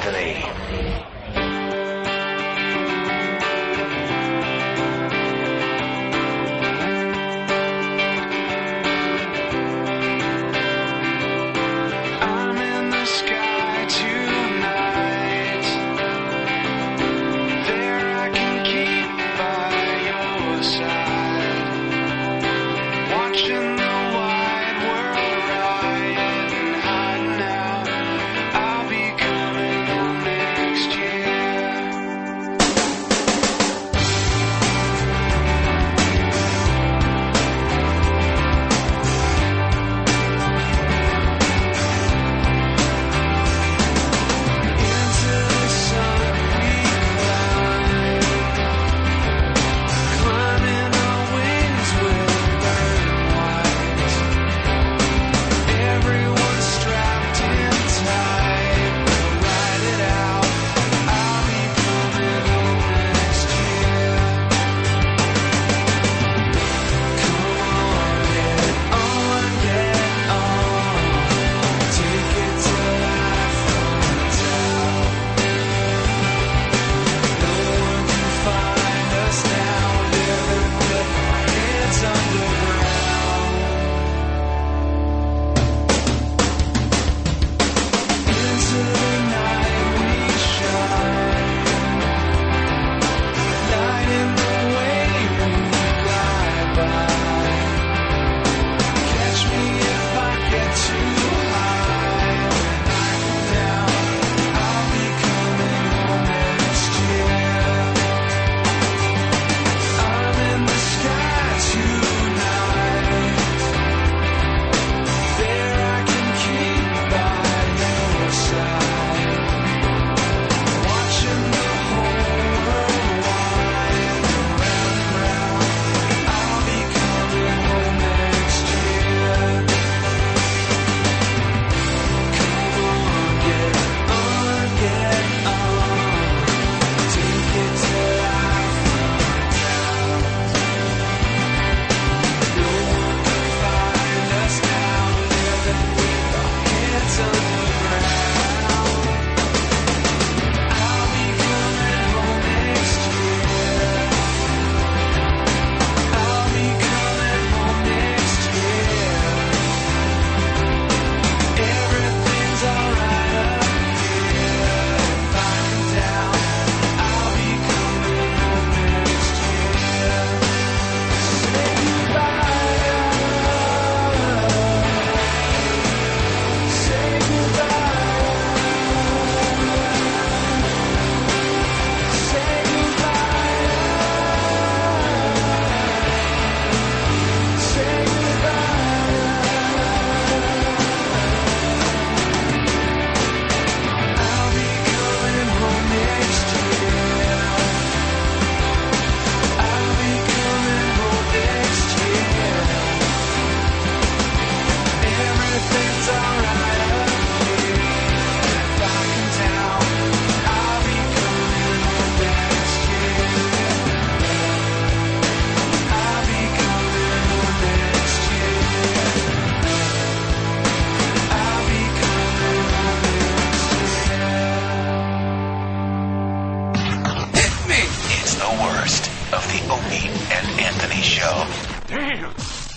Anthony.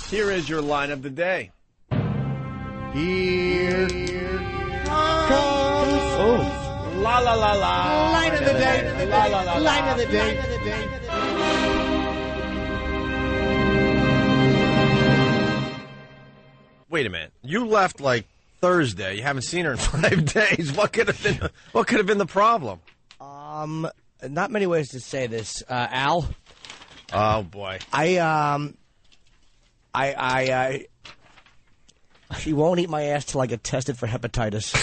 Here is your line of the day. Here comes. Oh, la la la la. Line of the day. La la la. Line of the day. Wait a minute. You left like Thursday. You haven't seen her in 5 days. What could have been the problem? Not many ways to say this, Al. Oh boy. She won't eat my ass till I get tested for hepatitis.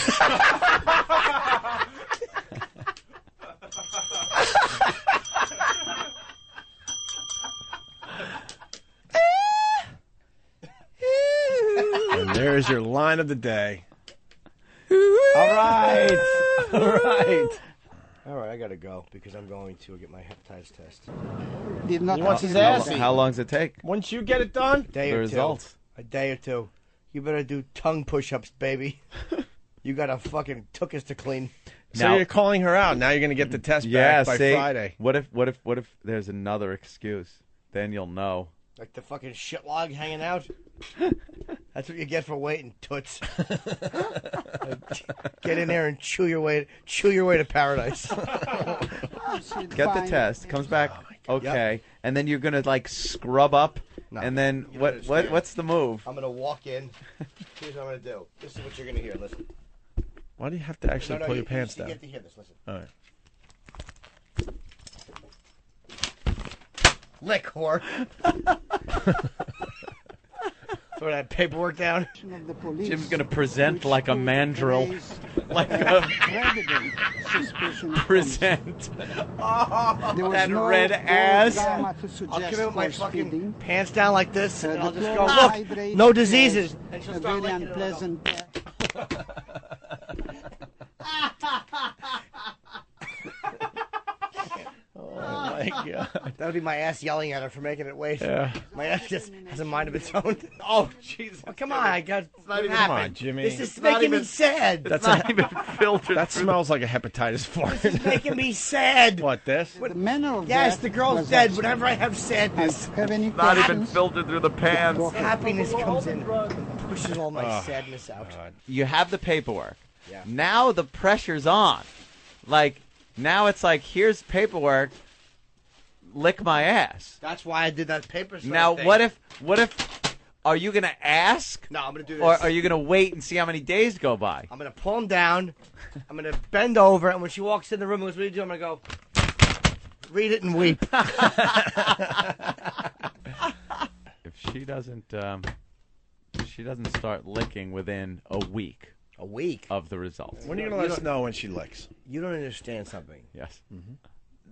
And there's your line of the day. All right. All right, I got to go because I'm going to get my hepatitis test. He wants his ass eaten. How long does it take? Once you get it done, A day or two. A day or two. You better do tongue push-ups, baby. You got a fucking took us to clean. So Now- you're calling her out. Now you're going to get the test back by Friday. What if there's another excuse? Then you'll know. Like the fucking shit log hanging out. That's what you get for waiting, toots. Get in there and chew your way to paradise. Get the test. Comes back okay, and then you're gonna like scrub up, No, and then you don't understand. what's the move? I'm gonna walk in. Here's what I'm gonna do. This is what you're gonna hear. Listen. Why do you have to actually pull your pants you down? get to hear this. Listen. All right. Lick, whore. Throw that paperwork down. Jim's gonna present like a mandrill, like a present. That red ass. I'll come in with my fucking pants down like this, and I'll just go, look, no diseases. And she'll start licking it all. Oh, my God. That would be my ass yelling at her for making it wait. Yeah. My ass just has a mind of its own. Oh, Jesus. Oh, come on. I got what Come happened? on, Jimmy. This is Not making me even- sad. That's not even filtered. That through smells like a hepatitis fart. It's making me sad. What, this? The manner of Yes, death the girl's was dead. absurd. Whenever I have sadness, Have any not even questions? filtered through the pants. happiness comes in and pushes all my sadness out. You have the paperwork. Yeah. Now the pressure's on. Like now it's like here's paperwork. Lick my ass. That's why I did that paper stuff. Now what if are you gonna ask? No, I'm going to do this. Or are you going to wait and see how many days go by? I'm going to pull him down. I'm going to bend over, and when she walks in the room and goes, what are you doing? I'm going to go, read it and weep. If she doesn't start licking within a week A week? of the results. When are you going to let us know when she licks? You don't understand something. Yes.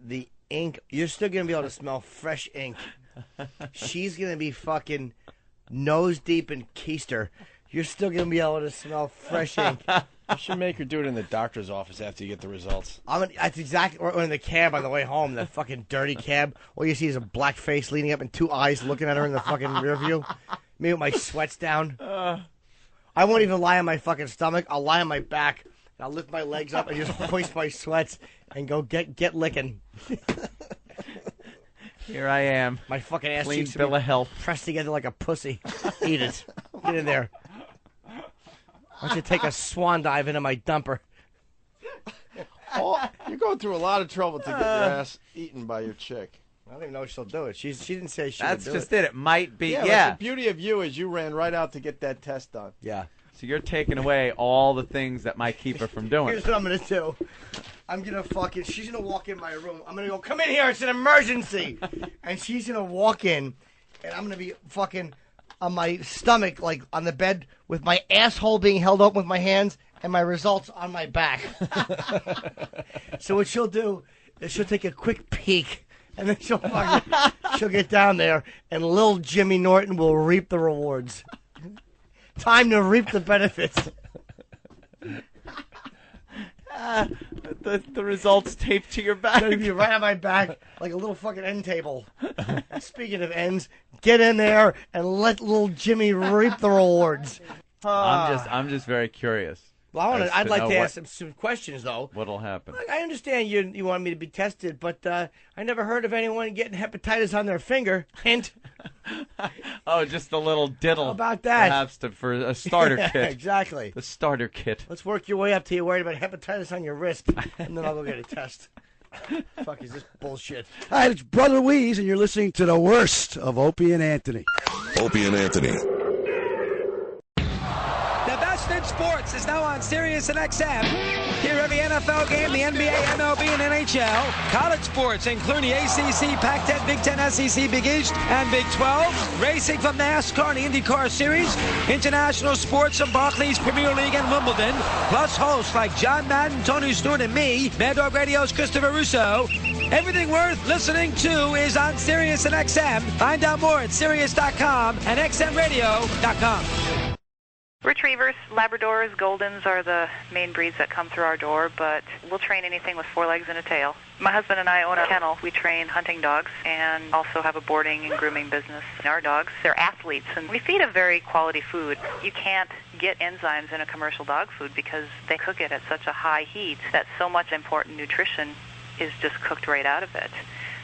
The ink, you're still going to be able to smell fresh ink. She's going to be fucking nose deep in keister. You're still going to be able to smell fresh ink. You should make her do it in the doctor's office after you get the results. That's exactly, or in the cab on the way home, that fucking dirty cab. All you see is a black face leaning up and two eyes looking at her in the fucking rear view. Me with my sweats down. I won't even lie on my fucking stomach. I'll lie on my back. And I'll lift my legs up and just hoist my sweats and go get licking. Here I am. My fucking ass Clean cheeks bill of health. pressed together like a pussy. Eat it. Get in there. Why don't you take a swan dive into my dumper? Oh, you're going through a lot of trouble to get your ass eaten by your chick. I don't even know if she'll do it. She didn't say she That's would do just it. It might be. Yeah, Yeah. but the beauty of you is you ran right out to get that test done. Yeah. So you're taking away all the things that might keep her from doing Here's it. what I'm going to do. I'm going to fucking, she's going to walk in my room. I'm going to go, come in here, it's an emergency. And she's going to walk in, and I'm going to be fucking on my stomach, like on the bed, with my asshole being held open with my hands and my results on my back. So what she'll do is she'll take a quick peek, and then she'll get down there, and little Jimmy Norton will reap the rewards. Time to reap the benefits. The results taped to your back. Gonna be right on my back like a little fucking end table. Speaking of ends, get in there and let little Jimmy reap the rewards. I'm just very curious. Well, as I'd like know to what- ask some questions though. What'll happen? Look, I understand you want me to be tested, but I never heard of anyone getting hepatitis on their finger. Hint. Oh, just a little diddle. How about that? Perhaps for a starter Yeah, kit. exactly. The starter kit. Let's work your way up till you're worried about hepatitis on your wrist, and then I'll go get a test. Fuck is this bullshit? Hi, it's Brother Weeze, and you're listening to the worst of Opie and Anthony. Opie and Anthony. The best in sports is now on Sirius and XM. Hear every NFL game, the NBA, MLB, and NHL. College sports, including the ACC, Pac-10, Big Ten, SEC, Big East, and Big 12. Racing from NASCAR and the IndyCar Series. International sports from Barclays, Premier League, and Wimbledon. Plus hosts like John Madden, Tony Stewart, and me, Mad Dog Radio's Christopher Russo. Everything worth listening to is on Sirius and XM. Find out more at Sirius.com and XMRadio.com. Retrievers, Labradors, Goldens are the main breeds that come through our door, but we'll train anything with 4 legs and a tail. My husband and I own a kennel. We train hunting dogs and also have a boarding and grooming business. Our dogs, they're athletes, and we feed a very quality food. You can't get enzymes in a commercial dog food because they cook it at such a high heat that so much important nutrition is just cooked right out of it.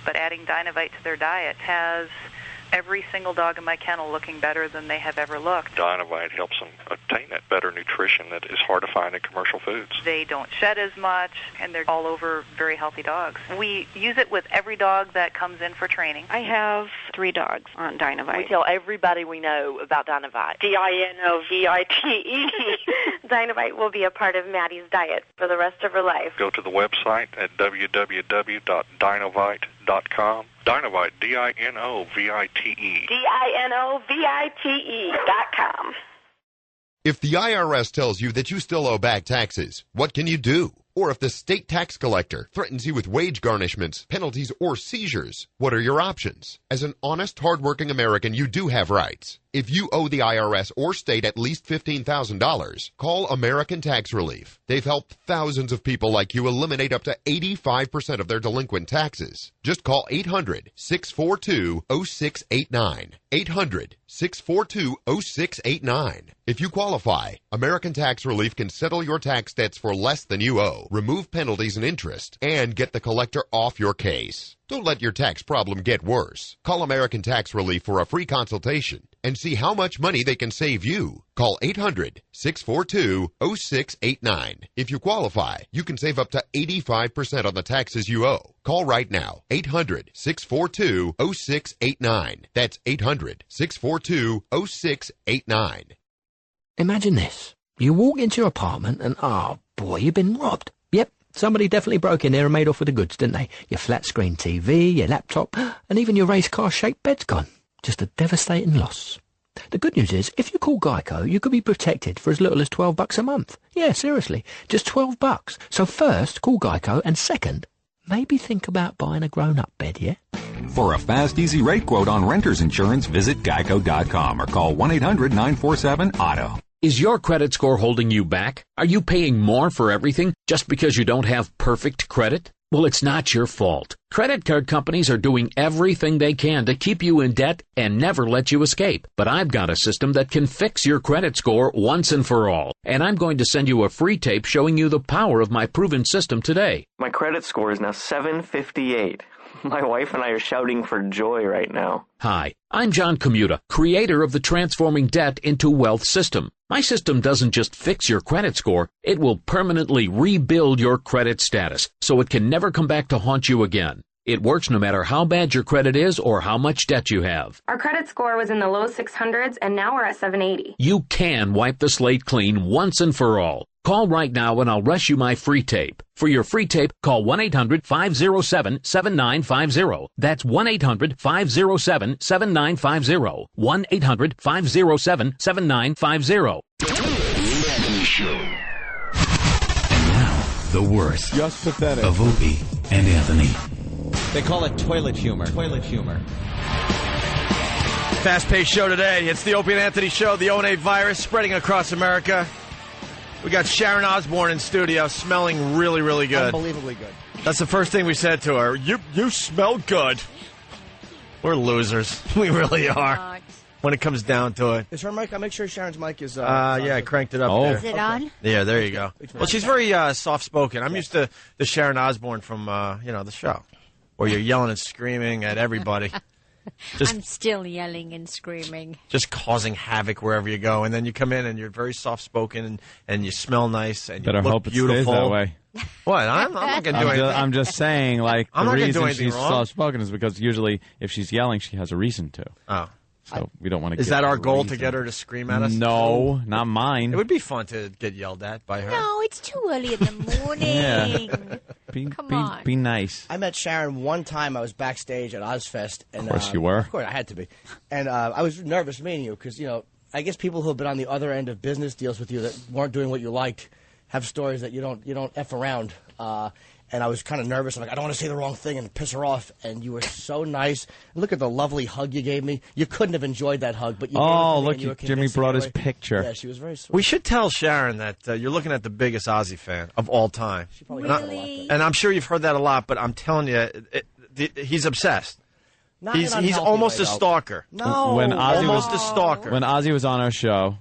But adding Dynovite to their diet has every single dog in my kennel looking better than they have ever looked. Dynovite helps them attain that better nutrition that is hard to find in commercial foods. They don't shed as much, and they're all over very healthy dogs. We use it with every dog that comes in for training. I have 3 dogs on Dynovite. We tell everybody we know about Dynovite. Dynovite. Dynovite will be a part of Maddie's diet for the rest of her life. Go to the website at www.dynovite.com. Dynovite, D-I-N-O-V-I-T-E. DINOVITE.com. If the IRS tells you that you still owe back taxes, what can you do? Or if the state tax collector threatens you with wage garnishments, penalties, or seizures, what are your options? As an honest, hardworking American, you do have rights. If you owe the IRS or state at least $15,000, call American Tax Relief. They've helped thousands of people like you eliminate up to 85% of their delinquent taxes. Just call 800-642-0689. 800-642-0689. If you qualify, American Tax Relief can settle your tax debts for less than you owe, remove penalties and interest, and get the collector off your case. Don't let your tax problem get worse. Call American Tax Relief for a free consultation and see how much money they can save you. Call 800-642-0689. If you qualify, you can save up to 85% on the taxes you owe. Call right now. 800-642-0689. That's 800-642-0689. Imagine this. You walk into your apartment and, oh boy, you've been robbed. Yep, somebody definitely broke in there and made off with the goods, didn't they? Your flat-screen TV, your laptop, and even your race car-shaped bed's gone. Just a devastating loss. The good news is, if you call Geico, you could be protected for as little as $12 a month. Yeah, seriously, just $12. So first, call Geico, and second, maybe think about buying a grown-up bed, yeah? For a fast, easy rate quote on renter's insurance, visit geico.com or call 1-800-947-AUTO. Is your credit score holding you back? Are you paying more for everything just because you don't have perfect credit? Well, it's not your fault. Credit card companies are doing everything they can to keep you in debt and never let you escape. But I've got a system that can fix your credit score once and for all. And I'm going to send you a free tape showing you the power of my proven system today. My credit score is now 758. My wife and I are shouting for joy right now. Hi, I'm John Commuta, creator of the Transforming Debt into Wealth system. My system doesn't just fix your credit score, it will permanently rebuild your credit status so it can never come back to haunt you again. It works no matter how bad your credit is or how much debt you have. Our credit score was in the low 600s, and now we're at 780. You can wipe the slate clean once and for all. Call right now and I'll rush you my free tape. For your free tape, call 1-800-507-7950. That's 1-800-507-7950. 1-800-507-7950. Anthony Show. And now, the worst. Just pathetic. Of Opie and Anthony. They call it toilet humor. Toilet humor. Fast-paced show today. It's the Opie and Anthony Show. The O&A virus spreading across America. We got Sharon Osbourne in studio, smelling really, really good. Unbelievably good. That's the first thing we said to her. You smell good. We're losers. We really are. When it comes down to it. Is her mic? I'll make sure Sharon's mic is... yeah, I cranked it up there. Is it on? Yeah, there you go. Well, she's very soft-spoken. I'm used to the Sharon Osbourne from, the show, where you're yelling and screaming at everybody. I'm still yelling and screaming. Just causing havoc wherever you go. And then you come in and you're very soft-spoken and you smell nice and you Better look hope it beautiful. stays that way. What? I'm not going to do anything. I'm just saying, like, I'm the not gonna reason do anything she's wrong. soft-spoken is because usually if she's yelling, she has a reason to. Oh. So we don't want to Is that our goal, to get her to scream at us? No, not mine. It would be fun to get yelled at by her. No, it's too early in the morning. Come on. Be nice. I met Sharon one time. I was backstage at Ozfest. And, Of course you were. Of course, I had to be. And I was nervous meeting you because, I guess people who have been on the other end of business deals with you that weren't doing what you liked have stories that you don't F around. And I was kind of nervous. I'm like, I don't want to say the wrong thing and piss her off. And you were so nice. Look at the lovely hug you gave me. You couldn't have enjoyed that hug, but you gave it to me look, and you were Jimmy brought his convincing picture. Yeah, she was very sweet. We should tell Sharon that you're looking at the biggest Ozzy fan of all time. Really? And I'm sure you've heard that a lot, but I'm telling you, he's obsessed. He's almost a stalker. No. When Ozzy almost a stalker. When Ozzy was on our show,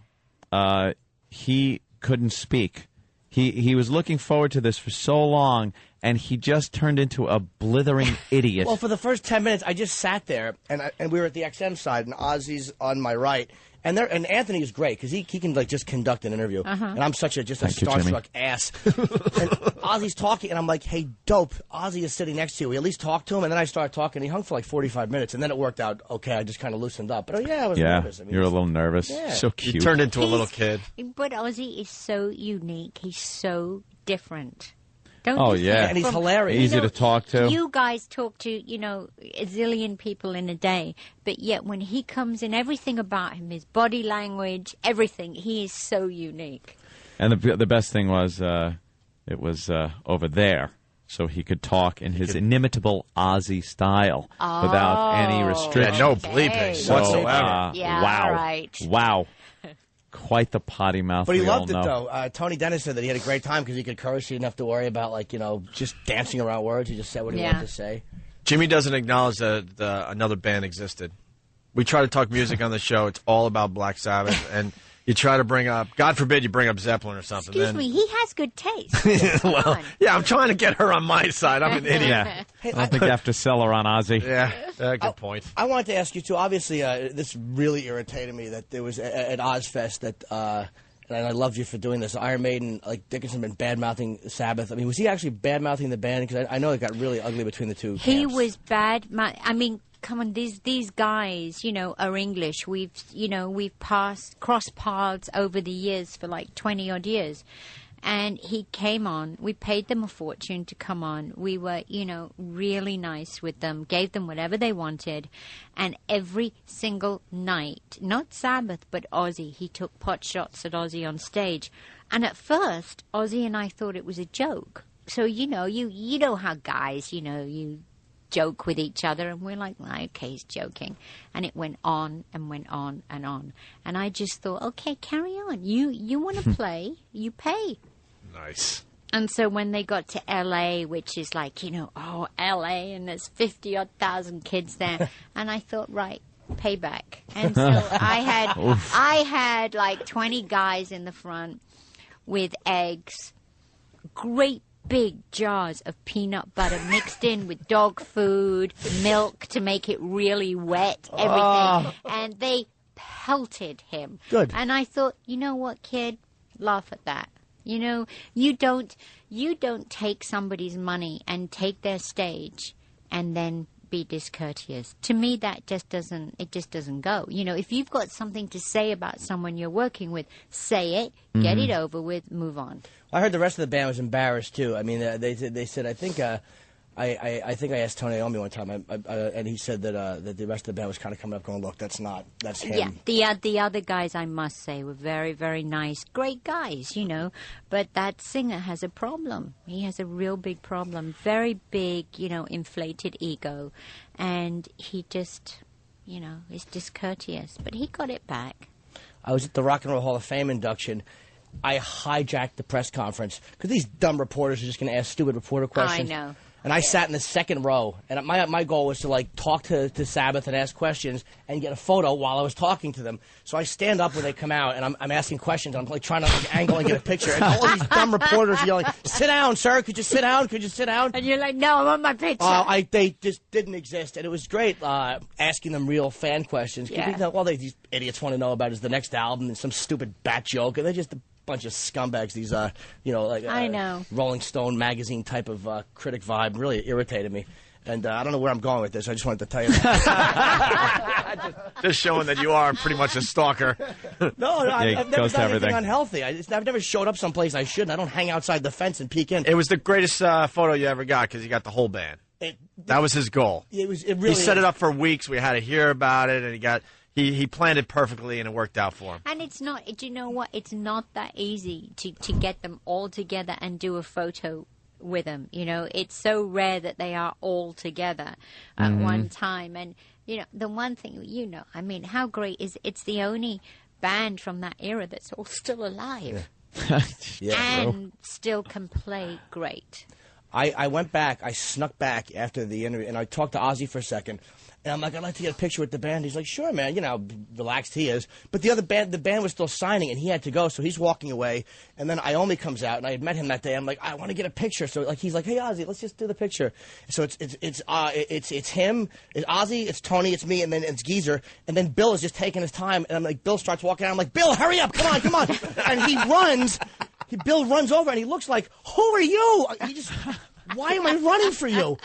he couldn't speak. He was looking forward to this for so long, and he just turned into a blithering idiot. Well, for the first 10 minutes, I just sat there, and we were at the XM side, and Ozzy's on my right. And Anthony is great because he can like just conduct an interview, and I'm such a starstruck ass. And Ozzy's talking, and I'm like, "Hey, dope!" Ozzy is sitting next to you. We at least talked to him, and then I started talking. He hung for like 45 minutes, and then it worked out okay. I just kind of loosened up, but I was nervous. I mean, you're a little nervous. Yeah. So cute. You turned into a little kid. But Ozzy is so unique. He's so different. Don't Oh, you yeah. think? And he's hilarious. Easy to talk to. You guys talk to, a zillion people in a day, but yet when he comes in, everything about him, his body language, everything, he is so unique. And the best thing was it was over there, so he could talk in his inimitable Ozzy style without any restrictions. Yeah, no bleeping So, whatsoever. Yeah, wow. right. Wow. Quite the potty mouth. But he we all loved it, know. though. Tony Dennis said that he had a great time because he could curse. He didn't have to worry about, just dancing around words. He just said what he wanted to say. Jimmy doesn't acknowledge that another band existed. We try to talk music on the show. It's all about Black Sabbath. And you try to bring up, God forbid you bring up Zeppelin or something. Excuse me, he has good taste. Well, yeah, I'm trying to get her on my side. I'm an idiot. Yeah. I don't think you have to sell her on Ozzy. Yeah, good point. I wanted to ask you, too. Obviously, this really irritated me that there was at Ozfest that, and I love you for doing this, Iron Maiden, like Dickinson, been bad-mouthing Sabbath. I mean, was he actually bad-mouthing the band? Because I know it got really ugly between the two He camps. was bad. I mean, come on, these guys, are English. We've crossed paths over the years for like 20-odd years. And he came on. We paid them a fortune to come on. We were, really nice with them, gave them whatever they wanted. And every single night, not Sabbath, but Ozzy, he took pot shots at Ozzy on stage. And at first, Ozzy and I thought it was a joke. So, you know how guys, you joke with each other, and we're like, okay, he's joking. And it went on and went on and on. And I just thought, okay, carry on. You want to play, you pay. Nice. And so when they got to L.A., which is like, L.A., and there's 50-odd thousand kids there, and I thought, right, payback. And so I had like 20 guys in the front with eggs, great big jars of peanut butter mixed in with dog food, milk to make it really wet, everything. And they pelted him. Good. And I thought, you know what, kid? Laugh at that. You don't take somebody's money and take their stage and then be discourteous. To me, that just doesn't go. If you've got something to say about someone you're working with, say it, get it over with, move on. I heard the rest of the band was embarrassed too. I mean, they said I think I think I asked Tony Iommi one time, and he said that the rest of the band was kind of coming up going, look, that's him. Yeah, the other guys, I must say, were very, very nice, great guys, but that singer has a problem. He has a real big problem, very big, inflated ego, and he just, is discourteous, but he got it back. I was at the Rock and Roll Hall of Fame induction. I hijacked the press conference because these dumb reporters are just going to ask stupid reporter questions. I know. And I sat in the second row, and my goal was to talk to Sabbath and ask questions and get a photo while I was talking to them. So I stand up when they come out, and I'm asking questions. And I'm trying to angle and get a picture, and all these dumb reporters yelling, "Sit down, sir! Could you sit down? Could you sit down?" And you're like, "No, I'm on my picture." They just didn't exist, and it was great asking them real fan questions. Yeah. All these idiots want to know about is the next album and some stupid bat joke, and they're just bunch of scumbags, these, I know. Rolling Stone magazine type of critic vibe really irritated me. And I don't know where I'm going with this. I just wanted to tell you that. Just showing that you are pretty much a stalker. No, I've never done anything everything. unhealthy. I've never showed up someplace I shouldn't. I don't hang outside the fence and peek in. It was the greatest photo you ever got because you got the whole band. That was his goal. It really he set it up for weeks. We had to hear about it, and he planned it perfectly, and it worked out for him. And it's not, do you know what? It's not that easy to get them all together and do a photo with them. You know, it's so rare that they are all together at one time. And, you know, the one thing, you know, I mean, how great is it's the only band from that era that's all still alive and still can play great. I went back, I snuck back after the interview, and I talked to Ozzy for a second. And I'm like, I'd like to get a picture with the band. He's like, sure, man. You know how relaxed he is. But the band was still signing, and he had to go, so he's walking away. And then Iommi comes out, and I had met him that day. I'm like, I want to get a picture. So like, he's like, hey, Ozzy, let's just do the picture. So it's him, it's Ozzy, it's Tony, it's me, and then it's Geezer. And then Bill is just taking his time, and I'm like, Bill starts walking out. I'm like, Bill, hurry up, come on. And he runs. Bill runs over, and he looks like, who are you? He just... Why am I running for you?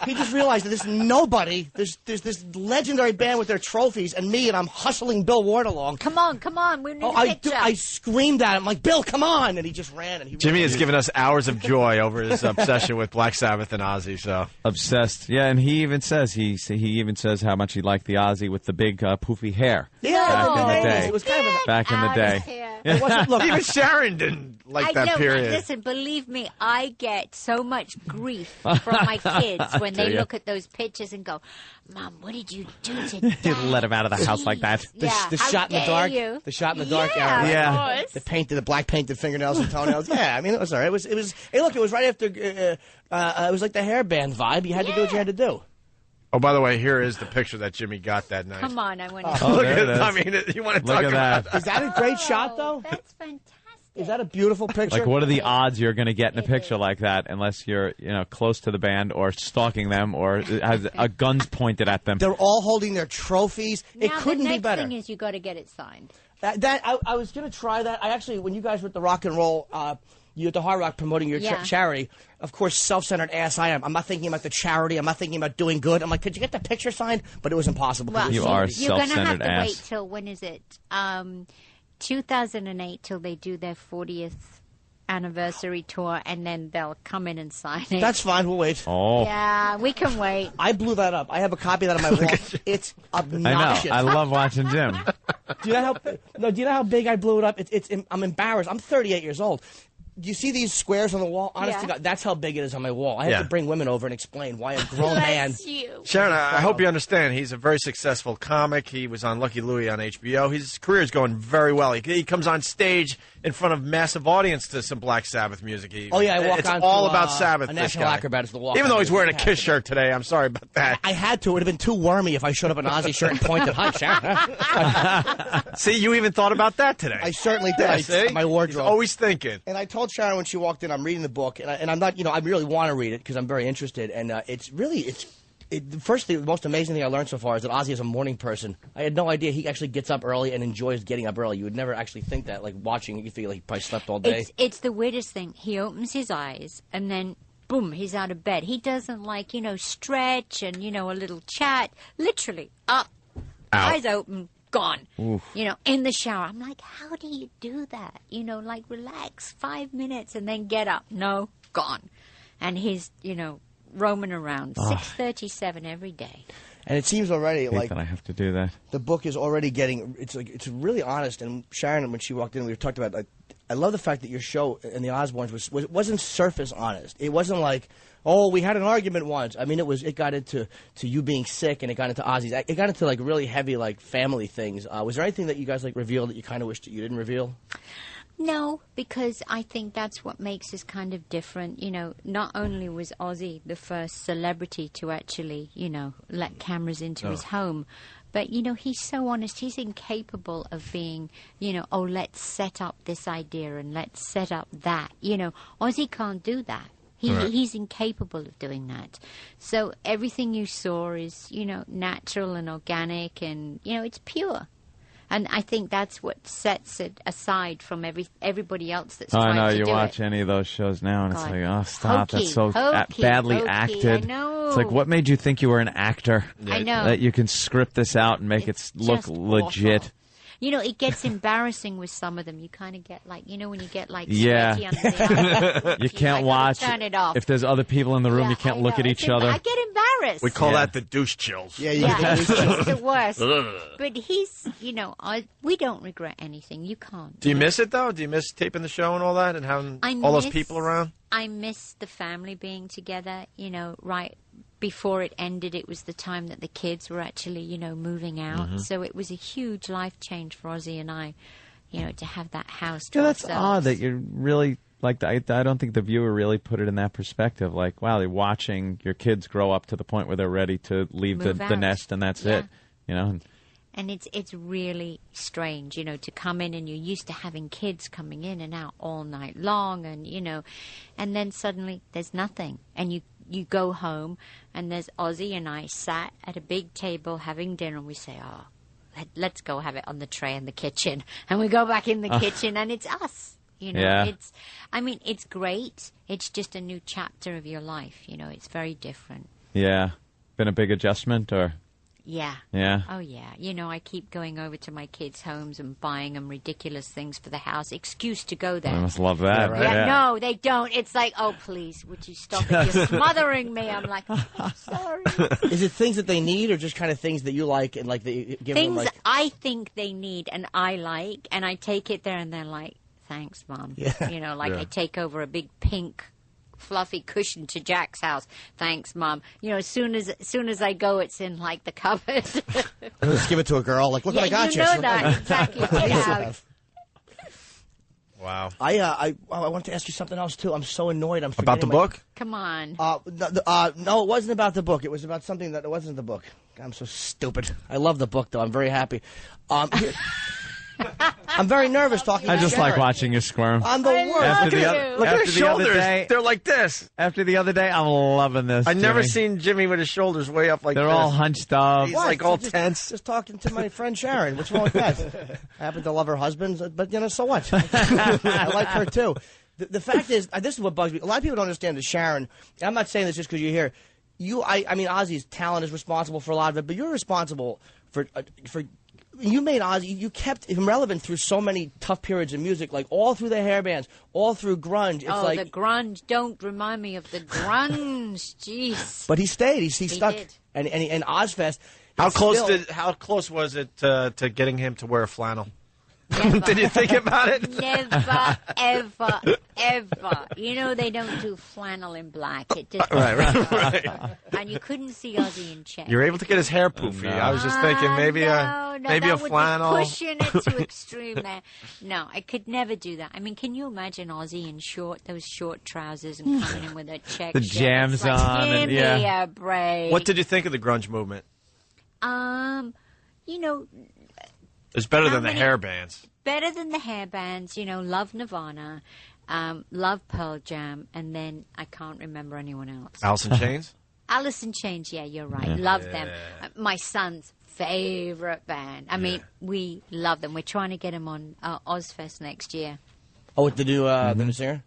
He just realized that there's nobody. There's this legendary band with their trophies, and me, and I'm hustling Bill Ward along. Come on, we need a picture. I screamed at him, like, Bill, come on! And he just ran. And Jimmy has given us hours of joy over his obsession with Black Sabbath and Ozzy. So obsessed, yeah. And he even says he even says how much he liked the Ozzy with the big poofy hair. Yeah, back in the day. It was kind of back in the day. Yeah. Look, even Sharon didn't like that period. Listen, believe me, I get so much grief from my kids when they look at those pictures and go, Mom, what did you do to Dad? You let him out of the house like that. The shot in the dark. The shot in the dark era. Yeah. The black painted fingernails and toenails. Yeah, I mean, it was all right. It was. Hey, look, it was right after. It was like the hairband vibe. You had to do what you had to do. Oh, by the way, here is the picture that Jimmy got that night. Come on, I want to. Look at it. I mean, you want to talk about that? Is that a great shot, though? That's fantastic. Is that a beautiful picture? Like, what are the odds you're going to get in a picture like that unless you're, you know, close to the band or stalking them or has guns pointed at them? They're all holding their trophies. Now, it couldn't be better. The next thing is you got to get it signed. I was going to try that. I actually, when you guys were at the Rock and Roll, you at the Hard Rock promoting your charity, of course, self-centered ass I am. I'm not thinking about the charity. I'm not thinking about doing good. I'm like, could you get the picture signed? But it was impossible. Well, you are self-centered ass. You're going to have to wait till, when is it? 2008 till they do their 40th anniversary tour, and then they'll come in and sign it. That's fine. We'll wait. Oh. Yeah, we can wait. I blew that up. I have a copy of that on my wall. It's obnoxious. I know. I love watching Jim. Do you know how big I blew it up? I'm embarrassed. I'm 38 years old. Do you see these squares on the wall? Honest to God, that's how big it is on my wall. I have to bring women over and explain why a grown man. Sharon, I hope you understand. He's a very successful comic. He was on Lucky Louie on HBO. His career is going very well. He comes on stage in front of massive audience to some Black Sabbath music. I walk it's on all to, about Sabbath. A this National guy. Acrobat is the walk. Even though he's wearing a Kiss shirt today, I'm sorry about that. I had to. It would have been too wormy if I showed up in an Ozzy shirt and pointed. Hi, Sharon. See, you even thought about that today. I certainly did. See? My wardrobe. He's always thinking. And I told Sharon when she walked in, I'm reading the book, and I'm not, I really want to read it because I'm very interested. And firstly, the most amazing thing I learned so far is that Ozzy is a morning person. I had no idea he actually gets up early and enjoys getting up early. You would never actually think that, like watching it, you feel like he probably slept all day. It's the weirdest thing. He opens his eyes and then boom, he's out of bed. He doesn't stretch and, a little chat. Literally up, eyes open, gone. Oof. In the shower. I'm like, how do you do that? Relax 5 minutes and then get up. No, gone. And he's, roaming around 6:37 every day. And it seems already like that I have to do that. The book is already getting it's really honest. And Sharon, when she walked in, we talked about I love the fact that your show and the Osbournes wasn't surface honest. It wasn't like, oh, we had an argument once. I mean, it got into you being sick, and it got into Ozzy's. It got into really heavy family things. Was there anything that you guys revealed that you kind of wished that you didn't reveal? No, because I think that's what makes us kind of different. Not only was Ozzy the first celebrity to actually, let cameras into his home, but, he's so honest. He's incapable of being, let's set up this idea and let's set up that. Ozzy can't do that. He's incapable of doing that. So everything you saw is, natural and organic and, it's pure. And I think that's what sets it aside from everybody else that's trying to do it. I know, you watch any of those shows now, and it's like, oh, stop, that's so badly acted. I know. It's like, what made you think you were an actor? I know. That you can script this out and make it look legit. Awful. It gets embarrassing with some of them. You kind of get when you get sweaty under the eyes. You can't watch. Turn it off. If there's other people in the room, you can't look at each other. I get embarrassed. Paris. We call that the douche chills. Yeah, it's the worst. Ugh. But he's, we don't regret anything. You can't. Do you miss it, though? Do you miss taping the show and all that and having all those people around? I miss the family being together, right before it ended. It was the time that the kids were actually, moving out. Mhm. So it was a huge life change for Ozzy and I, to have that house to Yeah, that's ourselves. odd that you're really like. I don't think the viewer really put it in that perspective. Like, wow, they're watching your kids grow up to the point where they're ready to leave the Move out. nest, and that's it. And it's really strange, to come in and you're used to having kids coming in and out all night long, and and then suddenly there's nothing, and you go home and there's Ozzy and I sat at a big table having dinner, and we say, oh, let's go have it on the tray in the kitchen, and we go back in the kitchen and it's us. Yeah. It's great. It's just a new chapter of your life. It's very different. Yeah, been a big adjustment, or Yeah. Yeah. Oh, yeah. I keep going over to my kids' homes and buying them ridiculous things for the house. Excuse to go there. I must love that. Yeah, Yeah. no, they don't. It's like, oh, please, would you stop it? You're smothering me. I'm like, oh, sorry. Is it things that they need, or just kind of things that you like and like that you give them? Things Like, I think they need and I like, and I take it there and they're like, thanks, Mom. Yeah. Like I take over a big pink fluffy cushion to Jack's house. Thanks, Mom. As soon as I go, it's in like the cupboard. Just give it to a girl. Like, look what I got you. You know that exactly. What I used to Get out. have. Wow. I wanted to ask you something else too. I'm so annoyed. I'm About the forgetting book? Come on. No, it wasn't about the book. It was about something that wasn't the book. I'm so stupid. I love the book though. I'm very happy. I'm very nervous talking. I to just like Sharon. watching you squirm. I'm the worst. Look at his shoulders. They're like this. After the other day, I'm loving this. I've never Jimmy. seen Jimmy with his shoulders way up like They're this. all hunched up. He's What? like all Just- tense. Just talking to my friend Sharon. What's wrong with that? I happen to love her husband, but so what? I like her too. The fact is, this is what bugs me. A lot of people don't understand that Sharon. And I'm not saying this just because you're here. I mean, Ozzy's talent is responsible for a lot of it, but you're responsible for. You made Ozzy. You kept him relevant through so many tough periods of music, like all through the hair bands, all through grunge. It's like, the grunge. Don't remind me of the grunge. Jeez. but he stayed. He stuck. did. And Ozfest. How it's close still- How close was it to getting him to wear a flannel? Did you think about it? Never, ever, ever. They don't do flannel in black. It just Right. And you couldn't see Ozzy in check. You're able to get his hair poofy. I was just thinking maybe no, maybe that a would flannel. Be pushing it to extreme there. No, I could never do that. I mean, can you imagine Ozzy in those short trousers and coming in with a check? The shirt? jams It's like, on Give and- me yeah. a break. What did you think of the grunge movement? It's better How than the many- hair bands. Better than the hair bands, love Nirvana, love Pearl Jam, and then I can't remember anyone else. Alice in Chains? Alice in Chains, yeah, you're right. Yeah. Love them. My son's favorite band. I mean, we love them. We're trying to get them on Ozfest next year. Oh, with the new singer?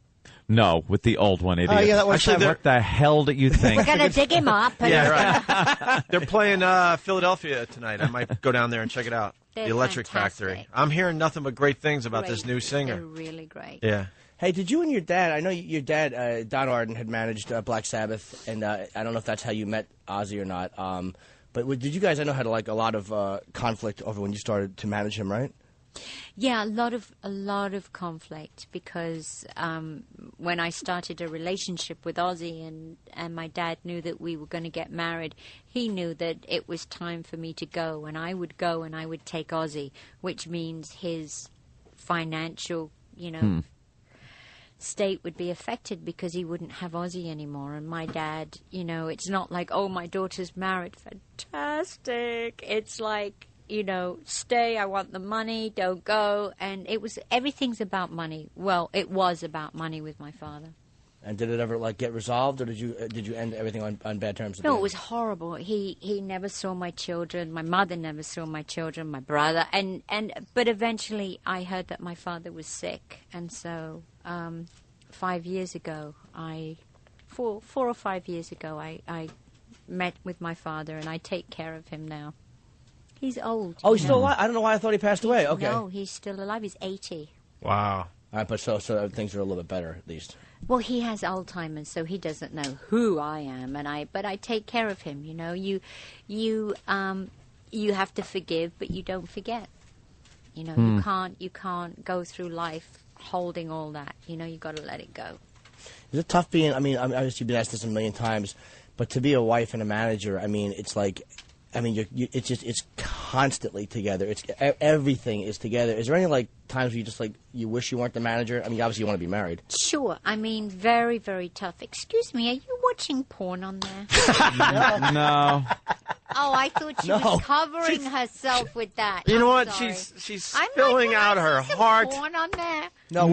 No, with the old one, idiot. yeah, that was Actually, clever. what the hell do you think? We're going to dig him up. And Yeah, right. They're playing Philadelphia tonight. I might go down there and check it out. They're The Electric fantastic. Factory. I'm hearing nothing but great things about this Great. new singer. They're really great. Yeah. Hey, did you and your dad? I know your dad, Don Arden, had managed Black Sabbath, and I don't know if that's how you met Ozzy or not. But did you guys? I know had like a lot of conflict over when you started to manage him, right? Yeah, a lot of conflict because when I started a relationship with Ozzy and my dad knew that we were going to get married, he knew that it was time for me to go, and I would go and I would take Ozzy, which means his financial, state would be affected because he wouldn't have Ozzy anymore. And my dad, it's not like, oh, my daughter's married, fantastic. It's like, stay, I want the money, don't go. And everything's about money. Well, it was about money with my father. And did it ever get resolved, or did you end everything on bad terms? No, it was horrible. He never saw my children. My mother never saw my children. My brother, but eventually I heard that my father was sick, and so 5 years ago, 4 or 5 years ago, I met with my father, and I take care of him now. He's old. Oh, he's still alive? I don't know why I thought he passed away. Okay. No, he's still alive. He's 80. Wow. All right, but so things are a little bit better at least. Well, he has Alzheimer's, so he doesn't know who I am, but I take care of him. You know, you have to forgive, but you don't forget. You know, you can't go through life holding all that. You know, you got to let it go. Is it tough being? I mean, obviously you've been asked this a million times, but to be a wife and a manager, I mean, it's like, I mean, it's constantly together. It's everything is together. Is there any like times where you just like you wish you weren't the manager? I mean, obviously you want to be married. Sure. I mean, very, very tough. Excuse me, are you watching porn on there? No. Oh, I thought she was covering herself with that. You know I'm what? sorry. She's spilling out her heart. Porn on there? No,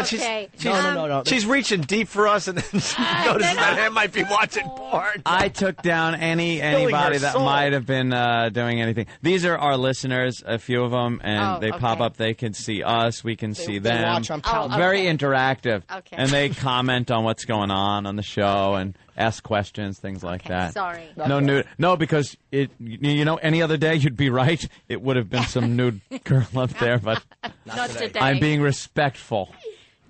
Okay. No. She's reaching deep for us, and then she notices that I might be watching porn. I took down anybody that might have been doing anything. These are our listeners, a few of them, and they pop up. They can see us. We can see them. Watch on Paladin. Very interactive. Okay. And they comment on what's going on the show and ask questions, things like that. Sorry. No, because you know, any other day you'd be right. It would have been some nude girl up there, but Not today. I'm being respectful.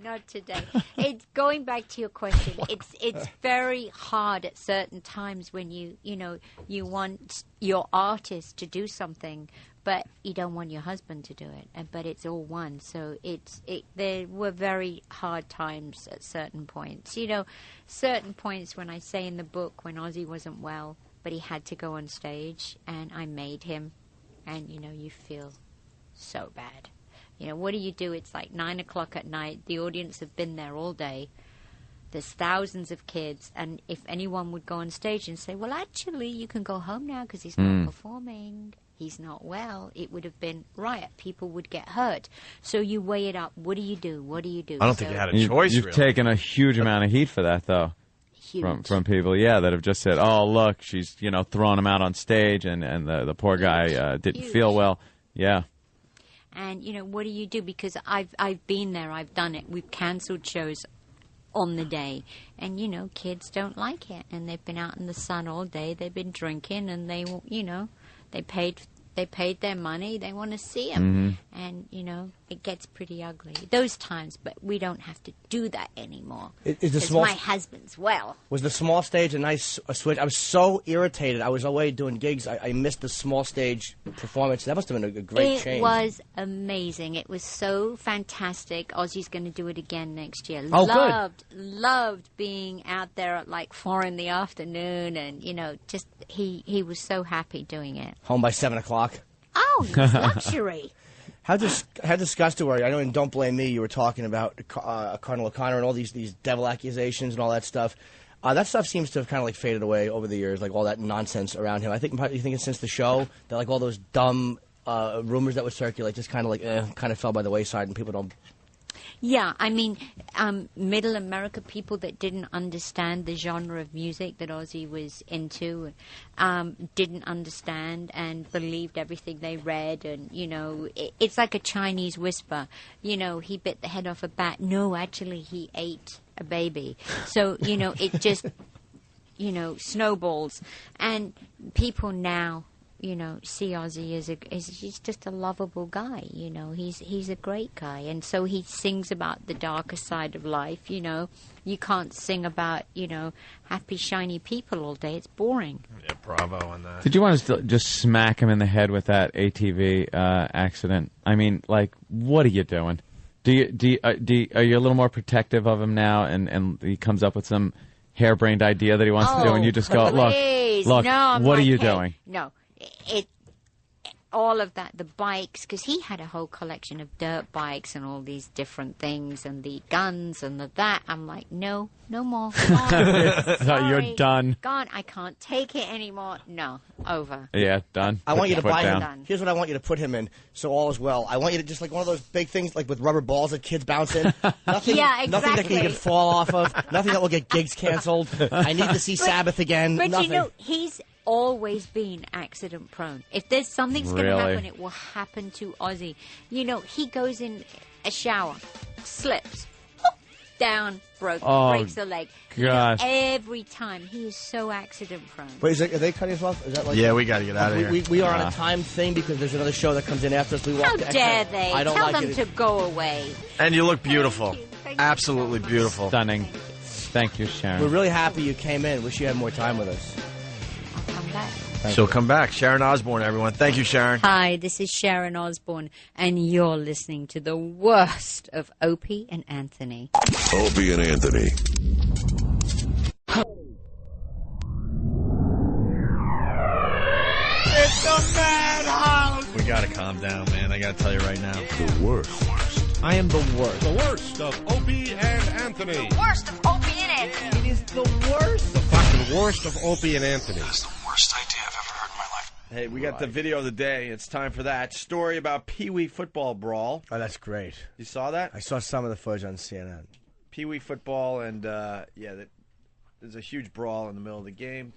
Not today. It's going back to your question. It's very hard at certain times when you want your artist to do something, but you don't want your husband to do it. But it's all one. So there were very hard times at certain points. You know, certain points when I say in the book when Ozzy wasn't well, but he had to go on stage, and I made him, and you know, you feel so bad. You know, what do you do? It's like 9 o'clock at night. The audience have been there all day. There's thousands of kids. And if anyone would go on stage and say, well, actually, you can go home now because he's not performing, he's not well, it would have been riot. People would get hurt. So you weigh it up. What do you do? What do you do? I don't think you had a choice, You've really. taken a huge amount of heat for that, though. From people, that have just said, "Oh, look, she's throwing him out on stage," and the poor guy didn't feel well. Yeah. And what do you do? Because I've been there, I've done it. We've cancelled shows on the day, and kids don't like it, and they've been out in the sun all day. They've been drinking, and they paid their money. They want to see him, and it gets pretty ugly those times. But we don't have to do that anymore. Because my husband's well. Was the small stage a nice switch? I was so irritated. I was away doing gigs. I missed the small stage performance. That must have been a great change. It was amazing. It was so fantastic. Ozzy's going to do it again next year. Oh, Loved being out there at like 4 in the afternoon, and just he was so happy doing it. Home by 7 o'clock. Oh, luxury. How disgusted were you? I know in Don't Blame Me you were talking about Cardinal O'Connor and all these devil accusations and all that stuff. That stuff seems to have kind of like faded away over the years, like all that nonsense around him. You think it's since the show that like all those dumb rumors that would circulate just kind of like kind of fell by the wayside and people don't. Yeah, I mean, middle America people that didn't understand the genre of music that Ozzy was into, didn't understand and believed everything they read. And, it's like a Chinese whisper. He bit the head off a bat. No, actually, he ate a baby. So, it just, snowballs. And people now, see Ozzy as he's just a lovable guy. He's a great guy, and so he sings about the darker side of life. You can't sing about happy shiny people all day. It's boring. Yeah, bravo on that. Did you want to just smack him in the head with that ATV accident? I mean, like, what are you doing? Are you a little more protective of him now, and he comes up with some harebrained idea that he wants to do, and you just go, look, no, what are you doing? No. All of that, the bikes, because he had a whole collection of dirt bikes and all these different things, and the guns and that. I'm like, no more. Gone. You're done. Gone. I can't take it anymore. No, over. Yeah, done. I want you to buy him. Done. Here's what I want you to put him in, so all is well. I want you to just like one of those big things, like with rubber balls that kids bounce in. Nothing, yeah, exactly. Nothing that he can fall off of. Nothing that will get gigs canceled. I need to see Sabbath again. But nothing. He's always been accident prone. If there's something's going to happen, it will happen to Ozzy. He goes in a shower, slips, down, breaks a leg. gosh. Every time. He is so accident prone. Wait, are they cutting us off? Is that like Yeah, we got to get out of here. We are on a time thing because there's another show that comes in after us. We walk How to dare they? I don't Tell like them it. to go away. And you look beautiful. Absolutely beautiful. Stunning. Thank you, Sharon. We're really happy you came in. Wish you had more time with us. I'll come back. She'll come back. Sharon Osbourne, everyone. Thank you, Sharon. Hi, this is Sharon Osbourne, and you're listening to the worst of Opie and Anthony. Opie and Anthony. It's a madhouse. We got to calm down, man. I got to tell you right now. The worst. I am the worst. The worst of Opie and Anthony. Worst of Opie and Anthony. It is the worst. The fucking worst of Opie and Anthony. That's the worst idea I've ever heard in my life. Hey, we got the video of the day. It's time for that. Story about Pee Wee football brawl. Oh, that's great. You saw that? I saw some of the footage on CNN. Pee Wee football, and there's a huge brawl in the middle of the game.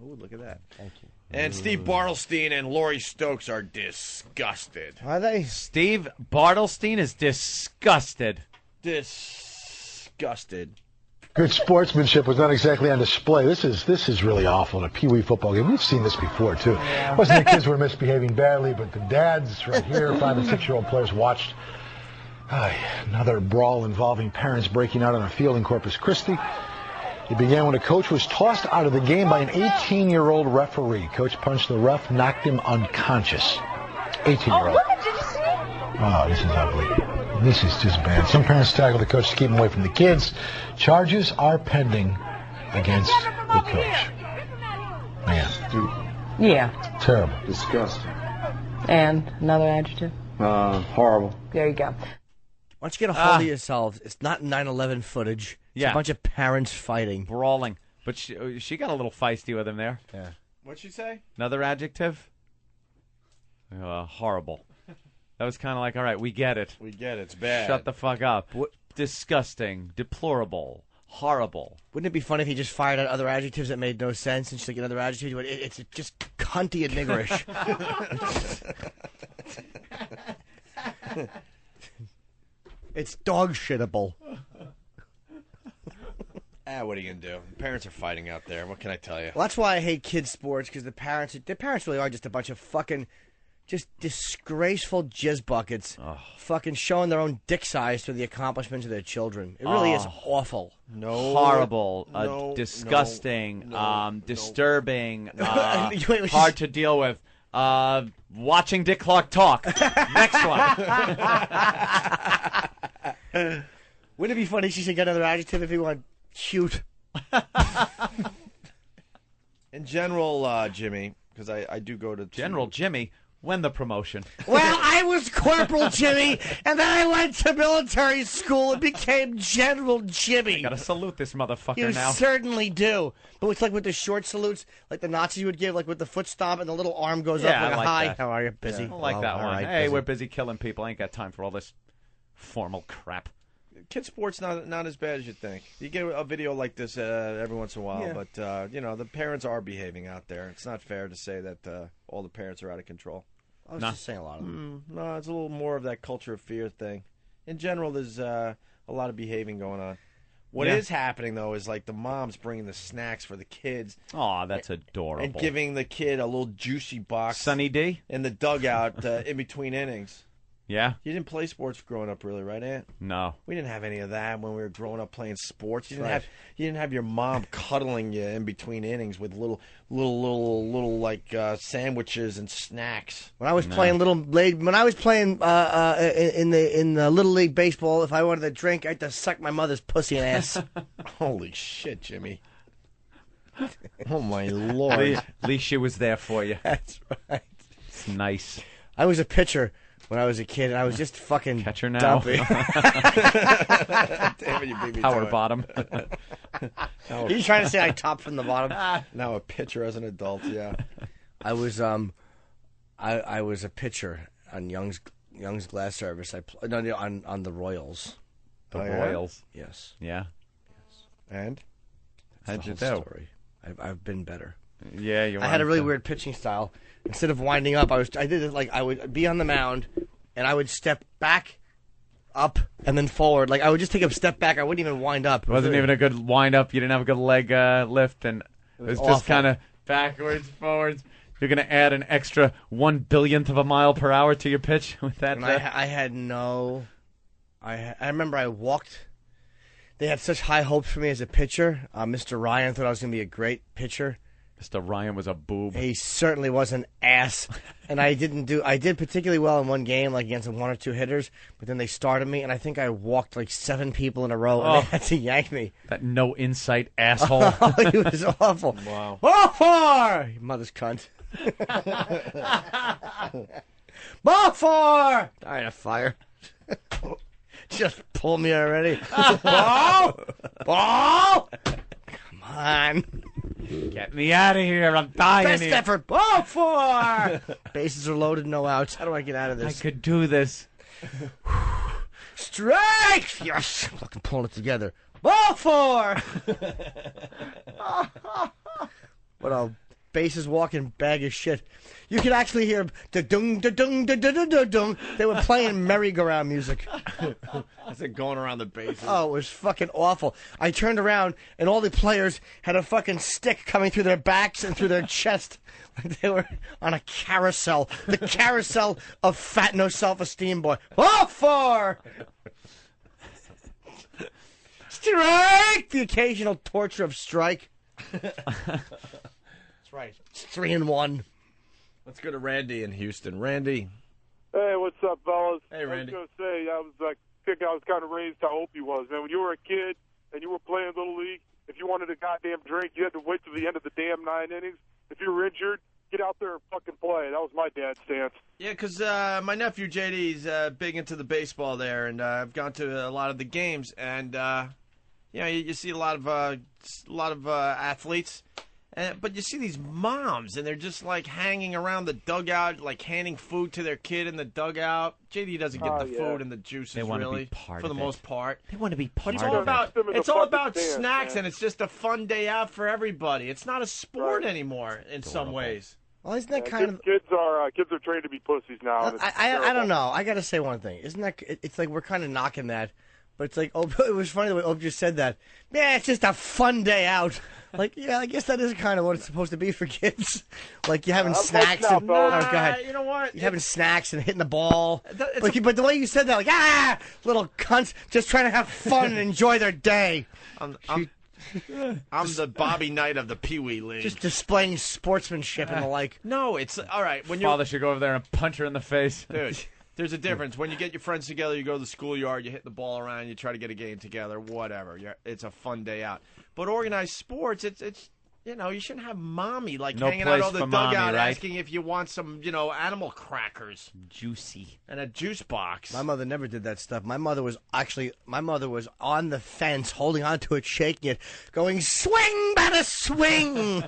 Oh, look at that. Thank you. And Steve Bartlestein and Laurie Stokes are disgusted. Are they? Steve Bartlestein is disgusted. Disgusted. Good sportsmanship was not exactly on display. This is really awful in a Pee Wee football game. We've seen this before, too. It wasn't the kids were misbehaving badly, but the dads right here, 5 and 6-year-old players, watched another brawl involving parents breaking out on a field in Corpus Christi. It began when a coach was tossed out of the game by an 18-year-old referee. Coach punched the ref, knocked him unconscious. 18-year-old. Oh, this is ugly. This is just bad. Some parents tackled the coach to keep him away from the kids. Charges are pending against the coach. Man. Yeah. Terrible. Disgusting. And another adjective? Horrible. There you go. Why don't you get a hold of yourselves? It's not 9/11 footage. It's a bunch of parents fighting. Brawling. But she got a little feisty with him there. Yeah. What'd she say? Another adjective? Horrible. That was kind of like, all right, we get it. We get it. It's bad. Shut the fuck up. Disgusting. Deplorable. Horrible. Wouldn't it be funny if he just fired out other adjectives that made no sense and she's like another adjective? He went, it's just cunty and niggerish. It's dog shittable. What are you going to do? Parents are fighting out there. What can I tell you? Well, that's why I hate kids' sports, because their parents really are just a bunch of fucking, just disgraceful jizz buckets, fucking showing their own dick size through the accomplishments of their children. It really is awful. Horrible. Disgusting. Disturbing. Hard to deal with. Watching Dick Clark talk. Next one. Wouldn't it be funny if she should get another adjective if he wanted cute? In general, Jimmy, because I do go to... General Jimmy? When the promotion? Well, I was Corporal Jimmy, and then I went to military school and became General Jimmy. I gotta salute this motherfucker You now. certainly do. But it's like with the short salutes, like the Nazis would give, like with the foot stomp and the little arm goes Yeah, up like I like a hi. that. How are you? Busy? I like that one. Right, hey, busy. we're busy killing people. I ain't got time for all this formal crap. Kid sports not as bad as you think. You get a video like this every once in a while, but the parents are behaving out there. It's not fair to say that all the parents are out of control. I was just saying a lot of them. No, it's a little more of that culture of fear thing. In general, there's a lot of behaving going on. What is happening, though, is like the mom's bringing the snacks for the kids. Oh, that's adorable. And giving the kid a little juicy box. Sunny D? In the dugout in between innings. Yeah? You didn't play sports growing up, really, right, Aunt? No. We didn't have any of that when we were growing up playing sports. You Right. didn't have your mom cuddling you in between innings with little like sandwiches and snacks. When I was playing in the Little League baseball, if I wanted a drink, I had to suck my mother's pussy and ass. Holy shit, Jimmy! Oh my lord! At least she was there for you. That's right. It's nice. I was a pitcher when I was a kid, and I was just fucking Catcher now. dumpy. Damn it, you beat me Power to it. bottom. Are you trying to say I topped from the bottom? Now a pitcher as an adult, yeah. I was I was a pitcher on Young's Glass Service. On the Royals. The Royals. Yes. Yeah. And That's how'd you the whole do? story. I've been better. Yeah, you. I had a really wanted to- weird pitching style. Instead of winding up, I did it like I would be on the mound, and I would step back up and then forward. Like I would just take a step back. I wouldn't even wind up. It wasn't even a good wind up. You didn't have a good leg lift, and it was just awful. kind of backwards, forwards. You're going to add an extra 1/1000th of a mile per hour to your pitch with that. And I had no. I remember I walked. They had such high hopes for me as a pitcher. Mr. Ryan thought I was going to be a great pitcher. Mr. Ryan was a boob. He certainly was an ass, and I did particularly well in one game, like against one or two hitters. But then they started me, and I think I walked like 7 people in a row, and they had to yank me. That no insight asshole. He was awful. Wow. Ball 4! Your mother's cunt. Ball 4! All right, a fire. Just pull me already. Ball! Ball! Come on. Get me out of here. I'm dying Best here. effort. Ball 4! Bases are loaded, no outs. How do I get out of this? I could do this. Strike! Yes! I'm fucking pulling it together. Ball 4! What a bases walking bag of shit. You could actually hear da-dung, da-dung, da-dung, da-dung. They were playing merry-go-round music. As they're going around the bases. Oh, it was fucking awful. I turned around, and all the players had a fucking stick coming through their backs and through their chest. Like they were on a carousel. The carousel of fat, no self-esteem boy. Ball 4! Strike! The occasional torture of strike. That's right. It's 3-1. Let's go to Randy in Houston. Randy. Hey, what's up, fellas? Hey, Randy. I was going to say, I was kind of raised how Opie was, man. When you were a kid and you were playing Little League, if you wanted a goddamn drink, you had to wait till the end of the damn 9 innings. If you were injured, get out there and fucking play. That was my dad's stance. Yeah, because my nephew JD's big into the baseball there, and I've gone to a lot of the games, and you see a lot of athletes. But you see these moms, and they're just, like, hanging around the dugout, like, handing food to their kid in the dugout. JD doesn't get the food and the juices, They want to really, be part for the of most it. part. They want to be part But of it. it's all about snacks, and it's just a fun day out for everybody. It's not a sport anymore in some ways. Well, isn't that kind of... Kids are trained to be pussies now. and it's I don't know. I got to say one thing. Isn't that... It's like we're kind of knocking that. But it's like, it was funny the way Ope just said that. Yeah, it's just a fun day out. Like, yeah, I guess that is kind of what it's supposed to be for kids. Like, you're having snacks. now, And, fellas. oh, go ahead. You know what? You're having snacks and hitting the ball. But the way you said that, like, little cunts just trying to have fun and enjoy their day. I'm the Bobby Knight of the Pee Wee League. Just displaying sportsmanship and the like. No, it's all right. When Father should go over there and punch her in the face. Dude, there's a difference. When you get your friends together, you go to the schoolyard, you hit the ball around, you try to get a game together, whatever. It's a fun day out. But organized sports, it's you shouldn't have mommy No hanging out place on the for dugout mommy, right? asking if you want some, animal crackers. Juicy. And a juice box. My mother never did that stuff. My mother was on the fence, holding onto it, shaking it, going, swing, batter, swing.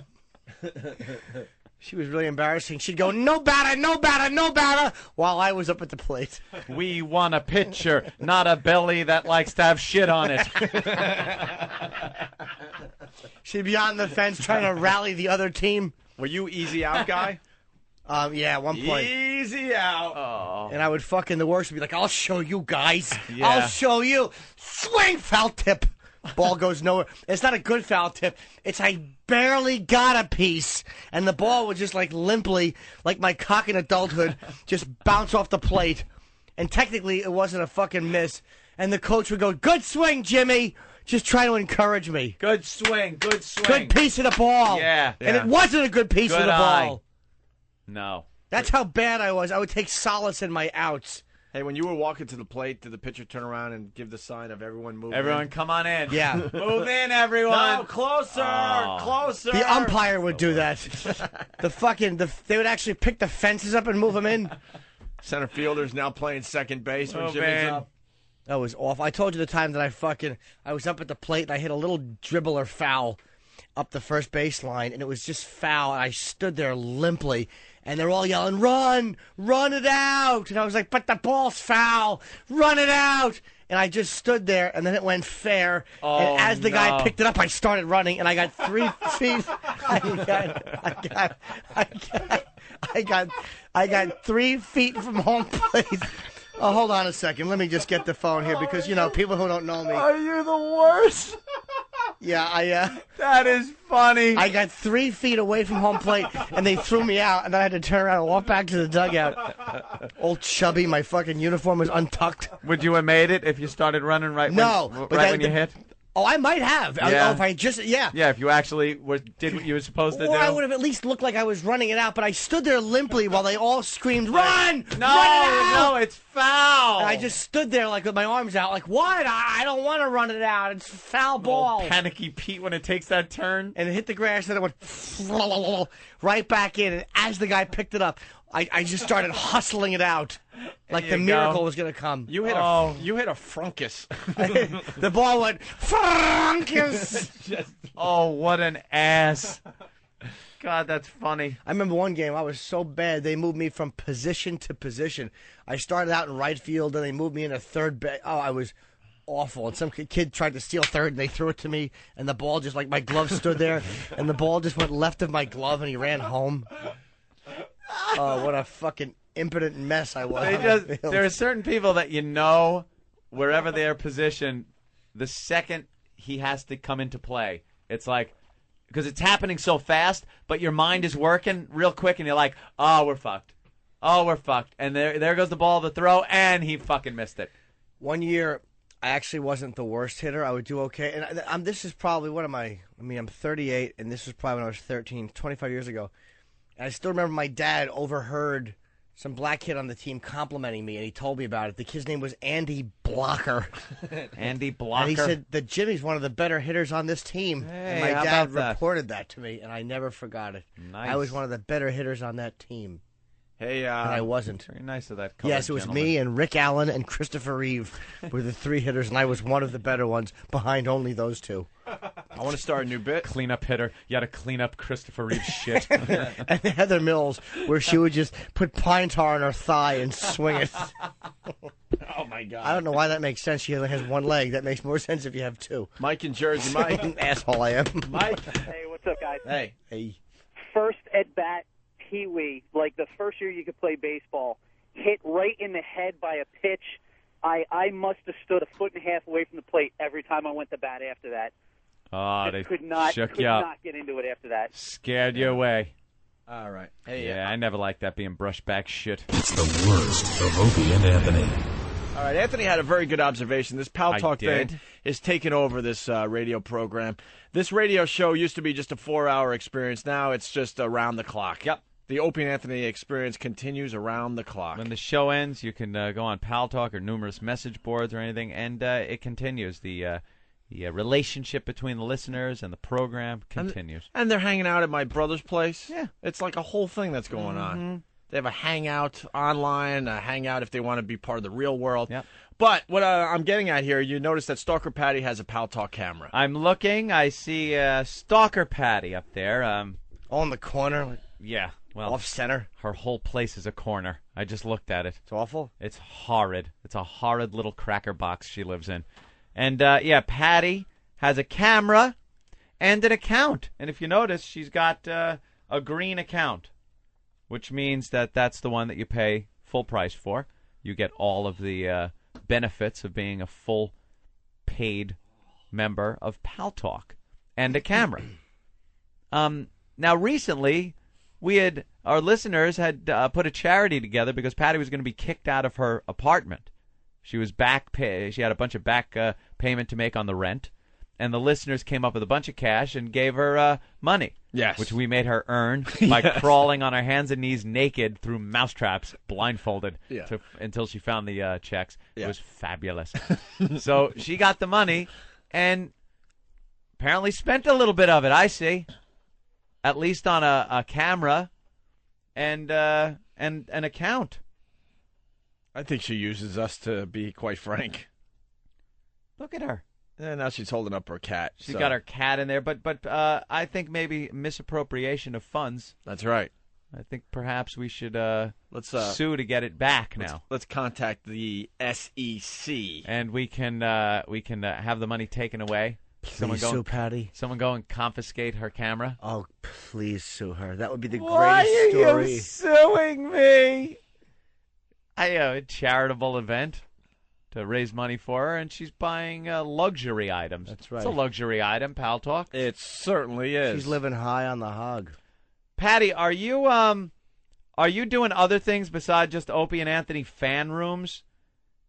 She was really embarrassing. She'd go, no batter, no batter, no batter, while I was up at the plate. We want a pitcher, not a belly that likes to have shit on it. She'd be on the fence trying to rally the other team. Were you easy out guy? Yeah, at one point. Easy out. Oh. And I would the worst would be like, I'll show you guys. Yeah. I'll show you. Swing, foul tip. Ball goes nowhere. It's not a good foul tip. It's I barely got a piece. And the ball would just like limply, like my cock in adulthood, just bounce off the plate. And technically it wasn't a fucking miss. And the coach would go, good swing, Jimmy. Just trying to encourage me. Good swing, good swing. Good piece of the ball. Yeah. And it wasn't a good piece of the ball. No. That's how bad I was. I would take solace in my outs. Hey, when you were walking to the plate, did the pitcher turn around and give the sign of everyone moving? Everyone, come on in. Yeah. Move in, everyone. No, closer, closer. The umpire would do that. They would actually pick the fences up and move them in. Center fielder's now playing second base when Oh, Jimmy's man. up. That was awful. I told you the time that I was up at the plate and I hit a little dribbler foul up the first baseline, and it was just foul. And I stood there limply, and they're all yelling, "Run! Run it out!" And I was like, "But the ball's foul! Run it out!" And I just stood there, and then it went fair. Oh, and as the guy no. picked it up, I started running, and I got 3 feet. I got 3 feet from home plate. Oh, hold on a second. Let me just get the phone here because, people who don't know me. Are you the worst? Yeah, That is funny. I got 3 feet away from home plate, and they threw me out, and then I had to turn around and walk back to the dugout. Old chubby, my fucking uniform was untucked. Would you have made it if you started running right No, when you hit? Oh, I might have. Yeah. If I just, Yeah, if you actually did what you were supposed to do. Or I would have at least looked like I was running it out, but I stood there limply while they all screamed, "Run! No, Run it out!" no, it's foul. And I just stood there like with my arms out, like, what? I don't want to run it out. It's foul ball. Panicky Pete when it takes that turn. And it hit the grass, and it went right back in. And as the guy picked it up, I just started hustling it out. Like the miracle was going to come. You hit a frunkus. The ball went frunkus. Oh, what an ass. God, that's funny. I remember one game, I was so bad, they moved me from position to position. I started out in right field, and they moved me into third base. Oh, I was awful. And some kid tried to steal third, and they threw it to me, and the ball just, like, my glove stood there, and the ball just went left of my glove, and he ran home. Oh, what a fucking impotent mess I was. There are certain people that wherever they're positioned, the second he has to come into play, it's like, because it's happening so fast, but your mind is working real quick, and you're like, oh, we're fucked. Oh, we're fucked. And there goes the ball to throw, and he fucking missed it. One year, I actually wasn't the worst hitter. I would do okay. And this is probably, what am I? I mean, I'm 38, and this was probably when I was 13, 25 years ago. And I still remember my dad overheard some black kid on the team complimenting me, and he told me about it. The kid's name was Andy Blocker. Andy Blocker. And he said that Jimmy's one of the better hitters on this team. Hey, and my how dad about that? reported that to me, and I never forgot it. Nice. I was one of the better hitters on that team. Hey, and I wasn't. Very nice of that colored Yes, it was gentleman. me and Rick Allen and Christopher Reeve were the 3 hitters, and I was one of the better ones behind only those 2. I want to start a new bit. Cleanup hitter. You got to clean up Christopher Reeve's shit. And Heather Mills, where she would just put pine tar on her thigh and swing it. Oh, my God. I don't know why that makes sense. She only has 1 leg. That makes more sense if you have 2. Mike in Jersey. Mike. Asshole I am. Mike. Hey, what's up, guys? Hey. First at bat, Pee Wee, like the first year you could play baseball, hit right in the head by a pitch. I must have stood 1.5 feet away from the plate every time I went to bat after that. Oh, they could not shook you up. not get into it after that. Scared you away. All right. Hey, yeah, I never liked that being brushed back shit. It's the worst of Opie and Anthony. All right, Anthony had a very good observation. This Pal I Talk did. thing is taking over this radio program. This radio show used to be just a 4-hour experience. Now it's just around the clock. Yep. The Opie and Anthony experience continues around the clock. When the show ends, you can go on Pal Talk or numerous message boards or anything, and it continues. The relationship between the listeners and the program continues. And they're hanging out at my brother's place. Yeah. It's like a whole thing that's going on. They have a hangout online, a hangout if they want to be part of the real world. Yep. But what I'm getting at here, you notice that Stalker Patty has a Pal Talk camera. I'm looking. I see Stalker Patty up there. All in the corner. Yeah. Well, Off center. Her whole place is a corner. I just looked at it. It's awful. It's horrid. It's a horrid little cracker box she lives in. And, yeah, Patty has a camera and an account. And if you notice, she's got a green account, which means that that's the one that you pay full price for. You get all of the benefits of being a full paid member of Pal Talk and a camera. Now, recently, our listeners had put a charity together because Patty was going to be kicked out of her apartment. She was she had a bunch of back payment to make on the rent, and the listeners came up with a bunch of cash and gave her money. Yes. Which we made her earn by crawling on her hands and knees naked through mousetraps, blindfolded, until she found the checks. Yeah. It was fabulous. So she got the money and apparently spent a little bit of it, I see. At least on a camera and an account. I think she uses us, to be quite frank. Look at her. And now she's holding up her cat. She's got her cat in there, but I think maybe misappropriation of funds. That's right. I think perhaps we should let's sue to get it back now. Let's contact the SEC, and we can have the money taken away. Please sue Patty. Someone go and confiscate her camera. Oh, please sue her. That would be the Why greatest story. Why are you suing me? A charitable event to raise money for her, and she's buying luxury items. That's right. It's a luxury item, Pal Talk. It certainly is. She's living high on the hog. Patty, are you doing other things besides just Opie and Anthony fan rooms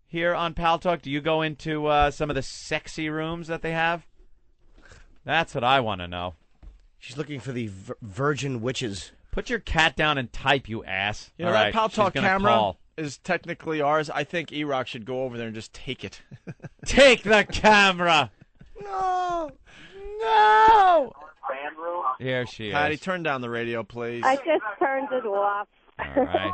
here on Pal Talk? Do you go into some of the sexy rooms that they have? That's what I want to know. She's looking for the virgin witches. Put your cat down and type, you ass. You know, All that right, Pal she's Talk gonna camera call. is technically ours. I think E-Rock should go over there and just take it. Take the camera. No. No. Here she is. Patty, turn down the radio, please. I just turned it off. All right.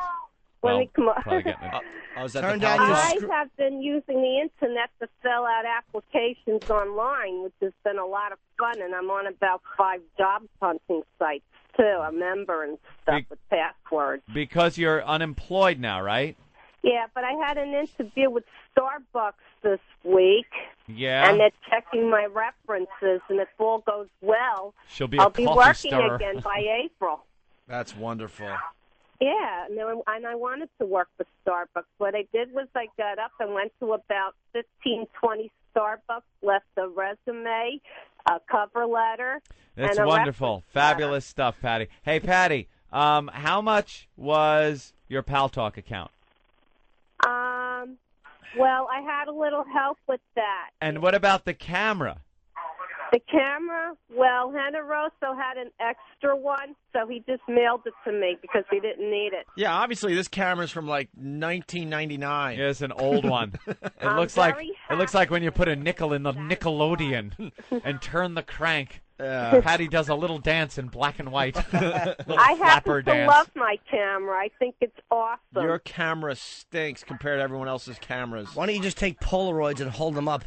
Let me come on. Probably getting it. Is that Turn the down Pal your Talk? I have been using the internet to fill out applications online, which has been a lot of fun, and I'm on about 5 job hunting sites, too. A member and stuff with passwords. Because you're unemployed now, right? Yeah, but I had an interview with Starbucks this week, Yeah. and they're checking my references, and if all goes well, She'll be a I'll be coffee working stirrer. again by April. That's wonderful. Yeah, and I wanted to work for Starbucks. What I did was I got up and went to about 15, 20 Starbucks, left a resume, a cover letter. That's and a wonderful. reference Fabulous stuff, Patty. Hey, Patty, how much was your Pal Talk account? Well, I had a little help with that. And what about the camera? The camera, well, Generoso had an extra one, so he just mailed it to me because he didn't need it. Yeah, obviously this camera's from like 1999. Yeah, it's an old one. It I'm looks like very when you put a nickel in the Nickelodeon and turn the crank. Patty does a little dance in black and white. Little I flapper happen to dance. love my camera. I think it's awesome. Your camera stinks compared to everyone else's cameras. Why don't you just take Polaroids and hold them up?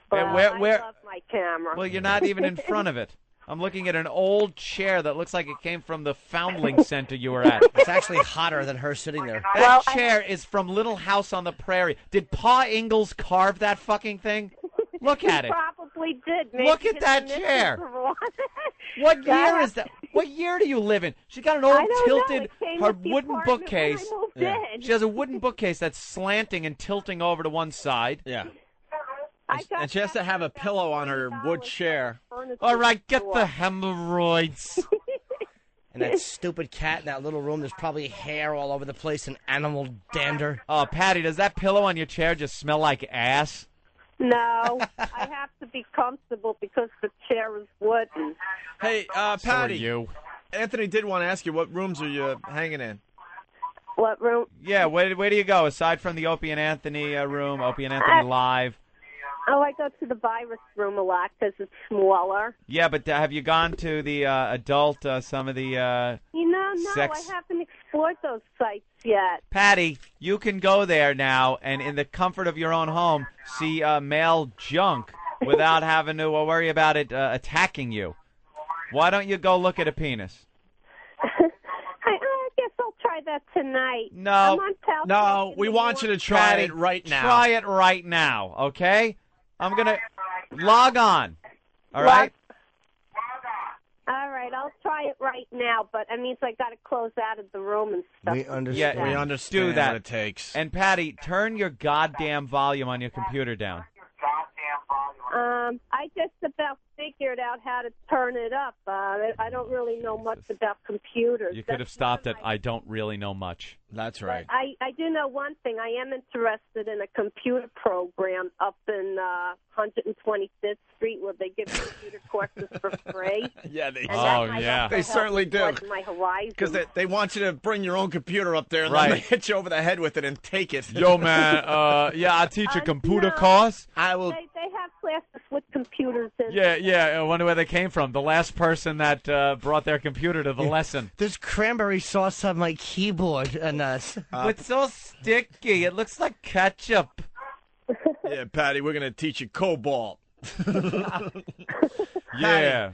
Well, And where? I love my camera. Well, you're not even in front of it. I'm looking at an old chair that looks like it came from the Foundling Center you were at. It's actually hotter than her sitting there. That chair is from Little House on the Prairie. Did Pa Ingalls carve that fucking thing? Look at He it. probably did. Maybe Look at his that initials chair. were on it. What Yeah. year is that? What year do you live in? She got an I old don't know. tilted, It came her with the wooden apartment bookcase. when I moved in. She has a wooden bookcase that's slanting and tilting over to one side. Yeah. And she has to have a pillow on her wood chair. All right, get the hemorrhoids. And that stupid cat in that little room, there's probably hair all over the place and animal dander. Oh, Patty, does that pillow on your chair just smell like ass? No, I have to be comfortable because the chair is wooden. Hey, So are Patty. you. Anthony did want to ask you, what rooms are you hanging in? What room? Yeah, where do you go aside from the Opie and Anthony room, Opie and Anthony Live? Oh, I go to the virus room a lot because it's smaller. Yeah, but have you gone to the adult, some of the... No, Sex. I haven't explored those sites yet. Patty, you can go there now and in the comfort of your own home see male junk without having to worry about it attacking you. Why don't you go look at a penis? I guess I'll try that tonight. No. I'm on Pal No, Talk in we the want you to morning. try Patty, it right now. Try it right now, okay? I'm going to log on. All right? All right, I'll try it right now, but it means I got to close out of the room and stuff. We understand. Yeah, We understand do that. what it takes. And Patty, turn your goddamn volume on your computer down. I just about figured out how to turn it up. I don't really know much about computers. You could have stopped at I don't really know much. That's right. I do know one thing. I am interested in a computer program up in 125th Street where they give computer courses for free. Yeah, they, And that might also They help certainly do. broaden my horizon. Because they want you to bring your own computer up there and Right. then they hit you over the head with it and take it. Yo, man, yeah, I teach a computer no. course. I will. They have classes with computers in Yeah, I wonder where they came from. The last person that brought their computer to the lesson. There's cranberry sauce on my keyboard, and It's so sticky. It looks like ketchup. Yeah, Patty, we're going to teach you COBOL. Yeah.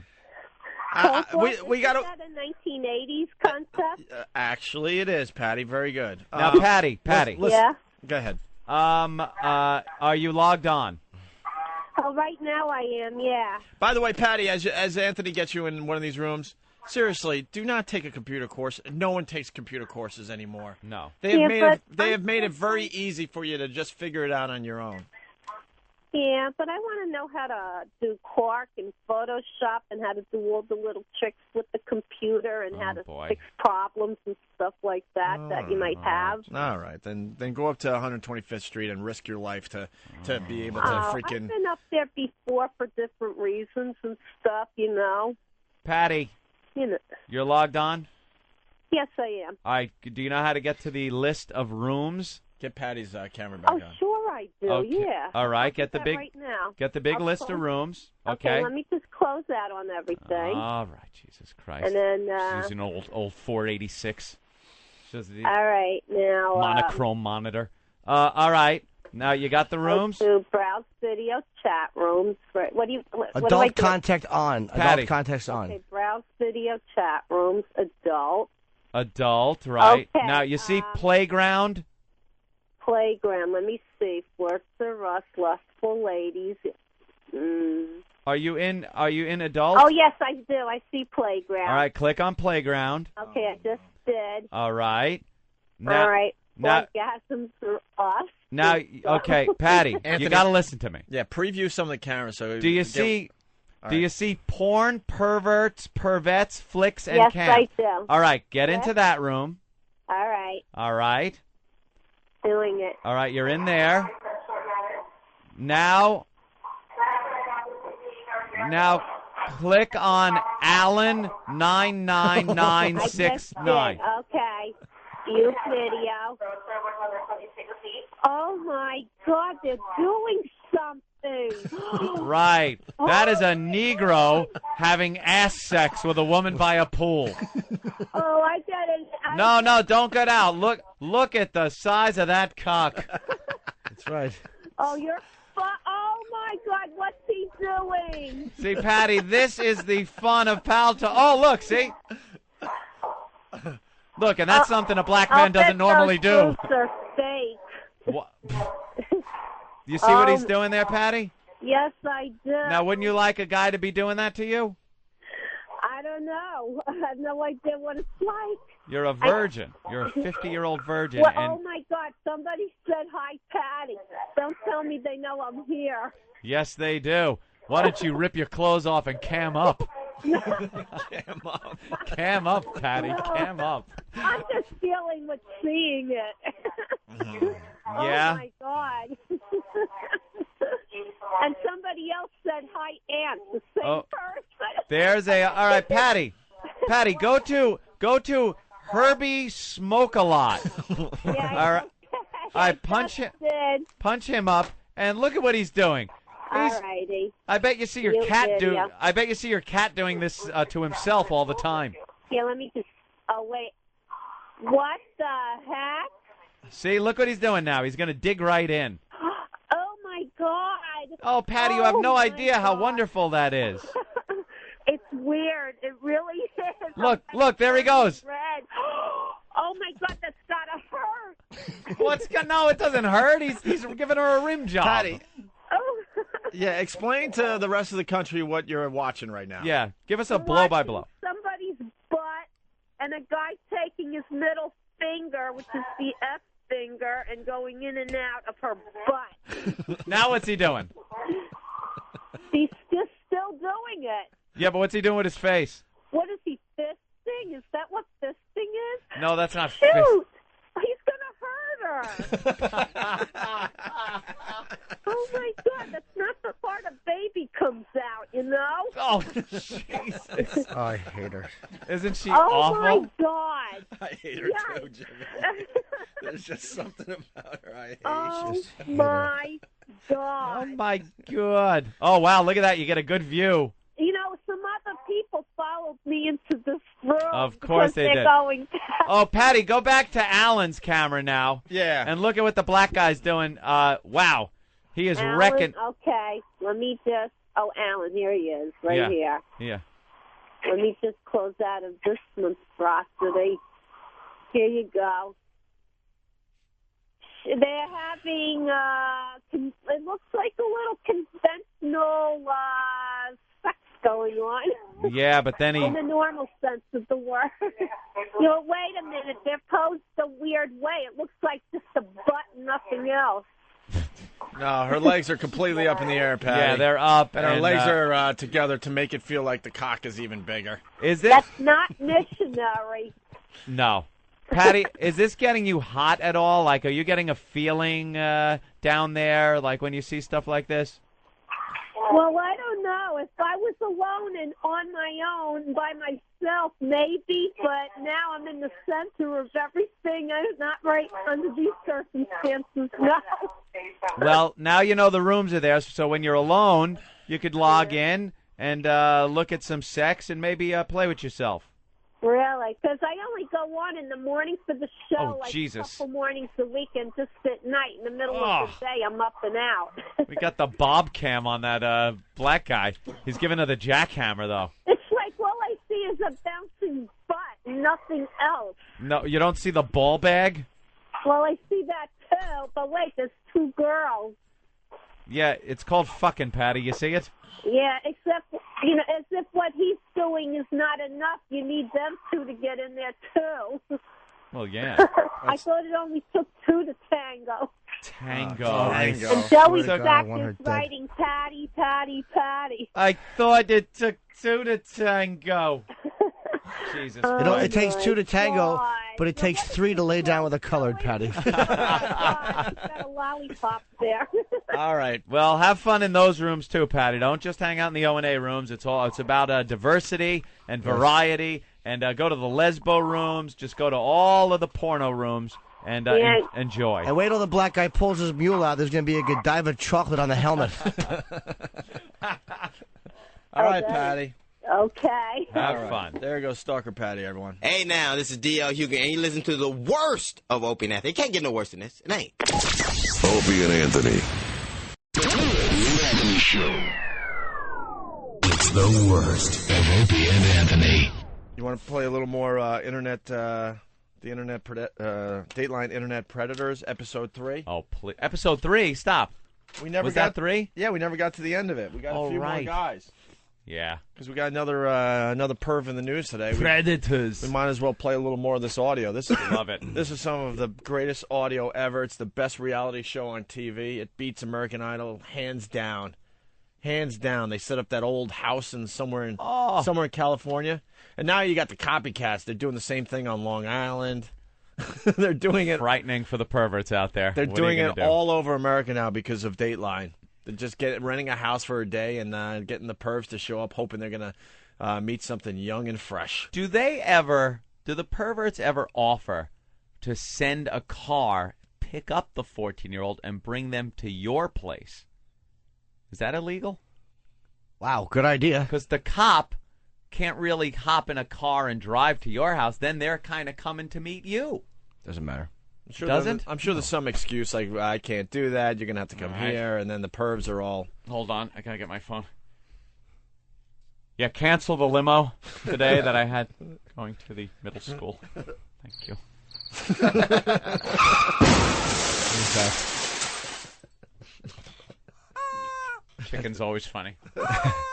We got to. Is that a 1980s concept? Actually, it is, Patty. Very good. Now, Patty. Listen, Yeah. Go ahead. Are you logged on? Oh, right now I am, yeah. By the way, Patty, as Anthony gets you in one of these rooms, Seriously, do not take a computer course. No one takes computer courses anymore. No. They have made it very easy for you to just figure it out on your own. Yeah, but I want to know how to do Quark and Photoshop and how to do all the little tricks with the computer and how to fix problems and stuff like that that you might have. All right, then go up to 125th Street and risk your life to be able to freaking. I've been up there before for different reasons and stuff, you know. Patty, you're logged on? Yes, I am. All right, do you know how to get to the list of rooms? Get Patty's camera back on. Sure I do, Okay. yeah. All right, I'll get do the that big right now. Get the big I'll list close- of rooms. Okay, let me just close that on everything. All right, Jesus Christ. And then, she's an old 486. She's the all right, now... monochrome monitor. All right, now you got the rooms? To browse video chat rooms. What do you... What do I Adult do? contact on. Patty. Adult context on. Okay, browse video chat rooms, adult. Adult, right. Okay, Now, you see playground? Playground. Let me see. Forster Us, Lustful Ladies. Are you in adult? Oh, yes, I do. I see playground. All right, click on playground. Okay, I just did. All right. Now, All right. Now, Orgasms for us. now okay, Patty, Anthony, you got to listen to me. Yeah, preview some of the cameras. So Do you see? Do you see porn, perverts, pervettes, flicks, and Yes, cams? I do. All right, get Yes. into that room. All right. All right. Doing it. All right, you're in there. Now click on Alan 99969. Okay. View video. Oh my God, they're doing something. Right. That is a Negro having ass sex with a woman by a pool. Oh, I got it. No, don't get out. Look at the size of that cock. That's right. Oh, oh my God, what's he doing? See, Patty, this is the fun of Oh, look, see? Look, and that's something a black man doesn't normally do. Those are fake. What? You see what he's doing there, Patty? Yes, I do. Now, wouldn't you like a guy to be doing that to you? I don't know. I have no idea what it's like. You're a virgin. You're a 50-year-old virgin. Well, and oh my God! Somebody said hi, Patty. Don't tell me they know I'm here. yes, they do. Why don't you rip your clothes off and cam up? Cam up. Cam up, Patty. Cam up. I'm just feeling with seeing it. Yeah? Oh my God. And somebody else said hi, Aunt. The same person. There's all right, Patty. Patty, go to Herbie Smoke a Lot. Yeah, all right. All right, punch him up, and look at what he's doing. Alrighty. I bet you see your You cat do. video. I bet you see your cat doing this to himself all the time. Here, let me just. Oh wait. What the heck? See, look what he's doing now. He's going to dig right in. Oh my God. Oh, Patty, you have no idea how wonderful that is. It's weird. It really is. Look, there he goes. Red. Oh my God, that's gotta hurt. No, it doesn't hurt. He's giving her a rim job. Patty. Oh. Yeah, explain to the rest of the country what you're watching right now. Yeah, give us a blow by blow. Somebody's butt and a guy taking his middle finger, which is the F finger, and going in and out of her butt. Now what's he doing? He's just still doing it. Yeah, but what's he doing with his face? What is he, fisting? Is that what fisting is? No, that's not Shoot! fist. He's gonna hurt her. Oh my God, that's not the part a baby comes out, you know? Oh, Jesus. Oh, I hate her. Isn't she Oh awful? my God. I hate her too, Jimmy. There's just something about her I hate. Oh my God. Oh my God. Oh wow, look at that. You get a good view. You know, some other people followed me into this room. Of course because they they're did. Going Oh, Patty, go back to Alan's camera now. Yeah. And look at what the black guy's doing. Wow. He is Alan, wrecking. Okay, let me just. Oh, Alan, here he is, right Yeah. here. Yeah. Let me just close out of this monstrosity. Here you go. They're having, it looks like a little conventional sex going on. Yeah, but then he... In the normal sense of the word. Wait a minute. They're posed a weird way. It looks like just a butt and nothing else. No, her legs are completely up in the air, Patty. Yeah, they're up. And her legs are together to make it feel like the cock is even bigger. Is it? That's not missionary. No. Patty, is this getting you hot at all? Like, are you getting a feeling down there, like when you see stuff like this? Well, I don't know. If I was alone and on my own by myself, maybe. But now I'm in the center of everything. I'm not right under these circumstances. No. Well, now you know the rooms are there, so when you're alone, you could log in and look at some sex and maybe play with yourself. Really? Because I only go on in the morning for the show, Jesus. a couple mornings a week, and just at night, in the middle of the day, I'm up and out. We got the bob cam on that black guy. He's giving her the jackhammer, though. It's like all I see is a bouncing butt, nothing else. No, you don't see the ball bag? Well, I see that too, but wait, there's two girls. Yeah, it's called fucking, Patty. You see it? Yeah, except, as if what he's doing is not enough. You need them two to get in there, too. Well, yeah. I thought it only took two to tango. Tango. And Joey Stack is writing Patty, Patty, Patty. I thought it took two to tango. Jesus Christ. It takes two to tango, but it takes three to lay down with a colored Patty. He's got a lollipop there. All right. Well, have fun in those rooms too, Patty. Don't just hang out in the O&A rooms. It's about diversity and variety. And go to the lesbo rooms. Just go to all of the porno rooms and enjoy. And wait till the black guy pulls his mule out. There's going to be a Godiva chocolate on the helmet. All right, Patty. Okay. Have fun. There goes Stalker Patty, everyone. Hey, now, this is D.L. Hugan, and you listen to the worst of Opie and Anthony. It can't get no worse than this. It ain't. Opie and Anthony. The Anthony Show. It's the worst of Opie and Anthony. You want to play a little more Dateline Internet Predators, Episode 3? Oh, please. Episode 3? Stop. Was that 3? Yeah, we never got to the end of it. We got a few more guys. Yeah. Because we got another perv in the news today. Predators. We might as well play a little more of this audio. Love it. This is some of the greatest audio ever. It's the best reality show on TV. It beats American Idol hands down. Hands down. They set up that old house somewhere in California. And now you got the copycats. They're doing the same thing on Long Island. They're doing it. Frightening for the perverts out there. They're doing it all over America now because of Dateline. They're just renting a house for a day and getting the pervs to show up, hoping they're going to meet something young and fresh. Do the perverts ever offer to send a car, pick up the 14-year-old, and bring them to your place? Is that illegal? Wow, good idea. Because the cop can't really hop in a car and drive to your house. Then they're kind of coming to meet you. Doesn't matter. I'm sure there's some excuse like, I can't do that, you're going to have to come here, and then the pervs are all... Hold on, I got to get my phone. Yeah, cancel the limo today that I had going to the middle school. Thank you. Okay. Chicken's always funny.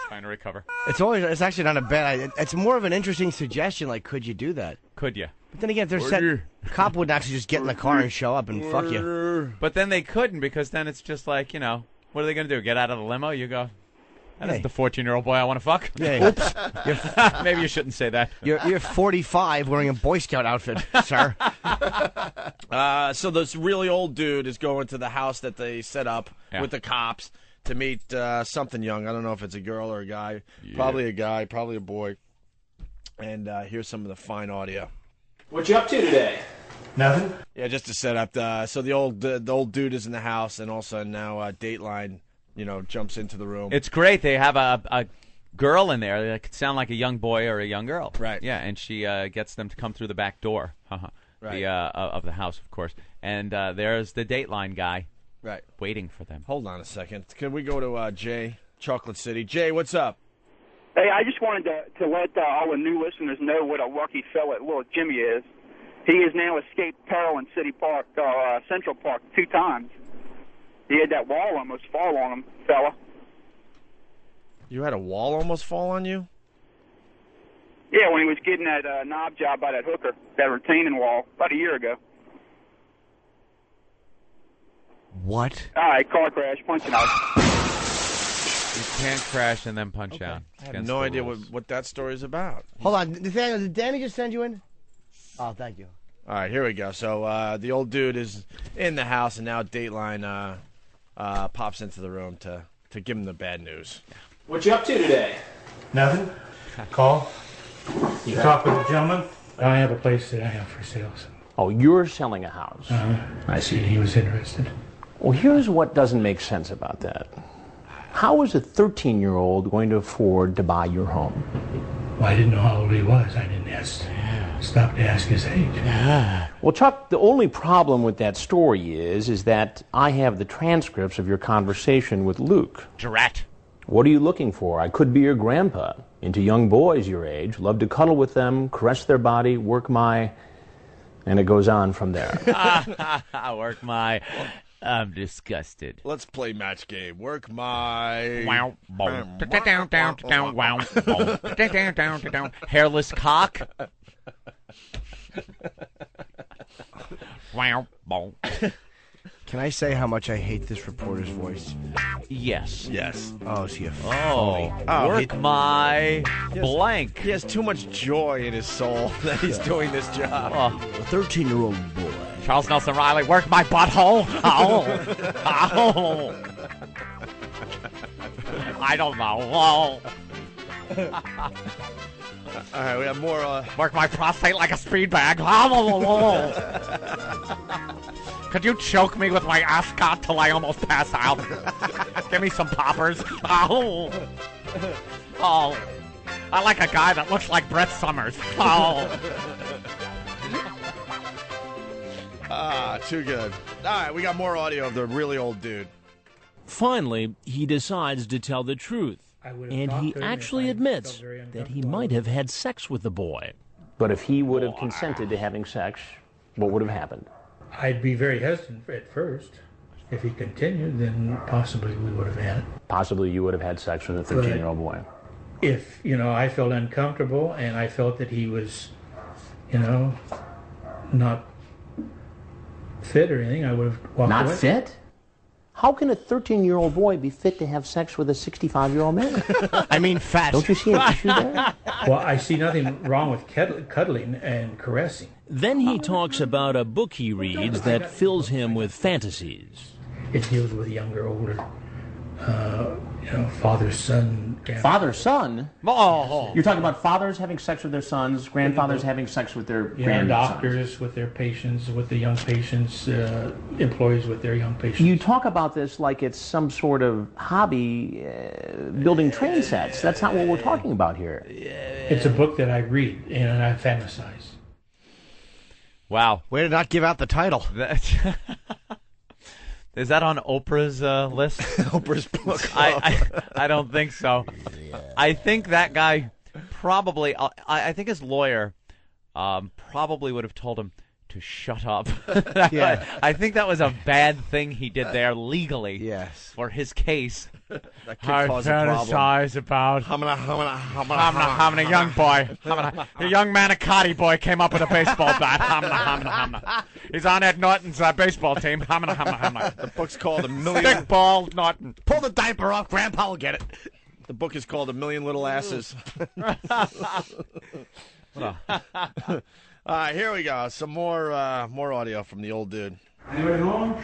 Trying to recover. It's actually not a bad. It's more of an interesting suggestion. Like, could you do that? Could you? But then again, if they're set, cop wouldn't actually just get in the car and show up and fuck you. But then they couldn't, because then it's just like, what are they going to do? Get out of the limo? You go, that's the 14-year-old boy I want to fuck. Yeah. Oops. Maybe you shouldn't say that. You're 45 wearing a Boy Scout outfit, sir. So this really old dude is going to the house that they set up with the cops to meet something young. I don't know if it's a girl or a guy. Yeah. Probably a guy, probably a boy. And here's some of the fine audio. What you up to today? Nothing. Yeah, just to set up. So the old dude is in the house, and also now Dateline, jumps into the room. It's great. They have a girl in there that could sound like a young boy or a young girl. Right. Yeah, and she gets them to come through the back door right. of the house, of course. And there's the Dateline guy. Right. Waiting for them. Hold on a second. Can we go to Jay, Chocolate City? Jay, what's up? Hey, I just wanted to let all the new listeners know what a lucky fella little Jimmy is. He has now escaped peril in Central Park 2 times. He had that wall almost fall on him, fella. You had a wall almost fall on you? Yeah, when he was getting that knob job by that hooker, that retaining wall, about a year ago. What? All right, car crash, punching out. You can't crash and then punch out. I have no idea what that story is about. Hold on, Nathaniel, did Danny just send you in? Oh, thank you. All right, here we go. So the old dude is in the house, and now Dateline pops into the room to give him the bad news. What you up to today? Nothing. Call. You talk with the gentleman. I have a place that I have for sale. So. Oh, you're selling a house. I see. He was interested. Well, here's what doesn't make sense about that. How is a 13-year-old going to afford to buy your home? Well, I didn't know how old he was. I didn't stop to ask his age. Well, Chuck, the only problem with that story is that I have the transcripts of your conversation with Luke. Drat. What are you looking for? I could be your grandpa. Into young boys your age, love to cuddle with them, caress their body, work my... And it goes on from there. Work my... I'm disgusted. Let's play match game. Work my... Wow. Hairless cock. Wow. Can I say how much I hate this reporter's voice? Yes. Yes. Oh, is he a phony? Work my blank. He has too much joy in his soul that he's doing this job. A 13-year-old boy. Charles Nelson Riley, work my butthole. Oh. I don't know. All right, we have more. Work my prostate like a speed bag. Could you choke me with my ascot till I almost pass out? Give me some poppers. Oh. I like a guy that looks like Brett Summers. Too good. All right, we got more audio of the really old dude. Finally, he decides to tell the truth. And he actually admits that he might have had sex with the boy. But if he would have consented to having sex, what would have happened? I'd be very hesitant at first. If he continued, then possibly we would have had it. Possibly you would have had sex with a 13-year-old boy. If, I felt uncomfortable and I felt that he was, not fit or anything, I would have walked away. Not fit? How can a 13-year-old boy be fit to have sex with a 65-year-old man? I mean, fat. Don't you see an issue there? Well, I see nothing wrong with cuddling and caressing. Then he talks about a book he reads that fills him with fantasies. It deals with younger, older, father, son. Father, son? Oh. You're talking about fathers having sex with their sons, grandfathers having sex with their grandsons. Doctors with their patients, with the young patients, employees with their young patients. You talk about this like it's some sort of hobby, building train sets. That's not what we're talking about here. It's a book that I read and I fantasize. Wow. Way to not give out the title. Is that on Oprah's list? Oprah's book. I don't think so. Yeah. I think that guy probably. I think his lawyer probably would have told him to shut up. Yeah. I think that was a bad thing he did there legally. Yes. For his case. That could cause a problem. Fantasize about how many young boy, the young manicotti boy came up with a baseball bat. He's on Ed Norton's baseball team. The book's called A Million. Stickball Norton. Pull the diaper off. Grandpa will get it. The book is called A Million Little Asses. All right, here we go. Some more audio from the old dude. Anybody home?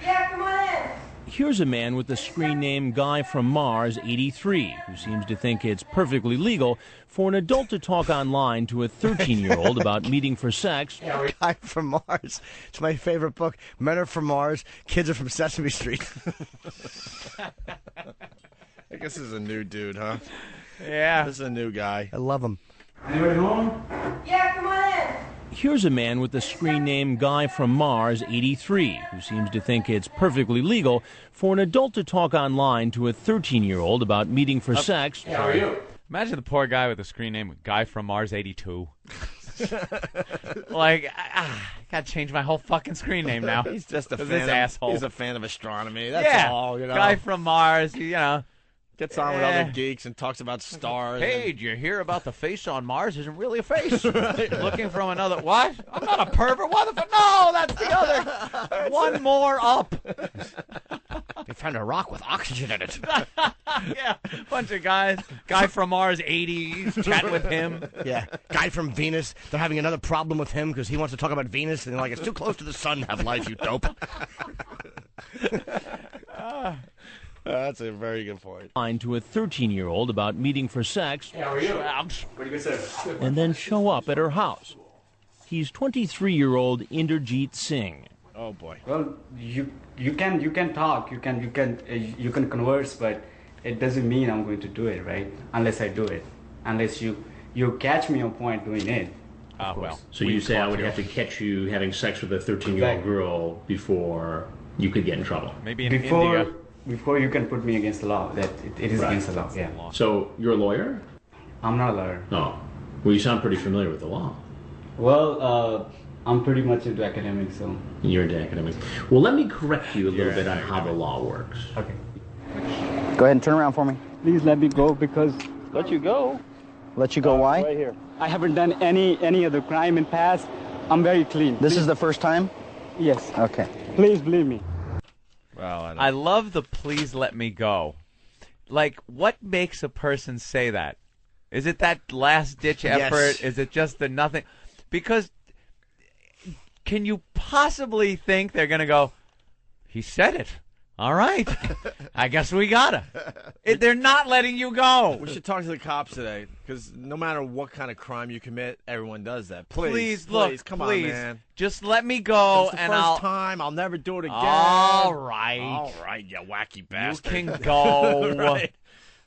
Yeah, come on in. Here's a man with the screen name Guy from Mars 83, who seems to think it's perfectly legal for an adult to talk online to a 13-year-old about meeting for sex. Guy from Mars. It's my favorite book. Men are from Mars. Kids are from Sesame Street. I guess this is a new dude, huh? Yeah. This is a new guy. I love him. Anybody home? Yeah, come on in. Here's a man with the screen name Guy from Mars 83, who seems to think it's perfectly legal for an adult to talk online to a 13-year-old about meeting for sex. How are you? Imagine the poor guy with the screen name Guy from Mars 82. Gotta change my whole fucking screen name now. He's just a fan this of, asshole. He's a fan of astronomy. That's all, Guy from Mars, Gets on with other geeks and talks about stars. Hey, did you hear about the face on Mars? Isn't really a face. Looking from another. What? I'm not a pervert. What the fuck? No, that's the other. One more up. They found a rock with oxygen in it. Yeah, bunch of guys. Guy from Mars, 80s, chatting with him. Yeah, guy from Venus. They're having another problem with him because he wants to talk about Venus, and they're like, it's too close to the sun to have life, you dope. That's a very good point. Line to a 13-year-old about meeting for sex. How are you? Pretty good, sir. And then show up at her house. He's 23-year-old Inderjeet Singh. Oh boy. Well, you can talk, you can converse, but it doesn't mean I'm going to do it, right? Unless I do it, unless you catch me on point doing it. Well. So you say I would have to catch you having sex with a 13-year-old girl before you could get in trouble. Maybe in India. Before you can put me against the law, that it is against the law. Yeah. So you're a lawyer? I'm not a lawyer. Oh, well, you sound pretty familiar with the law. Well, I'm pretty much into academics, so. You're into academics. Well, let me correct you a little bit on how the law works. Okay. Go ahead and turn around for me. Please let me go because. Let you go? Let you go, why? Right here. I haven't done any other crime in past. I'm very clean. This is the first time? Yes. Okay. Please believe me. Well, I love the please let me go. Like, what makes a person say that? Is it that last-ditch effort? Yes. Is it just the nothing? Because can you possibly think they're going to go, he said it. All right. I guess we gotta. They're not letting you go. We should talk to the cops today, because no matter what kind of crime you commit, everyone does that. Please, look, come please, on, man. Just let me go, It's the and first time. I'll never do it again. All right. All right, you wacky bastard. You can go. Right.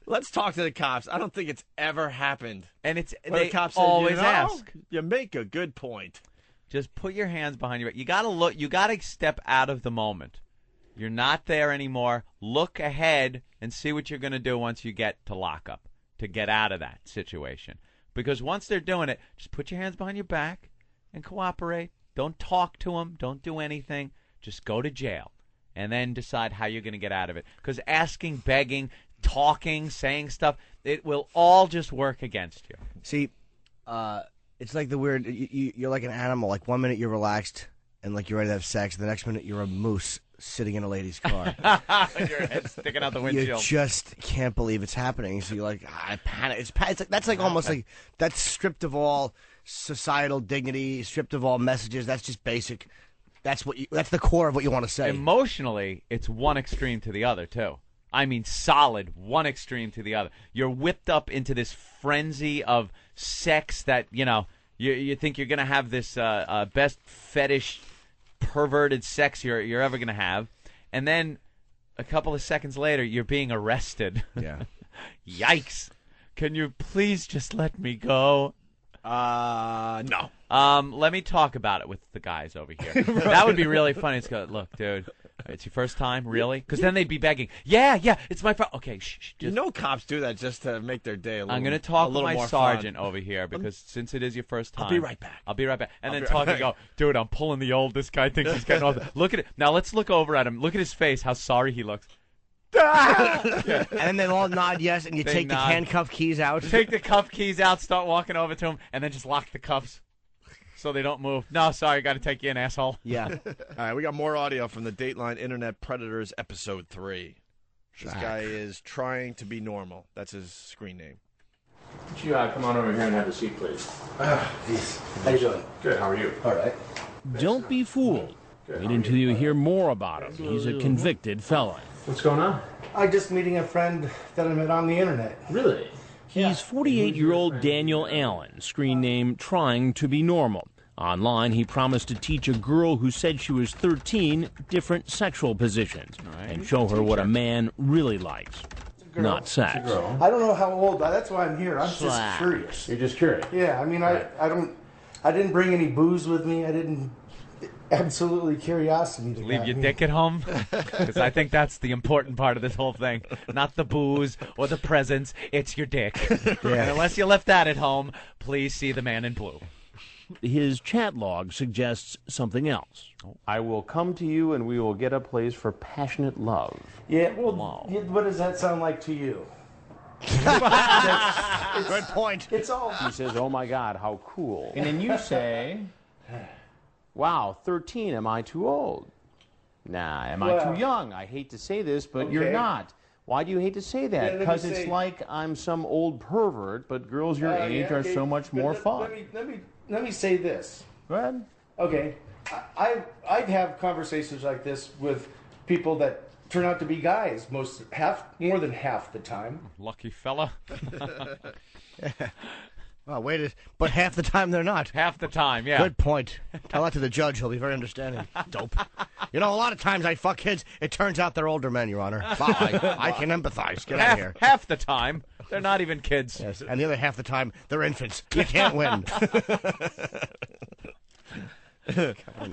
Let's talk to the cops. I don't think it's ever happened. And it's Where they the cops said, always you know, ask. You make a good point. Just put your hands behind your back. You gotta look. You gotta step out of the moment. You're not there anymore. Look ahead and see what you're going to do once you get to lockup to get out of that situation. Because once they're doing it, just put your hands behind your back and cooperate. Don't talk to them. Don't do anything. Just go to jail and then decide how you're going to get out of it. Because asking, begging, talking, saying stuff, it will all just work against you. See, it's like the weird, you're like an animal. Like 1 minute you're relaxed and like you're ready to have sex. The next minute you're a moose sitting in a lady's car. Your head sticking out the windshield. You just can't believe it's happening. So you're like, I panic. It's like, that's like almost like that's stripped of all societal dignity, stripped of all messages. That's just basic. That's the core of what you want to say. Emotionally, it's one extreme to the other too. I mean, solid one extreme to the other. You're whipped up into this frenzy of sex that you think you're gonna have this best fetish. Perverted sex you're ever going to have, and then a couple of seconds later you're being arrested. Yeah. Yikes. Can you please just let me go? No. Let me talk about it with the guys over here. Right. That would be really funny. It's go, look, dude, it's your first time, really? Because then they'd be begging. Yeah, it's my first. Okay, shh. You know, cops do that just to make their day a little. I'm going to talk with my sergeant fun. over here because since it is your first time, I'll be right back. And then talk and go, dude, I'm pulling the old. This guy thinks he's getting off. Look at it. Now let's look over at him. Look at his face. How sorry he looks. And then they all nod yes, and you take the handcuff keys out. Take the cuff keys out, start walking over to him, and then just lock the cuffs so they don't move. No, sorry, got to take you in, asshole. Yeah. All right, we got more audio from the Dateline Internet Predators Episode 3. This guy is trying to be normal. That's his screen name. Would you come on over here and have a seat, please? Geez. How you doing? Good, how are you? All right. Don't be fooled. Wait until you hear more about him. He's a convicted felon. What's going on? I'm just meeting a friend that I met on the internet. Really? He's 48-year-old Daniel Allen, screen name Trying to Be Normal. Online, he promised to teach a girl who said she was 13 different sexual positions and show her what a man really likes. Not sex. I don't know how old. That's why I'm here. I'm just curious. You're just curious? Yeah, I mean, I didn't bring any booze with me. I didn't. Absolutely curiosity. Leave your dick at home? Because I think that's the important part of this whole thing. Not the booze or the presents. It's your dick. Yeah. And unless you left that at home, please see the man in blue. His chat log suggests something else. I will come to you and we will get a place for passionate love. Yeah, well, what does that sound like to you? Good point. It's all. He says, oh my God, how cool. And then you say, wow, 13, am I too old? Nah, am I Well, too young? I hate to say this, but okay. you're not. Why do you hate to say Yeah, that? let me Because it's say- like I'm some old pervert, but girls your age are so much more fun. Let me say this. Go ahead. Okay, I'd have conversations like this with people that turn out to be guys more than half the time. Lucky fella. Oh, but half the time they're not. Half the time, yeah. Good point. Tell that to the judge. He'll be very understanding. Dope. You know, a lot of times I fuck kids. It turns out they're older men, Your Honor. I can empathize. Get out of here. Half the time, they're not even kids. Yes, and the other half the time, they're infants. You can't win.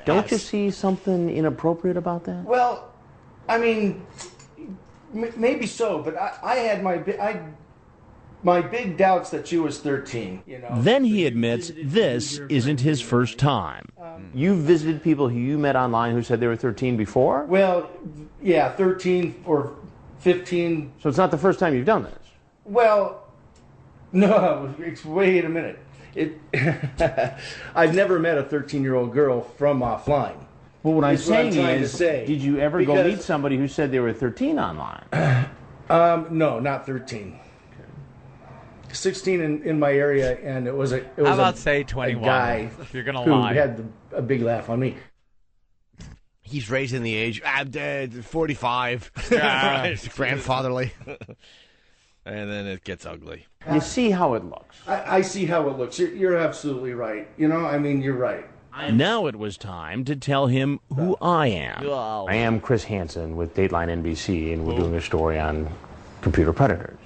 Don't you see something inappropriate about that? Well, I mean, maybe so, but I had my big doubts that she was 13. You know. Then he admits this isn't his first time. You visited people who you met online who said they were 13 before? Well, yeah, 13 or 15. So it's not the first time you've done this? Well, no, wait a minute. I've never met a 13-year-old girl from offline. Well, what I'm Is what I'm saying trying to is, say. did you ever go Because- meet somebody who said they were 13 online? No, not 13. 16 in my area, and it was a How about say 21, a guy if you're gonna who lie. had a big laugh on me. He's raising the age. I'm dead. 45. Yeah. Grandfatherly. And then it gets ugly. You see how it looks. I see how it looks. You're absolutely right. You know, I mean, you're right. Now it was time to tell him who I am. I am Chris Hansen with Dateline NBC, and we're doing a story on computer predators.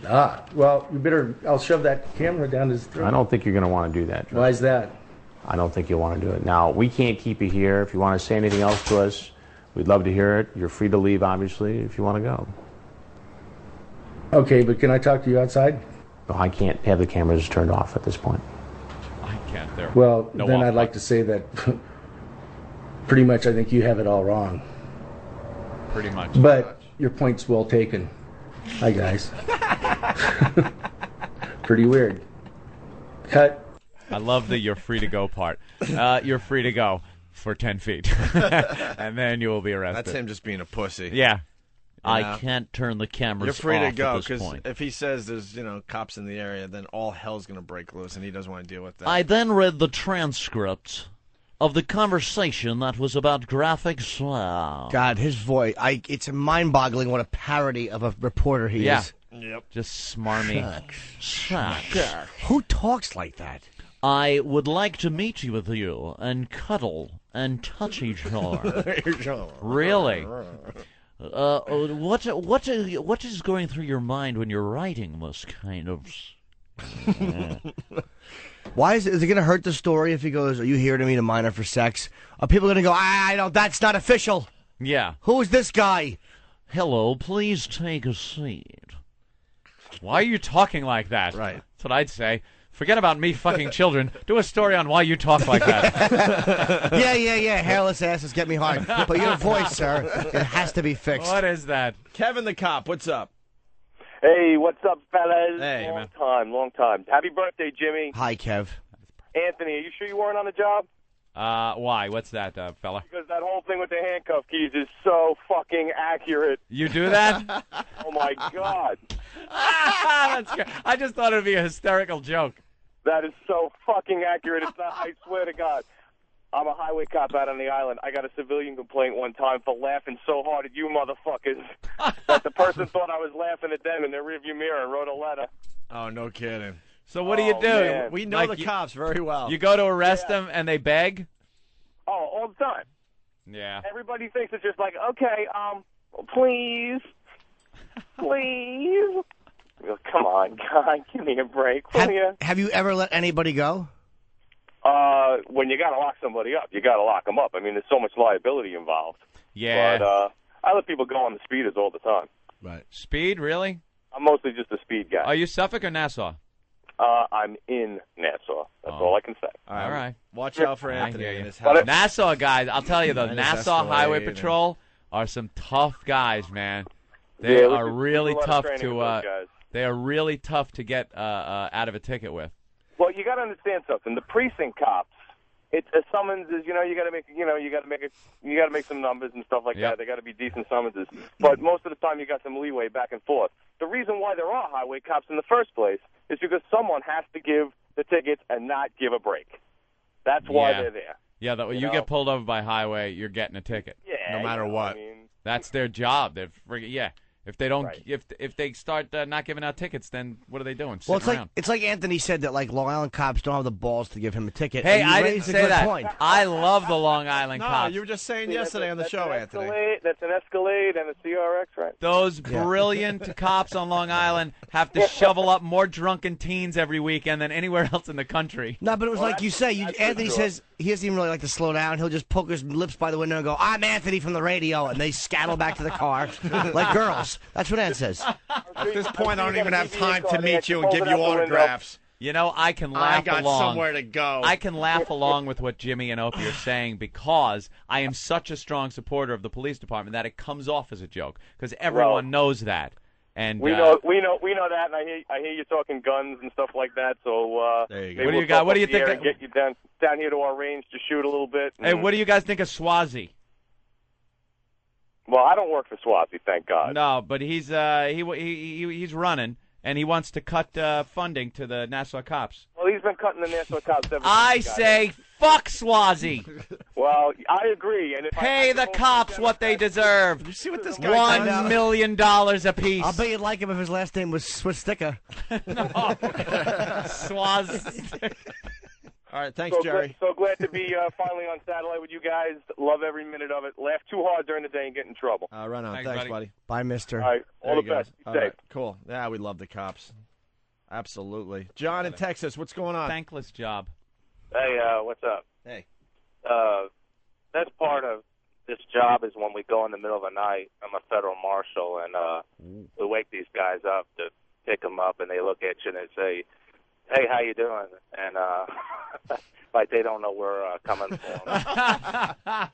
Well, you better. I'll shove that camera down his throat. I don't think you're going to want to do that, Joe. Why is that? I don't think you'll want to do it. Now, we can't keep you here. If you want to say anything else to us, we'd love to hear it. You're free to leave, obviously, if you want to go. Okay, but can I talk to you outside? No, I can't have the cameras turned off at this point. I can't. There. Well, No then off I'd like to say that pretty much I think you have it all wrong. Pretty much. But your point's well taken. Hi, guys. Pretty weird. Cut. I love the "you're free to go" part. You're free to go for 10 feet, and then you will be arrested. That's him just being a pussy. Yeah. I can't turn the cameras You're free to off go at this because point. if he says there's cops in the area, then all hell's gonna break loose, and he doesn't want to deal with that. I then read the transcript of the conversation that was about graphic sound. God, his voice. It's mind-boggling what a parody of a reporter he Yeah. is. Yep. Just smarmy. Shucks. Who talks like that? I would like to meet with you and cuddle and touch each other. Really? What is going through your mind when you're writing this kind of? Why is it going to hurt the story if he goes, "Are you here to meet a minor for sex?" Are people going to go, "I don't. That's not official." Yeah. Who is this guy? Hello, please take a seat. Why are you talking like that? Right. That's what I'd say. Forget about me fucking children. Do a story on why you talk like that. Yeah. Hairless asses get me hard. But your voice, sir, it has to be fixed. What is that? Kevin the cop, what's up? Hey, what's up, fellas? Hey, long time. Happy birthday, Jimmy. Hi, Kev. Anthony, are you sure you weren't on the job? Why? What's that, fella? Because that whole thing with the handcuff keys is so fucking accurate. You do that? Oh, my God. That's good. I just thought it would be a hysterical joke. That is so fucking accurate. It's not, I swear to God. I'm a highway cop out on the island. I got a civilian complaint one time for laughing so hard at you motherfuckers that the person thought I was laughing at them in their rearview mirror and wrote a letter. Oh, no kidding. So what do you do? Man. We know Like the cops very well. You go to arrest them and they beg? Oh, all the time. Yeah. Everybody thinks it's just like, okay, please. Please. Come on, God, give me a break, will you? Have you ever let anybody go? When you got to lock somebody up, you got to lock them up. I mean, there's so much liability involved. Yeah. But I let people go on the speeders all the time. Right. Speed, really? I'm mostly just a speed guy. Are you Suffolk or Nassau? I'm in Nassau. That's all I can say. All right. Watch out for I Anthony hear in you. his house. Nassau guys, I'll tell you though, And his Nassau Escalade Highway and- Patrol are some tough guys, man. They Yeah, we are do really a lot of tough training to. with those guys. They are really tough to get out of a ticket with. Well, you got to understand something. The precinct cops, it's a summons is, you got to make, you got to make some numbers and stuff like that. They got to be decent summonses. But most of the time, you got some leeway back and forth. The reason why there are highway cops in the first place is because someone has to give the tickets and not give a break. That's why they're there. Yeah, you get pulled over by highway, you're getting a ticket. Yeah, no matter what. That's their job. They're If they don't, if they start not giving out tickets, then what are they doing? Well, Sitting it's like Anthony said that like Long Island cops don't have the balls to give him a ticket. Hey, and you I didn't raised a say good that. Point. I love the Long Island No, cops. you were just saying yesterday on the That's show, an Anthony. That's an Escalade and a CRX, right? Those brilliant cops on Long Island have to shovel up more drunken teens every weekend than anywhere else in the country. No, but it was like you say. Anthony says he doesn't even really like to slow down. He'll just poke his lips by the window and go, "I'm Anthony from the radio," and they scuttle back to the car like girls. That's what Ann says. At this point, I don't even have time to meet you and give you autographs. You know, I can laugh I got along. somewhere to go. I can laugh along with what Jimmy and Opie are saying because I am such a strong supporter of the police department that it comes off as a joke because everyone knows that. And we know that, and I hear you talking guns and stuff like that. So there you go. What do you got? What do you think? Get you down here to our range to shoot a little bit. Hey, what do you guys think of Swazi? Well, I don't work for Swazi, thank God. No, but he's running and he wants to cut funding to the Nassau cops. Well, he's been cutting the Nassau cops every I say fuck Swazi. Well, I agree. And Pay the cops what they deserve. You see what this guy does? $1 million apiece. I'll bet you'd like him if his last name was Sticker. Swaz. All right, thanks, so Jerry. So glad to be finally on satellite with you guys. Love every minute of it. Laugh too hard during the day and get in trouble. Right on. Thanks, buddy. Bye, mister. All right, all There the you go. best. Be All safe. right, cool. Yeah, we love the cops. Absolutely. John in Texas, what's going on? Thankless job. Hey, what's up? Hey. That's part of this job is when we go in the middle of the night. I'm a federal marshal, and we wake these guys up to pick them up, and they look at you and they say, "Hey, how you doing?" And like they don't know we're coming for them.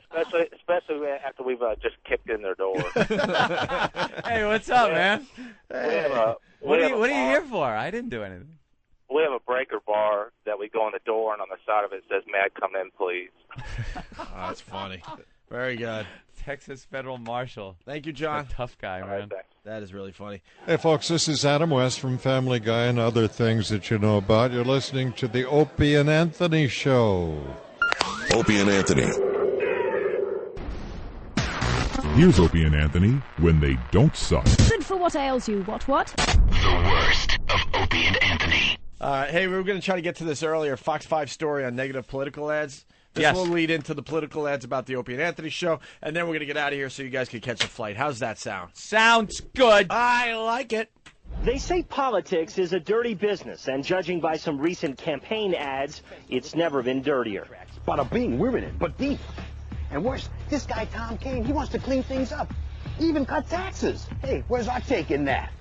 especially after we've just kicked in their door. Hey, what's up, man? Hey. What are you here for? I didn't do anything. We have a breaker bar that we go in the door, and on the side of it says, "May I come in, please?" Oh, that's funny. Very good. Texas Federal Marshal. Thank you, John. A tough guy, man. That is really funny. Hey, folks, this is Adam West from Family Guy and other things that you know about. You're listening to the Opie and Anthony Show. Opie and Anthony. Here's Opie and Anthony when they don't suck. Good for what ails you. What? The worst of Opie and Anthony. Hey, we were going to try to get to this earlier. Fox 5 story on negative political ads. This Yes. will lead into the political ads about the Opie and Anthony show, and then we're going to get out of here so you guys can catch a flight. How's that sound? Sounds good. I like it. They say politics is a dirty business, and judging by some recent campaign ads, it's never been dirtier. Bada bing, we're in it, but deep. And worse, this guy Tom Kean, he wants to clean things up, even cut taxes. Hey, where's our take in that?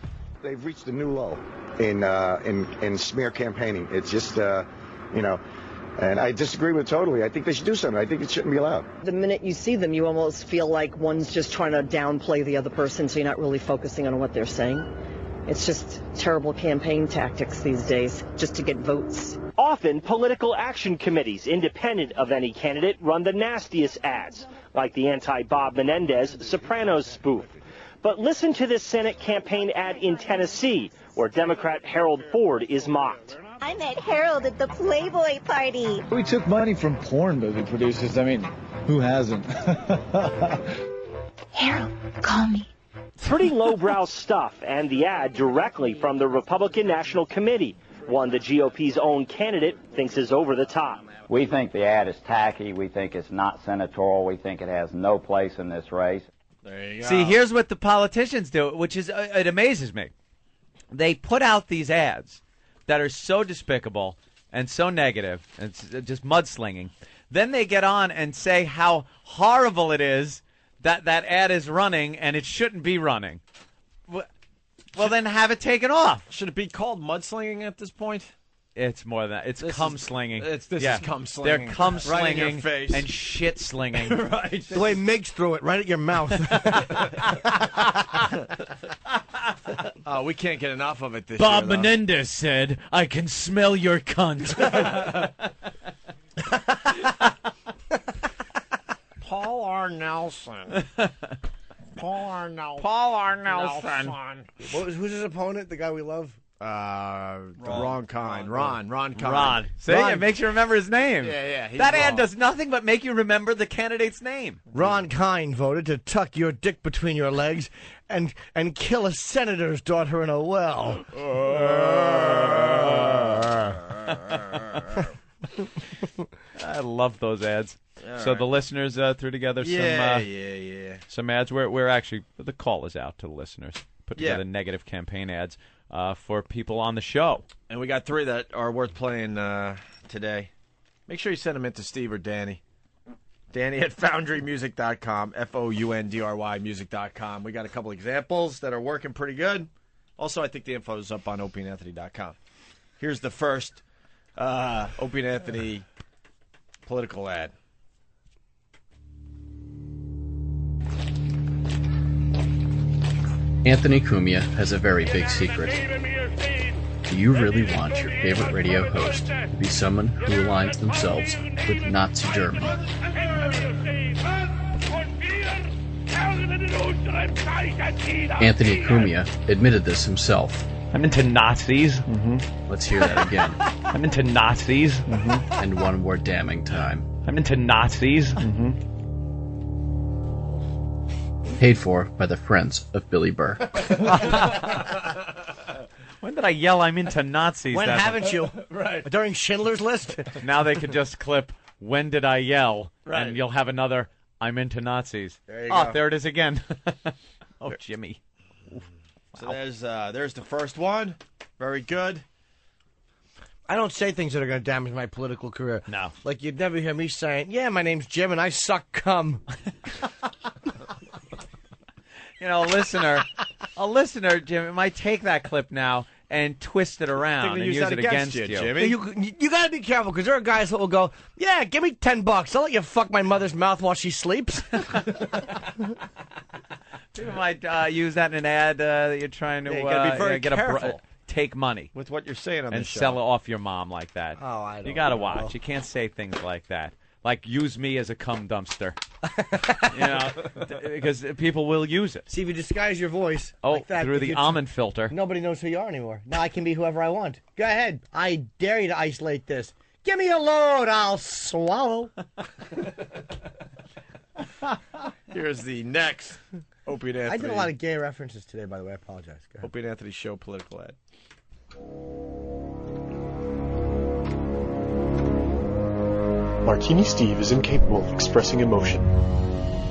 They've reached a new low in smear campaigning. It's just, and I disagree with it totally. I think they should do something. I think it shouldn't be allowed. The minute you see them, you almost feel like one's just trying to downplay the other person, so you're not really focusing on what they're saying. It's just terrible campaign tactics these days, just to get votes. Often, political action committees, independent of any candidate, run the nastiest ads, like the anti-Bob Menendez Sopranos spoof. But listen to this Senate campaign ad in Tennessee, where Democrat Harold Ford is mocked. I met Harold at the Playboy party. We took money from porn movie producers. I mean, who hasn't? Harold, call me. Pretty lowbrow stuff, and the ad directly from the Republican National Committee, one the GOP's own candidate thinks is over the top. We think the ad is tacky. We think it's not senatorial. We think it has no place in this race. There you go. See, here's what the politicians do, which is it amazes me. They put out these ads that are so despicable and so negative, and it's just mudslinging. Then they get on and say how horrible it is that that ad is running and it shouldn't be running. Well, then have it taken off. Should it be called mudslinging at this point? It's more than that. It's cum slinging. This is cum slinging. They're cum Right in your slinging face. and shit slinging. Right. The way Migs threw it, right at your mouth. We can't get enough of it this Bob year, though. Menendez said, "I can smell your cunt." Paul R. Nelson. Paul R. Nelson. Who's his opponent? The guy we love? The wrong kind. Ron Kind. Ron. See, Ron. it makes you remember his name. Yeah, he's That ad wrong. does nothing but make you remember the candidate's name. Ron Kind voted to tuck your dick between your legs and kill a senator's daughter in a well. I love those ads. So the listeners threw together some ads. We're actually, the call is out to the listeners. Put together negative campaign ads for people on the show. And we got 3 that are worth playing today. Make sure you send them in to Steve or Danny. Danny at foundrymusic.com, FOUNDRY music.com. We got a couple examples that are working pretty good. Also, I think the info is up on opieandanthony.com. Here's the first Opie and Anthony political ad. Anthony Cumia has a very big secret. Do you really want your favorite radio host to be someone who aligns themselves with Nazi Germany? Anthony Cumia admitted this himself. I'm into Nazis. Let's hear that again. I'm into Nazis. And one more damning time. I'm into Nazis. Paid for by the friends of Billy Burr. When did I yell I'm into Nazis? When haven't you? Right. During Schindler's List? Now they can just clip, when did I yell? Right. And you'll have another, I'm into Nazis. There you Oh, go. there it is again. Oh, Jimmy. So there's the first one. Very good. I don't say things that are going to damage my political career. No. Like, you'd never hear me saying, yeah, my name's Jim and I suck cum. You know, a listener, Jim, might take that clip now and twist it around and use it against you. Jimmy. You got to be careful, because there are guys that will go, yeah, give me $10. I'll let you fuck my mother's mouth while she sleeps. People might use that in an ad that you're trying to you gotta be very get careful. take money With what you're saying on and the show. sell it off your mom like that. Oh, I don't You got to know. watch. You can't say things like that. Like, use me as a cum dumpster. You know, because people will use it. See, if you disguise your voice like that, through if the you- almond filter. Nobody knows who you are anymore. Now I can be whoever I want. Go ahead. I dare you to isolate this. Give me a load, I'll swallow. Here's the next Opie and Anthony. I did a lot of gay references today, by the way. I apologize. Go ahead. Opie and Anthony show political ad. Martini Steve is incapable of expressing emotion.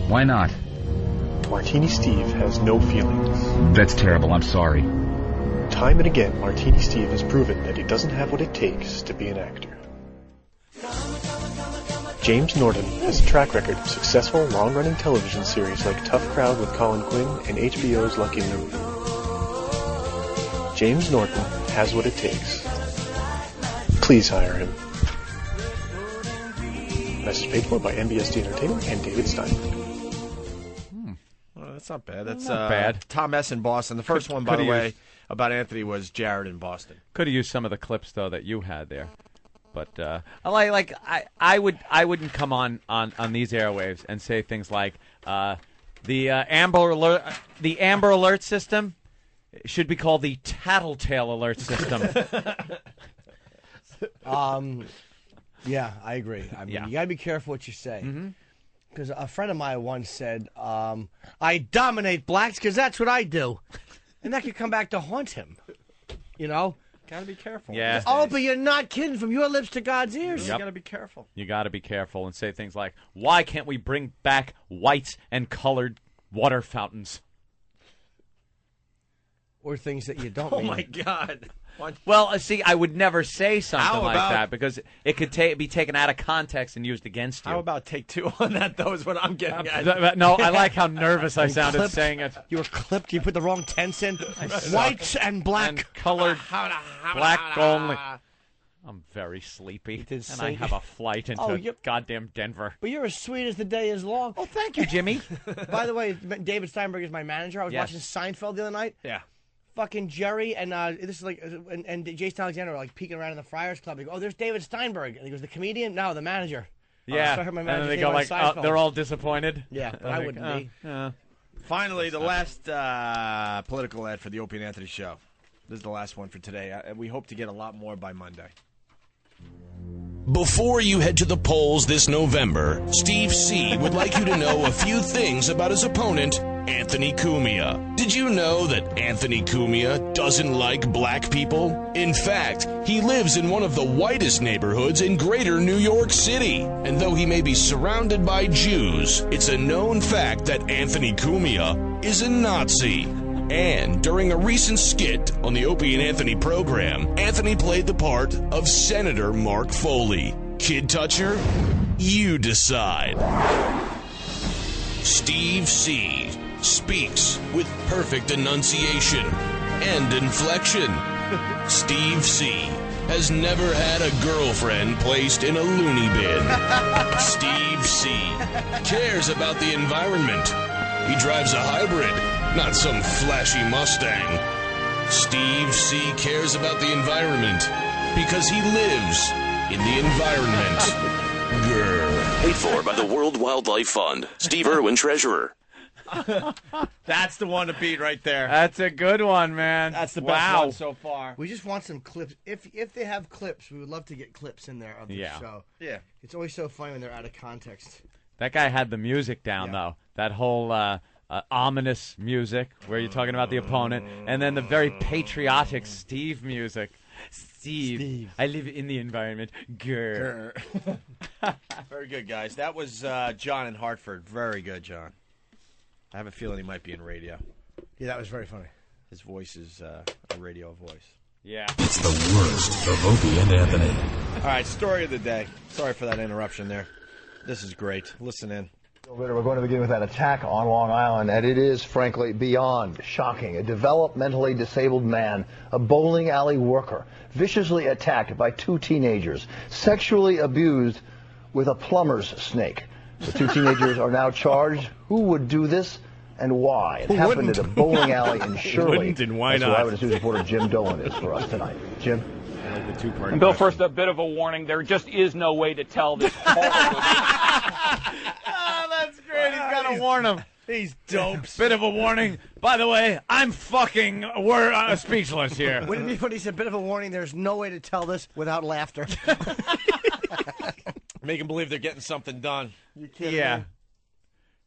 Why not? Martini Steve has no feelings. That's terrible. I'm sorry. Time and again, Martini Steve has proven that he doesn't have what it takes to be an actor. James Norton has a track record of successful, long-running television series like Tough Crowd with Colin Quinn and HBO's Lucky Luke. James Norton has what it takes. Please hire him. Message paid for by NBSD Entertainment and David Steinberg. Well, that's not bad. That's Not bad. Tom S. in Boston. The first one, by the could've way, used- about Anthony was Jared in Boston. Could have used some of the clips though that you had there, but I wouldn't come on these airwaves and say things like the Amber Alert system should be called the Tattletale Alert system. Yeah, I agree. I mean, you got to be careful what you say. Because a friend of mine once said, I dominate blacks because that's what I do. And that could come back to haunt him. You know? Got to be careful. Yeah. Oh, but you're not kidding. From your lips to God's ears. You got to be careful. You got to be careful and say things like, "Why can't we bring back whites and colored water fountains?" Or things that you don't Oh, mean. my God. Well, see, I would never say something How like about- that because it could be taken out of context and used against you. How about take 2 on that, though, is what I'm getting at. No, I like how nervous I And sounded clipped. saying it. You were clipped. You put the wrong tense in. Whites and black. And colored black only. I'm very sleepy, did and I have a flight into goddamn Denver. But you're as sweet as the day is long. Oh, thank you, Jimmy. By the way, David Steinberg is my manager. I was Yes. watching Seinfeld the other night. Yeah. Fucking Jerry and this is like and Jason Alexander are like peeking around in the Friars Club. They go, "Oh, there's David Steinberg," and he goes, "The comedian? No, the manager." Yeah, So I heard my and manager then they came go on like, Seinfeld. they're all disappointed. Yeah, but I wouldn't be. Finally, the last political ad for the Opie and Anthony show. This is the last one for today. We hope to get a lot more by Monday. Before you head to the polls this November, Steve C. would like you to know a few things about his opponent, Anthony Cumia. Did you know that Anthony Cumia doesn't like black people? In fact, he lives in one of the whitest neighborhoods in greater New York City. And though he may be surrounded by Jews, it's a known fact that Anthony Cumia is a Nazi. And during a recent skit on the Opie and Anthony program, Anthony played the part of Senator Mark Foley. Kid toucher? You decide. Steve C. speaks with perfect enunciation and inflection. Steve C. has never had a girlfriend placed in a loony bin. Steve C. cares about the environment. He drives a hybrid, not some flashy Mustang. Steve C. cares about the environment because he lives in the environment. Grr. Paid for by the World Wildlife Fund. Steve Irwin, treasurer. That's the one to beat right there. That's a good one, man. That's the best one so far. We just want some clips. If they have clips, we would love to get clips in there of the show. Yeah. It's always so funny when they're out of context. That guy had the music down, though. That whole ominous music where you're talking about the opponent, and then the very patriotic Steve music. Steve. I live in the environment. Grr. Very good, guys. That was John in Hartford. Very good, John. I have a feeling he might be in radio. Yeah, that was very funny. His voice is a radio voice. Yeah. It's the worst of Opie and Anthony. All right, story of the day. Sorry for that interruption there. This is great. Listen in. We're going to begin with that attack on Long Island, and it is, frankly, beyond shocking. A developmentally disabled man, a bowling alley worker, viciously attacked by two teenagers, sexually abused with a plumber's snake. The two teenagers are now charged. Who would do this and why? It happened at a bowling alley in Shirley. Wouldn't and why That's not? where Eyewitness News reporter Jim Dolan is for us tonight. Jim? And Bill, first, a bit of a warning. There just is no way to tell this horrible... That's great. He's got to warn him. These dopes. Bit of a warning. By the way, I'm fucking speechless here. When he said, bit of a warning, there's no way to tell this without laughter. Make them believe they're getting something done. You kidding Yeah. me?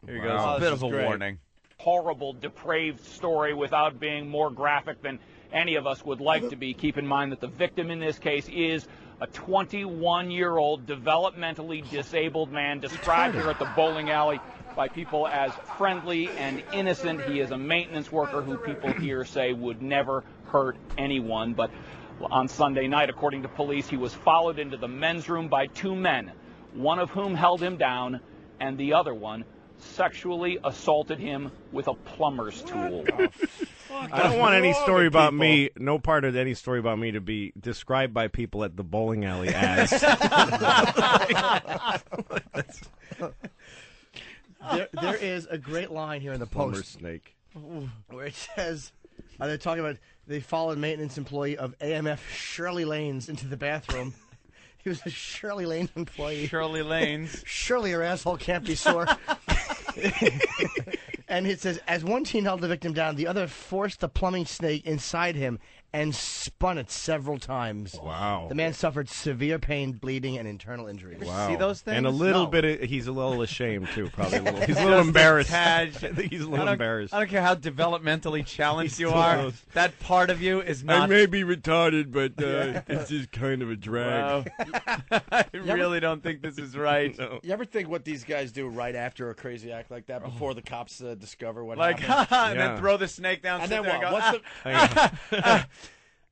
Here he goes. A bit of a warning. Horrible, depraved story without being more graphic than any of us would like to be. Keep in mind that the victim in this case is a 21-year-old developmentally disabled man described here at the bowling alley by people as friendly and innocent. He is a maintenance worker who people here say would never hurt anyone. But on Sunday night, according to police, he was followed into the men's room by two men, one of whom held him down and the other one sexually assaulted him with a plumber's tool. I don't want any story about me, no part of any story about me to be described by people at the bowling alley as. There is a great line here in the Plumber Post snake. where it says, they're talking about they followed maintenance employee of AMF Shirley Lanes into the bathroom. He was a Shirley Lane employee. Shirley Lanes. Surely your asshole can't be sore. And it says, as one teen held the victim down, the other forced the plumbing snake inside him and spun it several times. Wow. The man suffered severe pain, bleeding, and internal injuries. Wow. See those things? And a little he's a little ashamed, too, probably. He's a little embarrassed. I think he's a little embarrassed. I don't care how developmentally challenged you are. That part of you is not... I may be retarded, but it's just kind of a drag. Wow. I really don't think this is right. No. You ever think what these guys do right after a crazy act like that before the cops discover what Like, happened? and then throw the snake down. And sit then there what? and What's go,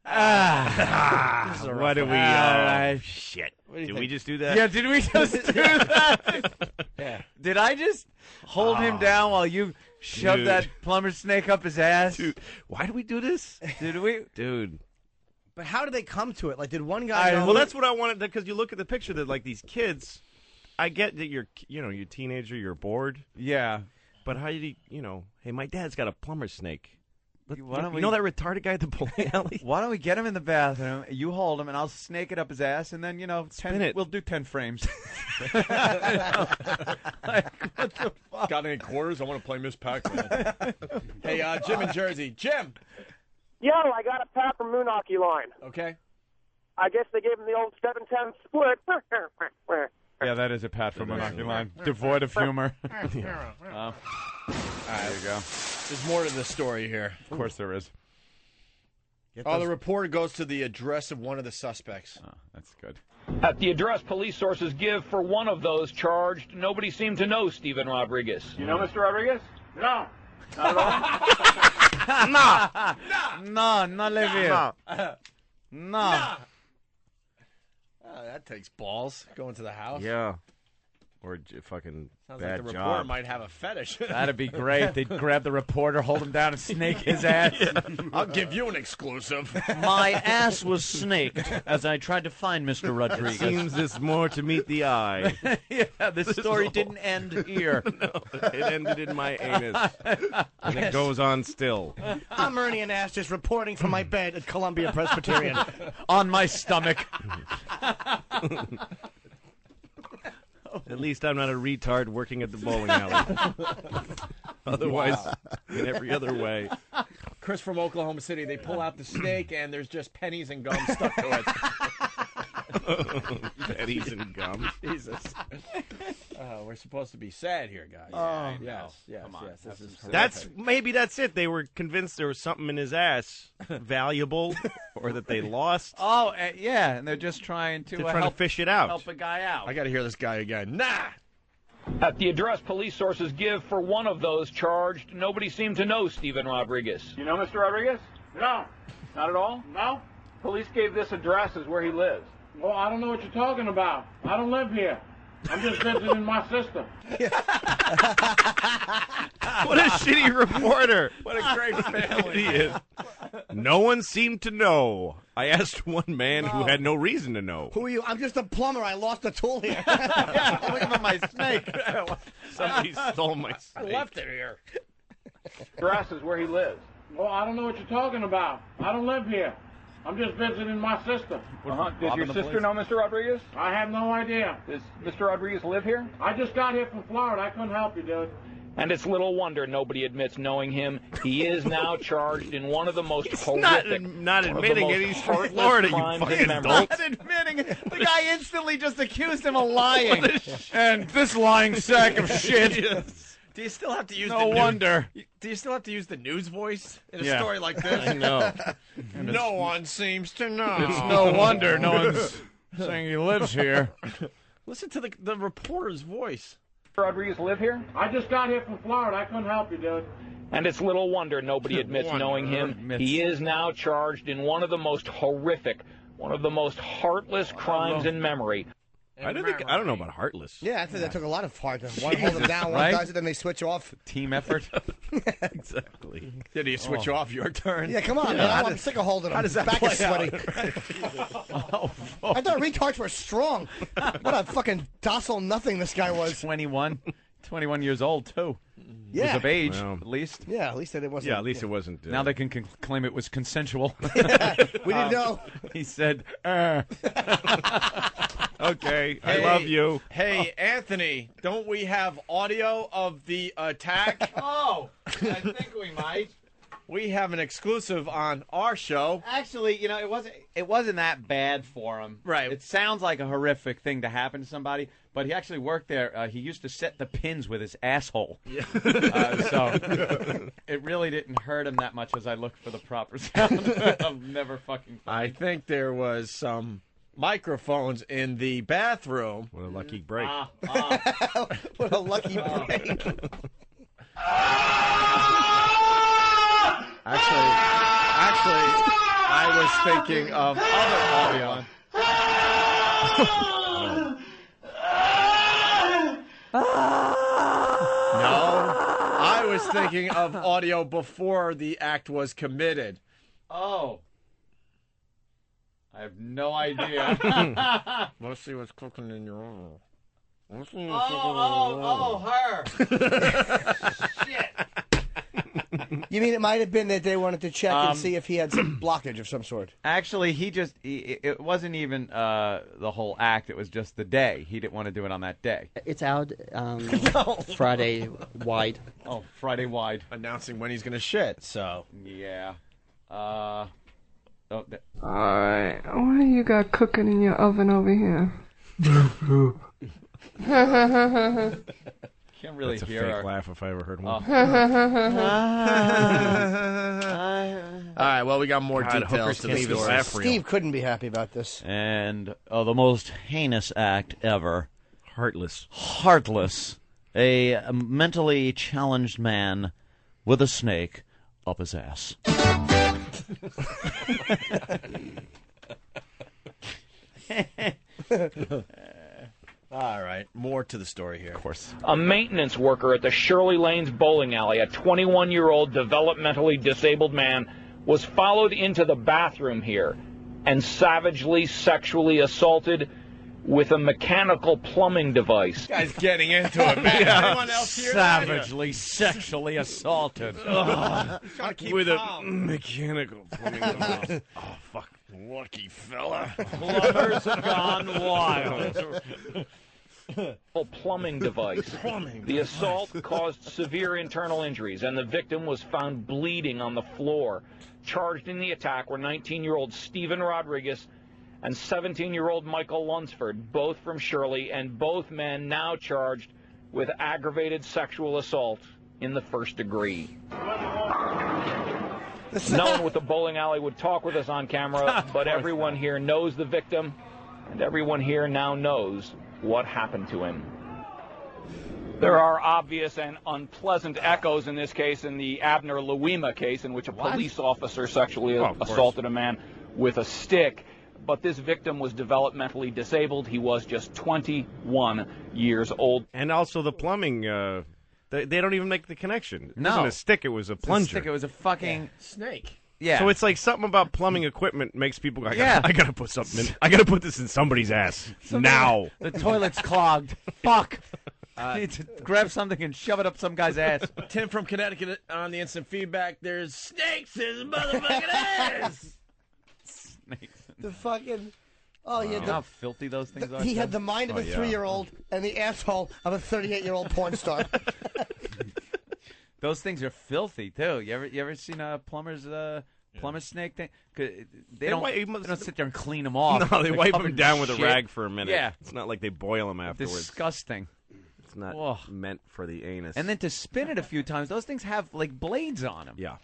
Why do we... right. Shit. do you Did think? we just do that? Yeah, did we just do that? Yeah. Did I just hold him down while you shoved Dude. that plumber snake up his ass? Dude, why do we do this? Did we? Dude. But how did they come to it? Like, did one guy? Well, that's what I wanted, because you look at the picture that like these kids. I get that you're a teenager, you're bored. Yeah. But how did he? Hey, my dad's got a plumber snake. Why don't you know that retarded guy at the bowling alley? Why don't we get him in the bathroom? You hold him, and I'll snake it up his ass, and then we'll do 10 frames. Like, what the fuck? Got any quarters? I want to play Miss Pac-Man. Hey, Jim in Jersey. Jim. Yo, I got a pat from Moonhockey line. Okay. I guess they gave him the old 7-10 split. Yeah, that is a pat from Monopoly Line. Devoid of humor. There you go. There's more to the story here. Of course there is. The reporter goes to the address of one of the suspects. Oh, that's good. At the address police sources give for one of those charged, nobody seemed to know Steven Rodriguez. You know Mr. Rodriguez? No. Not at all? No, not live here. No. Oh, that takes balls. Going to the house. Yeah. Or fucking Sounds bad like the job. reporter might have a fetish. That'd be great. They'd grab the reporter, hold him down, and snake his ass. I'll give you an exclusive. My ass was snaked as I tried to find Mr. Rodriguez. Seems there's more to meet the eye. Yeah, the story didn't end here. No, it ended in my anus. And it goes on still. I'm Ernie and Ass, just reporting from my bed at Columbia Presbyterian. On my stomach. At least I'm not a retard working at the bowling alley. Otherwise, in every other way. Chris from Oklahoma City, they pull out the snake and there's just pennies and gum stuck to it. Pennies and gum. Jesus. We're supposed to be sad here, guys. Oh, yes. Come on. This is Maybe that's it. They were convinced there was something in his ass valuable, or that they lost. Oh, yeah, and they're just trying to help fish it out. Help a guy out. I got to hear this guy again. Nah. At the address police sources give for one of those charged, nobody seemed to know Steven Rodriguez. You know Mr. Rodriguez? No. Not at all? No. Police gave this address as where he lives. Well, I don't know what you're talking about. I don't live here. I'm just visiting my sister. What a shitty reporter. What a great family. Idiot. No one seemed to know. I asked one man who had no reason to know. Who are you? I'm just a plumber. I lost a tool here. I'm looking for my snake. Somebody stole my I snake. left it here. Address is where he lives. Well, I don't know what you're talking about. I don't live here. I'm just visiting my sister. Does your sister know Mr. Rodriguez? I have no idea. Does Mr. Rodriguez live here? I just got here from Florida. I couldn't help you, dude. And it's little wonder nobody admits knowing him. He is now charged in one of the most horrific, not admitting it. He's from Florida, you fucking adult. Not admitting it. The guy instantly just accused him of lying. And this lying sack of shit. Do you still have to use No wonder. Do you still have to use the news voice in a Yeah. story like this? I know. No one seems to know. It's no wonder no one's saying he lives here. Listen to the reporter's voice. Mr. Rodriguez live here? I just got here from Florida. I couldn't help you, dude. And it's little wonder nobody admits knowing him. He is now charged in one of the most horrific, one of the most heartless crimes in memory. I don't know about heartless. Yeah, I think that took a lot of heart. One hold them down, one right? does it, then they switch off. Team effort. Exactly. Did you switch off your turn? Yeah, come on, man. I'm sick of holding them. How does that Back play is sweaty. I thought retards were strong. What a fucking docile nothing this guy was. 21 years old, too. Yeah. Was of age, Well. at least. Yeah, at least it wasn't. Yeah, at least it wasn't. Now they can claim it was consensual. We didn't know. He said, Okay, I love you. Hey, Anthony, don't we have audio of the attack? Oh, I think we might. We have an exclusive on our show. Actually, it wasn't that bad for him. Right. It sounds like a horrific thing to happen to somebody, but he actually worked there. He used to set the pins with his asshole. Yeah. So it really didn't hurt him that much as I looked for the proper sound. I've never fucking. I think there was some microphones in the bathroom. What a lucky break. What a lucky break. Actually, I was thinking of other audio. No, I was thinking of audio before the act was committed. Oh. I have no idea. Let's see what's cooking in your oven. Her. Shit. You mean it might have been that they wanted to check and see if he had some blockage of some sort? Actually, it wasn't even the whole act. It was just the day. He didn't want to do it on that day. It's out Friday wide. Oh, Friday wide. Announcing when he's going to shit, so. Yeah. Alright, what do you got cooking in your oven over here? Can't really That's hear a fake her. laugh if I ever heard one. All right, well, we got more details to the story. Steve couldn't be happy about this. And the most heinous act ever. Heartless. Heartless. A mentally challenged man with a snake up his ass. All right, more to the story here. Of course. A maintenance worker at the Shirley Lanes bowling alley, a 21-year-old developmentally disabled man, was followed into the bathroom here and savagely sexually assaulted with a mechanical plumbing device. This guy's getting into it, man. Anyone else here? Savagely sexually assaulted. With a mechanical plumbing device. Oh, fuck. Lucky fella. Plumbers gone wild. Plumbing device. The assault caused severe internal injuries, and the victim was found bleeding on the floor. Charged in the attack were 19-year-old Stephen Rodriguez and 17-year-old Michael Lunsford, both from Shirley, and both men now charged with aggravated sexual assault in the first degree. No one with the bowling alley would talk with us on camera, but everyone here knows the victim, and everyone here now knows what happened to him. There are obvious and unpleasant echoes in this case in the Abner Louima case, in which a police officer sexually assaulted a man with a stick. But this victim was developmentally disabled. He was just 21 years old. And also the plumbing, they don't even make the connection. It No. wasn't a stick, it was a plunger. Stick, it was a fucking snake. Yeah. So it's like something about plumbing equipment makes people go, I Yeah. gotta put something in. I gotta put this in somebody's ass now. The toilet's clogged. Fuck. Need to grab something and shove it up some guy's ass. Tim from Connecticut on the instant feedback. There's snakes in his motherfucking ass. Snakes. The fucking... Oh, yeah. You know how filthy those things are? He had the mind of a 3-year-old and the asshole of a 38-year-old porn star. Those things are filthy too. You ever seen a plumber's snake thing? 'Cause they don't sit there and clean them off. No, they They're wipe covered them in down with a shit. rag for a minute. Yeah, It's not like they boil them afterwards. disgusting. It's not Ugh. meant for the anus. And then to spin it a few times, those things have like blades on them. Yeah.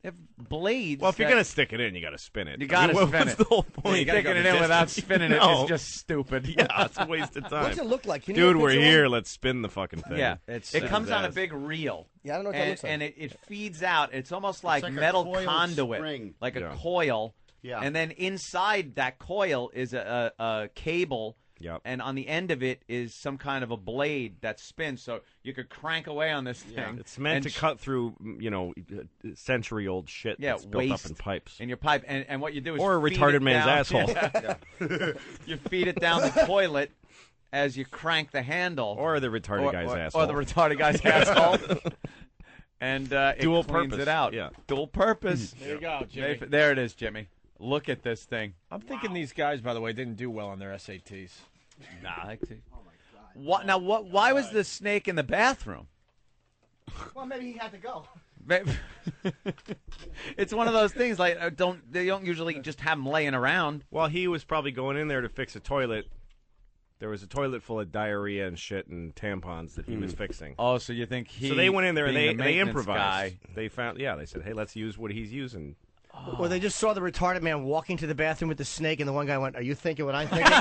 They have blades. Well, if you're that- going to stick it in, you got to spin it. You gotta spin what's it. the whole point? Sticking it in without spinning it is just stupid. Yeah, it's a waste of time. What's it look like? Can you Dude, get a we're picture here. of Let's spin the fucking thing. Yeah, it comes on a ass. big reel. Yeah, I don't know what that and, looks like. And it feeds out. It's almost like, like a metal coiled conduit, spring. like a Yeah. coil. Yeah. And then inside that coil is a cable. Yep. And on the end of it is some kind of a blade that spins, so you could crank away on this thing. It's meant and to cut through, century-old shit that's built up waste in pipes. in your pipe. And what you do is Or a feed retarded it man's down- asshole. You feed it down the toilet as you crank the handle. Or the retarded guy's asshole. Or the retarded guy's asshole. And it Dual cleans purpose. it out. Yeah. Dual purpose. There you go, Jimmy. There it is, Jimmy. Look at this thing. I'm thinking these guys, by the way, didn't do well on their SATs. Nah, oh my God. Why was the snake in the bathroom? Well, maybe he had to go. It's one of those things like they don't usually just have them laying around. Well, he was probably going in there to fix a toilet. There was a toilet full of diarrhea and shit and tampons that he was fixing. Oh, so you think So they went in there and being the they maintenance improvised. guy- They found, they said, hey, let's use what he's using. Or they just saw the retarded man walking to the bathroom with the snake, and the one guy went, "Are you thinking what I'm thinking?"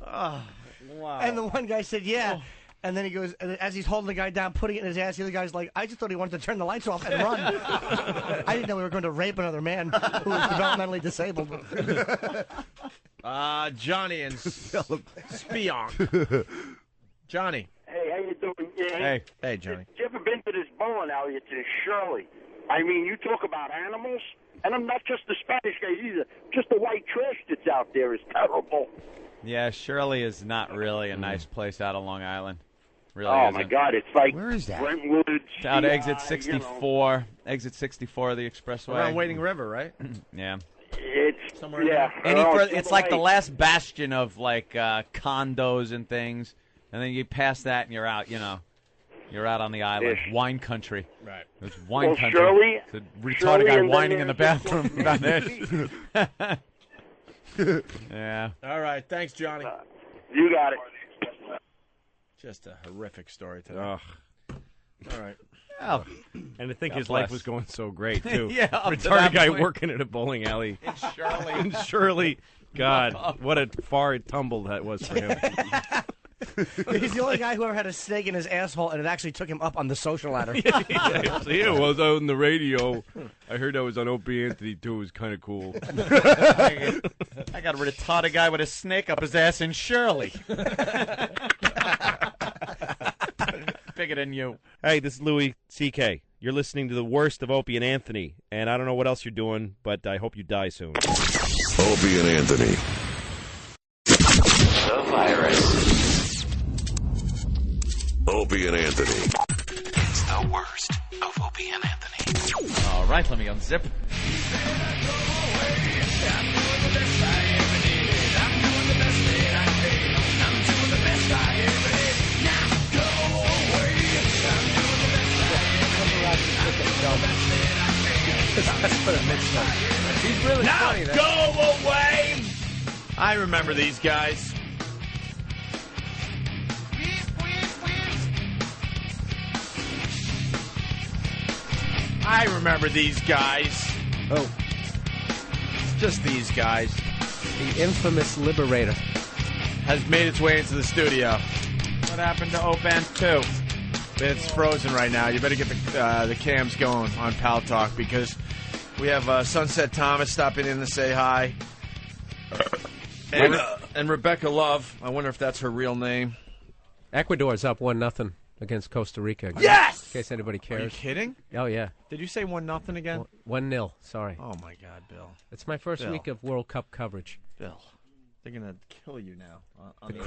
Oh, wow. And the one guy said, "Yeah." And then he goes, and as he's holding the guy down, putting it in his ass, the other guy's like, "I just thought he wanted to turn the lights off and run. I didn't know we were going to rape another man who was developmentally disabled." Johnny and Spionk. Johnny. Hey, how you doing? Yeah, Hey. Hey, Johnny. You ever been to this bowling alley? It's in Shirley. I mean, you talk about animals, and I'm not just the Spanish guys either. Just the white trash that's out there is terrible. Yeah, Shirley is not really a nice place out on Long Island. Really Oh, isn't. my God, it's like Where is that? Brentwood, It's out CI, exit 64. Exit 64 of the expressway. Around Wading River, right? Yeah. It's somewhere. Yeah, Any oh, further, it's like the Lake. last bastion of like condos and things, and then you pass that and you're out. You know, you're out on the island, Ish. wine country. Right. It's wine Well, country. Shirley- It's a retarded Shirley guy and then whining in the there's bathroom down there. Yeah. All right. Thanks, Johnny. You got it. Just a horrific story today. Ugh. All right. Oh. And to think God his bless. life was going so great, too. Yeah, up to Retarded that guy point. working at a bowling alley. In Shirley. In Shirley. God, what a far tumble that was for him. He's the only guy who ever had a snake in his asshole, and it actually took him up on the social ladder. Yeah, well, I was out on the radio. I heard I was on Opie Anthony, too. It was kind of cool. I got a retarded guy with a snake up his ass in Shirley. Bigger than you. Hey, this is Louis C.K. You're listening to the worst of Opie and Anthony, and I don't know what else you're doing, but I hope you die soon. Opie and Anthony. The virus. Opie and Anthony. It's the worst of Opie and Anthony. All right, let me unzip. He's really funny. Now go away! I remember these guys. I remember these guys. Oh. Just these guys. The infamous Liberator. Has made its way into the studio. What happened to Open 2? It's frozen right now. You better get the cams going on Pal Talk because we have Sunset Thomas stopping in to say hi. And Rebecca Love. I wonder if that's her real name. Ecuador's up 1-0 against Costa Rica. Yes! In case anybody cares. Are you kidding? Oh, yeah. Did you say 1-0 again? 1-0, sorry. Oh, my God, Bill. It's my first Bill. week of World Cup coverage. Bill, they're going to kill you now. On The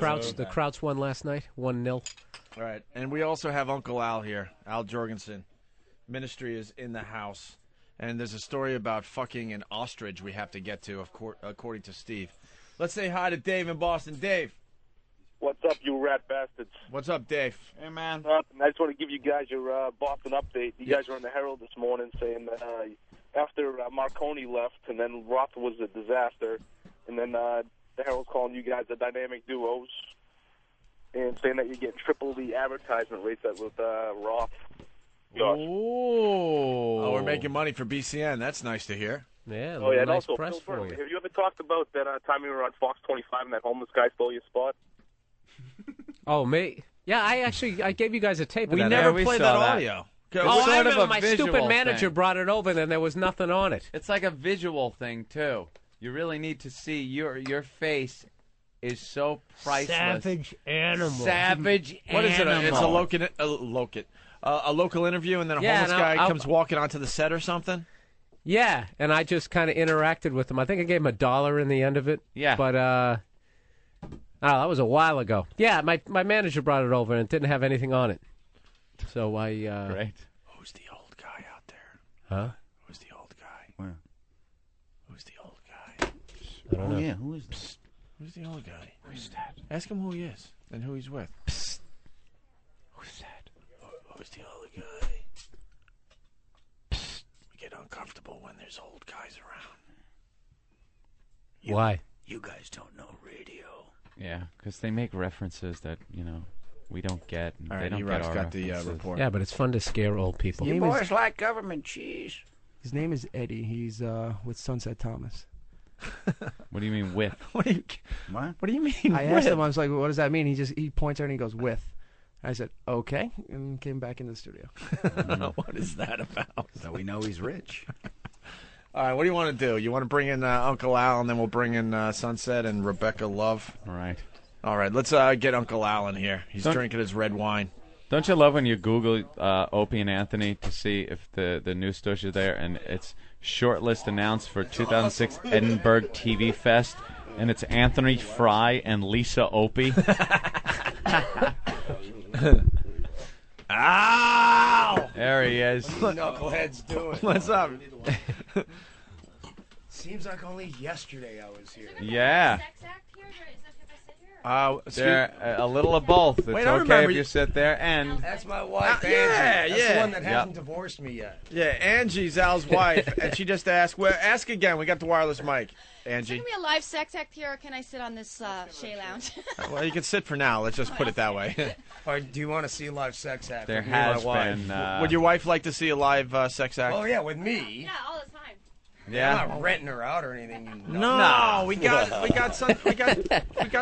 Krauts won last night, 1-0. All right, and we also have Uncle Al here, Al Jorgensen. Ministry is in the house. And there's a story about fucking an ostrich we have to get to, according to Steve. Let's say hi to Dave in Boston. Dave. What's up, you rat bastards? What's up, Dave? Hey, man. I just want to give you guys your Boston update. You guys were in the Herald this morning saying that after Marconi left and then Roth was a disaster, and then the Herald's calling you guys the dynamic duos and saying that you get triple the advertisement rates that with Roth. Josh. Oh, we're making money for BCN. That's nice to hear. Yeah, Oh, yeah, and nice also, press Phil for Burton, you. have you ever talked about that time you were on Fox 25 and that homeless guy stole your spot? Oh, me? Yeah, I gave you guys a tape of We that. never we played saw that that. audio. It's Oh, I sort of remember a my visual stupid manager thing. brought it over, and there was nothing on it. It's like a visual thing, too. You really need to see your face is so priceless. Savage animal. Savage What is it? It's animal. a local interview, and then a Yeah, homeless and guy I'll- comes walking onto the set or something? Yeah, and I just kind of interacted with him. I think I gave him $1 in the end of it. Yeah. But, that was a while ago. Yeah, my manager brought it over, and it didn't have anything on it. So I... Great. Who's the old guy out there? Huh? Who's the old guy? Where? Who's the old guy? I don't know. Yeah, who is that? Who's the old guy? Who's that? Ask him who he is and who he's with. Who's that? Who's the old guy? We get uncomfortable when there's old guys around. Why? You guys don't know radio. Yeah, because they make references that, we don't get. And All they right, don't E-Rock's get our got the references. report. Yeah, but it's fun to scare old people. You boys like government cheese. His name is Eddie. He's with Sunset Thomas. What do you mean with? What do you mean? I asked him. I was like, "What does that mean?" He points at it and he goes, "With." I said, "Okay," and came back into the studio. What is that about? So we know he's rich. All right, what do you want to do? You want to bring in Uncle Al, and then we'll bring in Sunset and Rebecca Love. All right. All right, let's get Uncle Al in here. He's drinking his red wine. Don't you love when you Google Opie and Anthony to see if the news stories are there, and it's shortlist announced for 2006 Edinburgh TV Fest, and it's Anthony Fry and Lisa Opie. Ow! There he is. Knuckleheads do it. What's up? Seems like only yesterday I was here. Yeah. They're a little of both. It's Wait, I okay remember Ah, if you sit there, and That's my wife, Angie. yeah, That's yeah. the one that Yep. hasn't divorced me yet. Yeah, Angie's Al's wife, and she just asked. Well, ask again. We got the wireless mic, Angie. Is there going to be a live sex act here, or can I sit on this Shea Lounge? Well, you can sit for now. Let's just put it that way. Or do you want to see a live sex act? There with me and has my wife? been. Would your wife like to see a live sex act? Oh yeah, with me. Yeah, all the time. Yeah. I'm not renting her out or anything. You No, know. we got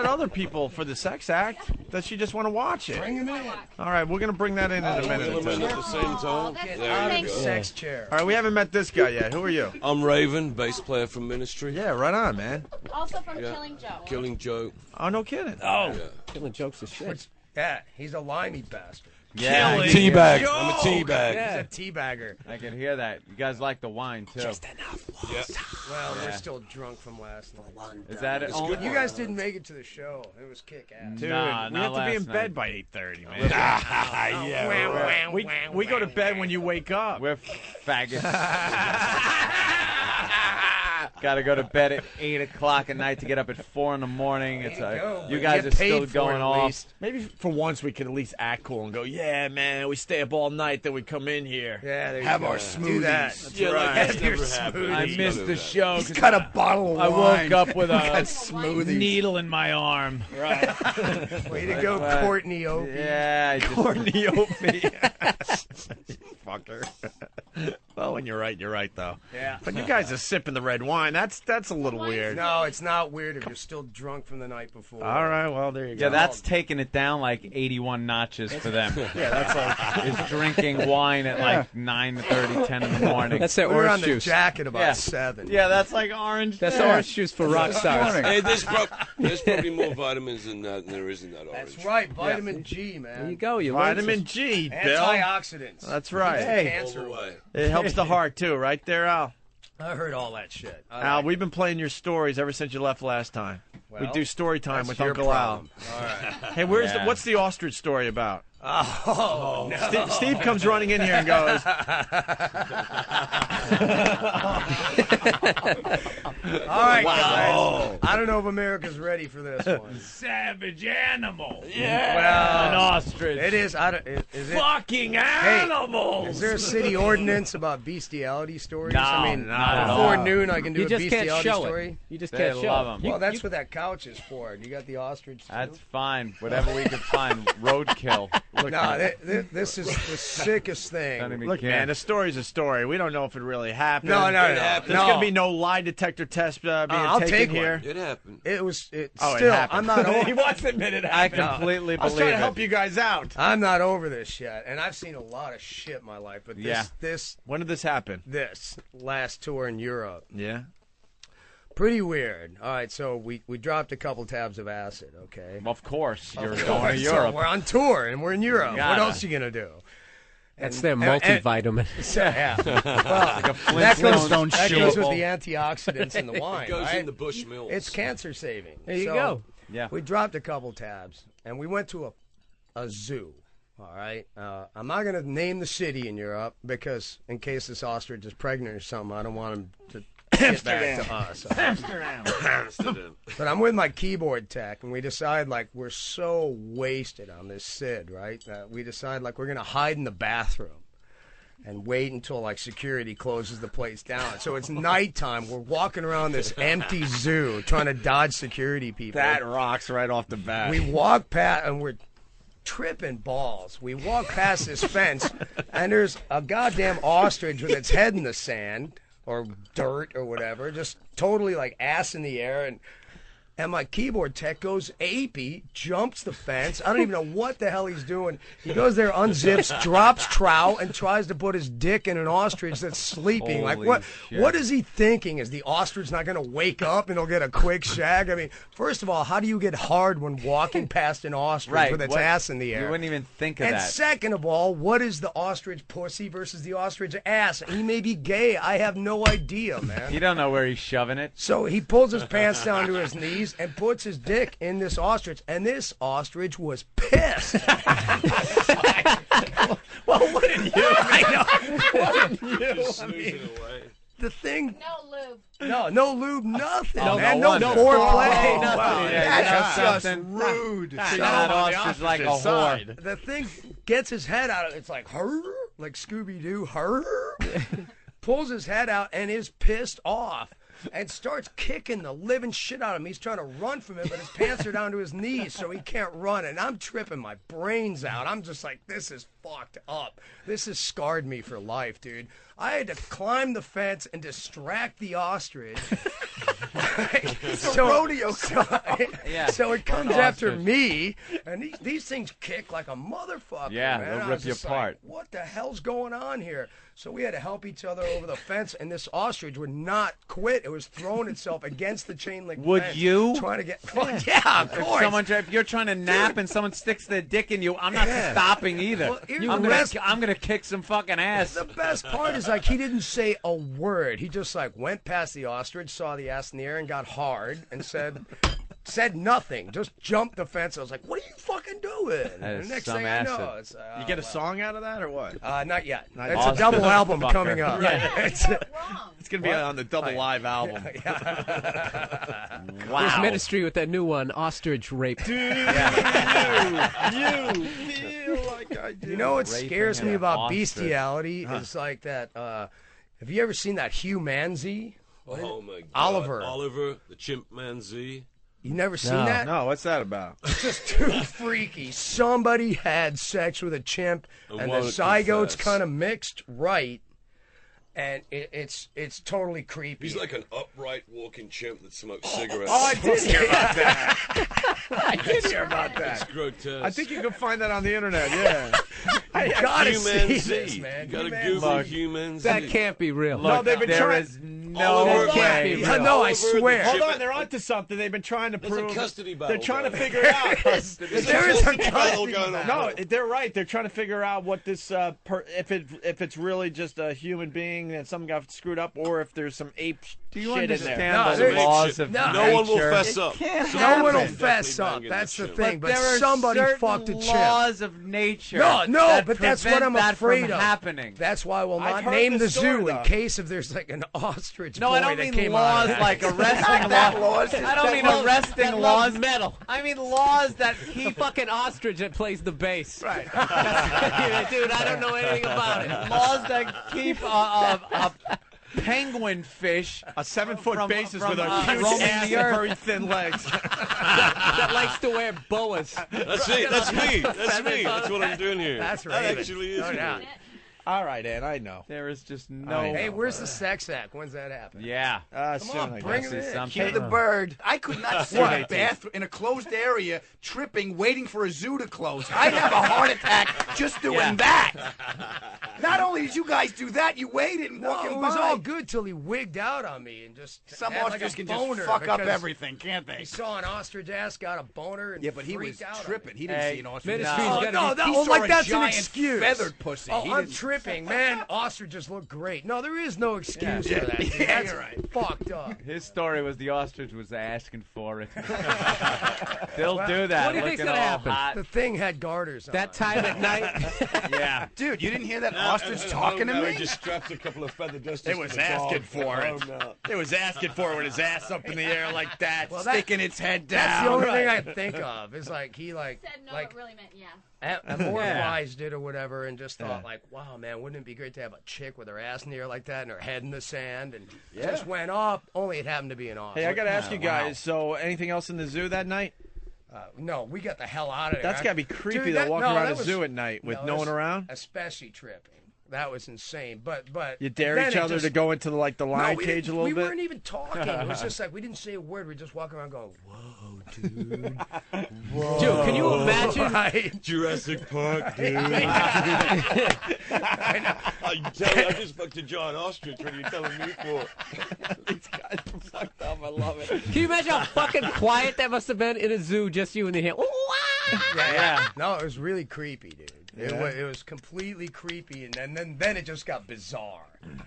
other people for the sex act. Does she just want to watch it? Bring him in. All right, we're gonna bring that in a minute. or two. at the same time. Get There out you of the go. sex chair. All right, we haven't met this guy yet. Who are you? I'm Raven, bass player from Ministry. Yeah, right on, man. Also from Yeah. Killing Joke. Killing Joke. Oh, no kidding. Oh, Yeah. Killing Joke's a shit. yeah, he's a limey bastard. Yeah, Killing Teabag. Joke. I'm a teabag. He's a teabagger. I can hear that. You guys like the wine too. Just enough. Yeah. Well, Yeah. we're still drunk from last night. Is that it? It's Only- good. You guys didn't make it to the show. It was kick ass. Dude, Nah, we not have to be in last bed night. by 8:30, man. Yeah, we go to bed when you wake up. We're faggots. Got to go to bed at 8 o'clock at night to get up at 4 in the morning. It's you guys Get are still paid for going it, at off. least. Maybe for once we could at least act cool and go, yeah, man, we stay up all night, then we come in here. Yeah, there you Have go. our Do smoothies. that. That's Yeah, like right. that's Have your never happened. smoothie. I He's missed done the that. show. He's 'cause got a bottle of I wine. woke up with a smoothies. needle in my arm. Right. Way to go, But- Courtney Opie. Yeah, I just, Courtney Opie. Fucker. Well, when you're right, though. Yeah. But you guys are sipping the red wine. That's a little weird. No, it's not weird if you're still drunk from the night before. All right, well, there you go. yeah, that's taking it down like 81 notches for them. Yeah, that's like... Is drinking wine at like 9:30, 10 in the morning. That's that We were orange on the juice. jack at about Yeah. 7. Yeah, that's like orange. That's there. orange juice for rock stars. Hey, there's probably more vitamins in that than there is in that orange. That's right, vitamin G, man. There you go. You learned Vitamin some- G, Bill. Antioxidants. That's right. Keeps the Hey, cancer All the away. way. it helps the heart, too, right there, Al? I heard all that shit. Al, we've been playing your stories ever since you left last time. we Well, do story time that's with your Uncle problem. Al. All right. Hey, where's Yeah. what's the ostrich story about? Oh, no. Steve comes running in here and goes, All right, guys. I don't know if America's ready for this one. Savage animal. Well, An ostrich. it is. Is it? Fucking animals. Is there a city ordinance about bestiality stories? No, I mean, not at before all. noon, I can do You a just can't bestiality show story. it. You just They can't show love it. 'em. You- Well, that's what that couch is for. You got the ostrich. Too? That's fine. Whatever we could find. Roadkill. No, this is the sickest thing. Don't even look, care. man, a story's a story. We don't know if it really happened. No. There's going to be no lie detector test being I'll taken take one. here. It happened. It was. It Oh, still. it happened. I'm not over. He wants to admit it I happened. completely I was believe trying to it. help you guys out. I'm not over this yet, and I've seen a lot of shit in my life. But Yeah. this When did this happen? last tour in Europe, Yeah. pretty weird. All right, so we dropped a couple tabs of acid. Okay. Of course, you're Of going to course. So Europe. we're on tour and we're in Europe. What Gotta. else are you gonna do? That's And- their and- multivitamin. Yeah. Well, Like a that Flintstone goes with chewable. the antioxidants in the wine. It goes right? in the bush mills. It's cancer saving. There you So, go. Yeah. We dropped a couple tabs, and we went to a zoo. All right. I'm not going to name the city in Europe because in case this ostrich is pregnant or something, I don't want him to get back to us. Amsterdam. But I'm with my keyboard tech, and we decide like we're so wasted on this SID, right? We decide like we're going to hide in the bathroom and wait until like security closes the place down. So it's nighttime. We're walking around this empty zoo trying to dodge security people. That rocks right off the bat. We walk past, and we're tripping balls. We walk past this fence, and there's a goddamn ostrich with its head in the sand or dirt or whatever, just totally like ass in the air. And And my keyboard tech goes apey, jumps the fence. I don't even know what the hell he's doing. He goes there, unzips, drops trow, and tries to put his dick in an ostrich that's sleeping. Like, Holy what? shit. What is he thinking? Is the ostrich not going to wake up and he'll get a quick shag? I mean, first of all, how do you get hard when walking past an ostrich Right, with its what- ass in the air? you wouldn't even think of and that. second of all, what is the ostrich pussy versus the ostrich ass? He may be gay. I have no idea, man. You don't know where he's shoving it. So he pulls his pants down to his knees and puts his dick in this ostrich, and this ostrich was pissed. Well, what did you? I know. What did you? Just I snoozing mean, away. the thing. No lube. No lube, nothing, No, man. no No wonder. foreplay. Oh, nothing. wow. Yeah, That's you know just something? rude. Treat that ostrich like a whore. The thing gets his head out. It's like her, like Scooby Doo, her. Pulls his head out and is pissed off. And starts kicking the living shit out of him. He's trying to run from it, but his pants are down to his knees, so he can't run. And I'm tripping my brains out. I'm just like, this is fucked up. This has scarred me for life, dude. I had to climb the fence and distract the ostrich. It's a rodeo Yeah, So it comes fucking after ostrich. me, and these things kick like a motherfucker. Yeah, man. they'll I rip was you just apart. Like, what the hell's going on here? So we had to help each other over the fence, and this ostrich would not quit. It was throwing itself against the chain link Would fence. you? Trying to get. Well, yeah, of course. If you're trying to nap and someone sticks their dick in you, I'm not stopping either. Well, here's I'm the gonna, best- I'm gonna kick some fucking ass. The best part is like he didn't say a word. He just like went past the ostrich, saw the ass in the air, and got hard, and said nothing. Just jumped the fence. I was like, "What are you fucking doing?" That And is the next some thing acid. I know, it's You get a song out of that or what? not yet. Not It's yet. a double Austin album fucker. coming up. It's gonna be What? on the double live album. Wow. There's ministry with that new one, Ostrich Rape. You feel like I do. You know what Raping scares me an about ostrich. bestiality is like that. Have you ever seen that Hugh Manzi? Oh my God. Oliver. Oliver, the chimpanzee. You never seen that? No, what's that about? It's just too freaky. Somebody had sex with a chimp, I and the wanna zygotes confess. kind of mixed right, and it's totally creepy. He's like an upright walking chimp that smokes cigarettes. Oh, I did hear about that. I did hear about It's that. grotesque. I think you can find that on the internet. Yeah. I gotta Human see this, Z. man. You gotta Human Google Z. Human Z. That can't be real. No, they've been there trying. is no Oliver- That can't way. be Yeah, real. no, I Oliver the swear. Hold chimp- on, they're onto something. They've been trying to There's a prove. custody battle. They're trying to going on. figure it out. There is a battle going on. No, they're right. They're trying to figure out what this if it's really just a human being and something got screwed up, or if there's some ape Do you shit in understand there. No, the there- laws of no. No one will nature? fess up. can't No happen. one will Definitely fess up. banging That's the the chimp. thing. But there are somebody certain fucked a chimp. laws of nature. No, that but that's what prevent I'm that afraid from of. happening. That's why we'll I've not heard name this the story, zoo in though. case if there's like an ostrich. No, boy I don't that mean came laws out of like that. arresting laws. I don't mean arresting that laws. loves metal. I mean laws that The keep fucking ostrich that plays the bass. Right. Dude, I don't know anything about it. laws that keep a penguin fish A 7-foot From- basis from, with a huge roaming ass the and earth. very thin legs. That likes to wear boas. That's it. That's me. That's me. That's what I'm doing here. That's That Raven. actually is No me. doubt. All right, Ed, I know. There is just no. Hey, where's the sex act? When's that happen? Yeah. Soon, on, I bring guess. it in. Something. Cue the bird. I could not sit in a What? bathroom in a closed area, tripping, waiting for a zoo to close. I'd have a heart attack just doing that. Not only did you guys do that, you waited and No, walking it was by. all good till he wigged out on me and just Some had like ostriches a can boner just fuck up because everything, can't they? He saw an ostrich ass, got a boner, and Yeah, but he was freaked out on tripping. me. He didn't Hey, see an ostrich. Ministry's Oh, gotta no, be- that, He oh, saw like a that's an giant excuse. feathered pussy. Oh, He I'm didn't- tripping, man. Ostriches look great. No, there is no excuse Yeah. for that. Dude. Yeah, That's you're right. fucked up. His story was the ostrich was asking for it. They'll do that. What do you think's looking gonna all happen? hot. The thing had garters on That it. time at night. Yeah. Dude, you didn't hear that No, ostrich talking to no, me? He just straps a couple of feather dusters. It to was the dog. asking for it. Oh, no. It was asking for it with his ass up in the air like that, Well, that- sticking its head down. That's the only thing I Right. think of is like he like Said no, like it really meant yeah. amorphized it or whatever, and just thought like, wow, man, wouldn't it be great to have a chick with her ass in the air like that and her head in the sand, and just went up. Only it happened to be an ostrich. Hey, I got to ask you guys, so anything else in the zoo that night? No, we got the hell out of there. That's got to be creepy, Dude, though, that- walking no, around that a was- zoo at night with no that's one around. Especially tripping. That was insane. But You dare then each it other just- to go into like the lion we cage a didn't- little we bit. weren't even talking. It was just like we didn't say a word. We just walking around going, "Whoa, dude, whoa." Dude, can you imagine? Right? Jurassic Park, dude. I just fucked a John Ostrich. What are you telling me for? These guys are fucked up. I love it. Can you imagine how fucking quiet that must have been in a zoo, just you and the hand? Yeah. No, it was really creepy, dude. Yeah. It was completely creepy, and then it just got bizarre.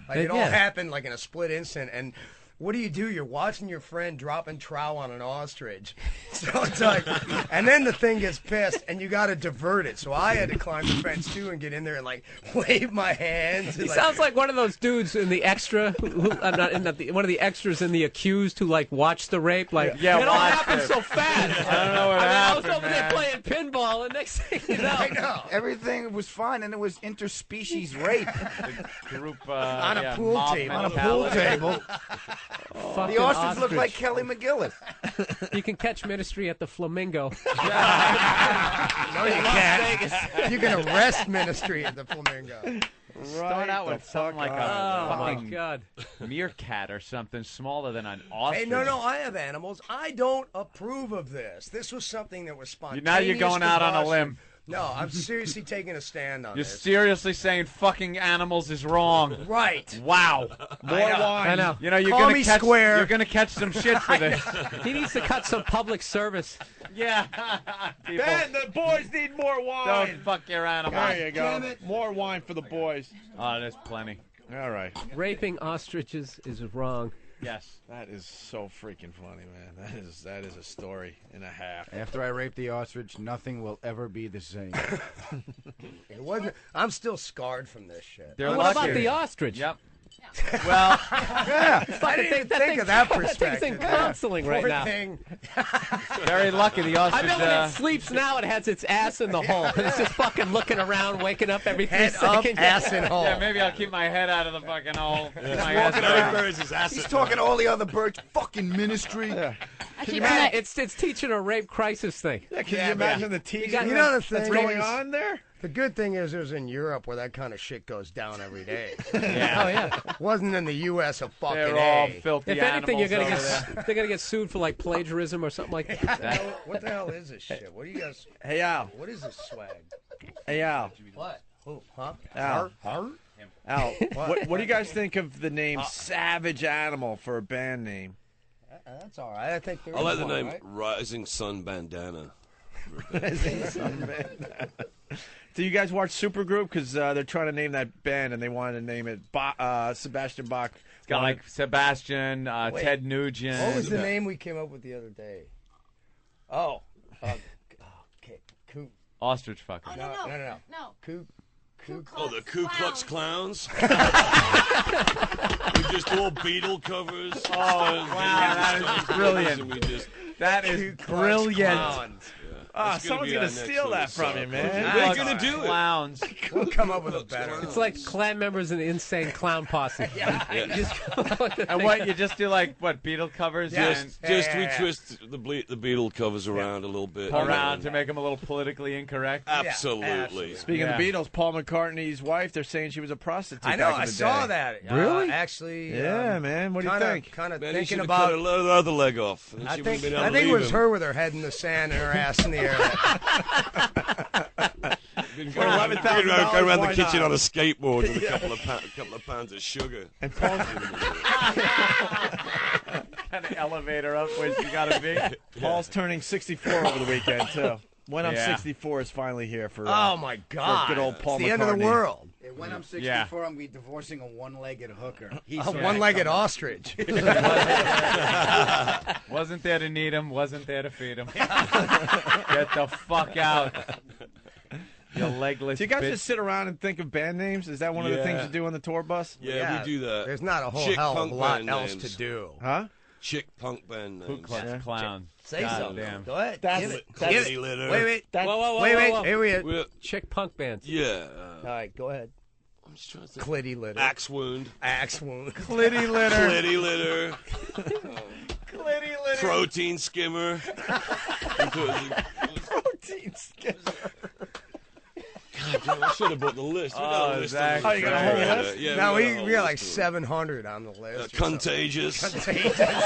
Like it all Yeah. happened like in a split instant. And what do? You're watching your friend dropping trow on an ostrich. So it's like, and then the thing gets pissed, and you got to divert it. So I had to climb the fence too and get in there and like wave my hands. He and, sounds like one of those dudes in the extra, one of the extras in The Accused who like watched the rape. Like, Yeah, it all watched happened it. so fast. I don't know what I happened, was over man. there playing pinball, and next thing you know, I know. Everything was fine, and it was interspecies rape. Group On a pool mob table. On a pool mentality. table. fucking The ostrich looked ostrich. like Kelly McGillis. You can catch Ministry at the Flamingo. No, you can't. You can arrest Ministry at the Flamingo. Start out with something like a Oh my fucking God! meerkat or something smaller than an ostrich. Hey, no, I have animals. I don't approve of this. This was something that was spontaneous. Now you're going out on a combustion. limb. No, I'm seriously taking a stand on You're this. seriously saying fucking animals is wrong. Right. Wow. More wine. I know. You know you're Call gonna me catch. square. You're gonna catch some shit for this. He needs to cut some public service. Yeah. People, Ben, the boys need more wine. don't fuck your animals. There you go. More wine for the boys. Oh, there's plenty. All right. Raping ostriches is wrong. Yes. That is so freaking funny, man. That is a story and a half. After I rape the ostrich, nothing will ever be the same. It wasn't. I'm still scarred from this shit. They're What lucky. about the ostrich? Yep. Well, Yeah, I didn't even think of that That thing's perspective. in counseling right Poor now. thing. very lucky. The I ostrich. bet when it sleeps now, it has its ass in the hole. It's just fucking looking around, waking up every 3 Head up, seconds. ass in hole. Yeah, maybe I'll keep my head out of the fucking hole. Keep my ass Walking down. over his ass. He's talking to all the other birds. Fucking Ministry. Actually, Yeah, it's teaching a rape crisis thing. Yeah, can you imagine the teasing You know the that's thing going is- on there? The good thing is it was in Europe where that kind of shit goes down every day. Yeah. Oh yeah. Wasn't in the U.S. a fucking They're all A. filthy If anything, you're gonna animals get over there. they're gonna get sued for like plagiarism or something like that. What the hell is this shit? What do you guys? Hey, Al. What is this swag? Hey, Al. What? Who? Huh? Al. Al, what do you guys think of the name Uh, Savage Animal for a band name? That's all right. I think there I is like the one, name right? Rising Sun Bandana. Do you guys watch Supergroup? Because they're trying to name that band, and they wanted to name it Sebastian Bach. It's got like Sebastian, Wait. Ted Nugent. What was the name we came up with the other day? Oh. Okay. Coop. Ostrich fucker. No. No. Coop. Oh, the Ku Klux Clowns? We just all Beatle covers. Oh, wow, that is brilliant. And we just, That is brilliant. Ah, someone's gonna going be to our steal that next from little you, man. song. We're going to do it. Clowns. We'll come up with a better one. It's like Clan members in the Insane Clown Posse. Yeah. You just come up with the And thing. what, you just do like, what, Beatle covers? Just Yeah. we twist the Beatle covers around a little bit. Around to make them a little politically incorrect. Absolutely. Speaking of the Beatles, Paul McCartney's wife, they're saying she was a prostitute. I know. back in I the saw day. that. Really? Actually. Yeah, man. What do you think? Kind of Man, he thinking should have about. cut her other leg off. And I she think wouldn't have been able to it leave was him. her with her head in the sand and her ass in the air. Been For going $11,000, go around the why kitchen not? on a skateboard with a couple of pounds of sugar. And Paul's Kind of elevator up where you gotta be. Paul's turning 64 over the weekend too. When I'm Yeah. 64 is finally here for. Oh my God! For good old Paul It's McCartney. the end of the world. When I'm 64, Yeah. I'm going to be divorcing a one-legged hooker. He's A one-legged ostrich. Wasn't there to need him, wasn't there to feed him. Get the fuck out. You legless Do you guys bitch. just sit around and think of band names? Is that one of the things Yeah. you do on the tour bus? Yeah, we do that. There's not a whole Chick hell of a punk lot band else names. to do. Huh? Chick punk band Ku names. Klux Klan. Say God something. damn. Go ahead. That's Give it. it. That's Give Kitty it. litter. Wait. Whoa, whoa, whoa, Wait. whoa. Here we are. We're- Chick punk bands. Yeah. All right, go ahead. I'm just trying to think. Clitty litter. Axe wound. Axe wound. Clitty litter. Clitty litter. Clitty litter. Protein skimmer. Protein skimmer. God, Damn, I should have bought the list. We got a list. Zach. On Oh, the you got a whole phone. list? Yeah, No, we got a whole we got like list of 700 on the list. or contagious. something. Contagious.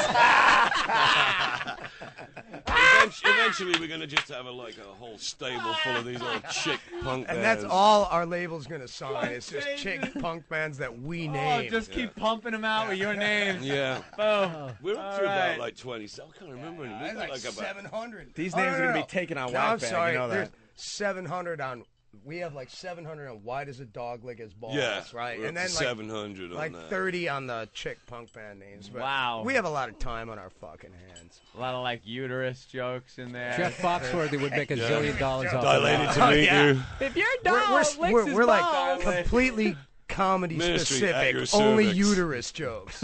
Eventually, we're gonna just have a whole stable full of these old chick punk And bands. that's all our label's gonna sign. It's just chick punk bands that we name. Oh, just keep pumping them out with your names. Yeah. Boom. We're up All to right. about like 20. So I can't remember. We got like about 700. These Oh, names no, are no, gonna no. be taken on No, Whack I'm Bag, sorry. you know There's that. 700 on. We have like 700 on Wide as a Dog Lick His Balls, Yeah, right? we're And up then to like 700 on like that. 30 on the chick punk band names. But Wow. we have a lot of time on our fucking hands. A lot of uterus jokes in there. Jeff Foxworthy would make $1 zillion off Dilated of to that. meet you. If your dog licks his we're like balls. completely comedy Ministry at your specific, only cervix. uterus jokes.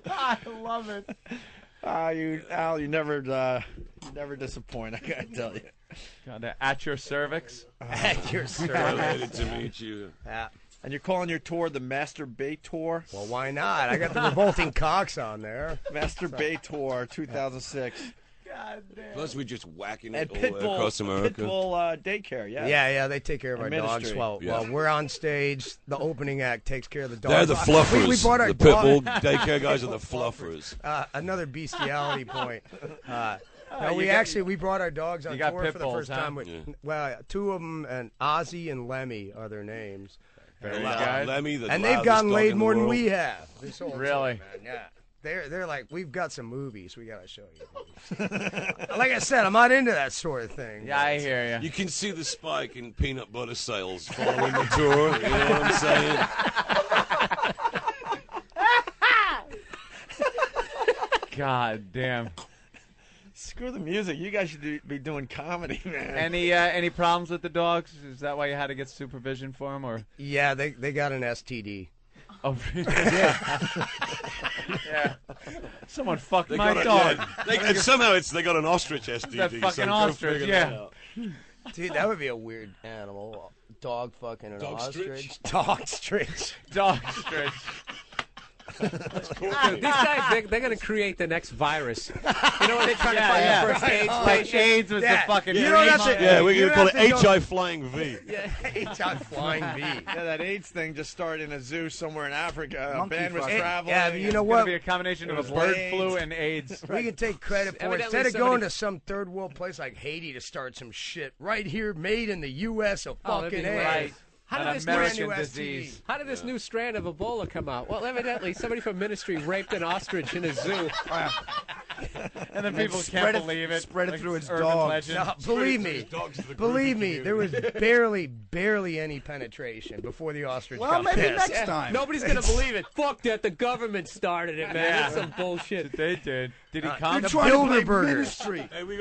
I love it. Al, you never disappoint. I gotta tell you. God, at your cervix. At your Dilated to meet you. Yeah. And you're calling your tour the Masturbate Tour? Well, why not? I got the Revolting Cocks on there. Masturbate Tour 2006. God damn. Plus, we're just whacking And it all Pitbull, across America. Pitbull daycare, yeah. Yeah, they take care of our dogs. Ministry. While we're on stage, the opening act takes care of the dogs. They're the fluffers. We brought our the dog- Pitbull daycare guys are the fluffers. Another bestiality point. No, you we brought our dogs on you got tour pit for the bulls, first huh? time. With, Yeah. Well, two of them, and Ozzy and Lemmy are their names. Very Loud- good. Lemmy, the And they've loudest gotten dog laid in the more than world. we have. This whole Really? tour, man. Yeah. They're like, we've got some movies we gotta show you. Like I said, I'm not into that sort of thing. Yeah, I hear you. You can see the spike in peanut butter sales following the tour. You know what I'm saying? God damn. Screw the music. You guys should be doing comedy, man. Any problems with the dogs? Is that why you had to get supervision for them, or? Yeah, they got an STD. Oh, really? Yeah. Yeah. Someone fucked They my got dog. and somehow they got an ostrich STD. That so fucking go ostrich, figure yeah. that out. Dude, that would be a weird animal. Dog fucking an Dog ostrich. stritch? Dog stritch. Dog stretch. These guys, they're going to create the next virus. You know when they're trying to find yeah. the first AIDS Like patient? AIDS was the fucking. You know, that's it. Yeah, we're You going to call have it to go- HI Flying V. H.I. Flying V. Yeah, that AIDS thing just started in a zoo somewhere in Africa. A Monkey band was fuck. traveling. Yeah, but you know It's gonna what? be a combination It of was bird AIDS. flu and AIDS. We can take credit for it. Evidently Instead of somebody- going to some third world place like Haiti to start some shit right here, made in the U.S. of Oh, that'd fucking be A. right. How did An this American new STD. disease. How did this new strand of Ebola come out? Well, evidently somebody from Ministry raped an ostrich in a zoo. And then people spread can't it- believe it. spread it like through it's its urban dogs. legend. No, believe me, Dogs to the believe groupie me, there was barely any penetration before the ostrich Well, got maybe pissed. next time. Nobody's going to believe it. Fuck that. The government started it, man. Yeah. That's some bullshit. They did. Did he They're come? trying to play Bilderbergers. Ministry. Hey, we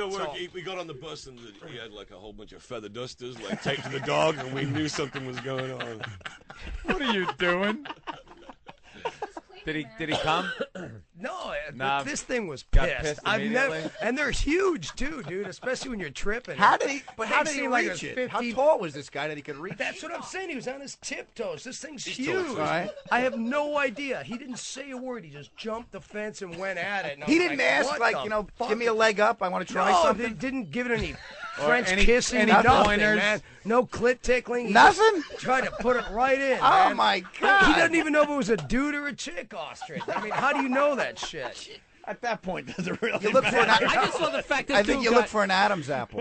got on the bus and he had like a whole bunch of feather dusters like taped to the dog, and we knew something was going on. What are you doing? Did he come? No, Nah, this thing was got pissed. pissed I've never, immediately? and they're huge too, dude. Especially when you're tripping. How did he Thing seemed like reach it it? was How 50 tall was this guy that he could reach? That's what I'm saying. He was on his tiptoes. This thing's He's huge. tall, right? I have no idea. He didn't say a word. He just jumped the fence and went at it. And I He was didn't like, ask, what like, the fuck? give me a leg up. I want to try No, something. they didn't give it any Or French any kissing, pointers? nothing, man. No clit tickling. He Nothing? just tried to put it right in. Oh, man. my God. He doesn't even know if it was a dude or a chick ostrich. I mean, how do you know that shit? At that point, does it really You look for an. I just love the fact that I think dude you got- look for an Adam's apple.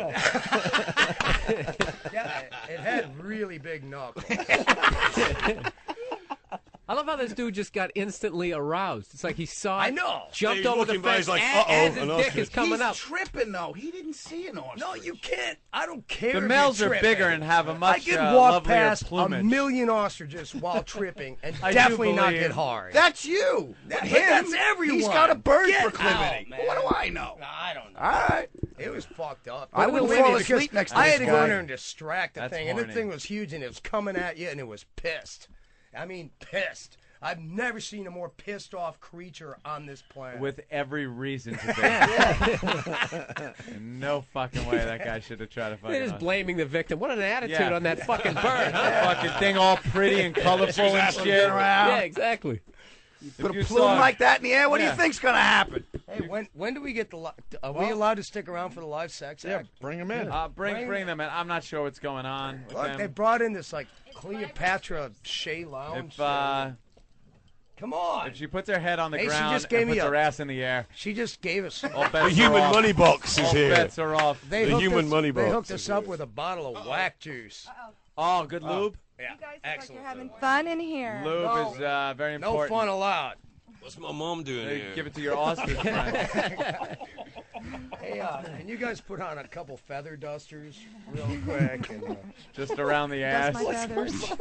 Yeah, it had really big knuckles. I love how this dude just got instantly aroused. It's like he saw it, I know. jumped He's over the looking by, fence he's like, as uh-oh, his an dick ostrich. is coming He's up. tripping though. He didn't see an ostrich. No, you can't. I don't care. The if males you're are tripping. bigger and have a I much could walk lovelier past plumage. a million ostriches while tripping and I do definitely not believe- get hard. That's you. But Him, that's everyone. He's got a bird Get proclivity. out, man. What do I know? I don't know. All right. It was fucked up. I But wouldn't believe fall me, because asleep next to I this had to go guy. in there and distract the That's thing, and the horny. thing was huge, and it was coming at you, and it was pissed. I mean, pissed. I've never seen a more pissed off creature on this planet. With every reason to be. No fucking way that guy should have tried to fucking. They're just blaming the victim. What an attitude Yeah. on that fucking bird. That fucking thing all pretty and colorful and shit. Yeah, exactly. Put you a saw plume it- like that in the air. What do Yeah. you think's going to happen? Hey, when do we get the? Are we allowed to stick around for the live sex act? bring them in. Bring them in. I'm not sure what's going on. with Look, them. they brought in this like Cleopatra Shea Lounge. Come on. If she puts her head on the Hey, she ground just gave and me puts a- her ass in the air, She just gave us all bets The are human off. money box is all here. bets are off. They The hooked human us, money They box hooked is us up here. with a bottle of whack juice. Oh, good lube. Yeah, excellent. You're having fun in here. Lube is very No important. fun allowed. What's my mom doing Hey, here? give it to your ostrich friend. Hey, can you guys put on a couple feather dusters real quick? And, Just around the ass. Dust my feathers.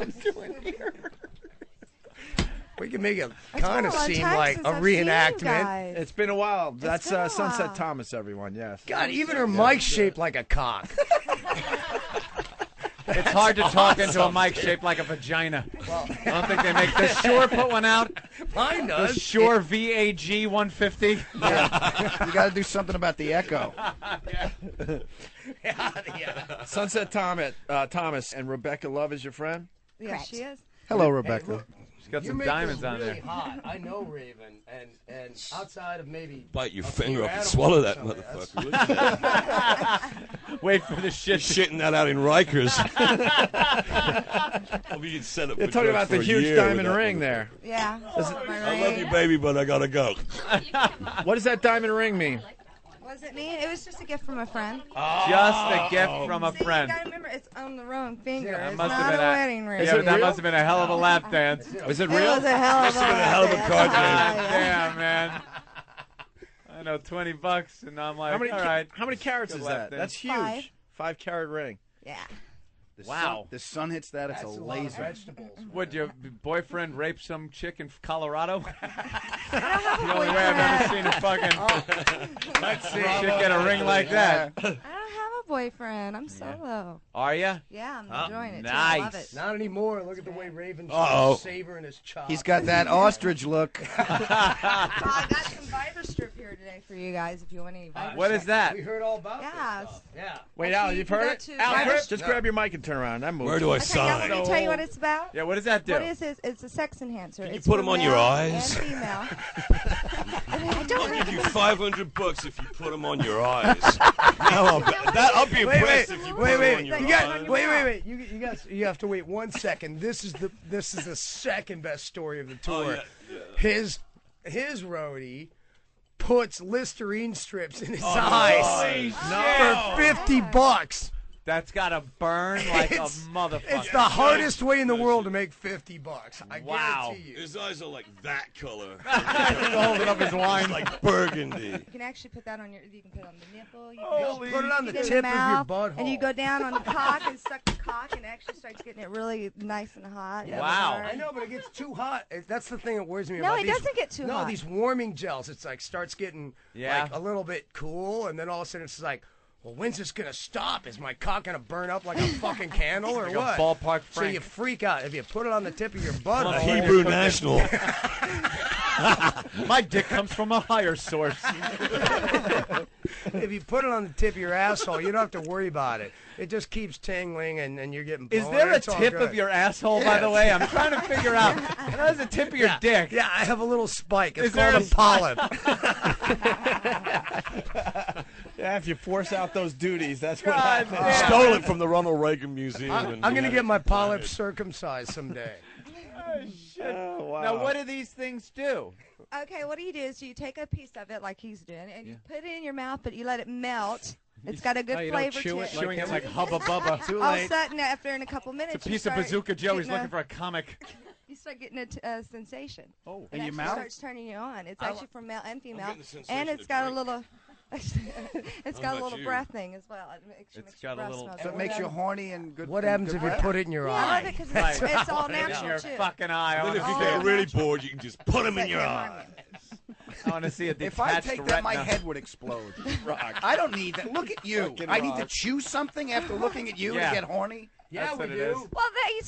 we can make it It's kind been of a long seem time like since a I've seen you reenactment. guys. It's been a while. That's been a Sunset while. Thomas, everyone. Yes. God, even her mic's shaped like a cock. It's hard to talk into a mic shaped like a vagina. I don't think they make. Does Shure put one out? Mine The does. Shure VAG 150. You got to do something about the echo. Sunset Thomas and Rebecca Love is your friend. Yeah, she is. Hello, Hey, Rebecca. look, She's got you some make diamonds this on really there. hot. I know Raven, and outside of maybe Bite your a finger few up and animals swallow or that something, motherfucker. Look at that. Wait for the shit. Shitting that out in Rikers. We could set up. You're for talking drugs about the for a huge year diamond with that ring motherfucker. there. Yeah. I love you, baby, but I gotta go. What does that diamond ring mean? What does it mean? It was just a gift from a friend. Just a gift from a See, friend. you gotta remember, it's on the wrong finger. That It's must have not been a wedding ring. Yeah, that must have been a hell of a lap dance. Is it It real? was a hell of Must have been a hell of a dance. card game. Damn, man. I know, $20, and I'm like, all right. How many carats Good is lap that? dance. That's huge. 5. 5-carat ring. Yeah. Wow. The sun hits that, it's That's a a lot of laser. vegetables. Would your boyfriend rape some chick in Colorado? I don't have a The only way I've ever boyfriend. seen a fucking Let's see. chick get a ring like that. I don't have a boyfriend. I'm solo. Are ya? Yeah, I'm enjoying it. Too. Nice. I love it. Not anymore. Look at the way Raven's Uh-oh. savoring his chop. He's got that ostrich look. I got some Viber strip here today for you guys if you want any Viber What is that? We heard all about Yeah. this stuff. Yeah. Wait, Actually, Al, you you've can heard go it? to Al, Viber- just grab your mic and turn around. That moves. Where do I Okay, y'all sign? want me to tell you what it's about? Yeah, what does that do? What is it? It's a sex enhancer. Can you It's put for 'em on your male eyes? And female. I I'll don't give you $500 if you put them on your eyes. I'll be impressed if you put them on your eyes. Wait. You have to wait 1 second. This is the second best story of the tour. His roadie puts Listerine strips in his eyes for $50. That's got to burn like a It's- motherfucker. It's the hardest way in the world to make $50. I Wow. guarantee you. His eyes are like that color. Holding up his wine. Like burgundy. You can actually put that on your. You can put it on the nipple. You can Holy- Put it on the get in tip of your mouth, butthole. and you go down on the cock and suck the cock, and it actually starts getting it really nice and hot. and hard. I know, but it gets too hot. That's the thing that worries me No, about it these. doesn't get too no, hot. these warming gels. It's like starts getting Yeah. like a little bit cool, and then all of a sudden it's like, well, when's this gonna stop? Is my cock gonna burn up like a fucking candle or Like a what? ballpark So Frank. you freak out if you put it on the tip of your butt. A Hebrew national. My dick comes from a higher source. If you put it on the tip of your asshole, you don't have to worry about it. It just keeps tingling, and you're getting. Is blown, there and a it's all tip good. of your asshole, by the way? I'm trying to figure out. That's the tip of your dick. Yeah, I have a little spike. It's Is there called a a polyp. Yeah, if you force out those duties, that's what God happens. damn. Stole it from the Ronald Reagan Museum. I'm gonna get my polyp circumcised someday. Oh, wow. Now, what do these things do? Okay, what you do is you take a piece of it like he's doing, and you put it in your mouth, but you let it melt. It's got a good you don't flavor chew to it it. Chewing it like Hubba Bubba. Too All of late. a sudden, after in a couple minutes, It's a piece of Bazooka Joe. He's looking for a comic. You start getting a sensation. Oh, it in your actually mouth? starts turning you on. It's actually for male and female, getting the sensation and it's to got a drink. little. It's got a about little you? breath thing as well. It makes It's your got a breath little- smell So it good. makes you horny and good. What and happens good if you breath. put it in your Yeah, I love eye? it because Right. it's all In natural your too. fucking eye. I Then if want you to get Oh, really that's- bored, you can just put them in Set your your eye. hormone. I want to see a If I detached take that, my retina. head would explode. I don't need that. Look at you. Fucking I need to rock. chew something after looking at you Yeah. to get horny. Yeah, That's we what it do. is. Well,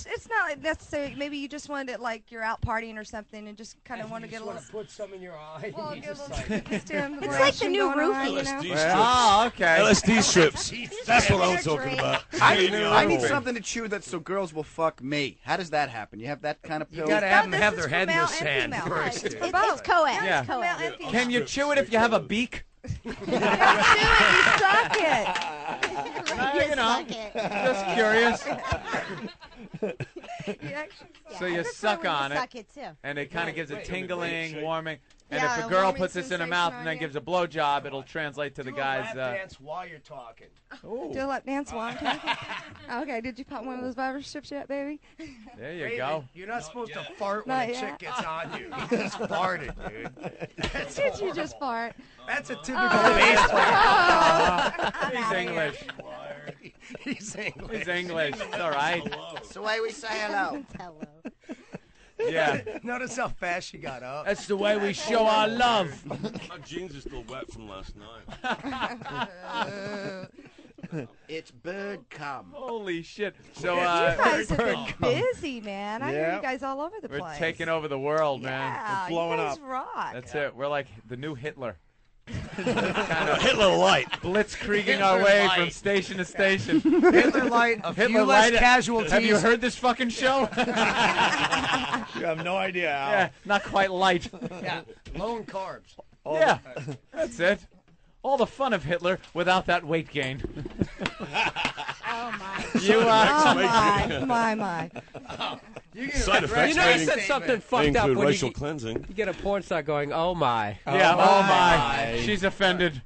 it's not necessary. Maybe you just wanted it like you're out partying or something, and just kind of want to get a little. Put some in your eye. Well, You get a just little like- stimulation It's like the new going on, roofie, you know? LSD Well, strips. Oh, okay. LSD strips. That's what I'm talking about. I need something to chew that so girls will fuck me. How does that happen? You have that kind of pill? You gotta have them have their head in the sand first. It's dude. both. co-ed. Yeah. It's co-ed and female. Can you chew it if you have a beak? You suck it. You know, just curious. So you suck on it, suck it too. and it kind of gives a tingling, warming. And Yeah, if a girl warming puts this in her sensation mouth on and then you. gives a blowjob, it'll translate to the Do guy's. a lap dance while you're talking. Do a lap dance while I'm talking. Okay, did you pop one of those virus strips yet, baby? There you Baby, go. You're not supposed to fart Not when a yet. chick gets on you. You just farted, dude. Did you just fart? That's a typical Oh. bass player. He's English. He's English. He's English. It's all right. It's the way we say hello. Hello. Yeah. Notice how fast she got up. That's the way we show our love. My jeans are still wet from last night. It's bird cum. Holy shit. So, You guys have bird been cum. busy, man. I hear Yeah. you guys all over the We're place. taking over the world, man. Yeah, We're blowing you guys up. rock. That's it. We're like the new Hitler. Hitler Light. Blitzkrieging our way from station to station. Hitler Light, a few less Light. casualties. Have you heard this fucking show? You have no idea, Al. Yeah, not quite light. Yeah, low in carbs. Yeah, that's it. All the fun of Hitler without that weight gain. Oh my. You Oh my. Side effects. You never said something fucked up include when racial you cleansing. get a porn star going, oh my. Yeah, oh my. She's offended.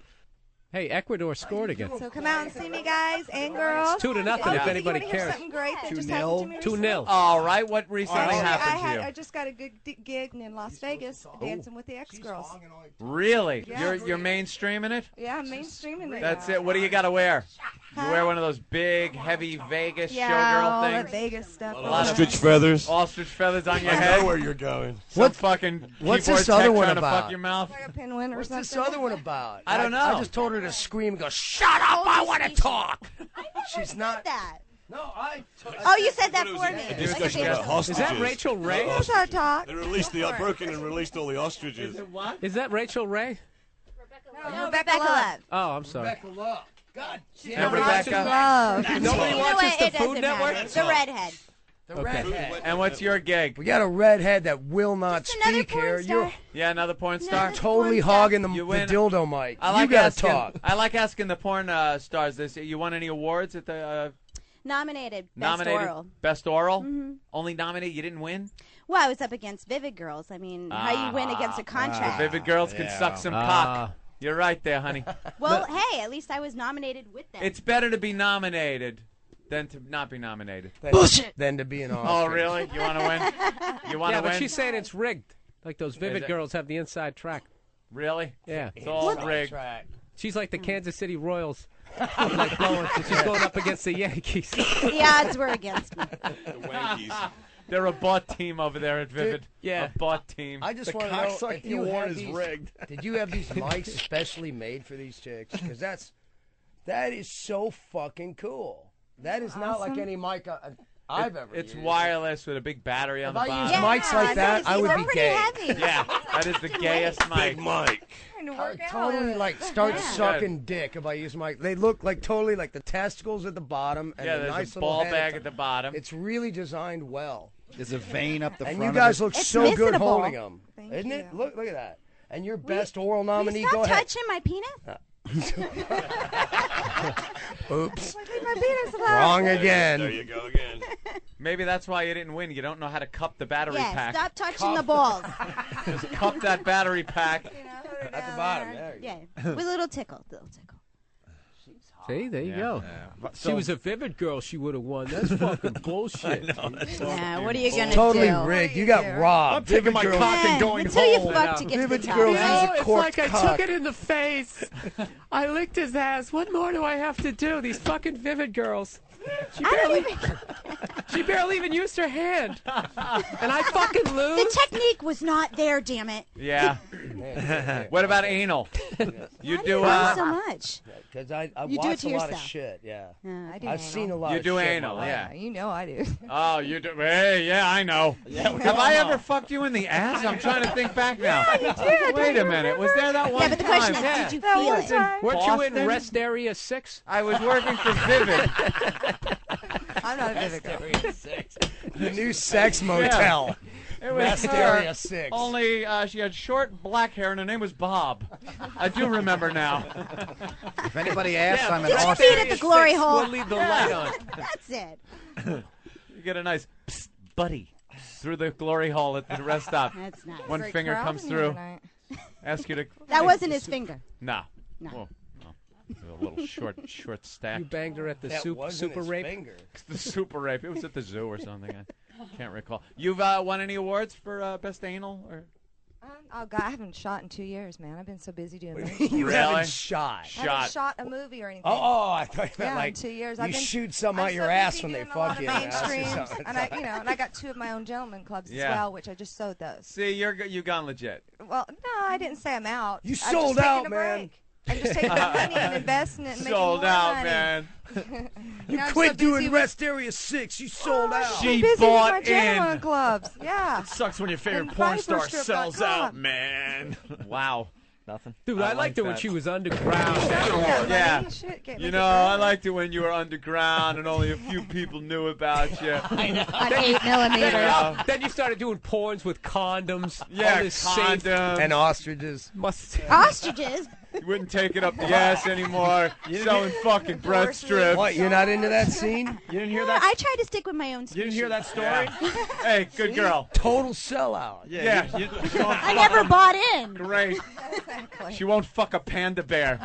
Hey, Ecuador scored again. So come out and see me, guys and girls. It's 2-0 Oh, if you anybody wanna hear cares. something great that just 2-0? happened to me recently? 2-0. All right, what recently Actually, happened to you? I just got a good gig in Las Vegas dancing with the ex-girls. Really? Yeah. You're mainstreaming it? Yeah, I'm mainstreaming it. That's now. it. What do you got to wear? You wear one of those big, heavy Vegas Yeah, showgirl all the things? Vegas stuff. A lot of Ostrich feathers. Ostrich feathers on your I head. know where you're going. Some fucking what's keyboard this other tech one trying about? to fuck your mouth. Like a pinwin or What's something. this other one about? I don't know. I just told her to scream and go, shut up, I want to talk. She's not. That. No, I. Oh, you said that for me. A discussion about hostages. Is that Rachel Ray? That's our talk. They released the broke in and released all the ostriches. Is that Rachel Ray? No, Rebecca Love. Oh, I'm sorry. Rebecca Love. God damn And it. Rebecca. Love. Nobody You know watches what? the It Food doesn't Network? matter. The redhead. The Okay. redhead. And what's your gig? We got a redhead that will not Just another speak porn here. star. You're Yeah, another porn star. Another totally porn star. hogging the You win. dildo mic. I like you gotta asking. talk. I like asking the porn stars this. You won any awards at the Nominated. Best nominated oral. Best oral? Mhm. Only nominated. You didn't win. Well, I was up against Vivid Girls. I mean, how you win against a contract. Vivid girls can suck some cock. You're right there, honey. Well, hey, at least I was nominated with them. It's better to be nominated than to not be nominated. Bullshit. Than to be an ostrich. Oh, really? You want to win? You want to Yeah, but win? she's saying it's rigged. Like those Vivid it? Girls have the inside track. Really? Yeah. It's all rigged. She's like the Kansas City Royals. Like blowing, she's going up against the Yankees. The odds were against me. The Wankies. They're a bought team over there at Vivid. Yeah. A bought team. I just The want to know cocksucking if you award have is these, rigged. Did you have these mics specially made for these chicks? Because that is so fucking cool. That is not like any mic I've ever It's used. wireless with a big battery on If the I bottom. used mics like that, I would be gay. Yeah, that is the gayest mic. Big Mike. I would totally like start sucking dick if I use mic. They look like totally like the testicles at the bottom and Yeah, the there's nice a little ball head bag at the bottom. It's really designed well. There's a vein up the And front you guys of it. look It's so good missable. holding them, Thank isn't you. it? Look at that. And your best oral nominee. Stop Go ahead. touching my penis. Oops. Leave my penis alone. Wrong There again. you go again. Maybe that's why you didn't win. You don't know how to cup the battery Yeah, pack. stop touching the balls. Just cup that battery pack. At the bottom. There you Yeah, with a little tickle. Little tickle. See, there you go. So- She was a Vivid Girl, she would have won. That's fucking bullshit. Yeah, what are you gonna Totally do? rigged. You got robbed. I'm taking my Vivid cock Girls- and going Until home. you fuck to get to the Vivid top. Girls right? use a corked cock. in the face. I licked his ass. What more do I have to do? These fucking Vivid Girls. She barely even used her hand. And I fucking lose. The technique was not there, damn it. Yeah. What about anal? You do so much. Because I You do it watch to a lot of yourself. shit. Yeah, I do I've anal. seen a lot. You of do shit in anal, my life. yeah. You know I do. Oh, you do. Hey, yeah, I know. Have I ever fucked you in the ass? I'm trying to think back now. Yeah, you did. Wait a minute. Was there that one Yeah, but the question time? is, did you That feel one it? time. Weren't you in Boston? Rest Area 6? I was working for Vivid. I'm not a vivid girl. The new sex motel. It was Rest her, Area 6. Only she had short black hair and her name was Bob. I do remember now. If anybody asks, I'm an Did you Austrian. feed at the glory hole? We'll leave the light on. That's it. You get a nice psst, buddy through the glory hole at the rest stop. That's nice. One Great finger crowd comes in here through. tonight. Ask you to. That wasn't his finger. No. No. Whoa, no. A little short stack. You banged her at the That wasn't super his rape? finger. The super rape. It was at the zoo or something. I can't recall. You've won any awards for best anal? Or Oh God, I haven't shot in 2 years, man. I've been so busy doing movies. You Really? haven't shot. I haven't shot a movie or anything. Oh, I thought you meant Yeah, like in 2 years. you I've been, shoot some I'm out your so ass busy when they doing a lot fuck of you in the ass or mainstreams, something. and I got 2 of my own gentleman clubs Yeah. as well, which I just sewed those. see, you gone legit. Well, no, I didn't say I'm out. You I've just sold taken out, a man. break. I'm just taking the money and investing it and making Sold more out, money. man. You Now I'm quit so doing busy with- Rest Area 6. You sold out. I'm She busy bought with my gentleman in. clubs. Yeah. Sucks when your favorite And porn star Viperstrip.com. sells out, man. Wow. Nothing. Dude, I liked it when that. she was underground. Yeah. Shit, get You make know, it I real. liked it when you were underground and only a few people knew about you. On 8 millimeters. Yeah. Then you started doing porns with condoms. Yeah, all this safe condoms. And ostriches. Ostriches? You wouldn't take it up the ass anymore. Selling fucking breast strips. What, you're not into that scene? You didn't hear Yeah, that? I try to stick with my own species. You didn't hear that story? Hey, good girl. Total sellout. Yeah. I never bought in. Great. Exactly. She won't fuck a panda bear.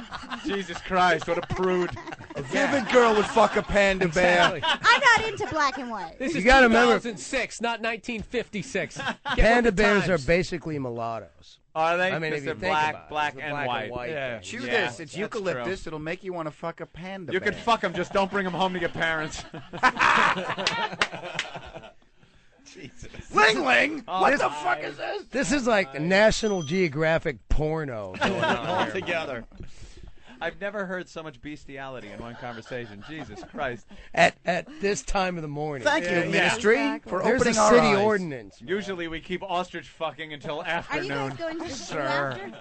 Jesus Christ, what a prude. A vivid girl would fuck a panda bear. I'm not into black and white. This You is gotta remember- 2006, not 1956. Get Panda with the bears are times. basically mulattoes. Are they? I mean, if Because you they're think black, about it, black, it's the and black white. and white Yeah. thing. Chew Yeah, this. It's that's eucalyptus. true. It'll make you want to fuck a panda You bear. can fuck them, just don't bring them home to your parents. Ling Ling? Oh, What the fuck is this? This is like National Geographic porno going on All here. together. I've never heard so much bestiality in one conversation. Jesus Christ. At this time of the morning. Thank you, Yeah, Ministry, exactly. for There's opening a our city eyes. ordinance. Usually we keep ostrich fucking until Are you afternoon. guys going to the zoo Sir. after?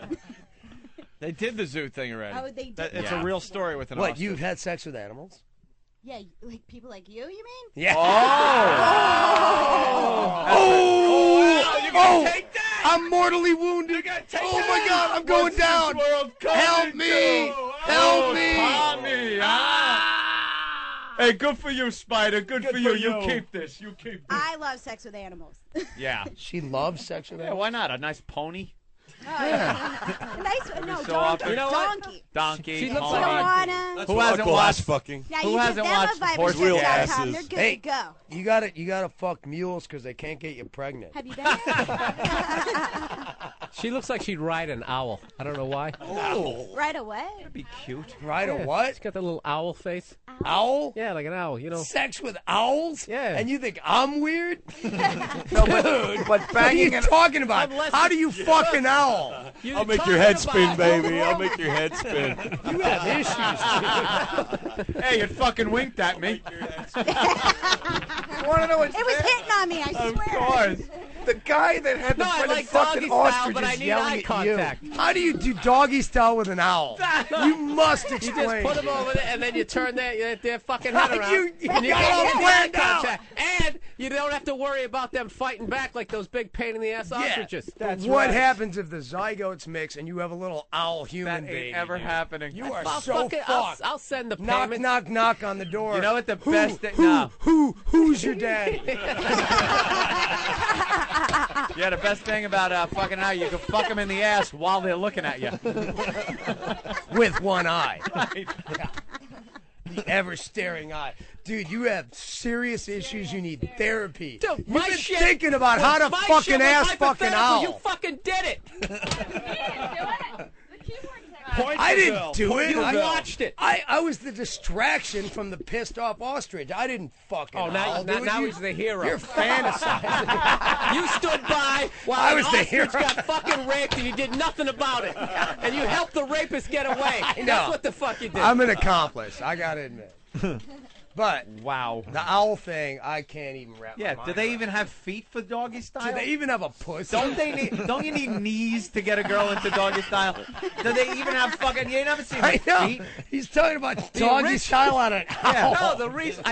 They did the zoo thing already. Oh, they did It's that? a real story with an What, ostrich. you've had sex with animals? Yeah, like people like you mean? Yeah. Oh, Take that! I'm mortally wounded. Oh my God, I'm going down. Help me! Help me! Tommy, Hey, good for you, Spider. Good for you. You keep this. You keep this. I love sex with animals. Yeah. She loves sex with Yeah, animals. why not? A nice pony? Nice, no, so donkey. often- You know what? Donkey. Donkey. She looks pony. like Tijuana. That's Who what I hasn't call ass watched- fucking. Yeah, Who you hasn't give them watched a Viper horse Strip real dot com, asses? They're good Hey. to go. You gotta fuck mules because they can't get you pregnant. Have you done that? She looks like she'd ride an owl. I don't know why. Right away. Be cute. Right or what? She's got that little owl face. Owl? Yeah, like an owl, you know. Sex with owls? Yeah. And you think I'm weird? No, but What are banging you an talking about? Unless How do you fuck an owl? I'll make your head spin, baby. I'll make your head spin. You have issues. Hey, you fucking winked at me. You want to know what's It was bad? hitting on me, I Of swear. course. The guy that had the No, I fucking like doggy fucking style, ostrich but I is need yelling eye at contact. you. How do you do doggy style with an owl? You must You just explain. put them over there, and then you turn their fucking head around. You and you got get it all the eye planned out. contact. And you don't have to worry about them fighting back like those big pain in the ass ostriches. But what happens if the zygotes mix and you have a little owl human That baby? ain't ever happening. You are I'll so fucking- fucked. I'll send the knock, payment. knock, knock on the door. You know what the Who- best thing? Who, No. who's your daddy? Yeah, the best thing about fucking out, you can fuck them in the ass while they're looking at you. With one eye. Right. The ever staring eye. Dude, you have serious issues. You need therapy. Dude, You've my been shit thinking about was- how to my fucking shit was ass fucking hypothetical. owl. You fucking did it. point. I didn't do it. You I watched it. I was the distraction from the pissed off ostrich. I didn't fucking. Oh, now I'll do it. You- he's the hero. You're fantasizing. You stood by while I an was the ostrich hero. got fucking raped and you did nothing about it. And you helped the rapist get away. know. That's what the fuck you did. I'm an accomplice. I gotta admit. But wow, the owl thing, I can't even wrap. Yeah, my do mind they around. even have feet for doggy style? Do they even have a pussy? Don't they need? Don't you need knees to get a girl into doggy style? Do they even have fucking? You never seen I know. feet? He's talking about The doggy original- style on an owl. Yeah. No, the reason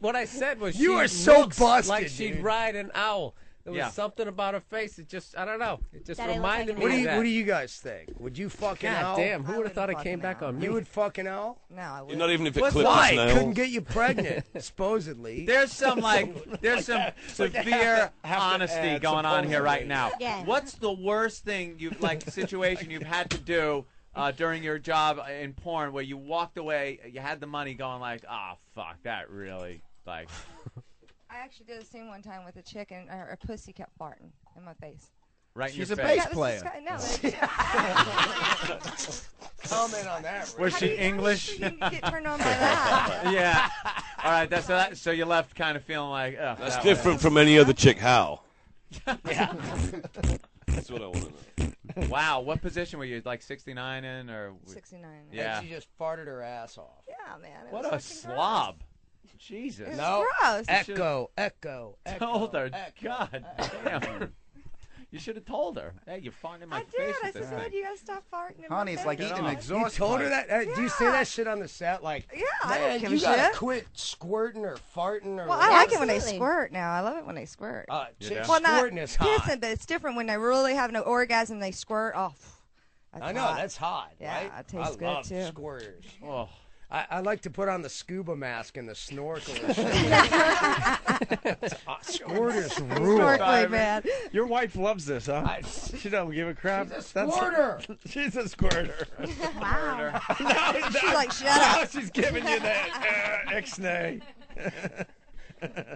what I said was You she are so looks busted, like she'd dude. ride an owl. There was Yeah. something about her face. It just, I don't know. It just That it looked reminded like me What do of you that. What do you guys think? Would you fucking God owl? damn, who would have thought it came back on me? You would fucking owl? No, I wouldn't. Not even if it What's clipped why? his nails. Couldn't get you pregnant, supposedly. There's some severe honesty add, going on here right now. Yeah. What's the worst thing situation you've had to do during your job in porn where you walked away, you had the money going like, oh fuck, that really like. I actually did a scene one time with a chick, and her pussy kept farting in my face. Right in She's your a face. bass player. Comment on that. Was she English? You get turned on by that. Yeah. All right. So you left kind of feeling like, oh, That's that different from any other chick. How? Yeah. That's what I want to know. Wow. What position were you? Like 69 in or? 69. Yeah. And she just farted her ass off. Yeah, man. It What was a fucking slob. Jesus. It was No. gross. Echo. Told her. echo, God damn. You should have told her. Hey, you're farting in my I face did. I with this said, thing. you gotta stop farting in Honey, my it's face. like Get eating off. an exhaust You told her pipe. that? Do you say that shit on the set? Like, Yeah, I don't man, give you a gotta shit. quit squirting or farting or. Well, I like it when they Absolutely. squirt now. I love it when they squirt. Chicks Well, not squirting is hot. pissing, but it's different when they really have no orgasm. They squirt. Oh, that's I know, hot. that's hot, Yeah, right? it tastes I good, love too. squirters. Oh. I like to put on the scuba mask and the snorkel and shit. Squirters rule. Snorkeling, man. Your wife loves this, huh? She don't give a crap. She's a squirter. She's a squirter. Wow. She's like, shut up. She's giving you that ixnay.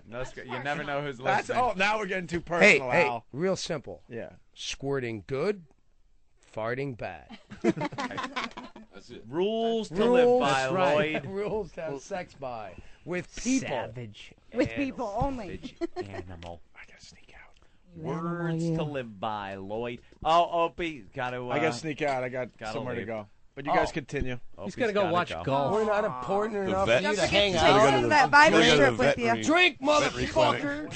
No, you never know who's That's listening. oh, now we're getting too Hey, personal, hey, Al. real simple. Yeah. Squirting good, farting bad. That's it. Rules to Rules, live by, that's right. Lloyd. Rules to have sex by with people. Savage. With people only. Animal. I gotta sneak out. Words to live by, Lloyd. Oh, Opie, gotta. I gotta sneak out. I got gotta somewhere to leave. go. But you guys Oh. continue. He's gonna go watch golf. We're not important The enough vet- for you to Don't hang forget out. to take some of that Bible Gotta go to strip the with you. veterinary- Drink, veterinary motherfucker.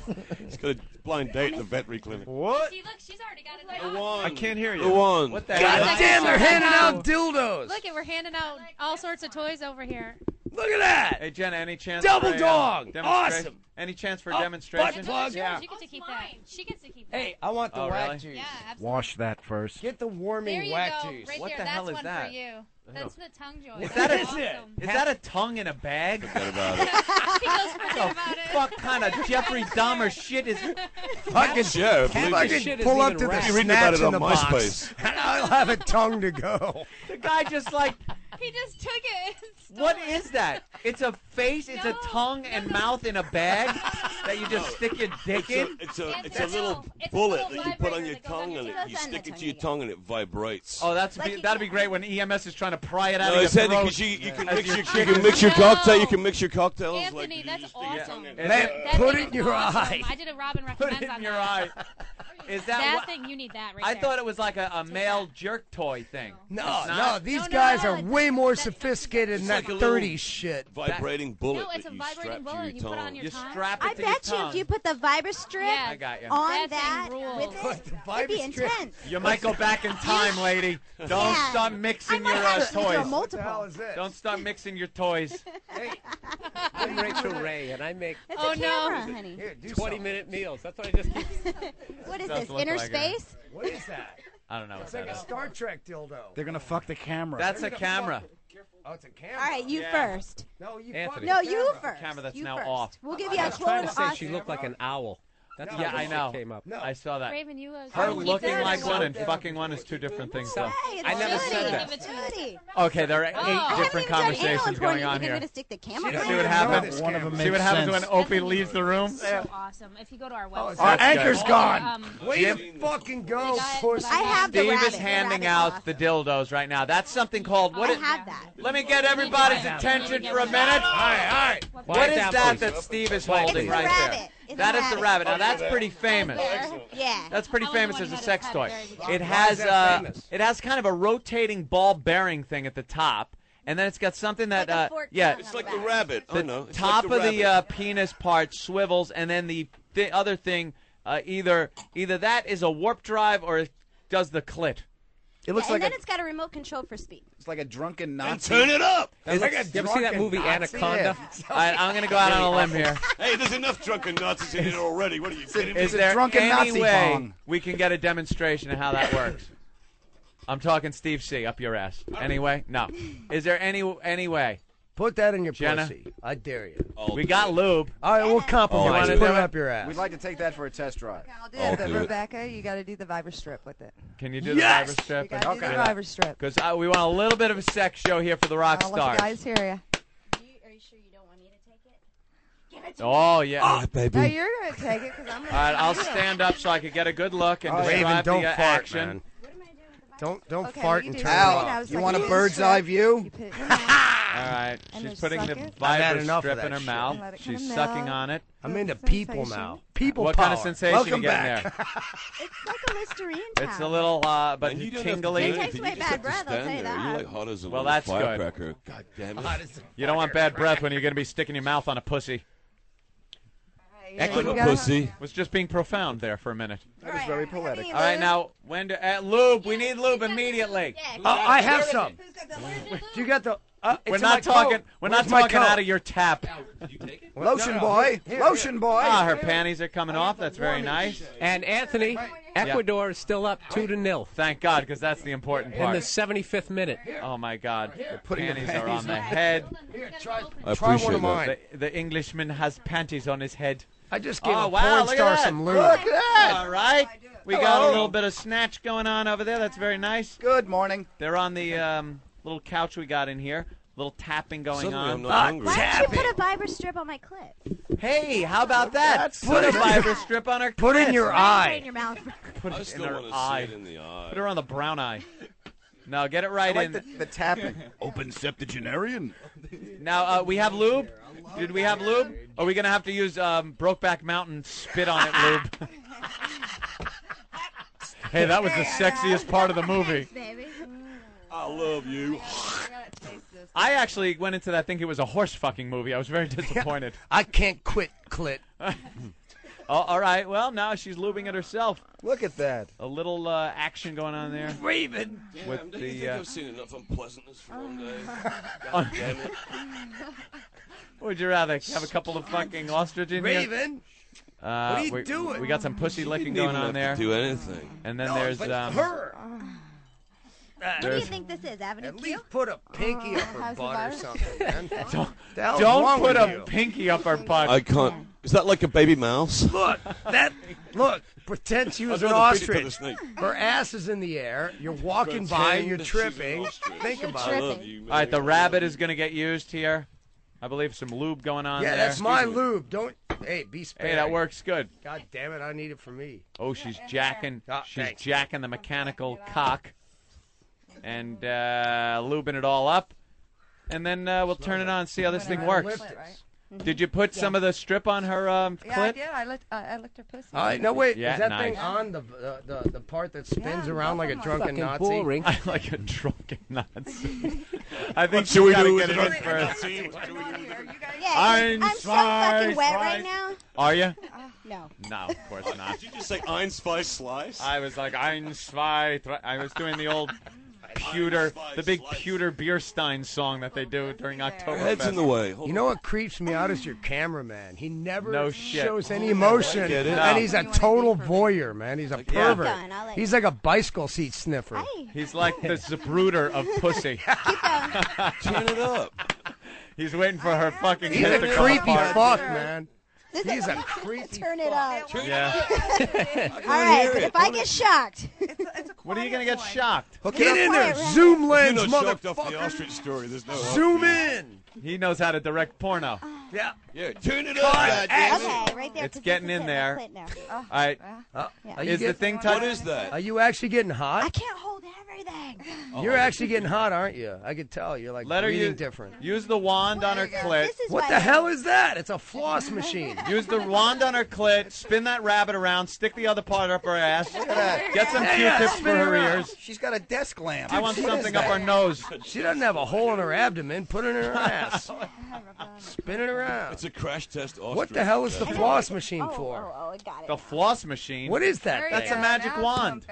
clinic. He's got a blind date at the veterinary clinic. What? See, look, she's already got it. The one. I can't hear you. The one. What the God hell? damn, they're handing out dildos. Look, we're handing out all sorts of toys over here. Look at that. Hey, Jenna, any chance Double for a, dog. demonstration? Awesome. Any chance for a Oh, demonstration? butt plug. Yours. You get to keep that. She gets to keep that. Hey, I want the Oh, whack really? juice. Yeah, absolutely. Wash that first. Get the warming There you whack go. juice. Right What there. the That's hell is one that? for you. That's the tongue joy. Is that a awesome. is that a tongue in a bag? Forget about it. He goes forget about it. Fuck kind of Jeffrey Dahmer shit is. Fucking, Yeah, believe me. fucking pull up to the You're reading about snatch it in on the box. MySpace. And I'll have a tongue to go. The guy just like, He just took it. and what stole it. is that? It's a face, it's a tongue and mouth in a bag that you just stick your dick in. It's a It's little a bullet little that you put on vibrator your that goes on tongue, your and tongue. you stick it to your tongue, and it vibrates. Oh, that'd be great when EMS is trying to pry it out No, of it's your handy throat. because you can as mix your you chick can is- mix your No. cocktail. You can mix your cocktails Anthony, like you that's just stick your awesome. tongue in. Is Man, it- That put thing it in is your awesome. eye. I did a Robin Put recommends it on in your that. eye. Is that That what? thing, you need that right I there. thought it was like a male jerk toy thing. No, It's no, not? these No, guys no, are way more sophisticated than like that a little 30s shit. Vibrating bullet No, it's that a you vibrating strap to bullet your you put on tongue. your You tongue. strap it I to bet your you tongue. if you put the Vibra strip Yeah. I got you. on That that thing rules. with Put it, the it'd be Vibra strip. intense. You might go back in time, lady. Don't Yeah. start mixing I your might have to do a toys. What the hell multiple. is this? Don't start mixing your toys. I'm Rachel Ray, and I make It's Oh, a no. camera, honey. Here, do 20-minute meals. That's what I just keep. What is Does this? look Inner like it. space? something. What is that? I don't know what It's like that a is. Star Trek dildo. They're gonna fuck the camera. That's a camera. Oh, it's a camera. All right, you Yeah. first. No, you Anthony. fuck No, the you camera. first. Camera that's you now first. off. We'll give you I a was trying quote to say on she looked like an owl. That's Yeah, how I the know. shit came up. I saw that. Raven, you Her looking like one and fucking one is two different things, though. I never said that. Okay, there are 8 different conversations going on here. See what happens? See what happens when Opie leaves the room? So awesome. If you go to our website. Our anchor's gone. Way to fucking go, pussy. I have the Steve rabbit. is handing out the dildos right now. That's something called what? I have that. Let me get everybody's attention for a minute. All right. What is that Steve is holding It's right the there? rabbit. It's That the is the rabbit. Now that's pretty famous. Yeah. That's pretty famous as a sex toy. It Why has is that famous? it has kind of a rotating ball bearing thing at the top, and then it's got something that It's like the rabbit. the I know. It's top like the of the rabbit. penis part swivels, and then the other thing either that is a warp drive or it does the clit. It looks and like then it's got a remote control for speed. it's like a drunken Nazi. Turn it up. You ever see that movie Anaconda? All right, I'm going to go out on a limb here. Hey, there's enough drunken Nazis in here already. What are you kidding me? Is there drunken any Nazi way bong. we can get a demonstration of how that works? I'm talking Steve C. Up your ass. Anyway, no. Is there any way? Put that in your Jenna? pussy. I dare you. We got lube. All right, we'll compromise. You Put wanna it do up your ass. We'd like to take that for a test drive. I'll do it, but Rebecca, you got to do the Viber strip with it. Can you do the Viber strip? You got to do the Viber strip. Because we want a little bit of a sex show here for the rock I'll let the stars. guys hear you. Are you sure you don't want me to take it? Give it to Oh, yeah. baby. No, you're going to take it because I'm going to. All right, I'll stand up so I can get a good look and Raven, describe don't the fart, action. man. Don't Okay, fart you and do turn it. it I off. was You like, want a use bird's strip. eye view? You put it in your mouth. All right, And she's just putting the suck it. I've had Viber enough of strip in that her shit. mouth. Let it She's kinda sucking melt. I'm on it. into Sensation. people now. People What power. kind of sensation Welcome you getting back. there? It's like a Listerine It's a towel. little, but And you don't have to tingly. do It takes anything. away You just bad have to breath, I'll stand tell you there. that. You're like hot as a Well, little that's good. firecracker. God damn it. You don't want bad breath when you're going to be sticking your mouth on a pussy. Act like a pussy. Was just being profound there for a minute. That is very poetic. All right, now lube. We need lube immediately. I have some. Do you got the? We're it's in not my talking. coat. We're Where's not my talking coat? out of your tap. Lotion boy. Lotion boy. Ah, her panties are coming off. That's very nice. And Anthony, Ecuador is still up 2-0 Thank God, because that's the important in part. the 75th minute. Oh my God, the putting the panties are panties on the on. head. Try I one appreciate of mine. The Englishman has panties on his head. I just gave Oh, a wow, porn look at star that. some lube. Look at that. All right, we got a little bit of snatch going on over there. That's very nice. Good morning. They're on the little couch we got in here. Little tapping going Suddenly on. I'm not hungry. Why don't you put a Viber strip on my clit? Hey, how about that? Put a Viber strip on her. Put in your Put it eye. in your mouth. Put I it in still her want to see eye. it in the eye. Put her on the brown eye. No, get it right I in. like the tapping. Open septuagenarian. Now we have lube. Did we have lube? Are we gonna have to use Brokeback Mountain spit on it lube? Hey, that was the sexiest part of the movie. I love you. I actually went into that thinking it was a horse fucking movie. I was very disappointed. I can't quit clit. All right. Well, now she's lubing it herself. Look at that. A little action going on there. Raven. With Damn, don't you the, think I've seen enough unpleasantness for one day? God damn it. Would you rather have a couple of fucking ostrich in here? Raven. What are you doing? We got some pussy licking Didn't going even on have there. to do anything. And then No, there's but her. What do you think this is, Avenue At Q? least put a pinky up her how's the butt or virus? something, man. Don't wrong put with a you? pinky up her butt. I can't. Is that like a baby mouse? Look, pretend she was I'd an rather feed it to the ostrich. snake. Her ass is in the air. You're walking by and you're Pretend she's an tripping. ostrich. Think about I it. love you, man. All right, the rabbit is going to get used here. I believe some lube going on Yeah, there. that's my lube. Don't. Hey, be spared. Hey, that works good. God damn it, I need it for me. Oh, she's jacking. She's thanks. jacking the mechanical cock, and lubing it all up, and then we'll turn it on and see how this thing works. Did you put some of the strip on her Yeah, I clit? did. I licked her pussy. All right, no wait. Yeah, is that nice. thing on the part that spins around like a drunken Fucking Nazi? boring. Like a drunken Nazi. I think should we gotta do get with it the in drunken first. Yeah, I'm so fucking wet right now. Are you? No. No, of course not. Did you just say Ein, Zwei, Slice? I was like Ein, Zwei. I was doing the old pewter, the big pewter beer stein song that they do during October. Head's in the way. You know what creeps me out is your cameraman. He never No shit. shows any emotion, get it. and No. he's a total voyeur, man. He's a pervert. going, I'll let He's like a bicycle seat sniffer. He's like the Zapruder of pussy. Turn it up. He's waiting for her fucking He's head a to come creepy apart. fuck, man. He's a creepy. Turn it up. Yeah. All right, but if I get shocked, What are you gonna get shocked? Get in there, zoom You're lens, not shocked off the motherfucker. ostrich story. There's no Zoom in. He knows how to direct porno. Yeah. Yeah, turn it up. okay, right there. It's 'cause getting this in is there. hitting my clit now. All right. Are you Is the getting- thing What touching? is that? Are you actually getting hot? I can't hold everything. You're actually getting hot, aren't you? I can tell. You're like Let her breathing use, different. use the wand on her clit. This is What why the I- hell is that? It's a floss machine. Use the wand on her clit, spin that rabbit around, stick the other part up her ass, get some Q-tips for her ears. She's got a desk lamp. I want What is something up that? her nose. She doesn't have a hole in her abdomen. Put it in her ass. Spin it around. It's a crash test ostrich. What the hell is the floss machine for? Oh, I got it. The floss machine. What is that? That's a thing? magic wand.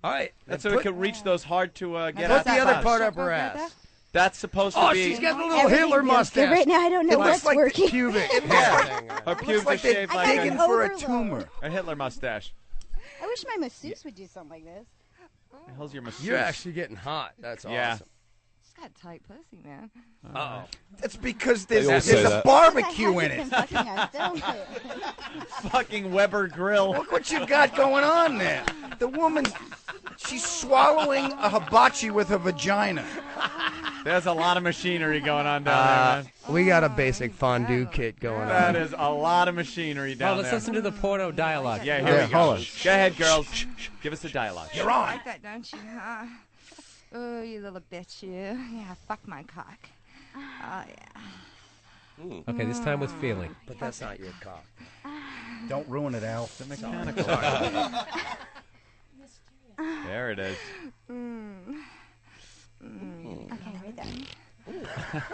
All right. That's so it can reach those hard to get Put out. the other part up her ass. That's supposed to Oh, be. she's got the little Everything Hitler feels good mustache. right now. I don't know It looks what's like working. the pubic. Yeah. Her pubes like are they're shaved like digging an for a overload. tumor. a Hitler mustache. I wish my masseuse would do something like this. The hell's your masseuse? You're actually getting hot. That's Yeah. awesome. She's got tight pussy, man. Uh-oh. That's because They all there's say a that. barbecue in Been it. fucking us, don't it? Fucking Weber grill. Look what you got going on there. The woman, she's swallowing a hibachi with her vagina. There's a lot of machinery going on down there, man. We got a basic fondue kit going That on. is a lot of machinery Oh, down let's there. listen to the porno dialogue. Yeah, here we go. hold on. Go ahead, girls. Give us the dialogue. You're You on. like that, don't you? Huh? Oh, you little bitch, you. Yeah, fuck my cock. Oh, yeah. Okay, this time with feeling. But that's not your cock. Don't ruin it, Al. The mechanical. There it is. Okay, right there.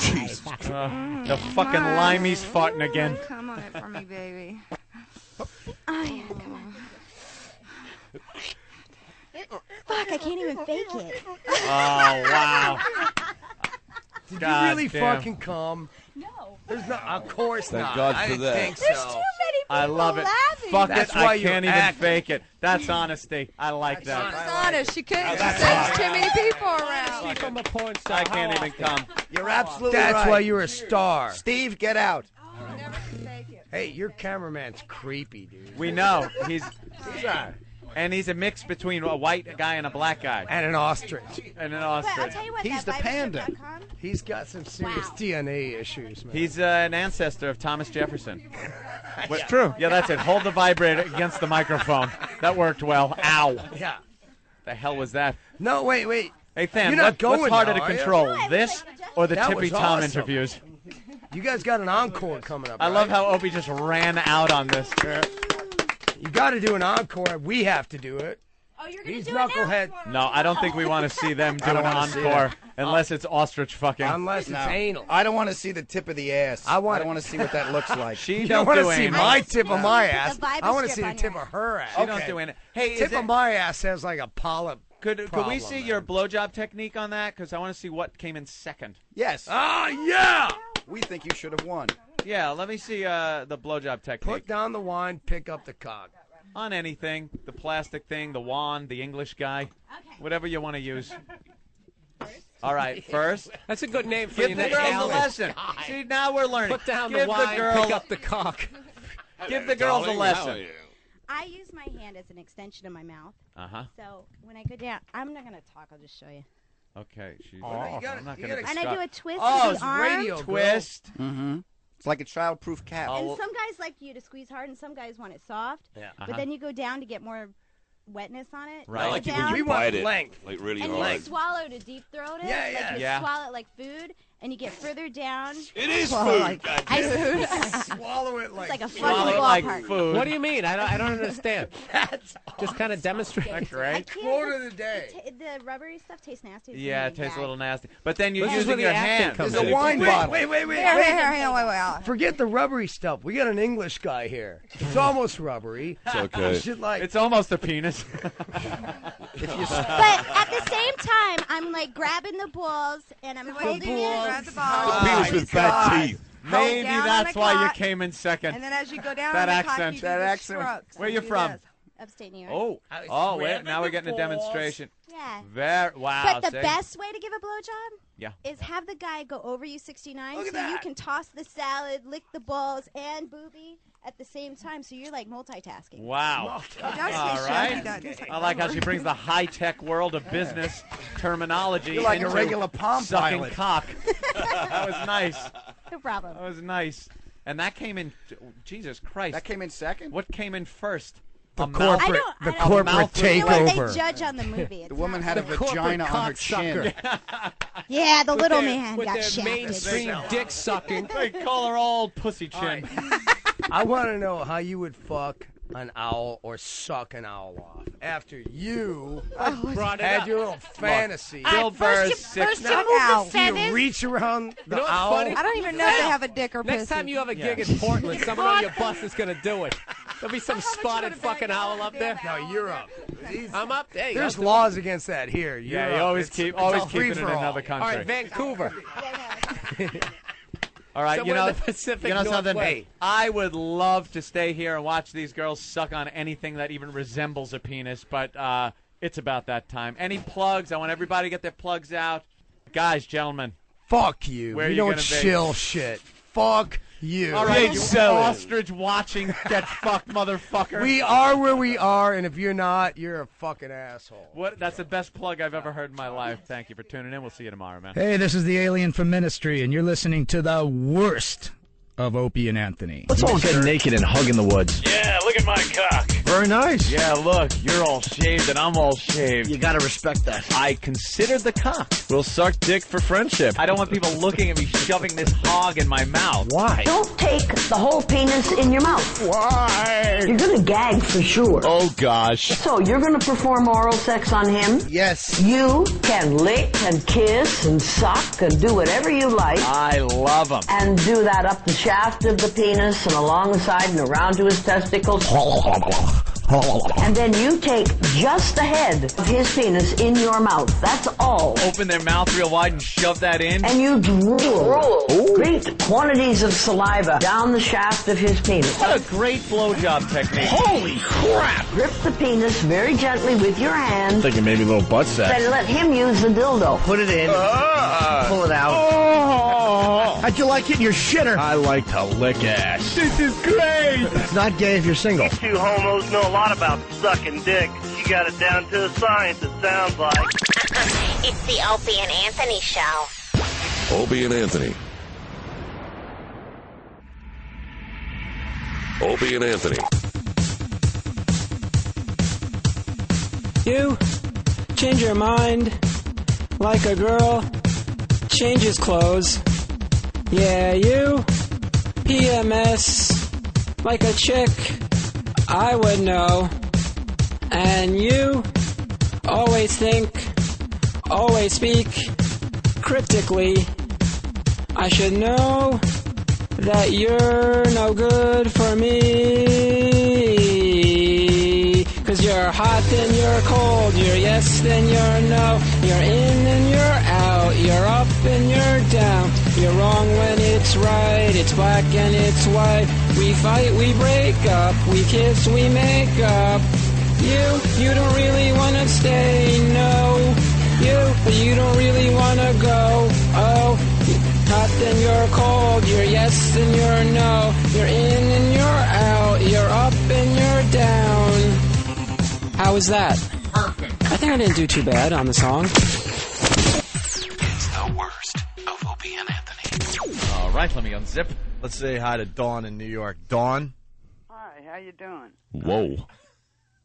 Jesus the fucking limey's farting again. Come on it for me, baby. Oh, yeah, come on. Fuck, I can't even fake it. Oh, wow. Did God you really damn. fucking come? No. There's no. Of course Thank not. God I for didn't that. think There's so. too many people I love it. laughing. Fuck That's it. why I you're can't even acting. fake it. That's honesty. I like that. It's honest. She couldn't. There's too many people around. Keep him a porn star. I can't even come. You're absolutely That's right. why you're a star. Steve, get out. Oh, never fake it. Hey, your cameraman's creepy, dude. We know. He's and he's a mix between a white guy and a black guy. And an ostrich. And an But I'll ostrich. tell you what, He's that the panda. viberstrip.com, He's got some serious Wow. DNA issues, man. He's an ancestor of Thomas Jefferson. It's true. Yeah, that's it. Hold the vibrator against the microphone. That worked well. Ow. Yeah. The hell was that? No, wait. Hey, Than, You're not what's going harder now, to are you? control, No, I was this like, or the That Tippy was Tom awesome. interviews? You guys got an encore coming up. I love right? how Opie just ran out on this. You got to do an encore. We have to do it. Oh, you're gonna These do it now? knucklehead. No, I don't think we want to see them do I an don't wanna see encore that. unless it's ostrich fucking. Unless it's No. anal. I don't want to see the tip of the ass. I want- don't want to see what that looks like. She You don't want to do see anal. my tip of my Put the ass. Viber I want to strip see the on tip your of her ass. She don't do anal. Hey, Tip is it, of my ass has like a polyp. could we problem, see man. your blowjob technique on that? Because I want to see what came in second. Yes. Ah, yeah! We think you should have won. Yeah, let me see the blowjob technique. Put down the wine, pick up the cock. On anything, the plastic thing, the wand, the English guy, whatever you want to use. All right, first, That's a good name for give your the next girls a challenge. lesson. See, now we're learning. Put down give the wine, girl, pick up the cock. give the girls a Darling, lesson. how are you? I use my hand as an extension of my mouth. Uh-huh. So when I go down, I'm not gonna talk. I'll just show you. Okay, she's. you I'm gotta- not you gonna gotta- And I do a twist Oh, with it's the arm. radio. girl. twist. Mm-hmm. It's like a childproof cap. And some guys like you to squeeze hard, and some guys want it soft. Yeah. But then you go down to get more wetness on it. Right. I Go like it down, when you We want bite it, length. like really and hard. you swallow to deep throat it. Yeah, Like yeah. you Yeah. swallow it like food, and you get further down. It is Swallow food. like God I damn it. Swallow it It's like. like a fucking Swallow it ballpark. like food. What do you mean? I don't understand. That's Just kind of demonstrate. That's I right. can't- quote of the day. The rubbery stuff tastes nasty. It's Yeah, really it tastes a bad. little nasty. But then you're This is where using the your acting hand. comes There's a in. wine Wait, bottle. wait. Here, hang on, wait. Forget the rubbery stuff. We got an English guy here. It's almost rubbery. It's okay. You should like. It's almost a penis. If you But at the same time, I'm like grabbing the balls and I'm holding Grab it. the ball. Penis with bad teeth. Maybe down on that's the why you cock, came in second. And then as you go down That on the cock, accent. you do That the accent. strokes. Where You you do from? this. Upstate New York. Oh, wait! Now we're getting a demonstration. Yeah, Yeah. Wow. But the see? best way to give a blowjob Yeah. is have the guy go over you 69 Look at so you that. can toss the salad, lick the balls, and booby at the same time. So you're like multitasking. Wow. Multitasking. All right. I like how she brings the high-tech world of business terminology You're like a into regular Palm sucking Pilot. cock. That was nice. No problem. That was nice. And that came in, Jesus Christ. That came in second? What came in first? The A mouth- corporate- I the don't- corporate mouth- You know what? takeover. They judge on the movie. The woman had a The corporate vagina on her cocksucker. chin. Yeah, the With little their- man with got their shafted. mainstream dick sucking. They call her old pussy chin. I want to know how you would fuck an owl or suck an owl off after you brought it had up. your little fantasy. Bill Burr is sick. Do you reach around the You know what's owl? funny? I don't even know if they have a dick or Next pussy. time you have a gig in Portland, someone on your bus is going to do it. There'll be some spotted fucking owl up there. No, you're up. I'm up. Hey, There's I'll do laws against that here. Yeah, You're you up. always It's keep a it in free-for-all. another it. country. All right, Vancouver. All right, Somewhere you know, in the Pacific you know something? Northwest. I would love to stay here and watch these girls suck on anything that even resembles a penis, but it's about that time. Any plugs? I want everybody to get their plugs out. Guys, gentlemen. Fuck you. Where you you don't gonna be? chill shit. Fuck you. All right, you ostrich watching get fucked, motherfucker. We are where we are, and if you're not, you're a fucking asshole. What? That's the best plug I've ever heard in my life. Thank you for tuning in. We'll see you tomorrow, man. Hey, this is the alien from Ministry, and you're listening to the worst of Opie and Anthony. Let's all get naked and hug in the woods. Yeah, look at my cock. Very nice. Yeah, look, you're all shaved and I'm all shaved. You gotta respect that. I considered the cock. We'll suck dick for friendship. I don't want people looking at me shoving this hog in my mouth. Why? Don't take the whole penis in your mouth. Why? You're gonna gag for sure. Oh, gosh. So you're gonna perform oral sex on him? Yes. You can lick and kiss and suck and do whatever you like. I love them. And do that up the shaft of the penis and along the side and around to his testicles. And then you take just the head of his penis in your mouth. That's all. Open their mouth real wide and shove that in. And you drool great quantities of saliva down the shaft of his penis. What a great blowjob technique. Holy crap! Grip the penis very gently with your hand. Thinking maybe a little butt sex. Then let him use the dildo. Put it in. Pull it out. How'd you like it in your shitter? I like to lick ass. This is great. It's not gay if you're single. Two homos know a lot about sucking dick. You got it down to a science, it sounds like. It's the Opie and Anthony Show. Opie and Anthony. Opie and Anthony. You change your mind like a girl changes clothes. Yeah, you PMS like a chick I would know. And you always think, always speak cryptically. I should know that you're no good for me. 'Cause you're hot then you're cold, you're yes then you're no. You're in and you're out, you're up and you're down. You're wrong when it's right, it's black and it's white. We fight, we break up, we kiss, we make up. You don't really wanna stay, no. You don't really wanna go, oh. Hot then you're cold, you're yes then you're no. You're in and you're out, you're up and you're down. How was that? Perfect. I think I didn't do too bad on the song. It's the worst of Opie and Anthony. All right, let me unzip. Let's say hi to Dawn in New York. Dawn? Hi, how you doing? Whoa.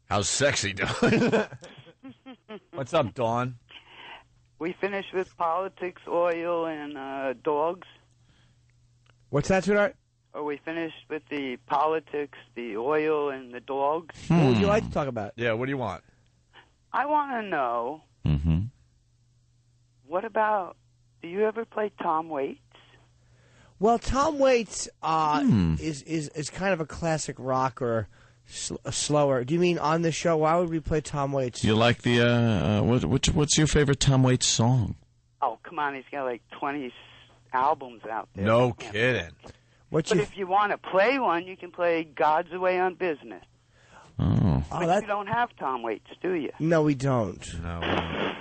How's sexy doing? What's up, Dawn? We finished with politics, oil, and dogs. What's that, sweetheart? Are we finished with the politics, the oil, and the dogs? What would you like to talk about? Yeah, what do you want? I want to know, what about, do you ever play Tom Waits? Well, Tom Waits is kind of a classic rocker, slower. Do you mean on the show? Why would we play Tom Waits? You like the what's your favorite Tom Waits song? Oh, come on, he's got like 20 albums out there. No kidding. But if you want to play one, you can play God's Away on Business. Oh. But you don't have Tom Waits, do you? No, we don't. No.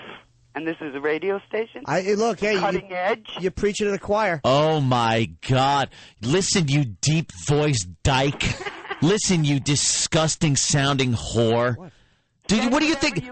And this is a radio station? Look, hey, Cutting Edge? You're preaching to the choir. Oh, my God. Listen, you deep-voiced dyke. Listen, you disgusting-sounding whore. What do you think?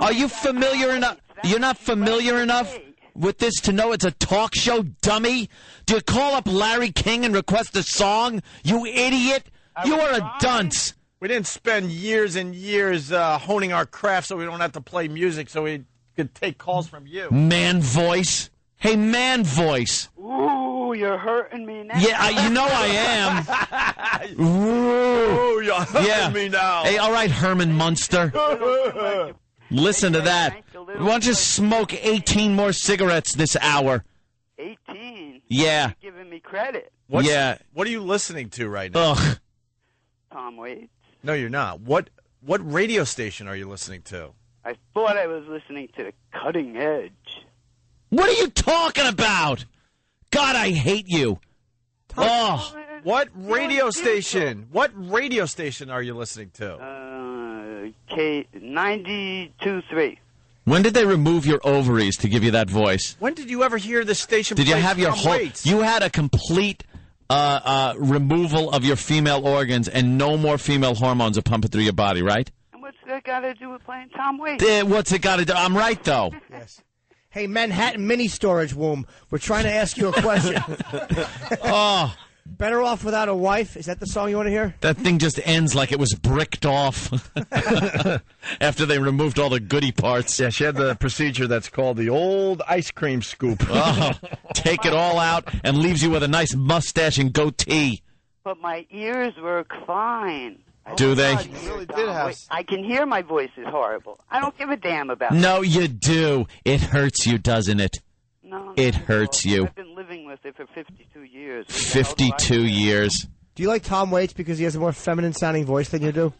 Are you familiar enough? You're not familiar enough with this to know it's a talk show, dummy? Do you call up Larry King and request a song? You idiot. You are a dunce. We didn't spend years and years honing our craft so we don't have to play music so we could take calls from you. Man voice. Hey, man voice. Ooh, you're hurting me now. Yeah, you know I am. Ooh, you're hurting me now. Hey, all right, Herman Munster. Listen to that. Why don't you smoke 18 more cigarettes this hour? 18? Yeah. You're giving me credit. What are you listening to right now? Ugh. Tom Waits. No, you're not. What radio station are you listening to? I thought I was listening to the Cutting Edge. What are you talking about? God, I hate you. Oh. What radio station? What radio station are you listening to? K92.3. When did they remove your ovaries to give you that voice? When did you ever hear the station? Did you play have your Tom whole? Waits? You had a complete removal of your female organs, and no more female hormones are pumping through your body, right? And what's that got to do with playing Tom Waits? What's it got to do? I'm right, though. Yes. Hey, Manhattan mini storage womb. We're trying to ask you a question. Oh. Better Off Without a Wife. Is that the song you want to hear? That thing just ends like it was bricked off after they removed all the goody parts. Yeah, she had the procedure that's called the old ice cream scoop. Oh, take it all out and leaves you with a nice mustache and goatee. But my ears work fine. Do they? God, you really did have... I can hear my voice is horrible. I don't give a damn about it. No, you do. It hurts you, doesn't it? No. It hurts you. I've been living with it for 52 years. 52 years. Do you like Tom Waits because he has a more feminine-sounding voice than you do?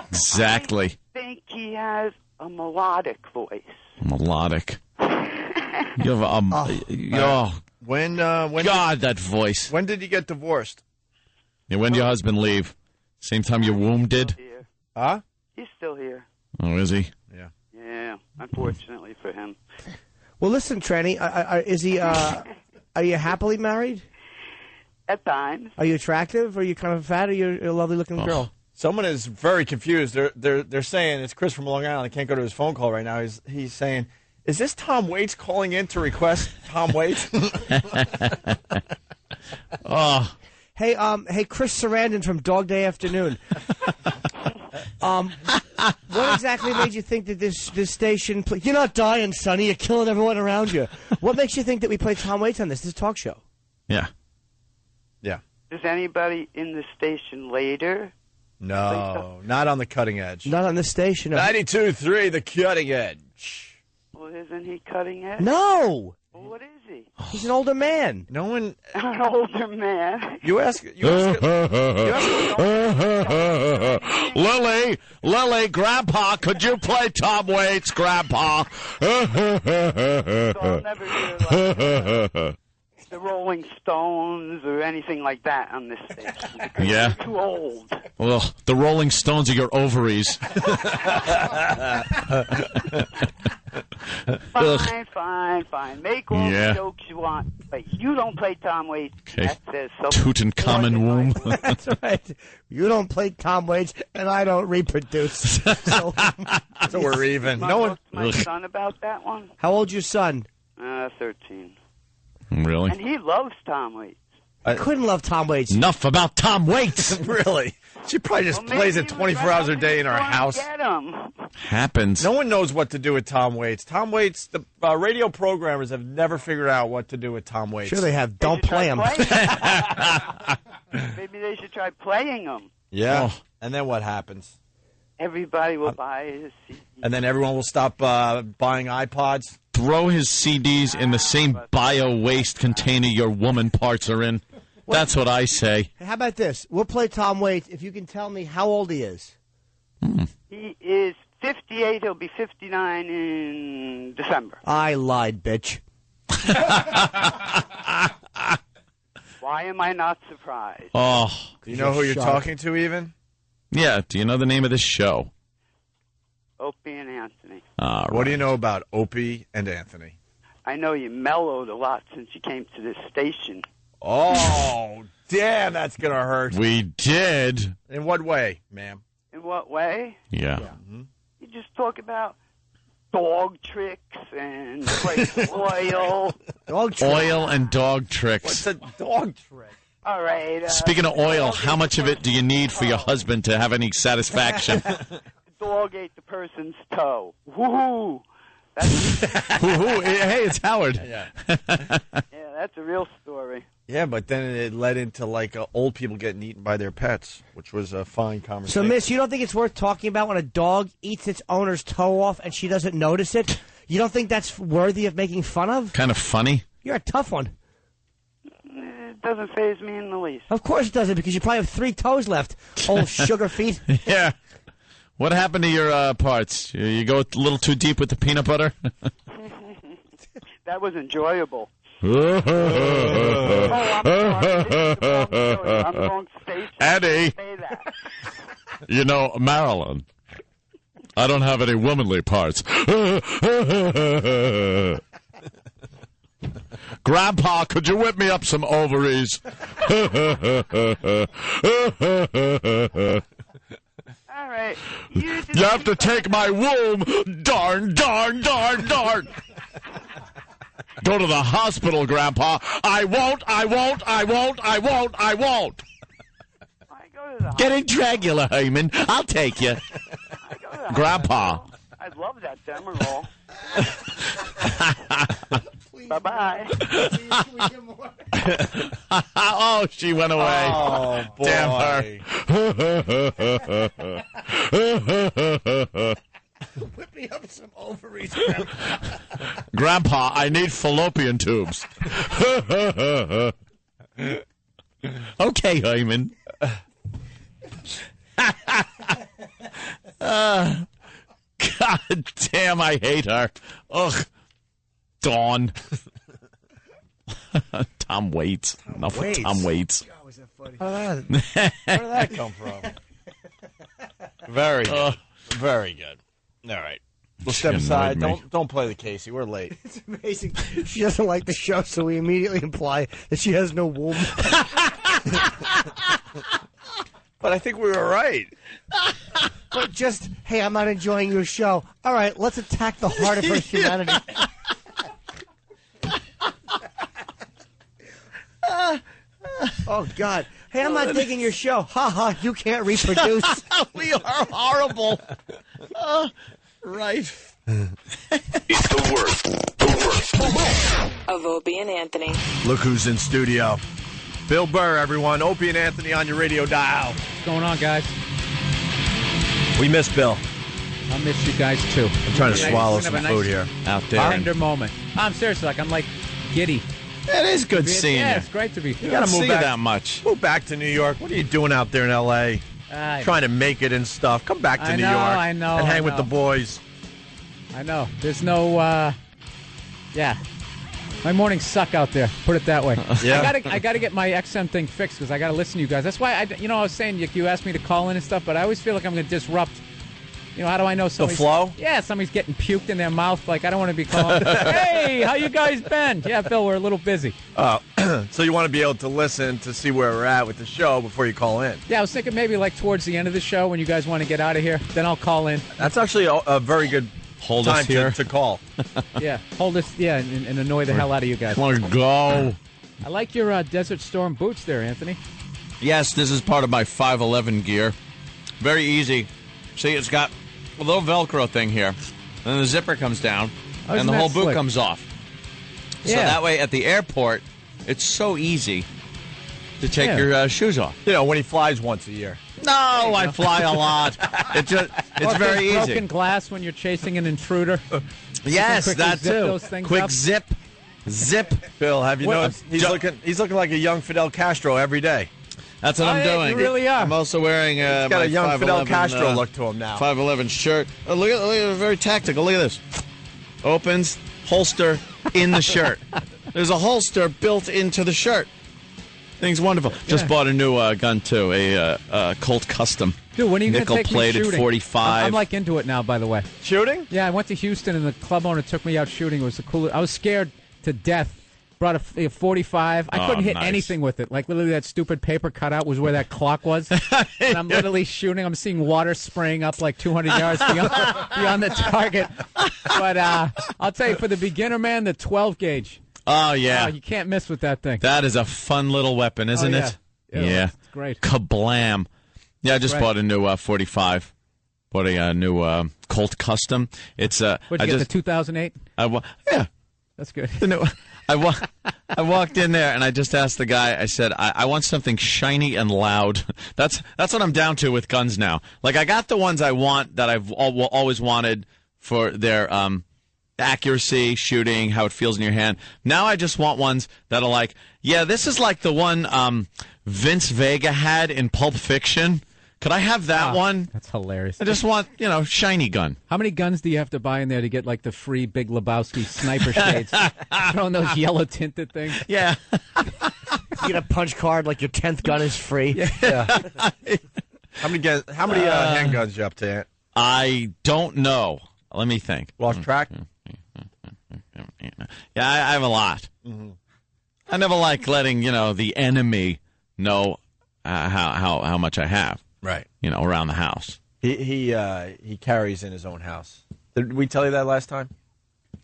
Exactly. I think he has a melodic voice. Melodic. You have When God, that voice. When did you get divorced? Yeah, when did your husband leave? Same time your womb did? Huh? He's still here. Oh, is he? Yeah. Yeah, unfortunately for him. Well, listen, Tranny, is he? Are you happily married? At times. Are you attractive? Are you kind of fat? Or are you a lovely-looking girl? Someone is very confused. They're saying it's Chris from Long Island. I can't go to his phone call right now. He's saying, "Is this Tom Waits calling in to request Tom Waits?" Oh. Hey, Chris Sarandon from Dog Day Afternoon. What exactly made you think that this station? You're not dying, Sonny. You're killing everyone around you. What makes you think that we play Tom Waits on this? This is a talk show. Yeah. Yeah. Is anybody in the station later? No, not on the Cutting Edge. Not on this station. 92.3, the Cutting Edge. Well, isn't he Cutting Edge? No. Well, what is he? He's an older man. No one. An older man. Lily, Grandpa, could you play Tom Waits, Grandpa? So I'll never hear like the Rolling Stones or anything like that on this station. Because Yeah. they're too old. Well, the Rolling Stones are your ovaries. Fine. Make all the jokes you want, but you don't play Tom Waits. Okay. That says something. Tutankhamun womb. That's right. You don't play Tom Waits, and I don't reproduce. So we're even. No one. My son about that one. How old's your son? 13. Really? And he loves Tom Waits. I couldn't love Tom Waits. Enough about Tom Waits. Really? She probably just plays it 24 hours a day in our house. Get him. Happens. No one knows what to do with Tom Waits. Tom Waits, the radio programmers have never figured out what to do with Tom Waits. Sure they have. Don't play him. Maybe they should try playing him. Yeah. Oh. And then what happens? Everybody will buy his CD. And then everyone will stop buying iPods. Throw his CDs in the same bio-waste container your woman parts are in. That's what I say. Hey, how about this? We'll play Tom Waits if you can tell me how old he is. He is 58. He'll be 59 in December. I lied, bitch. Why am I not surprised? Oh. Do you know who you're talking to even? Yeah. Do you know the name of this show? Opie and Anthony. What do you know about Opie and Anthony? I know you mellowed a lot since you came to this station. Oh, damn, that's going to hurt. We did. In what way, ma'am? In what way? Yeah. You just talk about dog tricks and like oil. Oil and dog tricks. What's a dog trick? All right. Speaking of oil, how much of it do you need for your husband to have any satisfaction? The dog ate the person's toe. Woohoo! Hey, it's Howard. Yeah, that's a real story. Yeah, but then it led into like old people getting eaten by their pets, which was a fine So, conversation. Miss, you don't think it's worth talking about when a dog eats its owner's toe off and she doesn't notice it? You don't think that's worthy of making fun of? Kind of funny. You're a tough one. It doesn't faze me in the least. Of course it doesn't, because you probably have 3 toes left, old sugar feet. Yeah. What happened to your parts? You go a little too deep with the peanut butter? That was enjoyable. I'm wrong station. Eddie. Say that. You know, Marilyn, I don't have any womanly parts. Grandpa, could you whip me up some ovaries? All right. You have to take my womb. Darn, darn, darn, darn. Go to the hospital, Grandpa. I won't. Get in Dragula, Heyman. I'll take you. Grandpa. I love that Demerol. Bye-bye. Oh, she went away. Oh, boy. Damn her. Whip me up some ovaries, Grandpa, I need fallopian tubes. Okay, Heyman. God damn, I hate her. Ugh. Dawn. Tom Waits. Enough with Tom Waits. God, was that funny? Where did that come from? Very good. Very good. All right. We'll step She aside. annoyed me. Don't play the Casey. We're late. It's amazing. She doesn't like the show, so we immediately imply that she has no womb. But I think we were right. But just, hey, I'm not enjoying your show. All right, let's attack the heart of her humanity. Oh, God. Hey, I'm not digging your show. Ha ha, you can't reproduce. We are horrible. Right. It's the worst. The worst. Of Opie and Anthony. Look who's in studio. Bill Burr, everyone. Opie and Anthony on your radio dial. What's going on, guys? We miss Bill. I miss you guys, too. I'm trying to swallow We're gonna some have a food here. Out there. Tender moment. I'm seriously, I'm like giddy. It is good seeing Yeah, you. it's great to be You here. gotta see move you back that much. Move back to New York. What are you doing out there in L.A.? Trying to make it and stuff. Come back to I New know, York I know, and I hang with know. the boys. I know. There's no, yeah. My mornings suck out there. Put it that way. Yeah. I gotta get my XM thing fixed because I gotta listen to you guys. That's why I was saying you asked me to call in and stuff, but I always feel like I'm gonna disrupt. You know, how do I know somebody's flow? Yeah, somebody's getting puked in their mouth. Like I don't want to be calling. Hey, how you guys been? Yeah, Bill, we're a little busy. So you want to be able to listen to see where we're at with the show before you call in. Yeah, I was thinking maybe like towards the end of the show when you guys want to get out of here, then I'll call in. That's actually a very good Hold us time here. to call. Yeah, hold us. Yeah, and annoy the hell out of you guys. Come on, go. I like your Desert Storm boots there, Anthony. Yes, this is part of my 511 gear. Very easy. See, it's got a little Velcro thing here. And then the zipper comes down, Oh, and isn't the that whole boot slick? comes off. So Yeah. that way, at the airport, it's so easy to take Yeah. your shoes off. You know, when he flies once a year. No, I fly a lot. It's Or if very there's easy. broken glass when you're chasing an intruder. Yes, quickly that zip too. those things Quick up. zip. Bill, have you What- noticed he's looking like a young Fidel Castro every day. That's what Oh, I'm yeah, doing. you really are. I'm also wearing He's got my a young Fidel 511, Castro look to him now. 511 shirt. Oh, look at very tactical. Look at this. Opens, holster in the shirt. There's a holster built into the shirt. Thing's wonderful. Just bought a new gun too, a Colt Custom. Dude, when are you going to take me Nickel-plated shooting? 45. I'm like into it now, by the way. Shooting? Yeah, I went to Houston and the club owner took me out shooting. It was the coolest. I was scared to death. Brought a 45. I couldn't hit anything with it. Like literally that stupid paper cutout was where that clock was. And I'm literally shooting. I'm seeing water spraying up like 200 yards beyond the target. But I'll tell you, for the beginner man, the 12 gauge. Oh, yeah. You can't miss with that thing. That is a fun little weapon, isn't it? Yeah. It's great. Kablam. Yeah, I just bought a new 45. Bought a new Colt Custom. It's What'd you get, the 2008? Yeah. That's good. I walked in there and I just asked the guy. I said, I want something shiny and loud. That's what I'm down to with guns now. Like I got the ones I want that I've always wanted for their accuracy, shooting, how it feels in your hand. Now I just want ones that are like, yeah, this is like the one Vince Vega had in Pulp Fiction. Could I have that one? That's hilarious. I just want, shiny gun. How many guns do you have to buy in there to get like the free Big Lebowski sniper shades? Throwing those yellow tinted things. Yeah. You get a punch card like your 10th gun is free. Yeah. How many handguns you up to, Ant? I don't know. Let me think. Lost track? Yeah, I have a lot. Mm-hmm. I never like letting, the enemy know how much I have. Right. Around the house. He carries in his own house. Did we tell you that last time?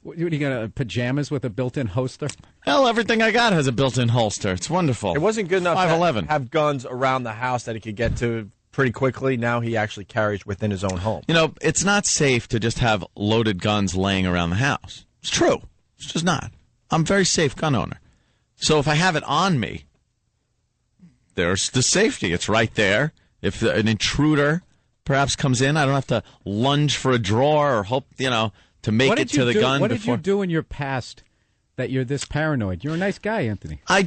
What, you got pajamas with a built-in holster? Hell, everything I got has a built-in holster. It's wonderful. It wasn't good enough 5'11". to have guns around the house that he could get to pretty quickly. Now he actually carries within his own home. It's not safe to just have loaded guns laying around the house. It's true. It's just not. I'm a very safe gun owner. So if I have it on me, there's the safety. It's right there. If an intruder perhaps comes in, I don't have to lunge for a drawer or hope, to make it to the gun. What did you do in your past that you're this paranoid? You're a nice guy, Anthony. I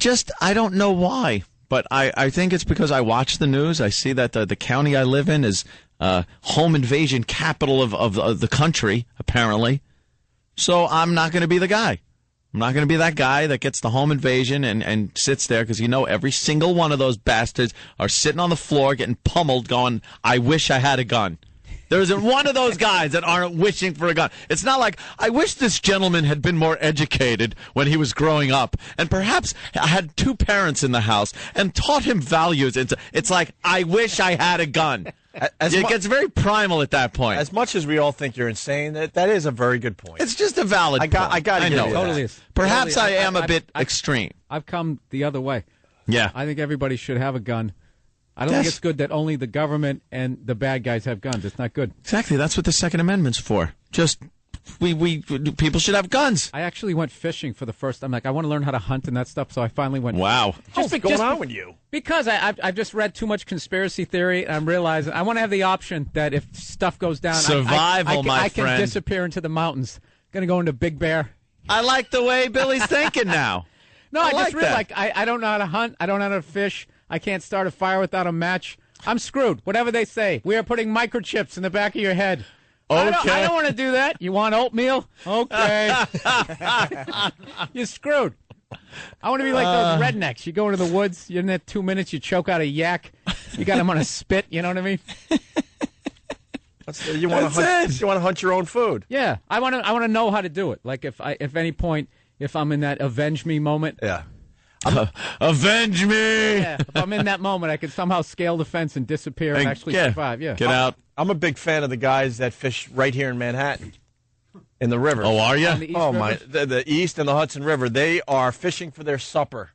don't know why, but I think it's because I watch the news. I see that the county I live in is home invasion capital of the country, apparently. So I'm not going to be the guy. I'm not going to be that guy that gets the home invasion and sits there because every single one of those bastards are sitting on the floor getting pummeled going, I wish I had a gun. There isn't one of those guys that aren't wishing for a gun. It's not like, I wish this gentleman had been more educated when he was growing up and perhaps had two parents in the house and taught him values. It's like, I wish I had a gun. It gets very primal at that point. As much as we all think you're insane, that is a very good point. It's just a valid point. I got to know. Totally is. Perhaps I am a bit extreme. I've come the other way. Yeah. I think everybody should have a gun. I don't think it's good that only the government and the bad guys have guns. It's not good. Exactly. That's what the Second Amendment's for. Just people should have guns. I actually went fishing for the first time. Like, I want to learn how to hunt and that stuff, so I finally went. Wow. What's going on with you? Because I've just read too much conspiracy theory, and I'm realizing I want to have the option that if stuff goes down, survival, I can disappear into the mountains. Going to go into Big Bear. I like the way Billy's thinking now. No, I just realized I don't know how to hunt. I don't know how to fish. I can't start a fire without a match. I'm screwed. Whatever they say. We are putting microchips in the back of your head. Okay. I don't want to do that. You want oatmeal? Okay. You're screwed. I want to be like those rednecks. You go into the woods, you're in there 2 minutes, you choke out a yak. You got them on a spit, you know what I mean? You want to hunt your own food. Yeah. I want to know how to do it. Like if any point, if I'm in that avenge me moment. Yeah. Avenge me! Yeah, if I'm in that moment, I can somehow scale the fence and disappear and actually survive. Yeah, get out. I'm a big fan of the guys that fish right here in Manhattan, in the river. Oh, are you? Oh my! The East and the Hudson River. They are fishing for their supper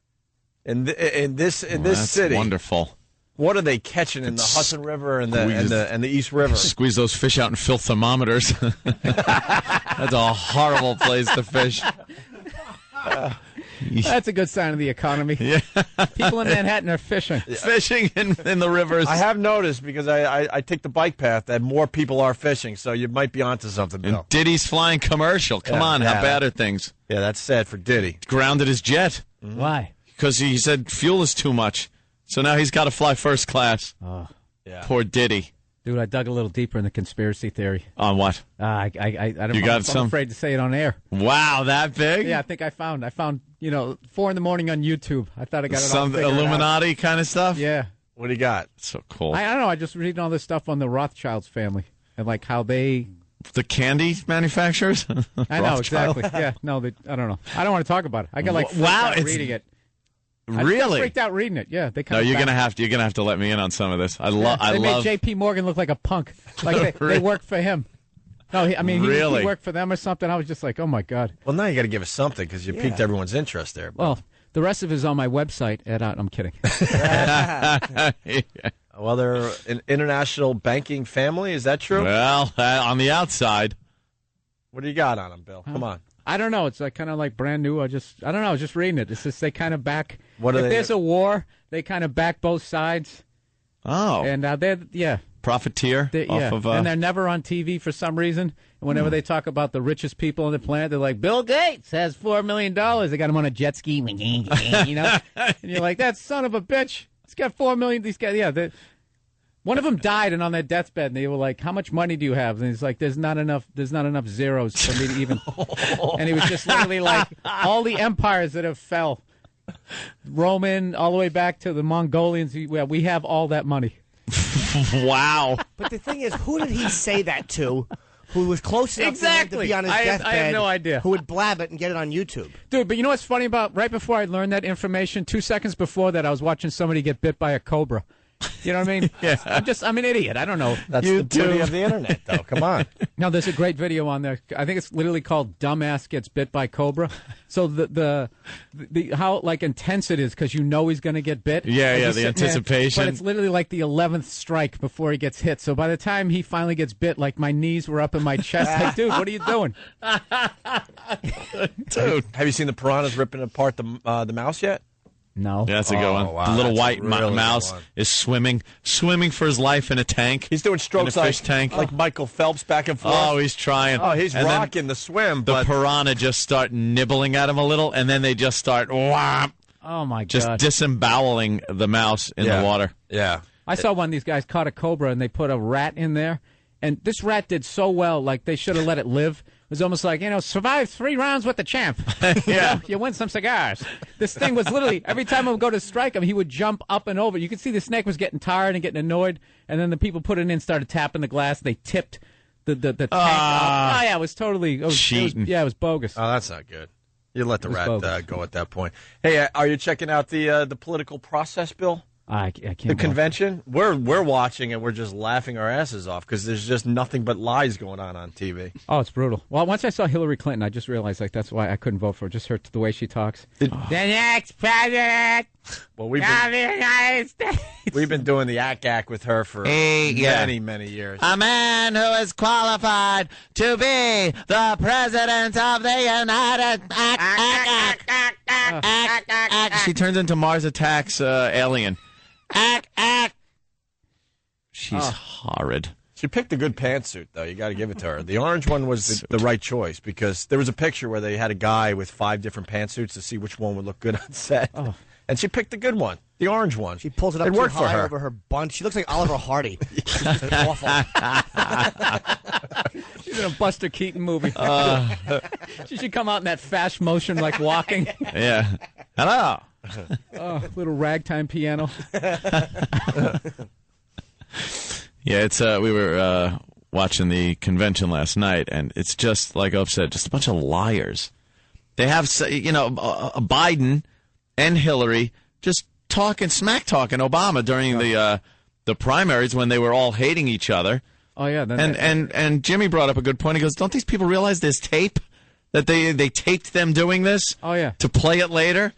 in this city. Wonderful. What are they catching in the Hudson River and the East River? Squeeze those fish out and fill thermometers. That's a horrible place to fish. That's a good sign of the economy. Yeah. People in Manhattan are fishing. Fishing in the rivers. I have noticed because I take the bike path that more people are fishing, so you might be onto something, Bill. And Diddy's flying commercial. Come on, how bad are things? Yeah, that's sad for Diddy. Grounded his jet. Mm-hmm. Why? Because he said fuel is too much. So now he's got to fly first class. Oh. Yeah. Poor Diddy. Dude, I dug a little deeper in the conspiracy theory. On what? I don't. I'm afraid to say it on air. Wow, that big? Yeah, I think I found 4 in the morning on YouTube. I thought I got it all some figured Illuminati out. kind of stuff. Yeah. What do you got? So cool. I don't know. I just reading all this stuff on the Rothschilds family and like how they. The candy manufacturers? I know, exactly. Yeah, no, I don't know. I don't want to talk about it. I got like freaked out reading it. I Really? got freaked out reading it. Yeah, they No, kind of. you're gonna have to let me in on some of this. I love. They made J.P. Morgan look like a punk. Like they worked for him. No, he Really? worked for them or something. I was just like, oh my god. Well, now you got to give us something because you piqued everyone's interest there. Well, the rest of it is on my website. I'm kidding. Well, they're an international banking family. Is that true? Well, on the outside. What do you got on them, Bill? Come on. I don't know. It's like kind of like brand new. I don't know. I was just reading it. It's just they kind of back. What are if they- there's a war, they kind of back both sides. Oh. And they're Profiteer off of. And they're never on TV for some reason. And whenever they talk about the richest people on the planet, they're like, Bill Gates has $4 million. They got him on a jet ski, you know. And you're like, that son of a bitch. He's got $4 million. These guys, one of them died, and on their deathbed, and they were like, "How much money do you have?" And he's like, "There's not enough zeros for me to even." And he was just literally like, all the empires that have fell, Roman, all the way back to the Mongolians. We have all that money. Wow. But the thing is, who did he say that to? Who was close enough for him to be on his deathbed? I have no idea. Who would blab it and get it on YouTube? Dude, but you know what's funny about right before I learned that information, 2 seconds before that, I was watching somebody get bit by a cobra. You know what I mean? Yeah. I'm an idiot. I don't know. That's the beauty of the internet, though. Come on. No, there's a great video on there. I think it's literally called "Dumbass Gets Bit by Cobra." So the how like intense it is because you know he's going to get bit. Yeah, And yeah, he's the sitting there, anticipation. but it's literally like the 11th strike before he gets hit. So by the time he finally gets bit, like my knees were up in my chest. Like, dude, what are you doing? Dude, have you seen the piranhas ripping apart the mouse yet? No. Yeah, that's a good one. Wow, the little that's a white really good mouse one. is swimming for his life in a tank. He's doing strokes in a fish like, tank. like Michael Phelps back and forth. Oh, he's trying. Oh, he's And then rocking the swim. The But piranha just start nibbling at him a little, and then they just start whomp, Oh my just god! disemboweling the mouse in Yeah. the water. yeah, I saw one of these guys caught a cobra and they put a rat in there, and this rat did so well, like they should have let it live. It was almost like, survive 3 rounds with the champ. Yeah. You win some cigars. This thing was literally, every time I would go to strike him, he would jump up and over. You could see the snake was getting tired and getting annoyed, and then the people put it in, started tapping the glass. They tipped the tank up. Oh, yeah, it was totally cheating. It was bogus. oh, that's not good. You let the It was rat bogus. go at that point. Hey, are you checking out the political process, Bill? I can't. The convention? We're watching and we're just laughing our asses off because there's just nothing but lies going on TV. Oh, it's brutal. Well, once I saw Hillary Clinton, I just realized that's why I couldn't vote for her. Just her the way she talks. The next president Well, of the United States. we've been doing the ack with her for many years. A man who is qualified to be the president of the United She turns into Mars Attacks alien. She's horrid. She picked a good pantsuit, though. You got to give it to her. The orange one was the right choice because there was a picture where they had a guy with 5 different pantsuits to see which one would look good on set. Oh. And she picked the good one, the orange one. She pulls it up It too worked for high her. over her bunt. She looks like Oliver Hardy. It's awful. She's in a Buster Keaton movie. She should come out in that fast motion, like walking. Yeah. Hello. Little ragtime piano. Yeah, it's we were watching the convention last night, and it's just like Ope said, just a bunch of liars. They have, Biden and Hillary just smack talking Obama during the primaries when they were all hating each other. Oh yeah, and Jimmy brought up a good point. He goes, "Don't these people realize there's tape that they taped them doing this? Oh yeah, to play it later."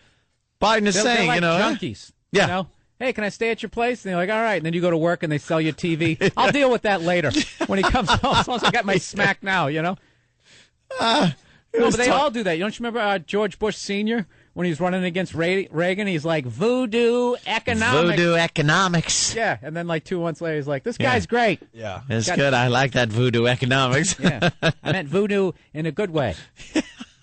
Biden is saying, they're like junkies. Yeah. You know? Hey, can I stay at your place? And they're like, all right. And then you go to work and they sell you TV. I'll deal with that later when he comes home. As long as I got my smack now, No, but they all do that. Don't you remember George Bush Sr. when he was running against Reagan? He's like, voodoo economics. Voodoo economics. Yeah, and then like 2 months later, he's like, this guy's great. Yeah. It's good. I like that voodoo economics. Yeah, I meant voodoo in a good way.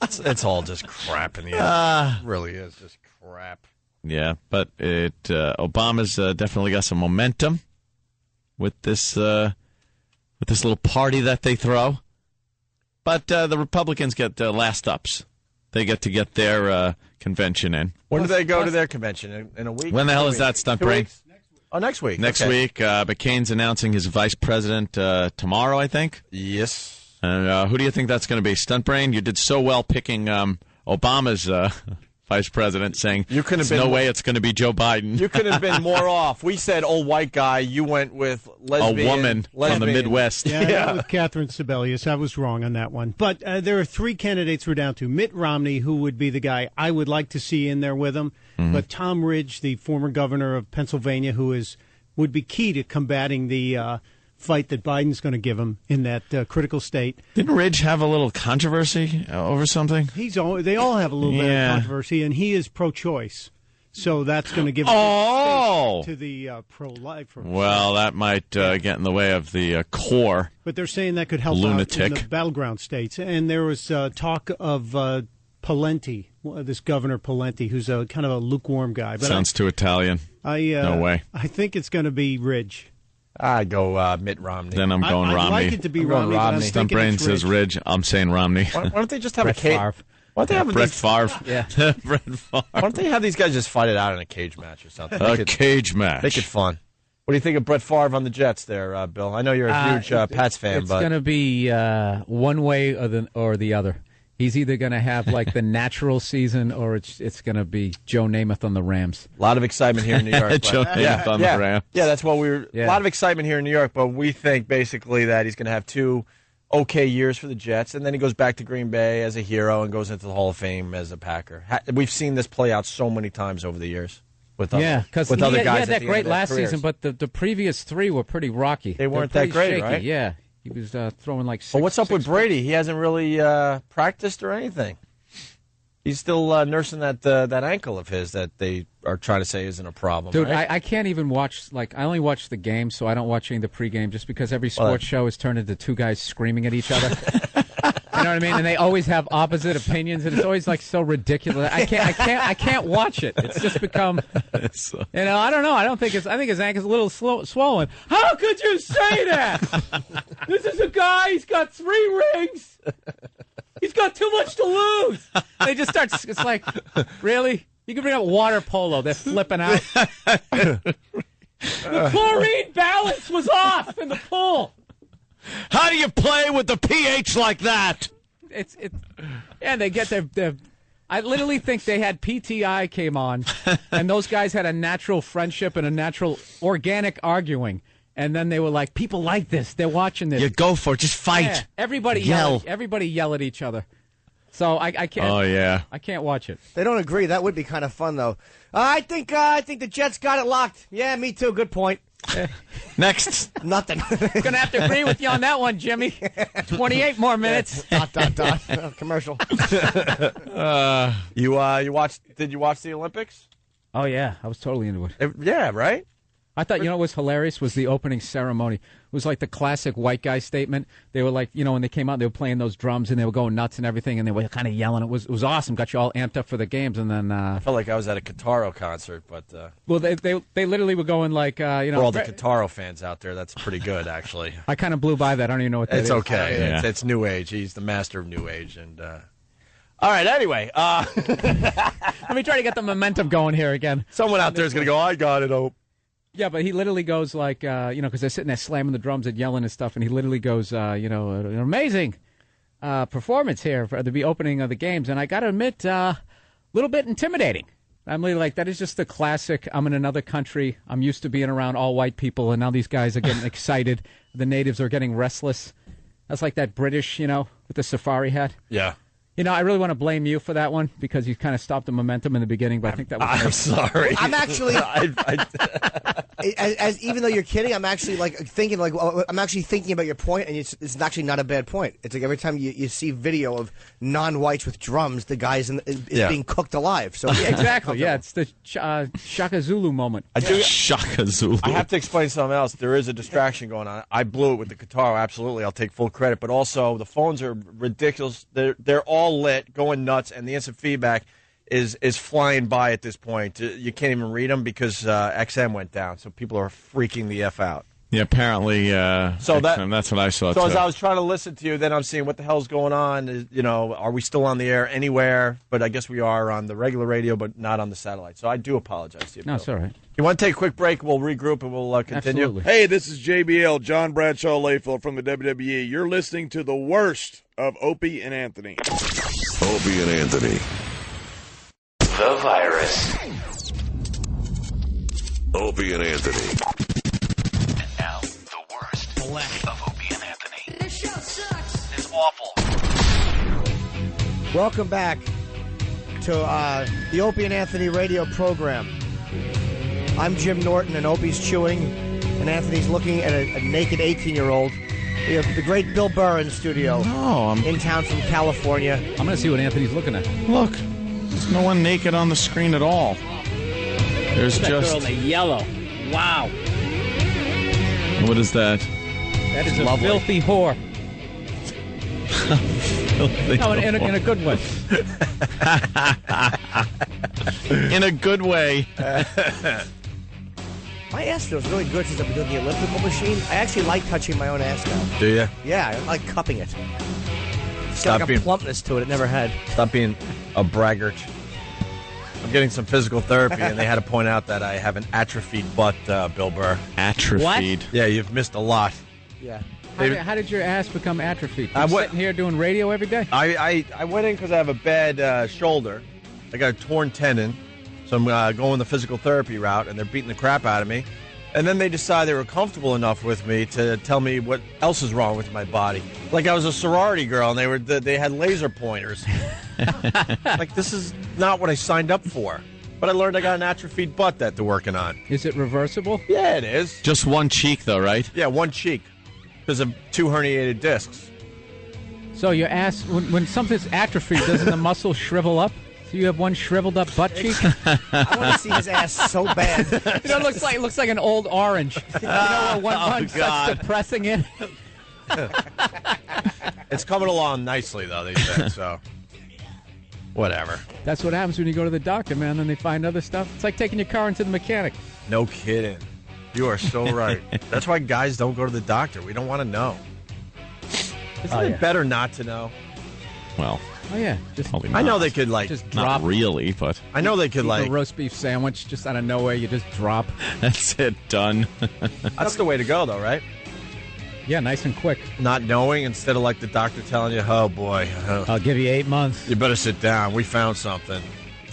It's all just crap in the end. It really is just crap. Yeah, but Obama's definitely got some momentum with this little party that they throw. But the Republicans get last ups. They get to get their convention in. When do they go to their convention? In a week? When the hell 2 is that, weeks? Stunt 2 Brain? weeks? Oh, next week. Next Okay. week. McCain's announcing his vice president tomorrow, I think. Yes. And who do you think that's going to be? Stuntbrain? You did so well picking Obama's vice president, saying there's no way it's going to be Joe Biden. You couldn't have been more off. We said old white guy. You went with lesbian. A woman from the Midwest. Yeah, I went with Catherine Sebelius. I was wrong on that one. But there are 3 candidates we're down to. Mitt Romney, who would be the guy I would like to see in there with him. Mm-hmm. But Tom Ridge, the former governor of Pennsylvania, who would be key to combating the fight that Biden's going to give him in that critical state. Didn't Ridge have a little controversy over something? They all have a little bit of controversy, and he is pro-choice. So that's going to give Oh! to the pro-life. Well, that might get in the way of the core. But they're saying that could help out lunatic. in the battleground states. And there was talk of Pawlenty, this Governor Pawlenty, who's a kind of a lukewarm guy. But Sounds too Italian. No way. I think it's going to be Ridge. I go Mitt Romney. Then I'm going Romney. I'd like it to be Romney, but I'm thinking Stuntbrain it's says Ridge. I'm saying Romney. Why don't they just have Brett a cage? Favre. Why don't they have Brett these- Favre. Yeah. Brett Favre. Why don't they have these guys just fight it out in a cage match or something? A cage match. Make it fun. What do you think of Brett Favre on the Jets there, Bill? I know you're a huge Pats fan, it's but going to be one way or the other. He's either going to have like the natural season, or it's going to be Joe Namath on the Rams. a lot of excitement here in New York. Joe Namath on the Rams. Yeah, that's what we were. Yeah. A lot of excitement here in New York, but we think basically that he's going to have 2 okay years for the Jets, and then he goes back to Green Bay as a hero and goes into the Hall of Fame as a Packer. We've seen this play out so many times over the years. With other, because with he other had, guys he had at that the great end of their last careers. season, but the previous 3 were pretty rocky. They weren't They're that pretty great, shaky. right? Yeah, he was throwing like. But what's up with Brady? He hasn't really practiced or anything. He's still nursing that ankle of his that they are trying to say isn't a problem. Dude, right? I can't even watch, I only watch the game, so I don't watch any of the pregame just because every sports show is turned into 2 guys screaming at each other. You know what I mean? And they always have opposite opinions, and it's always like so ridiculous. I can't watch it. It's just become, I don't know. I think his ankle's a little swollen. How could you say that? This is a guy, he's got 3 rings. He's got too much to lose. They just start. It's like, really? You can bring up water polo. They're flipping out. The chlorine balance was off in the pool. How do you play with the pH like that? And they get their. I literally think they had PTI came on, and those guys had a natural friendship and a natural organic arguing. And then they were like, people like this. They're watching this. You go for it. Just fight. Yeah, everybody Yell. Everybody yell at each other. So I can't. Oh, yeah. I can't watch it. They don't agree. That would be kind of fun, though. I think the Jets got it locked. Yeah, me too. Good point. Next. Nothing. Gonna have to agree with you on that one, Jimmy. 28 more minutes. Commercial. You watched? Did you watch the Olympics? Oh yeah, I was totally into it. Yeah, right. I thought, what was hilarious was the opening ceremony. It was like the classic white guy statement. They were like, when they came out, they were playing those drums and they were going nuts and everything, and they were kind of yelling. It was awesome. Got you all amped up for the games, and then I felt like I was at a Kataro concert, but well, they literally were going like, for all the Kataro fans out there, that's pretty good, actually. I kind of blew by that. I don't even know what that is. It's okay. Yeah. It's New Age. He's the master of New Age, and all right. Anyway, let me try to get the momentum going here again. Someone out there is going to go, I got it, Ope. Yeah, but he literally goes like, because they're sitting there slamming the drums and yelling and stuff, and he literally goes, an amazing performance here for the opening of the games. And I got to admit, a little bit intimidating. I'm really like, that is just the classic, I'm in another country, I'm used to being around all white people, and now these guys are getting excited. The natives are getting restless. That's like that British, with the safari hat. Yeah. I really want to blame you for that one because you kind of stopped the momentum in the beginning, but I think that was... I'm sorry. I'm actually... even though you're kidding, I'm actually thinking about your point, and it's actually not a bad point. It's like every time you see video of non-whites with drums, the guy's is being cooked alive. So yeah, exactly. Yeah, it's the Shaka Zulu moment. Shaka Zulu. I have to explain something else. There is a distraction going on. I blew it with the Kataro, absolutely. I'll take full credit. But also, the phones are ridiculous. They're all lit, going nuts, and the instant feedback is flying by at this point. You can't even read them because XM went down, so people are freaking the F out. Yeah, apparently. So that's what I saw. So too. as I was trying to listen to you, then I'm seeing what the hell's going on. Are we still on the air anywhere? But I guess we are on the regular radio, but not on the satellite. So I do apologize to you. No, it's all right. You want to take a quick break? We'll regroup and we'll continue. Absolutely. Hey, this is JBL, John Bradshaw Layfield from the WWE. You're listening to the worst of Opie and Anthony. Opie and Anthony. The virus. Opie and Anthony. And now, the worst of Opie and Anthony. This show sucks. It's awful. Welcome back to the Opie and Anthony radio program. I'm Jim Norton, and Opie's chewing, and Anthony's looking at a naked 18-year-old. We have the great Bill Burr in the studio. No, I'm in town from California. I'm going to see what Anthony's looking at. Look, there's no one naked on the screen at all. There's Look at just. that girl in the yellow. Wow. What is that? That is a Lovely. filthy whore. No, in a good way. In a good way. My ass feels really good since I've been doing the elliptical machine. I actually like touching my own ass now. Do you? Yeah, I like cupping it. It's got like a plumpness to it never had. Stop being a braggart. I'm getting some physical therapy, and they had to point out that I have an atrophied butt, Bill Burr. Atrophied? Yeah, you've missed a lot. Yeah. How did your ass become atrophied? You sitting here doing radio every day? I went in because I have a bad shoulder. I got a torn tendon, so I'm going the physical therapy route, and they're beating the crap out of me. And then they decided they were comfortable enough with me to tell me what else is wrong with my body. Like I was a sorority girl, and they had laser pointers. Like, this is not what I signed up for. But I learned I got an atrophied butt that they're working on. Is it reversible? Yeah, it is. Just one cheek, though, right? Yeah, one cheek. Because of 2 herniated discs. So your ass, when something's atrophied, doesn't the muscle shrivel up? So you have one shriveled up butt cheek? I want to see his ass so bad. It looks like an old orange. You know, where one starts depressing it. It's coming along nicely, though, they said, so whatever. That's what happens when you go to the doctor, man. Then they find other stuff. It's like taking your car into the mechanic. No kidding. You are so right. That's why guys don't go to the doctor. We don't want to know. Isn't it better not to know? Well, oh yeah, just I know they could just not drop. really, but I know they could Eat a roast beef sandwich just out of nowhere. You just drop. That's it, done. That's the way to go, though, right? Yeah, nice and quick. Not knowing instead of like the doctor telling you, "Oh boy, I'll give you 8 months. You better sit down. We found something."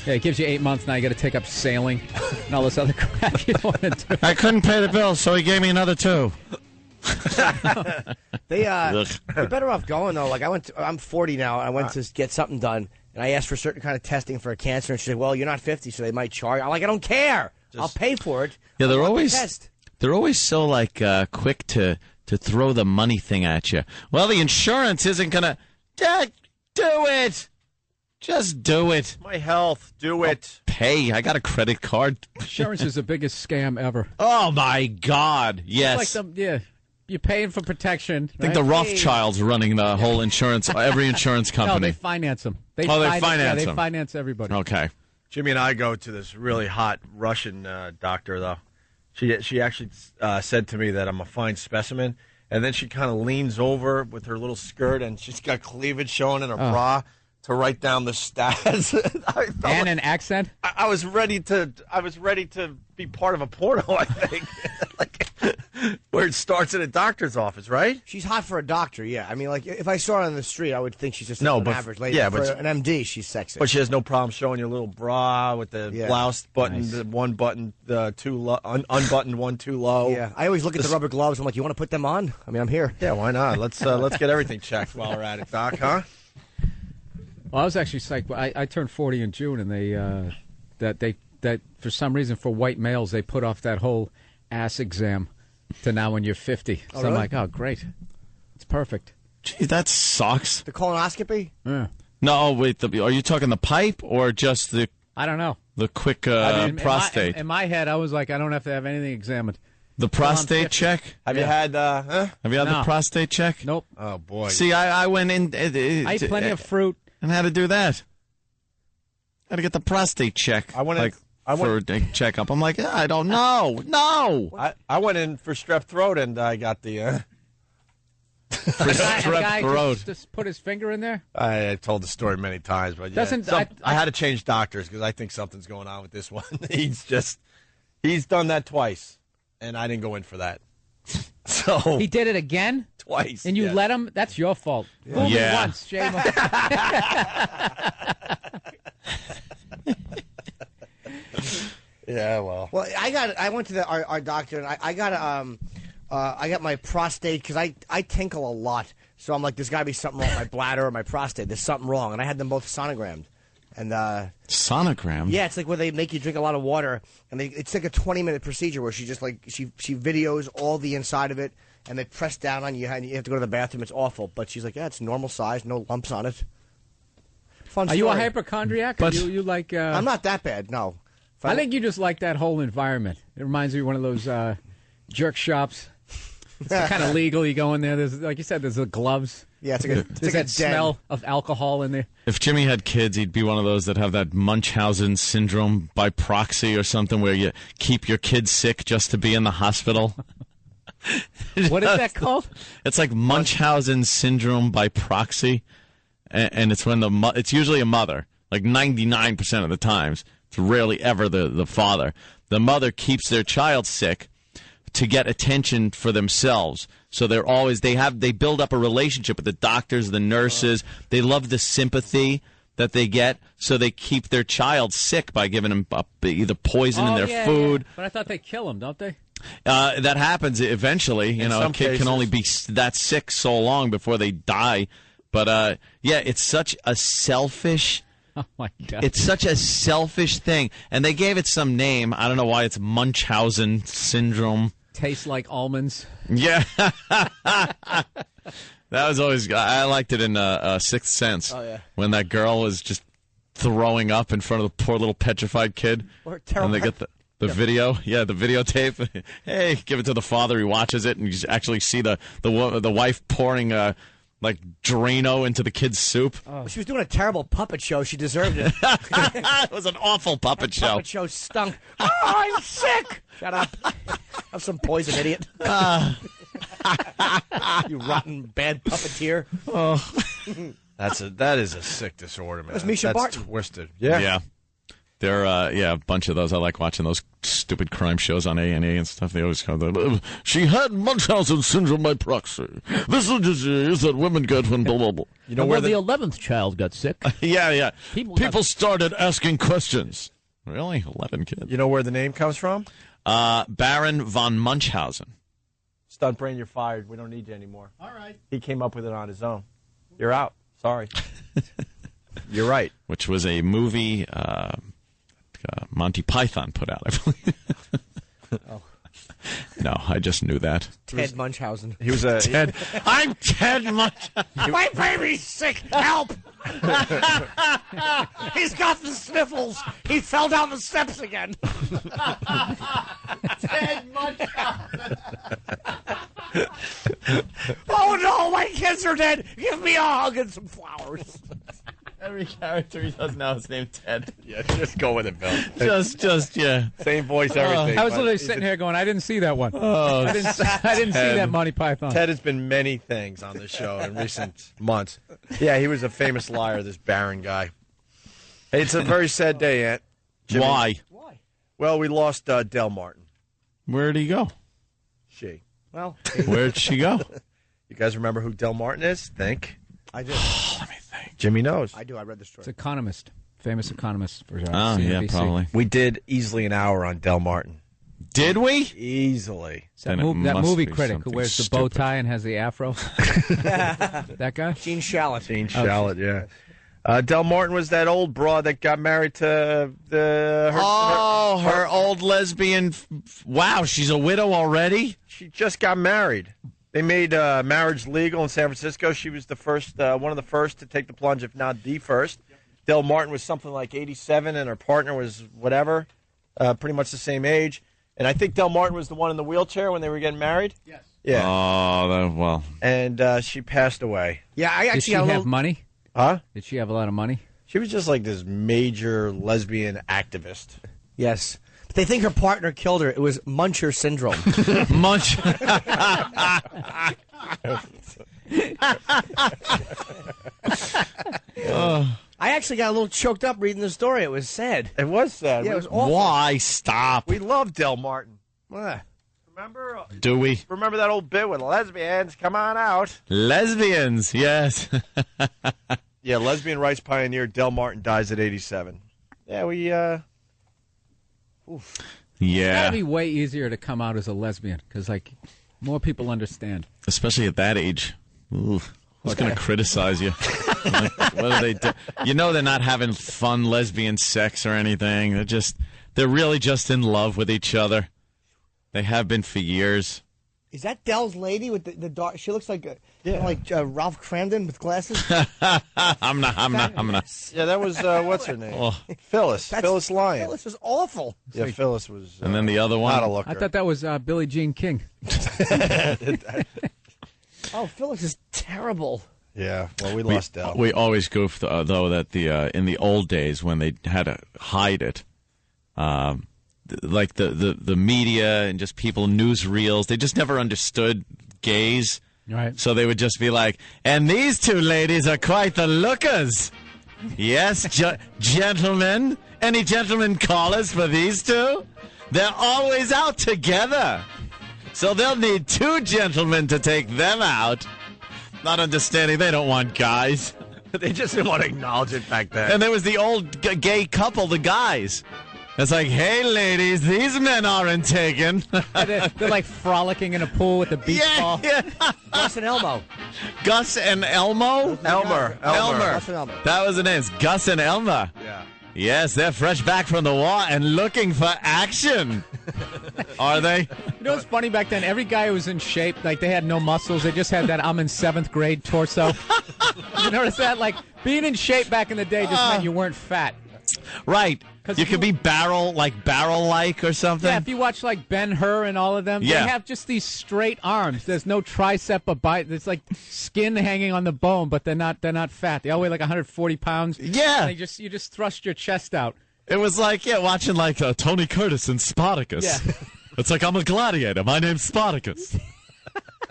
Yeah, it gives you 8 months. Now you got to take up sailing and all this other crap you don't want to do. I couldn't pay the bill, so he gave me another 2. They're better off going though. Like I'm 40 now. And I went to get something done, and I asked for a certain kind of testing for a cancer, and she said, "Well, you're not 50, so they might charge." I'm like, "I don't care. I'll pay for it." Yeah, I want the test. they're always so like quick to throw the money thing at you. Well, the insurance isn't gonna do it. Just do it. My health, do it. Pay. I got a credit card. Insurance is the biggest scam ever. Oh my God! Yes. It's like you're paying for protection. I think the Rothschilds running the whole insurance, every insurance company. No, they finance them. They finance them. They finance everybody. Okay. Jimmy and I go to this really hot Russian doctor, though. She actually said to me that I'm a fine specimen, and then she kind of leans over with her little skirt, and she's got cleavage showing in her bra to write down the stats. And an accent. I was ready to be part of a porno. I think, like where it starts in a doctor's office, right? She's hot for a doctor. Yeah, I mean, like if I saw her on the street, I would think she's just an average lady. Yeah, for but an MD, she's sexy. But she has no problem showing you a little bra with the blouse button, the one button too low, unbuttoned one too low. Yeah, I always look at the rubber gloves. I'm like, you want to put them on? I mean, I'm here. Yeah, why not? Let's get everything checked while we're at it, Doc. Huh? Well, I was actually psyched. I turned 40 in June, and they for some reason for white males they put off that whole ass exam to now when you're 50. So really? I'm like, oh great, it's perfect. Gee, that sucks. The colonoscopy? Yeah. No, wait. Are you talking the pipe or just the? I don't know. The quick prostate. In my head, I was like, I don't have to have anything examined. The prostate check? Have you had? Have you had the prostate check? Nope. Oh boy. See, I went in. I ate plenty of fruit and had to do that. Got to get the prostate check. I went in for a checkup. I'm like, I don't know. No. I went in for strep throat and I got the. For The strep guy throat. just put his finger in there. I told the story many times, but yeah. I had to change doctors because I think something's going on with this one. He's done that twice, and I didn't go in for that. So He did it again? twice, And you yes. let him? That's your fault. Fool me Yeah. once, shame on Yeah, well. Well, I went to our doctor, and I got my prostate because I tinkle a lot. So I'm like, there's got to be something wrong with my bladder or my prostate. There's something wrong, and I had them both sonogrammed. And Sonogram? yeah, it's like where they make you drink a lot of water, and it's like a 20-minute procedure where she just like she videos all the inside of it, and they press down on you, and you have to go to the bathroom. It's awful, but she's like, yeah, it's normal size, no lumps on it. Fun Are story. you a hypochondriac? But you like? I'm not that bad. No. If I think you just like that whole environment. It reminds me of one of those jerk shops. It's kind of legal. You go in there. There's, like you said, there's the gloves. Yeah, it's like a there's that smell of alcohol in there. If Jimmy had kids, he'd be one of those that have that Munchausen syndrome by proxy or something where you keep your kids sick just to be in the hospital. What is that called? It's like Munchausen syndrome by proxy, and it's when it's usually a mother. Like 99% of the times, it's rarely ever the father. The mother keeps their child sick to get attention for themselves. So they build up a relationship with the doctors, the nurses. They love the sympathy that they get, so they keep their child sick by giving them either poison in their food. Yeah. But I thought they kill them, don't they? That happens eventually. You know, a kid can only be that sick so long before they die. But yeah, it's such a selfish. Oh my God! It's such a selfish thing, and they gave it some name. I don't know why it's Munchausen syndrome. Tastes like almonds. Yeah, that was always. I liked it in Sixth Sense. Oh, yeah. When that girl was just throwing up in front of the poor little petrified kid, and they get the video. Yeah, the videotape. Hey, give it to the father. He watches it, and you actually see the wife pouring like Drano into the kid's soup. Oh. She was doing a terrible puppet show. She deserved it. It was an awful puppet show. Puppet show stunk. Oh, I'm sick. Shut up. Have some poison, idiot. You rotten bad puppeteer. Oh. That is a sick disorder, man. That's Misha Barton. Twisted. Yeah. There are a bunch of those. I like watching those stupid crime shows on A&E and stuff. They always have the, she had Munchausen syndrome by proxy. This is a disease that women get when blah, blah, blah. You know where the 11th child got sick? Yeah. People started asking questions. Really? 11 kids. You know where the name comes from? Baron von Munchausen. Stunt brain, you're fired. We don't need you anymore. All right. He came up with it on his own. You're out. Sorry. You're right. Which was a movie Monty Python put out, I believe. Oh. No, I just knew that. Ted Munchausen. He was a Ted. I'm Ted Munchausen. My baby's sick. Help! He's got the sniffles. He fell down the steps again. Ted Munchausen. Oh no, my kids are dead. Give me a hug and some flowers. Every character he does now is named Ted. Yeah, just go with it, Bill. Just yeah. Same voice, everything. I was literally sitting here going, I didn't see that one. Oh, I didn't see that Monty Python. Ted has been many things on this show in recent months. Yeah, he was a famous liar, this Baron guy. Hey, it's a very sad day, Aunt. Jimmy. Why? Well, we lost Del Martin. Where'd he go? She. Well, Where'd she go? You guys remember who Del Martin is? Think. I do. Let me think. Jimmy knows. I do. I read the story. It's economist, famous economist for Oh, yeah, CNBC. probably. We did easily an hour on Del Martin. Did we? Easily. That, Then it that must movie be critic who something wears the bow stupid. tie and has the afro. That guy? Gene Shalit. Gene Shalit, yeah. Del Martin was that old broad that got married to her old lesbian. Wow, she's a widow already? She just got married. They made marriage legal in San Francisco. She was the first, one of the first to take the plunge, if not the first. Del Martin was something like 87, and her partner was whatever, pretty much the same age. And I think Del Martin was the one in the wheelchair when they were getting married. Yes. Yeah. Oh, well. And she passed away. Yeah, I Did actually she got a have little... money? Huh? Did she have a lot of money? She was just like this major lesbian activist. Yes. But they think her partner killed her. It was Muncher syndrome. Munch. I actually got a little choked up reading the story. It was sad. It was sad. Yeah, it was awful. Why? Stop. We love Del Martin. Remember? Do we? Remember that old bit with lesbians? Come on out. Lesbians, yes. Yeah, lesbian rights pioneer Del Martin dies at 87. Yeah, we. It's Yeah. gotta be way easier to come out as a lesbian because like more people understand. Especially at that age. Ooh. Who's going to criticize you? Like, what do they do? You know they're not having fun lesbian sex or anything. They're really just in love with each other. They have been for years. Is that Dell's lady with the dark? She looks like Ralph Cramden with glasses. I'm not. Yeah, that was what's her name? Phyllis. Phyllis Lyon. Phyllis was awful. Yeah, Phyllis was. And then the other one. Not a looker. I thought that was Billie Jean King. Oh, Phyllis is terrible. Yeah, well, we lost Del. We always goofed though that in the old days when they had to hide it, like the media and just people, newsreels, they just never understood gays. Right. So they would just be like, and these two ladies are quite the lookers. Yes, gentlemen. Any gentlemen callers for these two? They're always out together. So they'll need two gentlemen to take them out. Not understanding they don't want guys. They just didn't want to acknowledge it back then. And there was the old gay couple, the guys. It's like, hey, ladies, these men aren't taken. They're like frolicking in a pool with the beach ball. Yeah. Gus and Elmo. Gus and Elmo? Elmer. Gus and Elmer. That was the name. It's Gus and Elmer. Yeah. Yes, they're fresh back from the war and looking for action. Are they? You know what's funny back then? Every guy who was in shape, like they had no muscles. They just had that I'm in 7th grade torso. You notice that? Like being in shape back in the day just meant you weren't fat. Right. You could be barrel-like or something. Yeah, if you watch like Ben-Hur and all of them, Yeah. they have just these straight arms. There's no tricep or bicep. It's like skin hanging on the bone, but they're not fat. They all weigh like 140 pounds. Yeah. And you just thrust your chest out. It was like, watching like Tony Curtis in Spartacus. Yeah. It's like, I'm a gladiator. My name's Spartacus.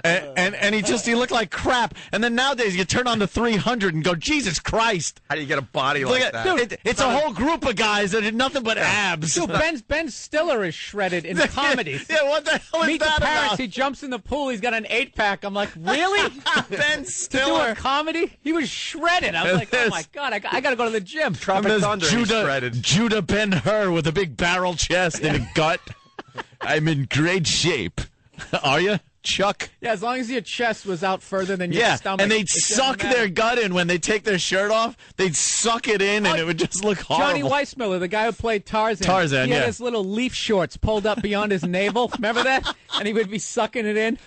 and he looked like crap. And then nowadays you turn on the 300 and go, Jesus Christ. How do you get a body like that? Dude, it's a whole group of guys that did nothing but abs. Dude, Ben Stiller is shredded in comedies. Yeah, what the hell is Meet that the Parents. about? He jumps in the pool. He's got an 8-pack. I'm like, really? Ben To do Stiller. a comedy? He was shredded. I was like, oh my God, I got to go to the gym. Tropic There's Thunder, he's shredded. Judah Ben-Hur with a big barrel chest and a gut. I'm in great shape. Are you, Chuck? Yeah, as long as your chest was out further than your stomach. And they'd it doesn't suck matter. their gut in when they take their shirt off. They'd suck it in, and it would just look horrible. Johnny Weissmuller, the guy who played Tarzan. Tarzan, he had yeah. his little leaf shorts pulled up beyond his navel. Remember that? And he would be sucking it in.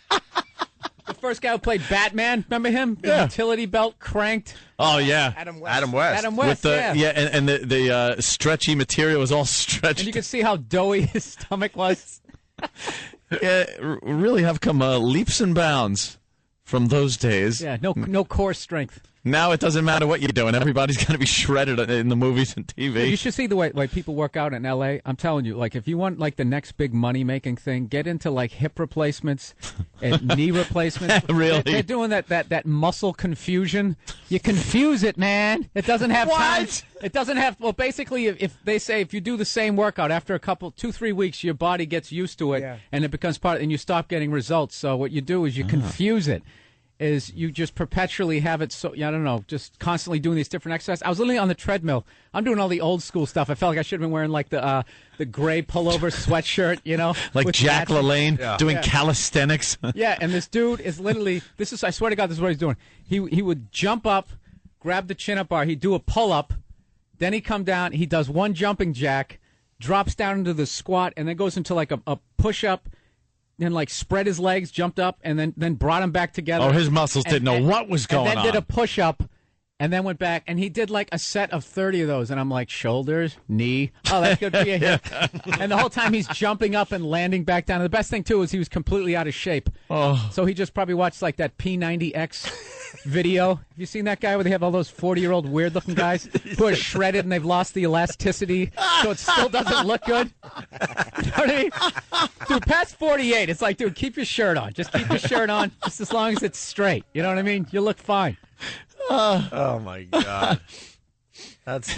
The first guy who played Batman, remember him? The Yeah. utility belt cranked. Oh, yeah. Adam West. Adam West. Adam West, With the, yeah. and the stretchy material was all stretched. And you could see how doughy his stomach was. Really have come leaps and bounds from those days. Yeah, no core strength. Now it doesn't matter what you're doing. Everybody's going to be shredded in the movies and TV. You should see the way people work out in L.A. I'm telling you, like if you want like the next big money-making thing, get into like hip replacements and knee replacements. Really? They're doing that muscle confusion. You confuse it, man. It doesn't have time. What? It doesn't have. Well, basically, if they say if you do the same workout after a couple, 2-3 weeks, your body gets used to it and it becomes part, and you stop getting results. So what you do is you confuse it. Is you just perpetually have it so, I don't know, just constantly doing these different exercises. I was literally on the treadmill. I'm doing all the old school stuff. I felt like I should have been wearing like the gray pullover sweatshirt, you know. Like with Jack matching- LaLanne doing calisthenics. Yeah, and this dude is literally, I swear to God, this is what he's doing. He would jump up, grab the chin-up bar, he'd do a pull-up, then he'd come down, he does one jumping jack, drops down into the squat, and then goes into like a push-up, and like spread his legs, jumped up, and then brought him back together. Oh, his muscles didn't know what was going and then did a on. push-up, and then went back, and he did like a set of 30 of those, and I'm like, shoulders, knee, oh, that's going to be a hip. And the whole time he's jumping up and landing back down. And the best thing, too, is he was completely out of shape. Oh. So he just probably watched like that P90X video. Have you seen that guy where they have all those 40-year-old weird-looking guys who are shredded and they've lost the elasticity, so it still doesn't look good? You know what I mean? Dude, past 48, it's like, dude, keep your shirt on. Just keep your shirt on, just as long as it's straight. You know what I mean? You look fine. Oh, my God. That's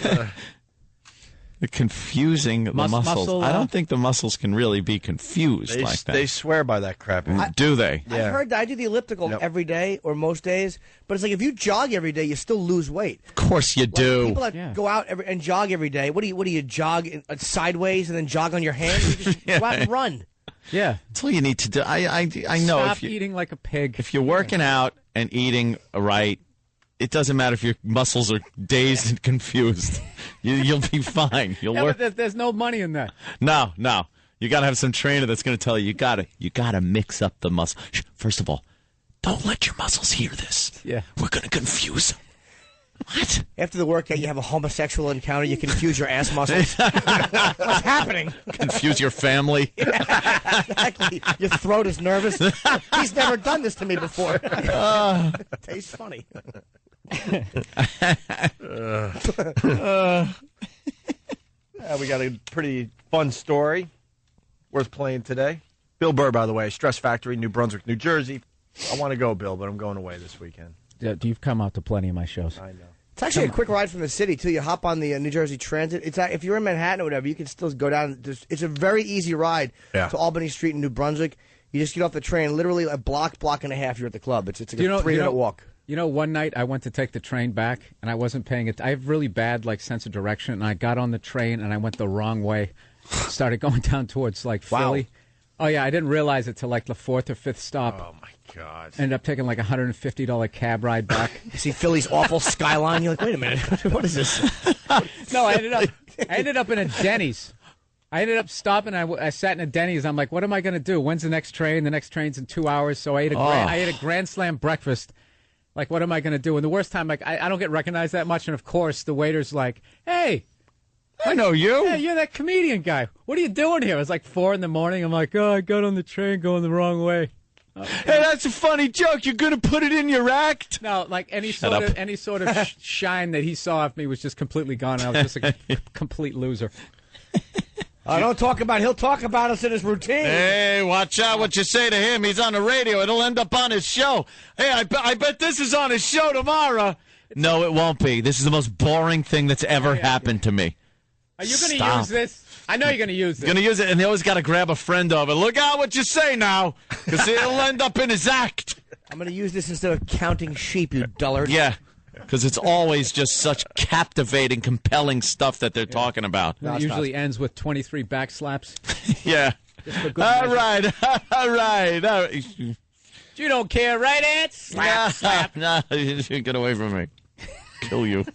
confusing the muscles. muscle, I don't think the muscles can really be confused like that. They swear by that crap. Do they? Yeah. I've heard that I do the elliptical every day or most days, but it's like if you jog every day, you still lose weight. Of course you do. People that go out and jog every day, what do you jog sideways and then jog on your hands? You just go out and run. Yeah. That's all you need to do. I know. Stop eating like a pig. If you're working out and eating right, it doesn't matter if your muscles are dazed and confused. You'll be fine. You'll work. But there's no money in that. No. You got to have some trainer that's going to tell you you got to mix up the muscle. First of all, don't let your muscles hear this. Yeah. We're going to confuse them. What? After the workout, you have a homosexual encounter. You confuse your ass muscles. What's happening? Confuse your family. Exactly. Your throat is nervous. He's never done this to me before. Tastes funny. We got a pretty fun story worth playing today. Bill Burr, by the way, Stress Factory, New Brunswick, New Jersey. I want to go, Bill, but I'm going away this weekend. Yeah, you've come out to plenty of my shows. I know. It's actually a quick ride from the city, too. You hop on the New Jersey Transit. It's if you're in Manhattan or whatever, you can still go down. It's a very easy ride to Albany Street in New Brunswick. You just get off the train, literally a block and a half, you're at the club. It's like a 3-minute walk. You know, one night I went to take the train back, and I wasn't paying it. I have really bad sense of direction, and I got on the train, and I went the wrong way. Started going down towards, Philly. Oh, yeah, I didn't realize it till, the fourth or fifth stop. Oh, my God. Ended up taking, a $150 cab ride back. You see Philly's awful skyline, you're like, wait a minute, what is this? No, I ended up in a Denny's. I ended up stopping. I sat in a Denny's. I'm like, what am I going to do? When's the next train? The next train's in 2 hours. So I ate a Grand Slam breakfast. What am I going to do? And the worst time, I don't get recognized that much. And, of course, the waiter's like, hey. I know you. Yeah, you're that comedian guy. What are you doing here? It was 4 in the morning. I'm like, I got on the train going the wrong way. Hey, that's a funny joke. You're going to put it in your act? No, any sort of shine that he saw of me was just completely gone. I was just a complete loser. Don't talk about. He'll talk about us in his routine. Hey, watch out what you say to him. He's on the radio. It'll end up on his show. Hey, I bet this is on his show tomorrow. No, it won't be. This is the most boring thing that's ever happened to me. Are you going to use this? I know you're going to use this. Going to use it, and they always got to grab a friend of it. Look out what you say now, because it'll end up in his act. I'm going to use this instead of counting sheep, you dullard. Yeah, because it's always just such captivating, compelling stuff that they're talking about. It usually ends with 23 back slaps. Yeah. All right. You don't care, right, Ed? Slap. No, get away from me. Kill you.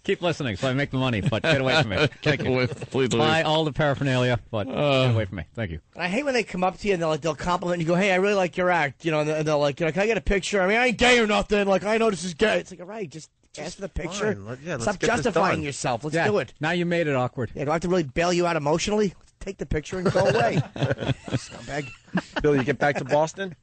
Keep listening so I make the money, but get away from me. Thank you. Please buy all the paraphernalia, but get away from me. Thank you. And I hate when they come up to you and they'll compliment you. Go, hey, I really like your act. And they're like, can I get a picture? I mean, I ain't gay or nothing. I know this is gay. It's all right, just ask for the picture. Stop justifying yourself. Let's do it. Now you made it awkward. Yeah, do I have to really bail you out emotionally? Let's take the picture and go away. Scumbag. Bill, you get back to Boston?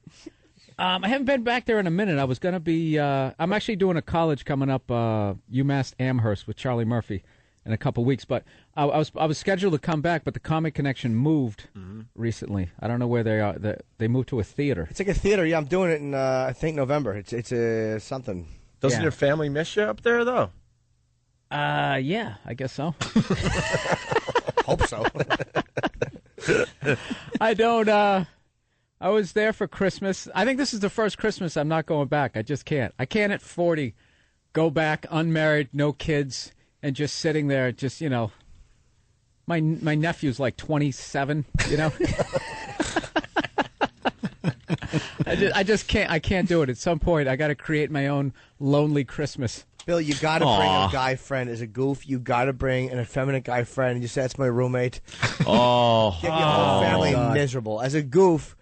I haven't been back there in a minute. I was going to be I'm actually doing a college coming up, UMass Amherst with Charlie Murphy in a couple weeks. But I was scheduled to come back, but the Comic Connection moved recently. I don't know where they are. They moved to a theater. It's like a theater. Yeah, I'm doing it in, I think, November. It's something. Doesn't your family miss you up there, though? Yeah, I guess so. Hope so. I don't... I was there for Christmas. I think this is the first Christmas I'm not going back. I just can't. I can't at 40 go back unmarried, no kids, and just sitting there, just, my nephew's 27, I just can't. I can't do it. At some point, I got to create my own lonely Christmas. Bill, you got to bring a guy friend as a goof. You got to bring an effeminate guy friend. You say, that's my roommate. Get your whole family miserable. As a goof...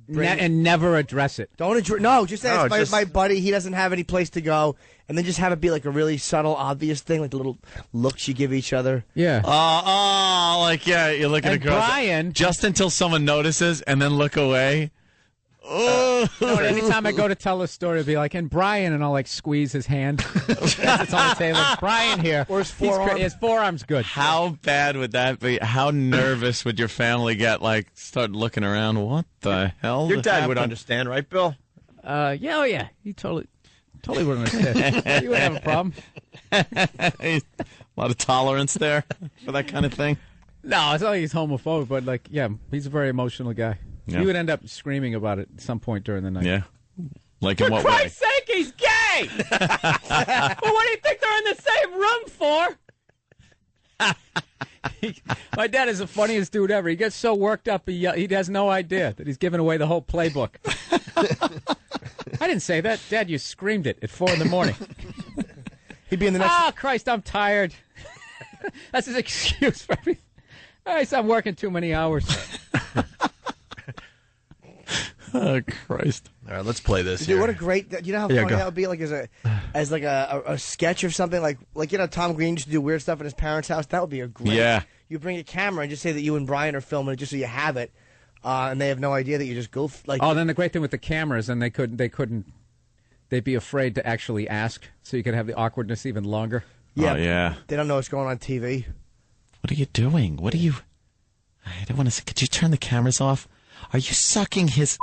and never address it. Don't address. No, just say it's my buddy. He doesn't have any place to go, and then just have it be like a really subtle, obvious thing, like the little looks you give each other. Yeah. You're looking And across. Brian- Just until someone notices and then look away. Oh. Anytime I go to tell a story, it'll be like, and Brian, and I'll like squeeze his hand. It's on the table. It's Brian here. Or his forearm. His forearm's good. How bad would that be? How nervous would your family get? Like, start looking around. What the hell? Your dad would happened? understand, right, Bill? Yeah. He totally would understand. He wouldn't have a problem. A lot of tolerance there for that kind of thing. No, it's not like he's homophobic, but like, yeah, he's a very emotional guy. Yeah. He would end up screaming about it at some point during the night. Yeah. Like in For what Christ's sake, he's gay! Well, what do you think they're in the same room for? My dad is the funniest dude ever. He gets so worked up, he has no idea that he's giving away the whole playbook. I didn't say that. Dad, you screamed it at 4 a.m. He'd be in the next... Oh, Christ, I'm tired. That's his excuse for everything. I'm working too many hours. Oh, Christ. All right, let's play this Dude, here. what a great... You know how Yeah, funny go. that would be? Like as a sketch or something? Like Tom Green used to do weird stuff in his parents' house? That would be a great... Yeah. You bring a camera and just say that you and Brian are filming it just so you have it, and they have no idea that you just go... Then the great thing with the cameras, and they'd be afraid to actually ask, so you could have the awkwardness even longer. Yeah. Oh, yeah. They don't know what's going on TV. What are you doing? What are you... I don't want to... Could you turn the cameras off? Are you sucking his...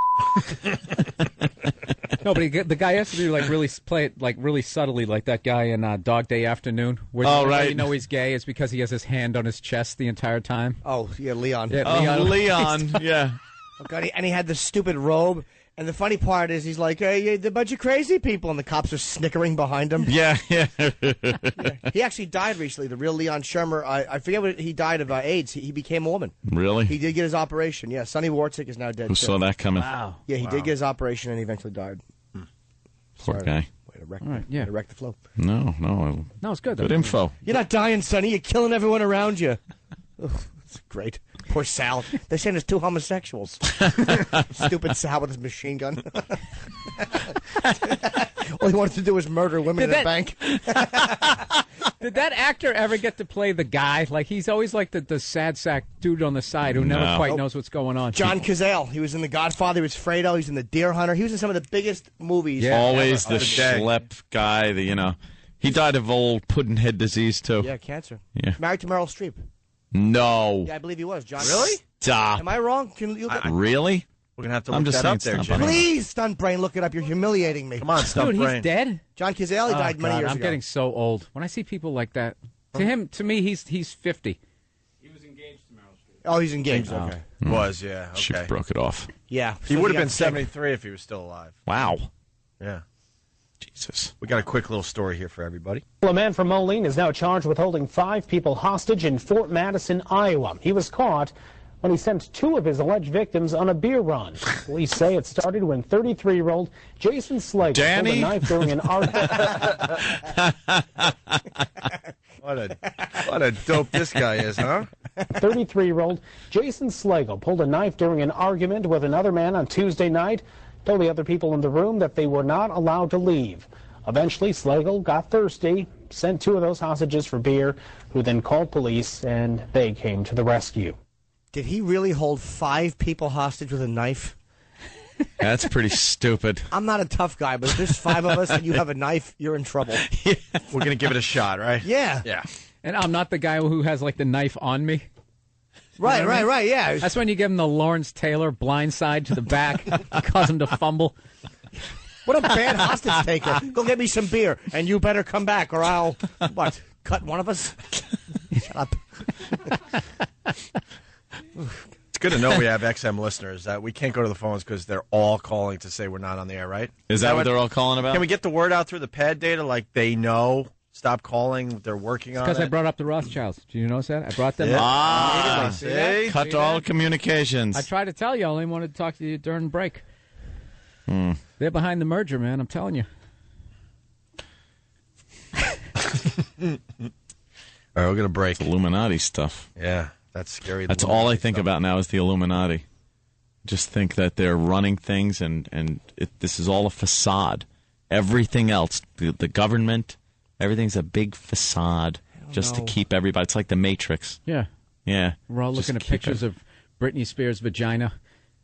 No, but the guy has to do play it like really subtly, like that guy in Dog Day Afternoon. Where right. You know he's gay is because he has his hand on his chest the entire time. Oh, yeah, Leon. Yeah, Leon, yeah. Oh, God, and he had the stupid robe. And the funny part is he's like, hey, the bunch of crazy people, and the cops are snickering behind him. Yeah. He actually died recently, the real Leon Shermer. I forget what he died of AIDS. He became a woman. Really? He did get his operation. Yeah, Sonny Wartzik is now dead. Who too. saw that coming? Wow. Yeah, he did get his operation, and he eventually died. Poor Sorry. guy. Way to wreck, All right, yeah. way to wreck the flow. No. No, it's good. Good info. You're not dying, Sonny. You're killing everyone around you. Ugh, it's great. Poor Sal. They're saying there's 2 homosexuals. Stupid Sal with his machine gun. All he wanted to do was murder women in a bank. Did that actor ever get to play the guy? Like, he's always like the sad sack dude on the side who never quite knows what's going on. John Cazale. He was in The Godfather. He was Fredo. He was in The Deer Hunter. He was in some of the biggest movies. Always ever. the schlep guy, he died of old pudding-head disease, too. Yeah, cancer. Yeah. Married to Meryl Streep. No. Yeah, I believe he was. John. Really? Stop. Am I wrong? Can you look Really? We're going to have to I'm look just that up saying there, stop. Jimmy. Please, stunt brain, look it up. You're humiliating me. Come on, Stump Dude, Brain. he's dead? John Cazale, he died many years I'm ago. getting so old. When I see people like that, to me, he's 50. Oh, he's engaged. Oh. Okay. Was, yeah. Okay. She broke it off. Yeah. He So would have got been sick. 73 if he was still alive. Wow. Yeah. Jesus. We got a quick little story here for everybody. A man from Moline is now charged with holding 5 people hostage in Fort Madison, Iowa. He was caught when he sent 2 of his alleged victims on a beer run. Police say it started when 33-year-old Jason Slagle pulled a knife during an argument. What a dope this guy is, huh? 33-year-old Jason Slagle pulled a knife during an argument with another man on Tuesday night, told the other people in the room that they were not allowed to leave. Eventually, Slagle got thirsty, sent 2 of those hostages for beer, who then called police, and they came to the rescue. Did he really hold 5 people hostage with a knife? That's pretty stupid. I'm not a tough guy, but if there's 5 of us and you have a knife, you're in trouble. We're going to give it a shot, right? Yeah. Yeah. And I'm not the guy who has, like, the knife on me. Right, right, yeah. That's when you give him the Lawrence Taylor blindside to the back, cause him to fumble. What a bad hostage taker. Go get me some beer, and you better come back, or I'll, cut one of us? Shut up. It's good to know we have XM listeners. That we can't go to the phones because they're all calling to say we're not on the air, right? Is that what they're all calling about? Can we get the word out through the pad data like they know? Stop calling. They're working on it. Because I brought up the Rothschilds. Did you notice that? I brought them Yeah. up. Ah, see? Cut all communications. I tried to tell you. I only wanted to talk to you during break. They're behind the merger, man. I'm telling you. All right, we're going to break. It's Illuminati stuff. Yeah, that's scary. That's all I think about now is the Illuminati. Just think that they're running things and this is all a facade. everything else, the government, everything's a big facade just to keep everybody. It's like the Matrix. Yeah. Yeah. We're all looking at pictures of Britney Spears' vagina.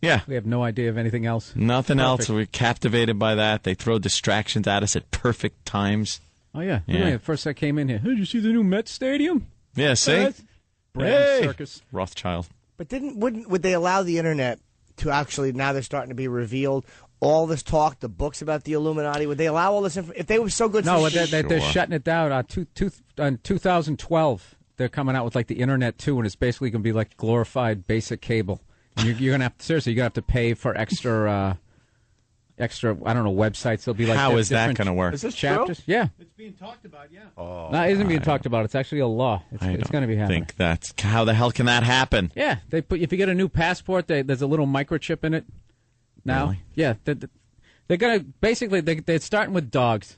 Yeah. We have no idea of anything else. Nothing else. We're captivated by that. They throw distractions at us at perfect times. Oh, yeah. Look at me, first I came in here. Hey, did you see the new Mets Stadium? Yeah, see? Brand Circus. Rothschild. But would they allow the internet to actually, now they're starting to be revealed, all this talk, the books about the Illuminati, would they allow all this information? If they were so good No, for they're shutting it down. In 2012, they're coming out with like the internet too, and it's basically going to be like glorified basic cable. And you're going to have to, seriously, you're going to have to pay for extra, I don't know, websites. They'll be like, how is that going to work? Is this chapters? True? Yeah. It's being talked about, yeah. Oh, no, it isn't being talked about. It's actually a law. It's going to be happening. I think that's, how the hell can that happen? Yeah. If you get a new passport, there's a little microchip in it now. Really? Yeah. They're going to, basically, they're starting with dogs.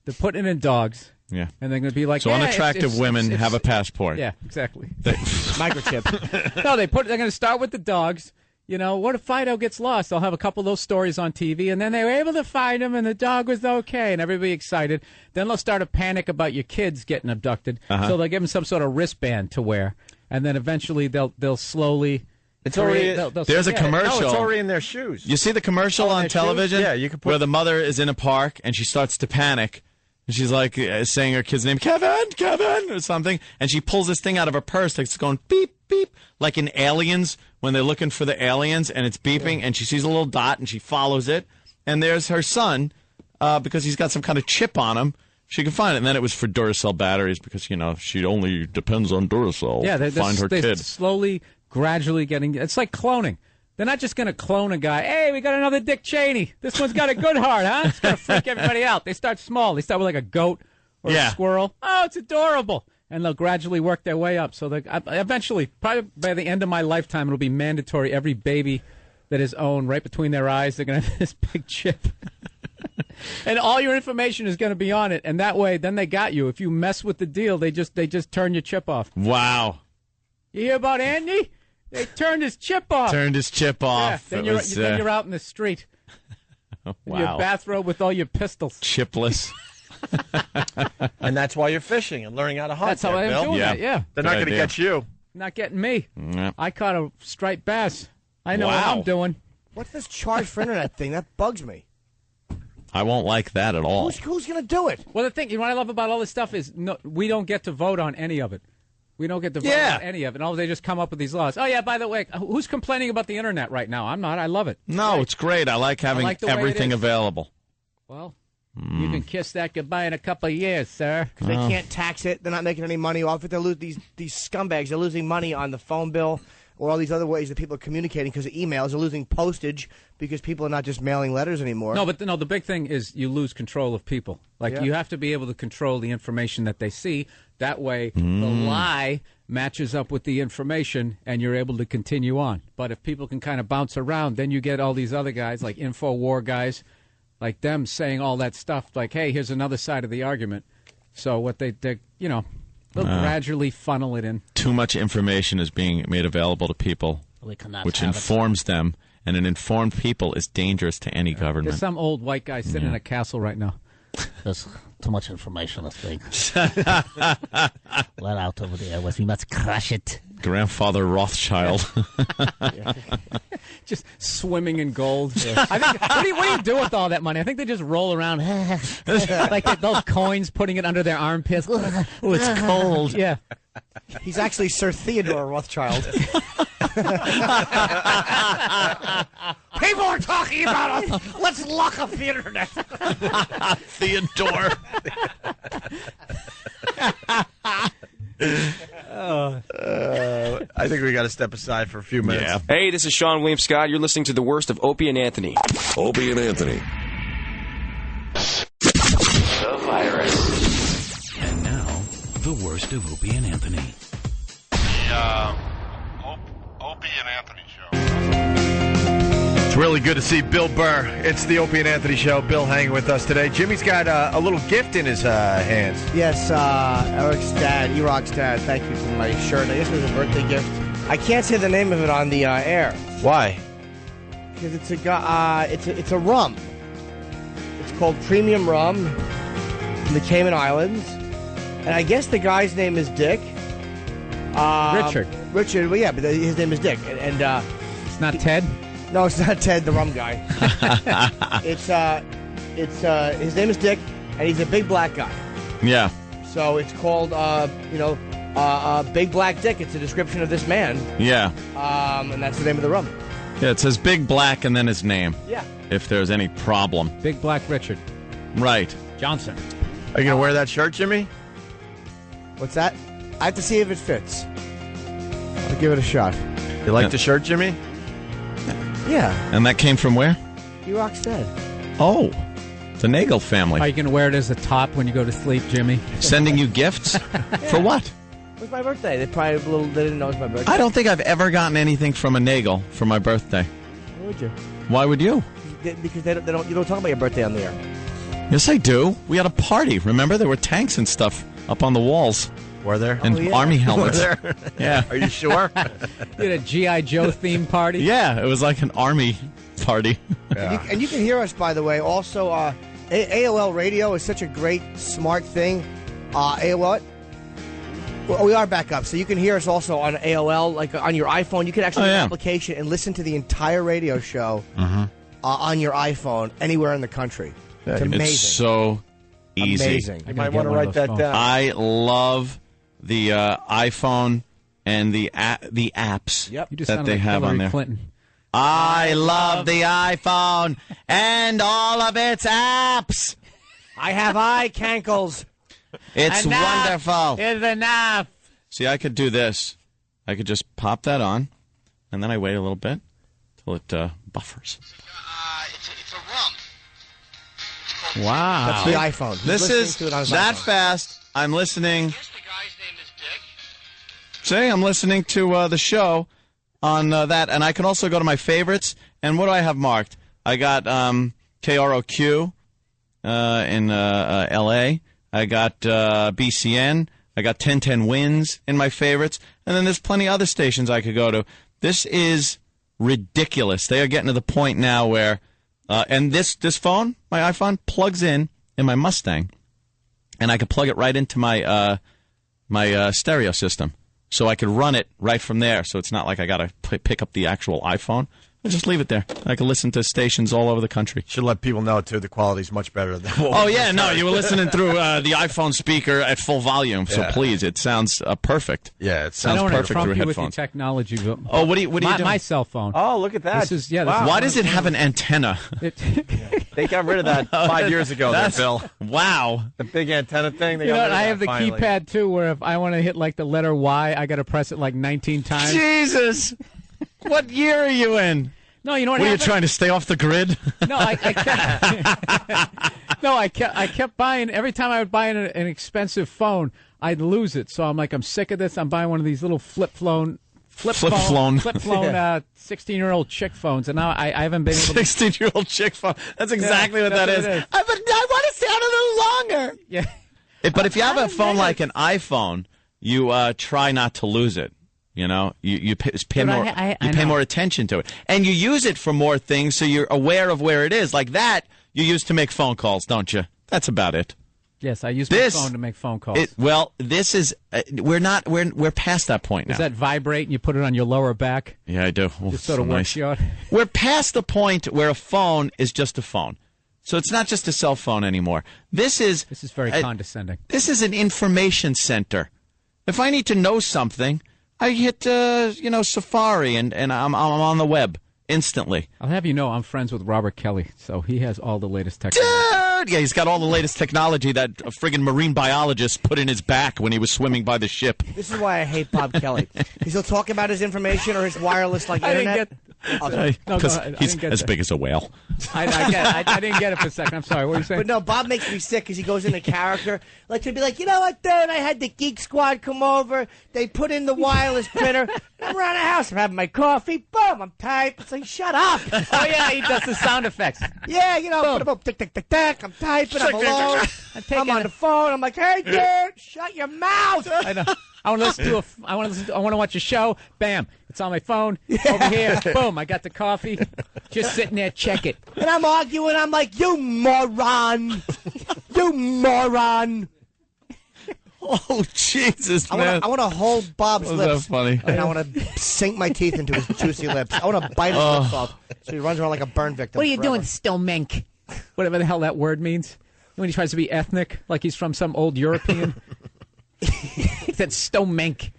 They're putting it in dogs. Yeah. And they're going to be like, so unattractive women have a passport. Yeah, exactly. Microchip. No, they're going to start with the dogs. You know, what if Fido gets lost? They'll have a couple of those stories on TV, and then they were able to find him, and the dog was okay, and everybody excited. Then they'll start a panic about your kids getting abducted, so they'll give them some sort of wristband to wear, and then eventually they'll slowly. It's already there's a commercial. No, it's already in their shoes. You see the commercial on television? Yeah, you can put where the mother is in a park and she starts to panic. And she's like saying her kid's name, Kevin, or something. And she pulls this thing out of her purse that's going beep, beep, like in Aliens when they're looking for the aliens and it's beeping. And she sees a little dot and she follows it. And there's her son because he's got some kind of chip on him. She can find it. And then it was for Duracell batteries because, you know, she only depends on Duracell to find her kid. Slowly, gradually getting. It's like cloning. They're not just going to clone a guy. Hey, we got another Dick Cheney. This one's got a good heart, huh? It's going to freak everybody out. They start small. They start with like a goat or a squirrel. Oh, it's adorable. And they'll gradually work their way up. So eventually, probably by the end of my lifetime, it'll be mandatory. Every baby that is owned right between their eyes, they're going to have this big chip. And all your information is going to be on it. And that way, then they got you. If you mess with the deal, they just turn your chip off. Wow. You hear about Andy? They turned his chip off. Yeah, then you're out in the street. Wow. In your bathrobe with all your pistols. Chipless. And that's why you're fishing and learning how to hunt. That's how I'm doing it, yeah. They're not going to get you. Not getting me. Yep. I caught a striped bass. I know what I'm doing. What's this charge for internet thing? That bugs me. I won't like that at all. Who's going to do it? Well, the thing, you know what I love about all this stuff is we don't get to vote on any of it. We don't get to vote on any of it. They just come up with these laws. Oh, yeah, by the way, who's complaining about the internet right now? I'm not. I love it. No, it's great. I like having everything available. Well, you can kiss that goodbye in a couple of years, sir. Because they can't tax it. They're not making any money off it. They lose these scumbags. They're losing money on the phone bill or all these other ways that people are communicating because of emails. They're losing postage because people are not just mailing letters anymore. No, but the big thing is you lose control of people. Like, you have to be able to control the information that they see. That way, the lie matches up with the information, and you're able to continue on. But if people can kind of bounce around, then you get all these other guys, like InfoWar guys, like them saying all that stuff, like, hey, here's another side of the argument. So what they'll gradually funnel it in. Too much information is being made available to people, which informs them, and an informed people is dangerous to any government. There's some old white guy sitting in a castle right now. There's too much information, let's think. Let out over the airways. We must crush it. Grandfather Rothschild. Just swimming in gold. Yeah. I think, what do you do with all that money? I think they just roll around like those coins, putting it under their armpits. Oh, it's cold. Yeah. He's actually Sir Theodore Rothschild. People are talking about us. Let's lock up the internet. Theodore. I think we got to step aside for a few minutes. Yeah. Hey, this is Sean William Scott. You're listening to the worst of Opie and Anthony. Opie and Anthony. The virus. And now, the worst of Opie and Anthony. The Opie and Anthony show. It's really good to see Bill Burr. It's the Opie and Anthony show. Bill hanging with us today. Jimmy's got a little gift in his hands. Yes, Eric's dad, E-Rock's dad. Thank you for my shirt. I guess it was a birthday gift. I can't say the name of it on the air. Why? Because it's a rum. It's called Premium Rum from the Cayman Islands. And I guess the guy's name is Dick. Richard. Richard, well, yeah, but his name is Dick. And it's not Ted? No, it's not Ted, the rum guy. It's his name is Dick, and he's a big black guy. Yeah. So it's called, Big Black Dick. It's a description of this man. Yeah. And that's the name of the rum. Yeah, it says Big Black and then his name. Yeah. If there's any problem. Big Black Richard. Right. Johnson. Are you going to wear that shirt, Jimmy? What's that? I have to see if it fits. I'll give it a shot. You like the shirt, Jimmy? Yeah. And that came from where? Rockstead. Oh, the Nagel family. Are you going to wear it as a top when you go to sleep, Jimmy? Sending you gifts? For what? It was my birthday. They didn't know it was my birthday. I don't think I've ever gotten anything from a Nagel for my birthday. Why would you? Why would you? Because you don't talk about your birthday on the air. Yes, I do. We had a party. Remember, there were tanks and stuff up on the walls. Were there? And army helmets. Were there? Yeah. Are you sure? You had a G.I. Joe themed party? Yeah, it was like an army party. Yeah. And you can hear us, by the way. Also, AOL Radio is such a great, smart thing. AOL, well, we are back up, so you can hear us also on AOL, like on your iPhone. You can actually get an application and listen to the entire radio show on your iPhone anywhere in the country. It's amazing. It's so easy. Amazing. You might want to write that down. I love the iPhone and the apps that they have on there. Clinton. I love the iPhone and all of its apps. I have eye cankles. It's wonderful. Is enough. See, I could do this. I could just pop that on, and then I wait a little bit till it buffers. It's a rum. Wow. That's the iPhone. This is that fast. I'm listening. See, I'm listening to the show on that, and I can also go to my favorites. And what do I have marked? I got KROQ in L.A. I got BCN. I got 1010 Wins in my favorites. And then there's plenty of other stations I could go to. This is ridiculous. They are getting to the point now where, and this phone, my iPhone, plugs in my Mustang, and I could plug it right into my my stereo system. So I could run it right from there. So it's not like I got to pick up the actual iPhone. I just leave it there. I can listen to stations all over the country. Should let people know, too, the quality's much better than what you were listening through the iPhone speaker at full volume. So please, it sounds perfect. Yeah, it sounds I don't perfect want through to with your headphones. technology. But Oh, what are you doing? My cell phone. Oh, look at that. This is Why does it have an antenna? They got rid of that 5 years ago, there, Phil. Wow. The big antenna thing. They You got know, rid of I that have the finally. keypad too, where if I want to hit like the letter Y, I got to press it like 19 times. Jesus! What year are you in? No, you know what Were you happened? trying to stay off the grid? No, I kept buying. Every time I would buy an expensive phone, I'd lose it. So I'm sick of this. I'm buying one of these little flip phone 16-year-old chick phones, and now I haven't been able to. 16-year-old chick phone. That's exactly what that is. it is. I want to stay on a little longer. Yeah. But if you have a phone like an iPhone, you try not to lose it. You know, you pay more attention to it, and you use it for more things, so you're aware of where it is. Like that, you use to make phone calls, don't you? That's about it. Yes, I use my phone to make phone calls. This is we're past that point now. Does that vibrate and you put it on your lower back? Yeah, I do. Just sort of works you out. We're past the point where a phone is just a phone. So it's not just a cell phone anymore. This is very condescending. This is an information center. If I need to know something, I hit Safari and I'm on the web instantly. I'll have you know I'm friends with Robert Kelly, so he has all the latest technology. Dude! Yeah, he's got all the latest technology that a friggin' marine biologist put in his back when he was swimming by the ship. This is why I hate Bob Kelly. He'll talk about his information or his wireless I internet. Because he's as big as a whale. I didn't get it for a second. I'm sorry. What were you saying? But no, Bob makes me sick because he goes into character. Like to be like, you know what, dude? I had the Geek Squad come over. They put in the wireless printer. I'm around the house. I'm having my coffee. Boom, I'm typing. It's like, shut up. Oh yeah, he does the sound effects. Yeah, boom, tick, tick, tick, tick. I'm typing. I'm alone. I'm on the phone. I'm like, hey, dude, shut your mouth. I know. I want to listen to I want to watch a show. Bam, it's on my phone over here. Boom, I got the coffee. Just sitting there, check it. And I'm arguing. I'm like, you moron, you moron. Oh Jesus, man! I want to hold Bob's Was lips. that funny? And I want to sink my teeth into his juicy lips. I want to bite his lips off so he runs around like a burn victim. What are you forever. doing, Stomenk? Whatever the hell that word means. When he tries to be ethnic, like he's from some old European. He said Stomenk.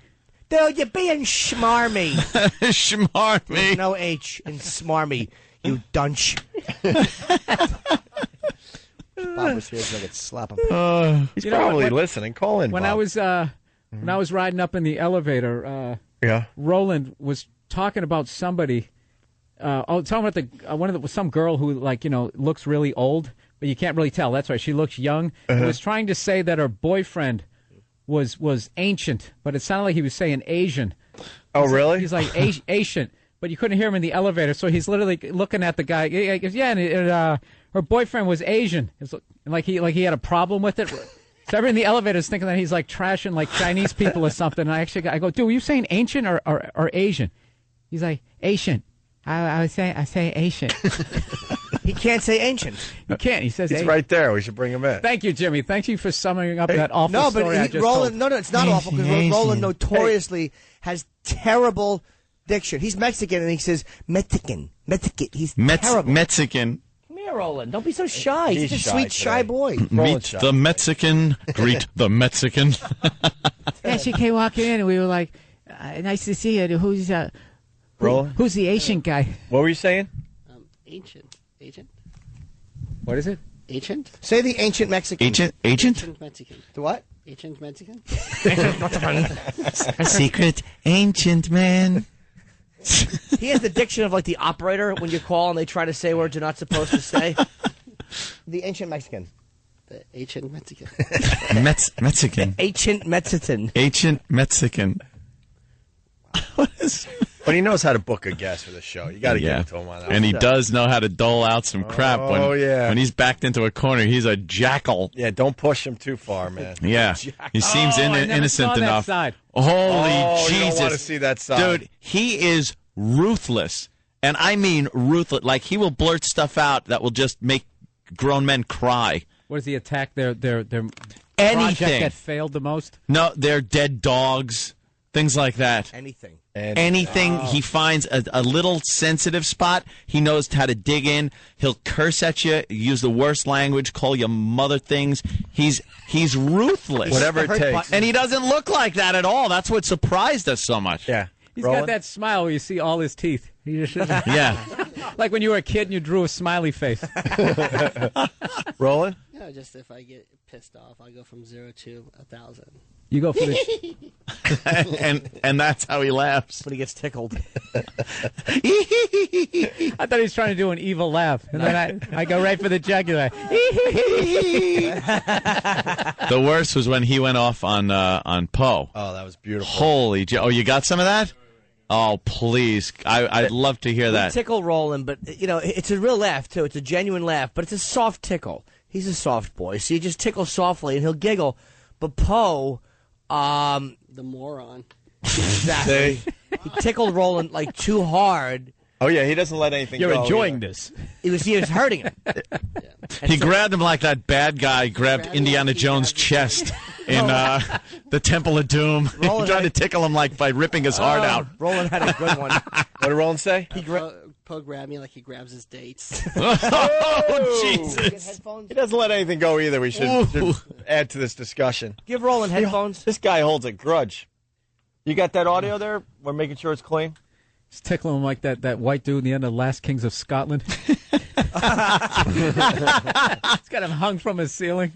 Dude, you're being schmarmy. Schmarmy. There's no H in smarmy, you dunce. Bob was here so I could slap him. He's You know probably what- listening. Call in, When Bob. I was riding up in the elevator, Yeah. Roland was talking about somebody. Talking about some girl who looks really old, but you can't really tell. That's right, she looks young. He was trying to say that her boyfriend was ancient, but it sounded like he was saying Asian. Oh, really? He's like Asian, but you couldn't hear him in the elevator, so he's literally looking at the guy. He goes, yeah, and her boyfriend was Asian. It's like he had a problem with it. So everyone in the elevator is thinking that he's like trashing like Chinese people or something. And I go, dude, were you saying ancient or Asian? He's like, Asian. I say Asian. He can't say ancient. He can't. He says He's Asian. right there. We should bring him in. Thank you, Jimmy. Thank you for summing up that awful No, story I but just Roland. told. No, it's not awful because Roland notoriously has terrible diction. He's Mexican and he says Mexican. He's terrible. Mexican. Come here, Roland. Don't be so shy. He's He's just a shy sweet, shy today. boy. Meet the Mexican. Greet the Mexican. Yeah, she came walking in and we were like, nice to see you. Who's Roland? who's the Asian guy? What were you saying? Ancient. What is it? Ancient? Say the ancient Mexican. Agent? Ancient Mexican. The what? Ancient Mexican? A secret ancient man. He has the diction of like the operator when you call and they try to say words you're not supposed to say. The ancient Mexican. The ancient Mexican. Mexican. Ancient Mexican. Ancient Mexican. What is? But he knows how to book a guest for the show. You got to give it to him on that. And he one. does know how to dole out some crap when he's backed into a corner. He's a jackal. Yeah, don't push him too far, man. Yeah, he seems I never innocent saw that enough. side. Holy Jesus! You don't want to see that side. Dude, he is ruthless, and I mean ruthless. Like he will blurt stuff out that will just make grown men cry. What does he attack their project Anything. that failed the most? No, they're dead dogs, things like that. Anything. Anything he finds a little sensitive spot, he knows how to dig in. He'll curse at you, use the worst language, call you mother things. He's ruthless. Whatever it takes. And he doesn't look like that at all. That's what surprised us so much. Yeah. He's got that smile where you see all his teeth. He just, Yeah. like when you were a kid and you drew a smiley face. Roland? No, just if I get pissed off, I go from 0 to 1,000. You go for the and that's how he laughs when he gets tickled. I thought he was trying to do an evil laugh, and then I go right for the jugular. The worst was when he went off on Poe. Oh, that was beautiful. Holy! Oh, you got some of that? Oh, please! I'd love to hear that. We tickle Roland, but it's a real laugh too. It's a genuine laugh, but it's a soft tickle. He's a soft boy, so you just tickle softly and he'll giggle. But Poe, The moron. exactly, he tickled Roland like too hard. Oh yeah, he doesn't let anything You're go. enjoying either. this. He was hurting him. He grabbed him like that bad guy grabbed Indiana Jones' chest in the Temple of Doom. He tried to tickle him like by ripping his heart out. Roland had a good one. What did Roland say? Poe grabbed me like he grabs his dates. Oh, Jesus. He doesn't let anything go either. We should add to this discussion. Give Roland headphones. This guy holds a grudge. You got that audio there? We're making sure it's clean. Just tickling him like that white dude in the end of Last Kings of Scotland. He's got him hung from his ceiling.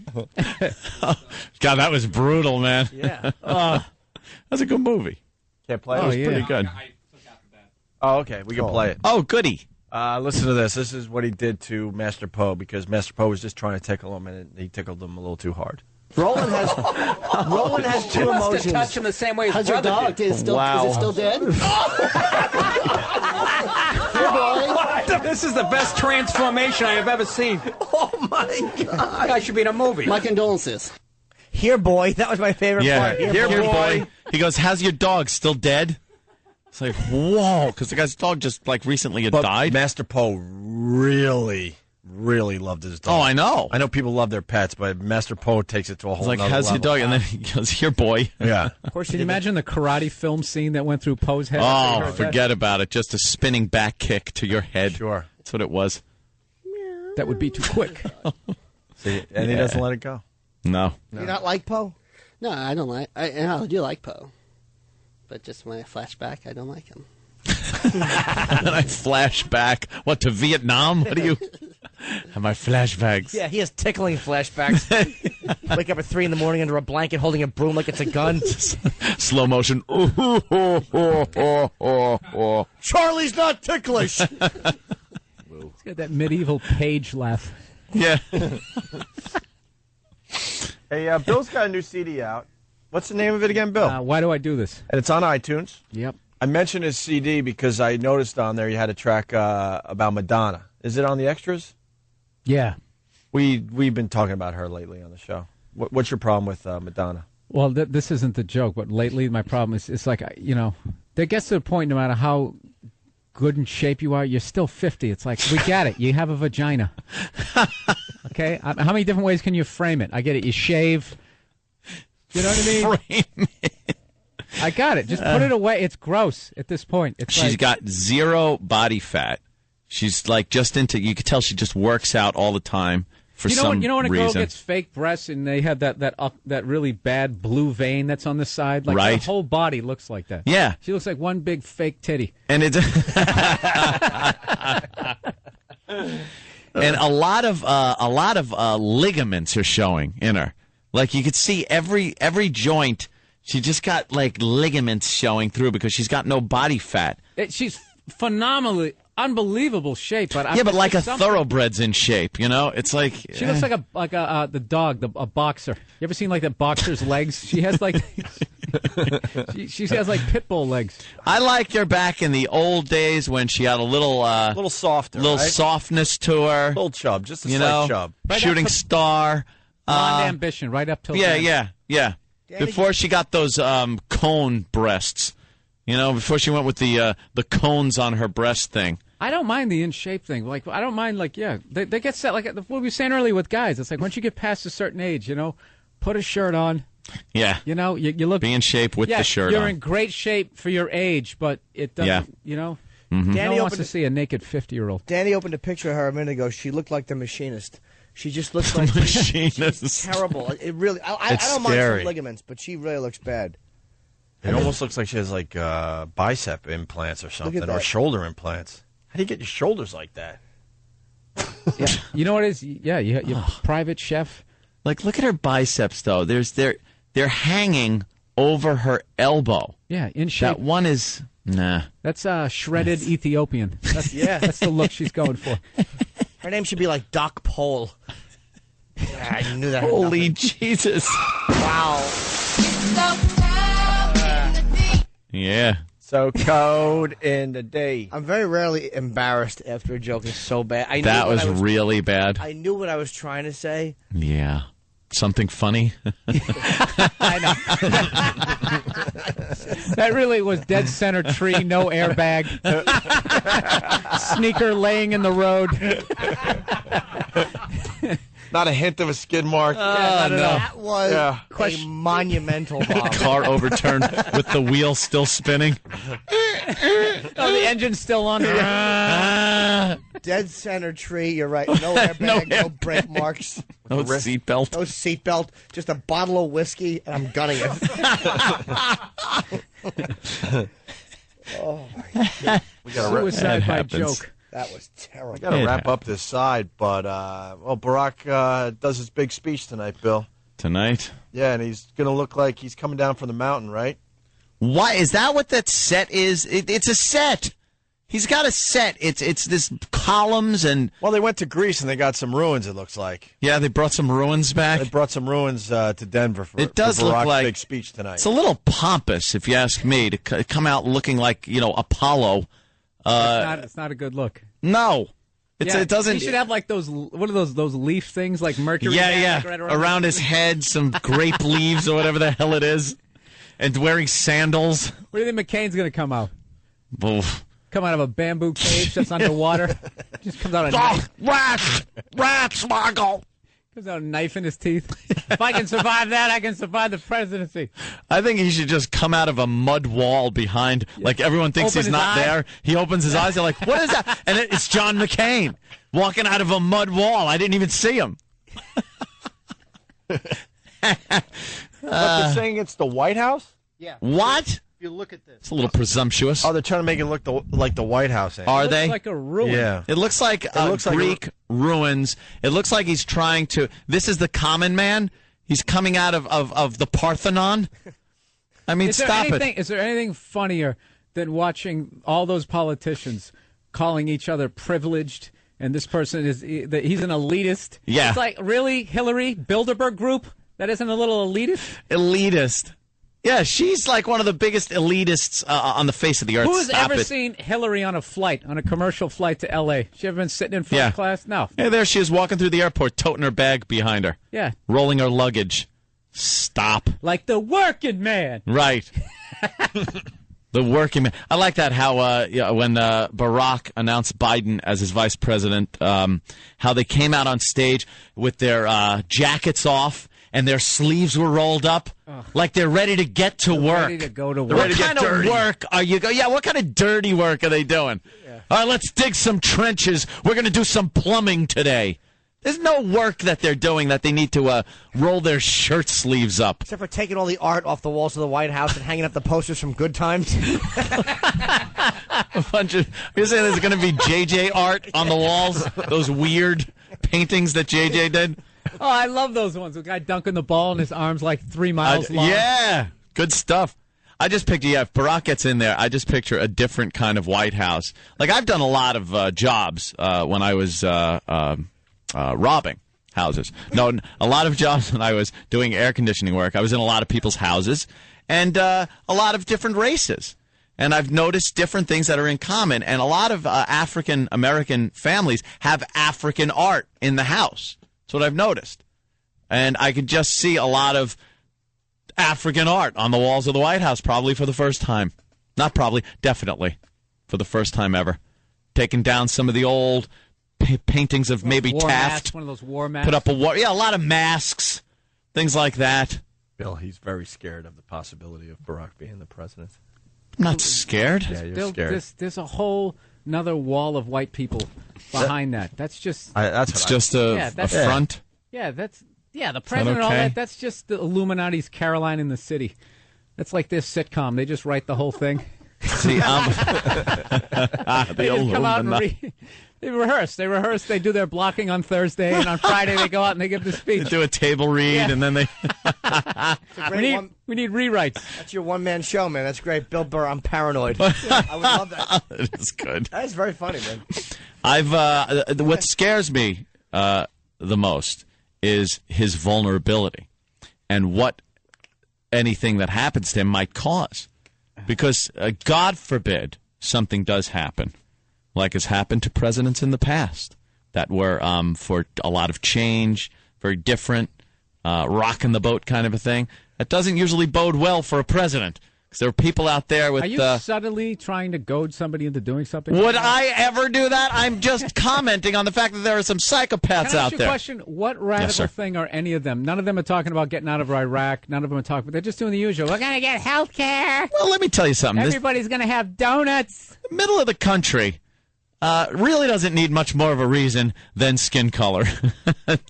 God, that was brutal, man. Yeah. That's a good movie. Can't play it? It was yeah. pretty good. Oh, okay. We can play it. Oh, goody. Listen to this. This is what he did to Master Poe because Master Poe was just trying to tickle him, and he tickled him a little too hard. Roland has two emotions. To touch him the same way his How's your brother dog? did. Is it still dead? This is the best transformation I have ever seen. Oh my God! That guy should be in a movie. My condolences. Here, boy. That was my favorite Yeah, part. here, boy. He goes, "How's your dog? Still dead?" It's like, whoa, because the guy's dog just like recently had died. Master Poe really loved his dog. Oh, I know. I know people love their pets, but Master Poe takes it to a whole It's like, nother "How's your level. dog?" And then he goes, "Here, boy." Yeah. Of course, can you imagine the karate film scene that went through Poe's head? Oh, forget about it. Just a spinning back kick to your head. Sure. That's what it was. That would be too quick. See, and he doesn't let it go. No. You not like Poe? No, I don't like. I do like Poe, but just when I flash back, I don't like him. And then I flash back. What, to Vietnam? What do you... Have my flashbacks. Yeah, he has tickling flashbacks. Wake up at 3 a.m. under a blanket holding a broom like it's a gun. Slow motion. Charlie's not ticklish. He's got that medieval page laugh. Yeah. Hey, Bill's got a new CD out. What's the name of it again, Bill? Why do I do this? And it's on iTunes. Yep. I mentioned his CD because I noticed on there you had a track about Madonna. Is it on the extras? Yeah. We've been talking about her lately on the show. What's your problem with Madonna? Well, this isn't the joke, but lately my problem is it's like, there gets to the point no matter how good in shape you are, you're still 50. It's like, we get it. You have a vagina. Okay? How many different ways can you frame it? I get it. You shave. You know what I mean? Frame it. I got it. Just put it away. It's gross at this point. It's She's got zero body fat. She's like just into, you could tell she just works out all the time for some reason. You know when a girl gets fake breasts and they have that really bad blue vein that's on the side? Like Right. her whole body looks like that. Yeah. She looks like one big fake titty. And it's and a lot of ligaments are showing in her. Like you could see every joint. She just got like ligaments showing through because she's got no body fat. She's phenomenally, unbelievable shape. But But like a thoroughbred's in shape, you know. It's like she looks like the dog, a boxer. You ever seen like that boxer's legs? She has like she has like pit bull legs. I liked her back in the old days when she had a little softer, little right? softness to her, Little chub, just a you slight know, chub. shooting star. Blonde ambition, right up till Yeah. Danny, Before she got those cone breasts, you know, before she went with the cones on her breast thing. I don't mind the in shape thing. Like I don't mind they get set like what we were saying earlier with guys. It's like once you get past a certain age, you know, put a shirt on. Yeah. You know, you look. Be in shape with the shirt you're on. in great shape for your age, but it doesn't. Yeah. You know, Mm-hmm. no one wants to see a naked 50-year-old. Danny opened a picture of her a minute ago. She looked like the machinist. She just looks like machinist. She's terrible. It really. I It's don't mind scary. some ligaments, but she really looks bad. It almost looks like she has like bicep implants or something, or that. shoulder implants. How do you get your shoulders like that? Yeah. You know what it is? Yeah, you're private chef. Like, look at her biceps, though. They're hanging over her elbow. Yeah, in shape. That one is nah. That's shredded Ethiopian. That's the look she's going for. Her name should be like Doc Pole. Yeah, I knew that. Holy Jesus! Wow. Yeah. So code in the day. I'm very rarely embarrassed after a joke is so bad. I knew That what was really bad. I knew what I was trying to say. Yeah. Something funny. I know. That really was dead center tree, no airbag. Sneaker laying in the road. Not a hint of a skid mark. No. That was a monumental bomb. Car overturned with the wheel still spinning. Oh, the engine's still on. Dead center tree, you're right. No airbag, no brake marks. No seatbelt. No seatbelt. Just a bottle of whiskey, and I'm gunning it. Oh, my God. We gotta Suicide by joke. That was terrible. We got to wrap up this side, but Barack does his big speech tonight, Bill. Tonight? Yeah, and he's going to look like he's coming down from the mountain, right? Why is that? What that set is? It's a set. He's got a set. It's this columns and. Well, they went to Greece and they got some ruins. It looks like. Yeah, they brought some ruins back. They brought some ruins to Denver for. It does for look Barack's like big speech tonight. It's a little pompous, if you ask me, to come out looking like Apollo. It's not a good look. No, It doesn't. He should have like those. What are those leaf things like Mercury? Yeah. Like right around his head, some grape leaves or whatever the hell it is, and wearing sandals. Where do you think McCain's going to come out? Oof. Come out of a bamboo cage that's underwater. Just comes out a knife. Rats, Michael. Comes out a knife in his teeth. If I can survive that, I can survive the presidency. I think he should just come out of a mud wall behind, like everyone thinks Open he's his not eye. there. He opens his eyes, they're like, what is that? And it's John McCain walking out of a mud wall. I didn't even see him. But they're saying it's the White House? Yeah. What? If you look at this. It's a little presumptuous. Oh, they're trying to make it look like the White House. Are they? Looks like a ruin. Yeah. It looks like Greek ruins. It looks like he's trying to. This is the common man. He's coming out of the Parthenon. I mean, stop it. Is there anything funnier than watching all those politicians calling each other privileged? And this person he's an elitist. Yeah. It's like, really, Hillary Bilderberg group? That isn't a little elitist? Elitist. Yeah, she's like one of the biggest elitists on the face of the earth. Who has Stop ever it. seen Hillary on a commercial flight to L.A.? She ever been sitting in first class? No. Hey, there she is walking through the airport, toting her bag behind her. Yeah. Rolling her luggage. Stop. Like the working man. Right. The working man. I like that how when Barack announced Biden as his vice president, how they came out on stage with their jackets off and their sleeves were rolled up, like they're ready to get to work. Ready to go to work. What kind of work are you? Yeah, what kind of dirty work are they doing? Yeah. All right, let's dig some trenches. We're going to do some plumbing today. There's no work that they're doing that they need to roll their shirt sleeves up. Except for taking all the art off the walls of the White House and hanging up the posters from Good Times. A bunch of. You're saying there's going to be JJ art on the walls? Those weird paintings that JJ did? Oh, I love those ones. The guy dunking the ball and his arms like 3 miles long. Yeah, good stuff. I just picture, if Barack gets in there, I just picture a different kind of White House. Like, I've done a lot of jobs when I was robbing houses. No, a lot of jobs when I was doing air conditioning work. I was in a lot of people's houses and a lot of different races. And I've noticed different things that are in common. And a lot of African-American families have African art in the house. That's what I've noticed. And I could just see a lot of African art on the walls of the White House, probably for the first time. Not probably, definitely for the first time ever. Taking down some of the old paintings of maybe war Taft. Mask, one of those war masks. Put up a lot of masks, things like that. Bill, he's very scared of the possibility of Barack being the president. I'm not scared. Yeah, you're scared. There's a whole another wall of white people behind that. That's just. It's just a front. Yeah, the president and all okay? that. That's just the Illuminati's Caroline in the City. That's like their sitcom. They just write the whole thing. See, They just come out and They rehearse. They do their blocking on Thursday, and on Friday they go out and they give the speech. They do a table read, and then they. we need rewrites. That's your one-man show, man. That's great. Bill Burr, I'm paranoid. I would love that. It is good. That is very funny, man. What scares me the most is his vulnerability and what anything that happens to him might cause. Because, God forbid, something does happen, like has happened to presidents in the past, that were for a lot of change, very different, rocking the boat kind of a thing. That doesn't usually bode well for a president. Because there are people out there with... Are you subtly trying to goad somebody into doing something? Would I ever do that? I'm just commenting on the fact that there are some psychopaths Can I ask out you there. a question? What radical thing are any of them? None of them are talking about getting out of Iraq. None of them are talking... But they're just doing the usual. We're going to get health care. Well, let me tell you something. Everybody's going to have donuts. The middle of the country really doesn't need much more of a reason than skin color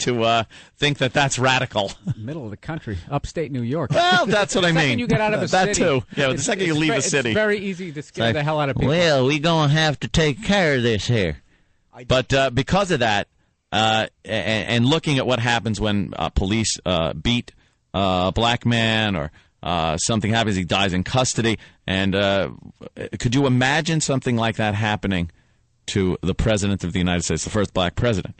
to think that that's radical. Middle of the country, upstate New York. Well, that's what I mean. The second you get out of a that city. too. Yeah, the second you leave the city. It's very easy to scare the hell out of people. Well, we gonna have to take care of this here. But because of that, and looking at what happens when police beat a black man or something happens, he dies in custody, and could you imagine something like that happening to the President of the United States, the first black president?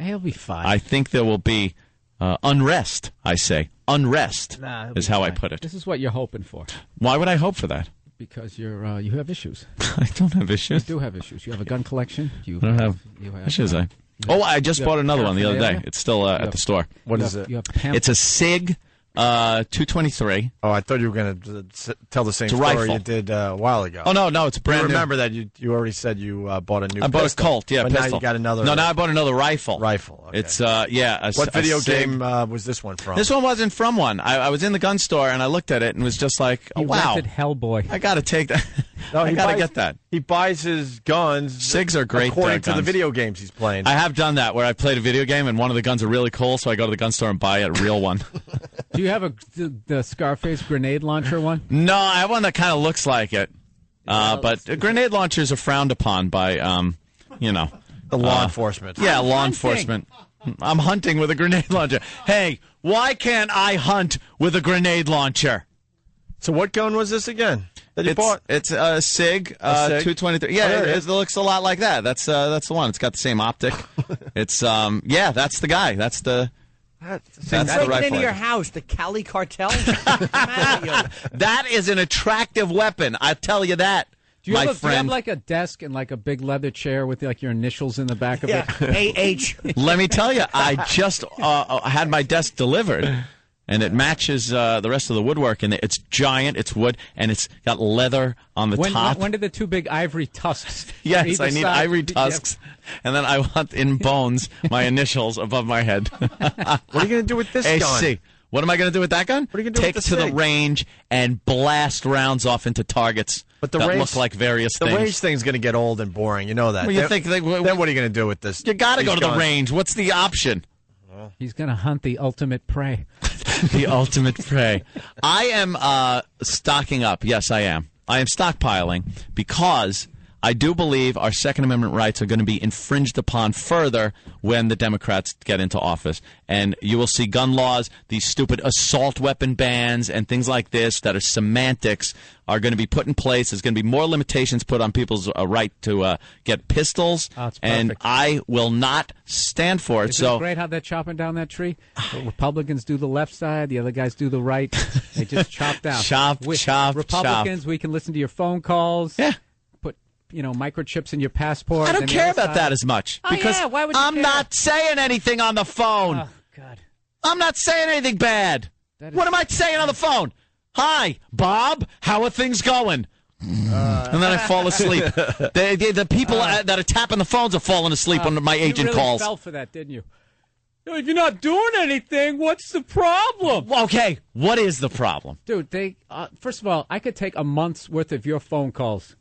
He'll be fine. I think there will be unrest, I say. Unrest Nah, is how I put it. This is what you're hoping for. Why would I hope for that? Because you have issues. I don't have issues. You do have issues. You have a gun collection. I don't have issues. I just bought another one the other day. It's still at the store. What is it? It's a SIG 223. Oh, I thought you were going to tell the same It's a story rifle. you did a while ago. Oh, no, it's brand new. Remember that you already said you bought a new I bought pistol. a Colt, but pistol. now you got another. No, now I bought another rifle. Rifle. Okay. It's, What video SIG. game was this one from? This one wasn't from one. I was in the gun store and I looked at it and was just like, oh, You wow. rented Hellboy. I got to take that. No, I he got to buys- get that. He buys his guns. SIGs are great according to the guns. video games he's playing. I have done that where I played a video game and one of the guns are really cool, so I go to the gun store and buy a real one. Do you have the Scarface grenade launcher one? No, I have one that kind of looks like it. But grenade launchers are frowned upon by, the law enforcement. Yeah, I'm law hunting. enforcement. I'm hunting with a grenade launcher. Hey, why can't I hunt with a grenade launcher? So what gun was this again that you bought? It's a SIG, A SIG? 223. Yeah, Oh, there it it is. looks a lot like that. That's the one. It's got the same optic. It's that's the guy. That's the Breaking rifle. into your house, the Cali cartel. I'm mad at you. That is an attractive weapon. I tell you that, Do you, my have, do you have friend. like a desk and like a big leather chair with like your initials in the back of Yeah, it? AH. Let me tell you, I just had my desk delivered, and it matches the rest of the woodwork. And it's giant, it's wood, and it's got leather on the top. When did the two big ivory tusks? Yes, either I need side- ivory tusks, and then I want in bones my initials above my head. What are you going to do with this AC. gun? What am I going to do with that gun? What are you gonna do Take with it the to the SIG? range and blast rounds off into targets But the that range, look like various the things. range thing's going to get old and boring. You know that. Well, you Then- think then what are you going to do with this? You got to these go to the guns? range. What's the option? He's going to hunt the ultimate prey. The ultimate prey. I am stocking up. Yes, I am. I am stockpiling because I do believe our Second Amendment rights are going to be infringed upon further when the Democrats get into office. And you will see gun laws, these stupid assault weapon bans, and things like this that are semantics are going to be put in place. There's going to be more limitations put on people's right to get pistols. Oh, it's and perfect. I will not stand for it. Isn't So it great how they're chopping down that tree? The Republicans do the left side, the other guys do the right. They just chop down. Chop, chop, Republicans, we can listen to your phone calls. Yeah. Put, microchips in your passport. I don't and the care other about side- that as much Oh, because yeah, why would you I'm care? not saying anything on the phone. Oh, God. I'm not saying anything bad. That is- What am I saying on the phone? Hi, Bob. How are things going? And then I fall asleep. The people that are tapping the phones are falling asleep when my agent you really calls. fell for that, didn't you? If you're not doing anything, what's the problem? Okay, what is the problem? Dude, first of all, I could take a month's worth of your phone calls,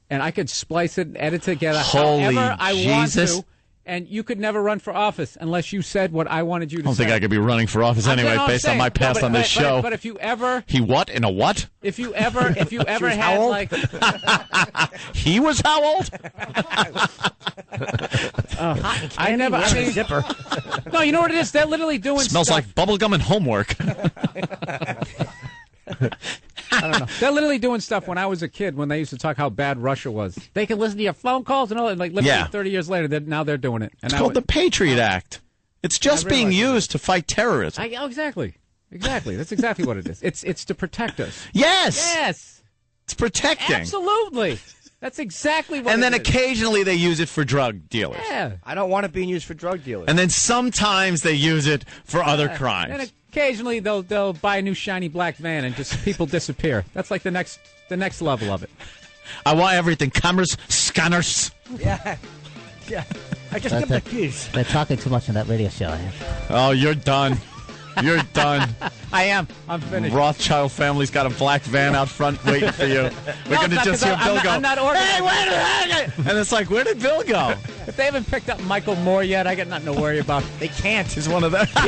and I could splice it and edit together Holy however I Jesus. want to, and you could never run for office unless you said what I wanted you to I don't say. think I could be running for office anyway, based on my past on this show. But if you ever, He what in a what? if you ever was had how old? like, He was how old? I never, I mean, zipper. no, you know what it is? They're literally doing Smells stuff. like bubblegum and homework. I don't know. They're literally doing stuff when I was a kid when they used to talk how bad Russia was. They can listen to your phone calls and all that. Like literally Yeah. 30 years later, now they're doing it. And It's I called would- the Patriot Act. It's just I being realize used to fight terrorism. exactly. That's exactly what it is. It's to protect us. Yes. Yes. It's protecting. Absolutely. That's exactly what. And then it is. occasionally they use it for drug dealers. Yeah. I don't want it being used for drug dealers. And then sometimes they use it for other crimes. And occasionally they'll buy a new shiny black van and just people disappear. That's like the next level of it. I want everything. Cameras, scanners. Yeah. Yeah. I just give the keys. They're talking too much on that radio show. Oh, you're done. You're done. I am. I'm finished. Rothschild family's got a black van out front waiting for you. We're going to it's not, just 'cause hear Bill I'm go, not organized. hey, wait a minute. And it's like, where did Bill go? If they haven't picked up Michael Moore yet, I got nothing to worry about. They can't. He's one of them. He's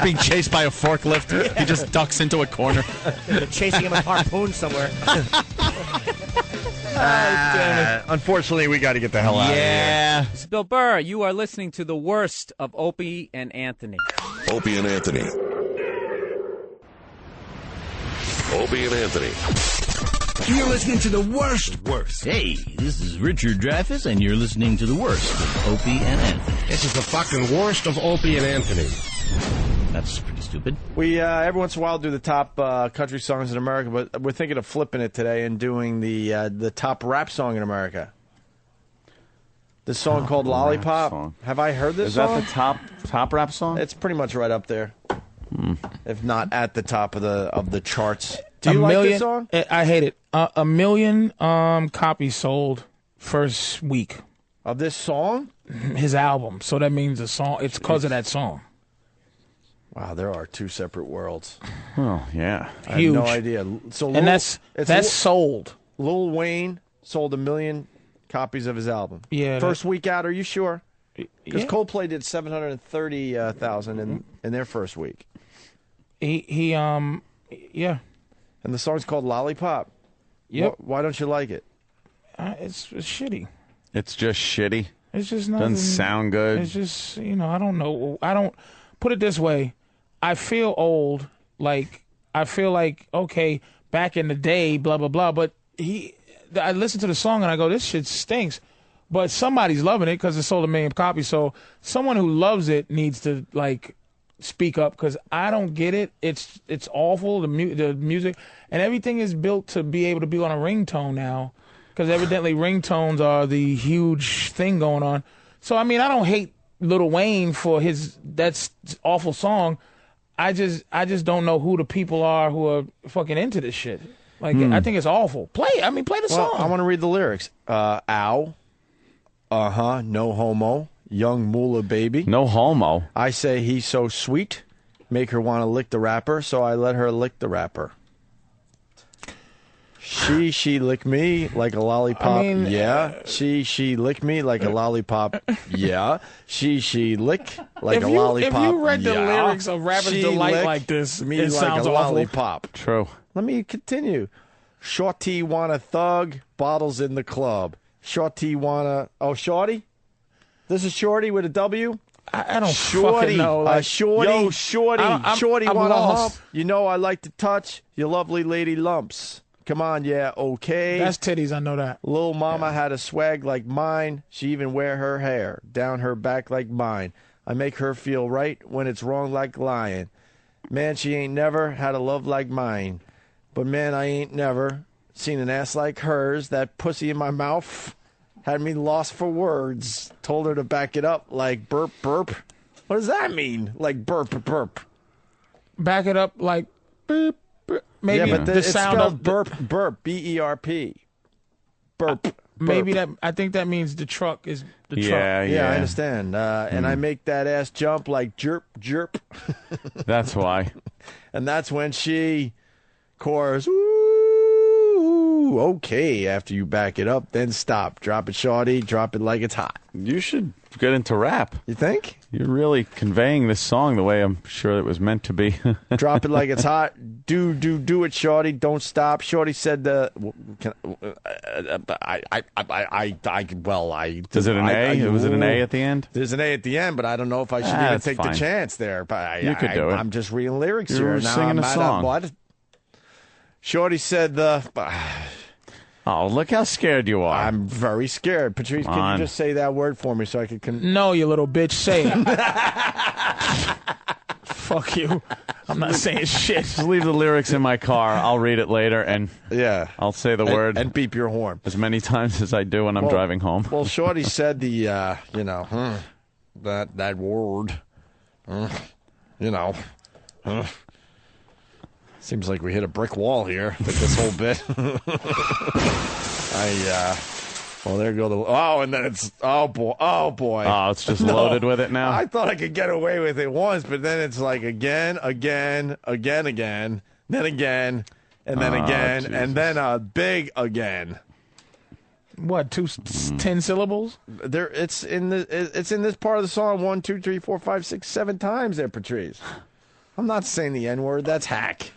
being chased by a forklift. He just ducks into a corner. They're chasing him with harpoon somewhere. Unfortunately, we got to get the hell out of here. Yeah. This is Bill Burr. You are listening to the worst of Opie and Anthony. Opie and Anthony. Opie and Anthony. You're listening to the worst. Hey, this is Richard Dreyfuss, and you're listening to the worst of Opie and Anthony. This is the fucking worst of Opie and Anthony. That's pretty stupid. We every once in a while do the top country songs in America, but we're thinking of flipping it today and doing the top rap song in America. This song called "Lollipop." Song. Have I heard this Is song? that the top rap song? It's pretty much right up there, if not at the top of the charts. Do you a like million, this song? I hate it. 1 million copies sold first week of this song. His album. So that means the song. It's because of that song. Wow, there are two separate worlds. Oh yeah, I have Huge. no idea. So And that's sold. Lil Wayne sold 1 million copies of his album. Yeah, first week out. Are you sure? Because Yeah. Coldplay did 730,000 in their first week. Yeah. And the song's called "Lollipop." Yep. Why don't you like it? It's shitty. It's just shitty. It's just nothing. Doesn't sound good. It's just, I don't know. I don't put it this way. I feel old. Like, I feel like, okay, back in the day, blah, blah, blah. But I listen to the song and I go, this shit stinks. But somebody's loving it because it sold 1 million copies. So someone who loves it needs to, like, speak up because I don't get it. It's awful, the music. And everything is built to be able to be on a ringtone now. Because evidently ringtones are the huge thing going on. So, I mean, I don't hate Lil Wayne for that's awful song. I just don't know who the people are who are fucking into this shit. Like, I think it's awful. Play the song. I want to read the lyrics. Ow. Uh-huh. No homo. Young Moolah baby. No homo. I say he's so sweet. Make her want to lick the rapper, so I let her lick the rapper. She lick me like a lollipop. Yeah. She lick me like a lollipop. Yeah. She lick like a lollipop. If you read the yeah. lyrics of Rapper's She Delight lick like this, me it like sounds a awful. lollipop. True. Let me continue. Shorty wanna thug, bottles in the club. Shorty wanna Shorty? This is Shorty with a W? I don't Shorty, fucking know. Like, Shorty, yo, Shorty, I'm Shorty wanna lost. hump. You know I like to touch your lovely lady lumps. Come on, yeah, okay. That's titties, I know that. Lil mama had a swag like mine. She even wear her hair down her back like mine. I make her feel right when it's wrong like lying. Man, she ain't never had a love like mine. But man, I ain't never seen an ass like hers. That pussy in my mouth had me lost for words. Told her to back it up like burp, burp. What does that mean? Like burp, burp. Back it up like beep, beep. Maybe yeah, but the it's sound spelled of burp, burp, B-E-R-P. Burp. Maybe burp. I think that means the truck is the truck. Yeah, I understand. And I make that ass jump like jerp, jerp. That's why. And that's when she chorus, ooh, okay, after you back it up, then stop. Drop it, shorty, drop it like it's hot. You should get into rap. You think? You're really conveying this song the way I'm sure it was meant to be. Drop it like it's hot. Do it, shorty. Don't stop. Shorty said the. Is it an A? Was it an A at the end? There's an A at the end, but I don't know if I should even that's take fine. the chance there. But You could do it. I'm just reading lyrics You here. were Now singing I'm a mad at song. what? Shorty said the. Oh, look how scared you are. I'm very scared. Patrice, Come can on. you just say that word for me so I can. No, you little bitch, say it. Fuck you. I'm not saying shit. Just leave the lyrics in my car. I'll read it later, and yeah, I'll say the word and beep your horn as many times as I do when I'm driving home. Well, Shorty said the that word, seems like we hit a brick wall here with this whole bit. Well, there go and then it's oh boy. Oh, it's just loaded with it now. I thought I could get away with it once, but then it's like again, then again, and then again, and then a big again. What, 10 syllables? There, it's in this part of the song 1, 2, 3, 4, 5, 6, 7 times there, Patrice. I'm not saying the N word. That's hack.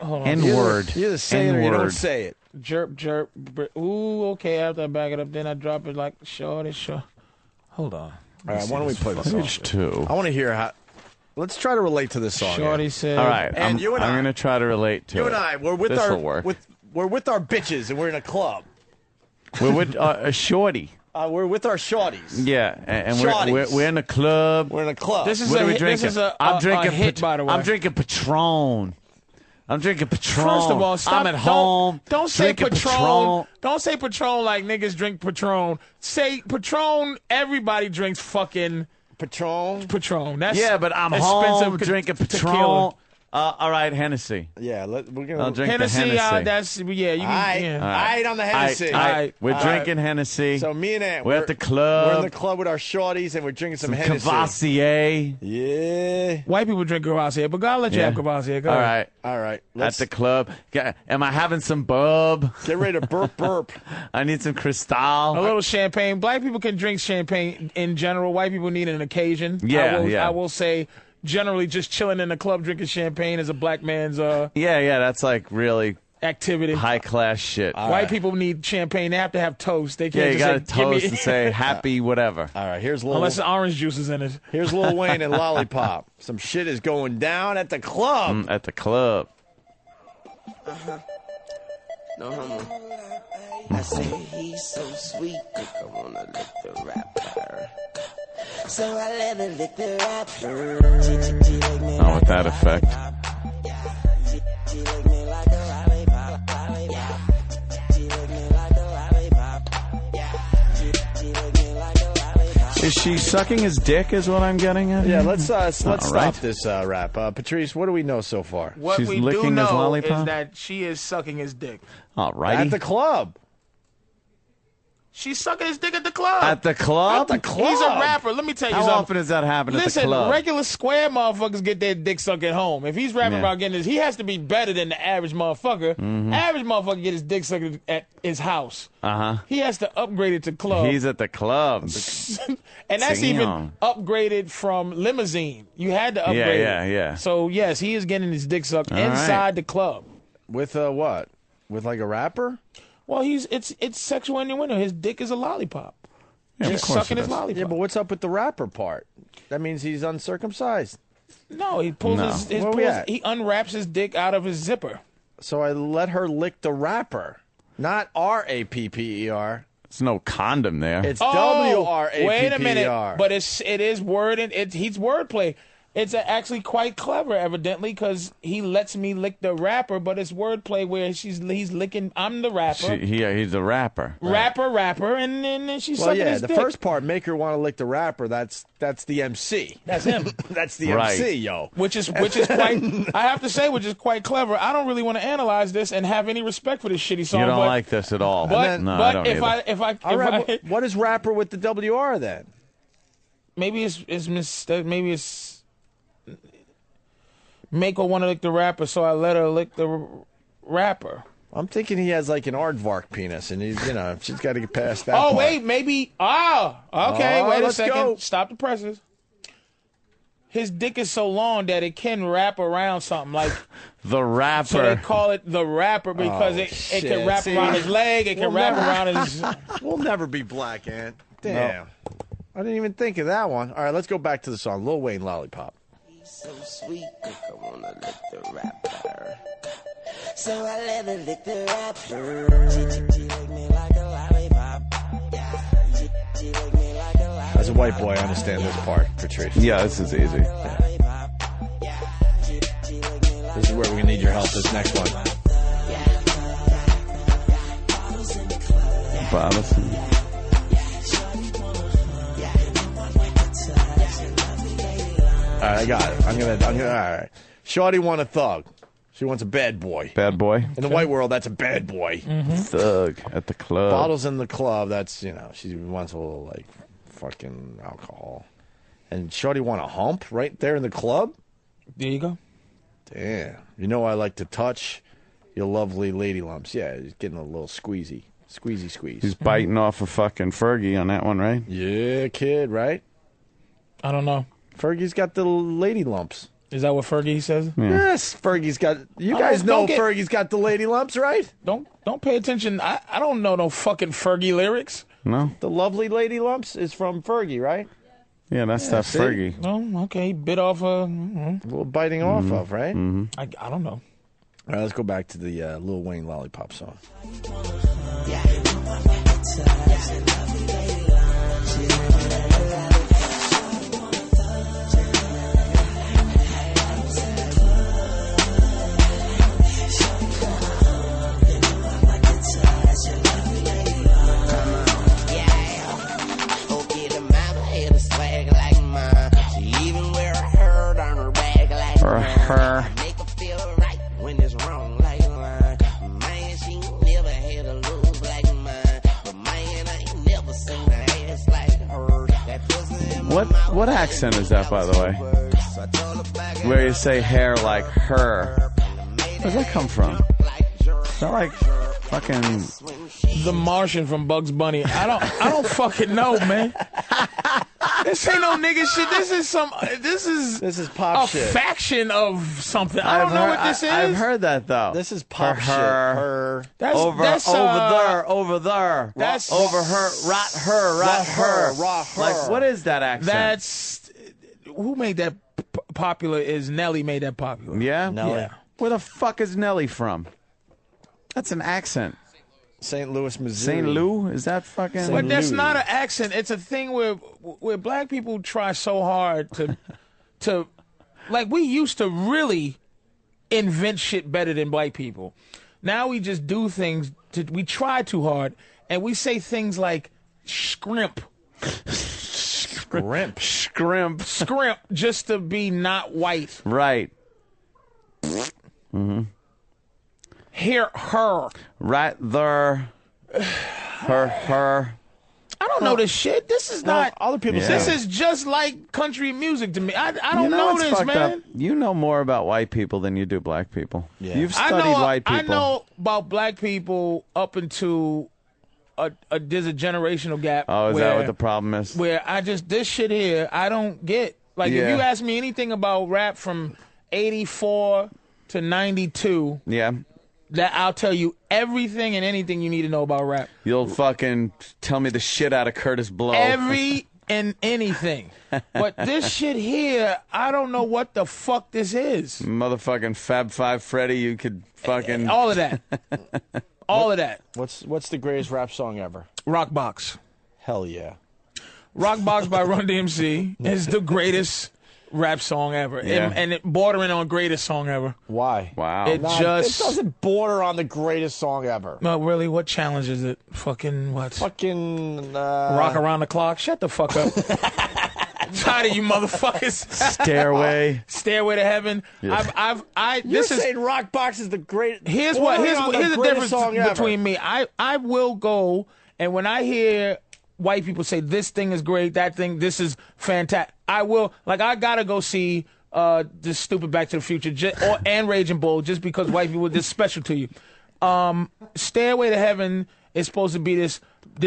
N-word. You either say it or you don't say it. Jerp, jerp. Ooh, okay, after I back it up, then I drop it like shorty, sure. Hold on. All right, why don't we play the song? Page 2. I want to hear how. Let's try to relate to this song. Shorty here. said. All right, And you and I'm I. going to try to relate to You it. and I, we're with This'll our work. we're with our bitches, and we're in a club. We're with a shorty. We're with our shorties. Yeah, and Shorties. we're in the club. We're in a club. This is What a are we hit- drinking? This is a, I'm a drinking hit, by the way. I'm drinking Patron. First of all, stop. I'm at home. Don't say drinking Patron. Don't say Patron like niggas drink Patron. Say Patron. Everybody drinks fucking Patron. That's Yeah, but I'm expensive home drinking tequila. Patron. All right, Hennessy. Yeah, we're gonna I'll drink Hennessy. the Hennessy. That's You can. All right, on the Hennessy. All right. We're drinking Hennessy. So me and Ant, we're at the club. We're in the club with our shorties, and we're drinking some Hennessy. Cavassier. Yeah. White people drink Cavassier, but God let you have Cavassier. Go All ahead. right. All right. At the club. Am I having some bub? Get ready to burp. I need some Cristal. A little champagne. Black people can drink champagne in general. White people need an occasion. I will say, generally, just chilling in the club drinking champagne is a black man's Yeah, that's like really activity. High class shit. White people need champagne. They have to have toast. They can't you just got to say, "Give me-" toast and say happy whatever. All right, here's Lil. Unless the orange juice is in it. Here's Lil Wayne and Lollipop. Some shit is going down at the club. At the club. No homo. I say he's so sweet, think I wanna lick the rapper. So I let her lick the rapper. Oh, with that effect. She lick me like a lollipop. She lick me like a lollipop. She lick me like a lollipop. Is she sucking his dick? Is what I'm getting at? Yeah, let's stop right. this rap. Patrice, what do we know so far? What She's we licking do his know lollipop? is that she is sucking his dick. All righty. At the club. She's sucking his dick at the club. At the club? At the club. He's a rapper. Let me tell you How something. often does that happen at the Listen, club? regular square motherfuckers get their dick sucked at home. If he's rapping Yeah. about getting his, he has to be better than the average motherfucker. Mm-hmm. Average motherfucker get his dick sucked at his house. Uh-huh. He has to upgrade it to club. He's at the club. And that's Damn. even upgraded from limousine. You had to upgrade it. Yeah. So, yes, he is getting his dick sucked All inside right. the club. With what? With like a rapper? Well, it's sexual innuendo. His dick is a lollipop. Yeah, He's of course sucking it his is. lollipop. Yeah, but what's up with the rapper part? That means he's uncircumcised. No, he pulls No. Where we at? he unwraps his dick out of his zipper. So I let her lick the rapper, not R-A-P-P-E-R. There's no condom there. It's W-R-A-P-P-E-R. Wait a minute, but it is word and he's wordplay. It's actually quite clever, evidently, because he lets me lick the rapper, but it's wordplay where he's licking. I'm the rapper, He's a rapper. rapper, and then she's Well, sucking yeah, his the dick. first part, make her want to lick the rapper. That's the MC. That's him. That's the Right. MC, yo. Which is quite. I have to say, which is quite clever. I don't really want to analyze this and have any respect for this shitty song. You don't but, like this at all. But, no, but I don't if either. All right, what is rapper with the WR then? maybe it's make her want to lick the rapper, so I let her lick the rapper. I'm thinking he has like an aardvark penis, and he's she's got to get past that. Oh part. wait, maybe. Okay. Oh, Wait a let's second. go. Stop the presses. His dick is so long that it can wrap around something like. The rapper. So they call it the rapper because it shit. can wrap See? around his leg. It can We'll wrap never- around his. We'll never be Black Ant. Damn. I didn't even think of that one. All right, let's go back to the song. Lil Wayne, Lollipop. He's so sweet, think I wanna lick the rapper. So I let her lick the rapper. She lick me like a lollipop. She lick me like a lollipop. As a white boy, I understand this part, Patrice. Yeah, this is easy. This is where we're going to need your help, this next one. Bottles. All right, I got it. I'm gonna. All right. Shawty want a thug. She wants a bad boy. Bad boy. In the white world, that's a bad boy. Thug at the club. Bottles in the club. That's she wants a little like fucking alcohol. And Shawty want a hump right there in the club. There you go. Damn. I like to touch your lovely lady lumps. Yeah, he's getting a little squeezy. Squeeze. He's biting off a fucking Fergie on that one, right? Yeah, kid, right? I don't know. Fergie's got the lady lumps. Is that what Fergie says? Yeah. Yes, Fergie's got. You guys know Fergie's got the lady lumps, right? Don't pay attention. I don't know no fucking Fergie lyrics. No. The lovely lady lumps is from Fergie, right? Yeah, that's that see? Fergie. Oh, okay. Bit off a little biting off of, right? Mm-hmm. I don't know. All right, let's go back to the Lil Wayne Lollipop song. What accent is that, by the way? Where you say hair like her. Where does that come from? Is that like fucking The Martian from Bugs Bunny? I don't fucking know, man. This ain't no nigga shit. This is pop a shit. faction of something. I don't know what this is. I've heard that though. This is pop shit. Her. That's over there. That's over her. Rot her. Like, what is that accent? That's who made that popular? Is Nelly made that popular? Yeah. Nelly. Yeah. Where the fuck is Nelly from? That's an accent. St. Louis, Missouri. St. Lou? Is that fucking? But that's not an accent. It's a thing where black people try so hard to like, we used to really invent shit better than white people. Now we just do things we try too hard, and we say things like scrimp. Scrimp just to be not white. Right. Her. Right there. Her. I don't know this shit. This is not. Other people say This is just like country music to me. I don't know what's this, fucked man. up? You know more about white people than you do black people. Yeah. You've studied white people. I know about black people up into there's a generational gap. Oh, is that what the problem is? Where this shit here, I don't get. Like, if you ask me anything about rap from 84 to 92, that I'll tell you everything and anything you need to know about rap. You'll fucking tell me the shit out of Curtis Blow. Every and anything. But this shit here, I don't know what the fuck this is. Motherfucking Fab Five Freddy, you could fucking... All of that. All of that. What's the greatest rap song ever? Rock Box. Hell yeah. Rock Box by Run DMC is the greatest rap song ever. Yeah. And it bordering on greatest song ever. Why? Wow. It doesn't border on the greatest song ever. No, really, what challenge is it? Fucking what? Fucking Rock Around the Clock? Shut the fuck up. Tired of you motherfuckers. Stairway to Heaven. Yeah. You're saying Rock Box is the great. Here's the difference between me. I will go, and when I hear white people say this thing is great, that thing, this is fantastic, I gotta go see this stupid Back to the Future and Raging Bull just because white people are this special to you. Stairway to Heaven is supposed to be this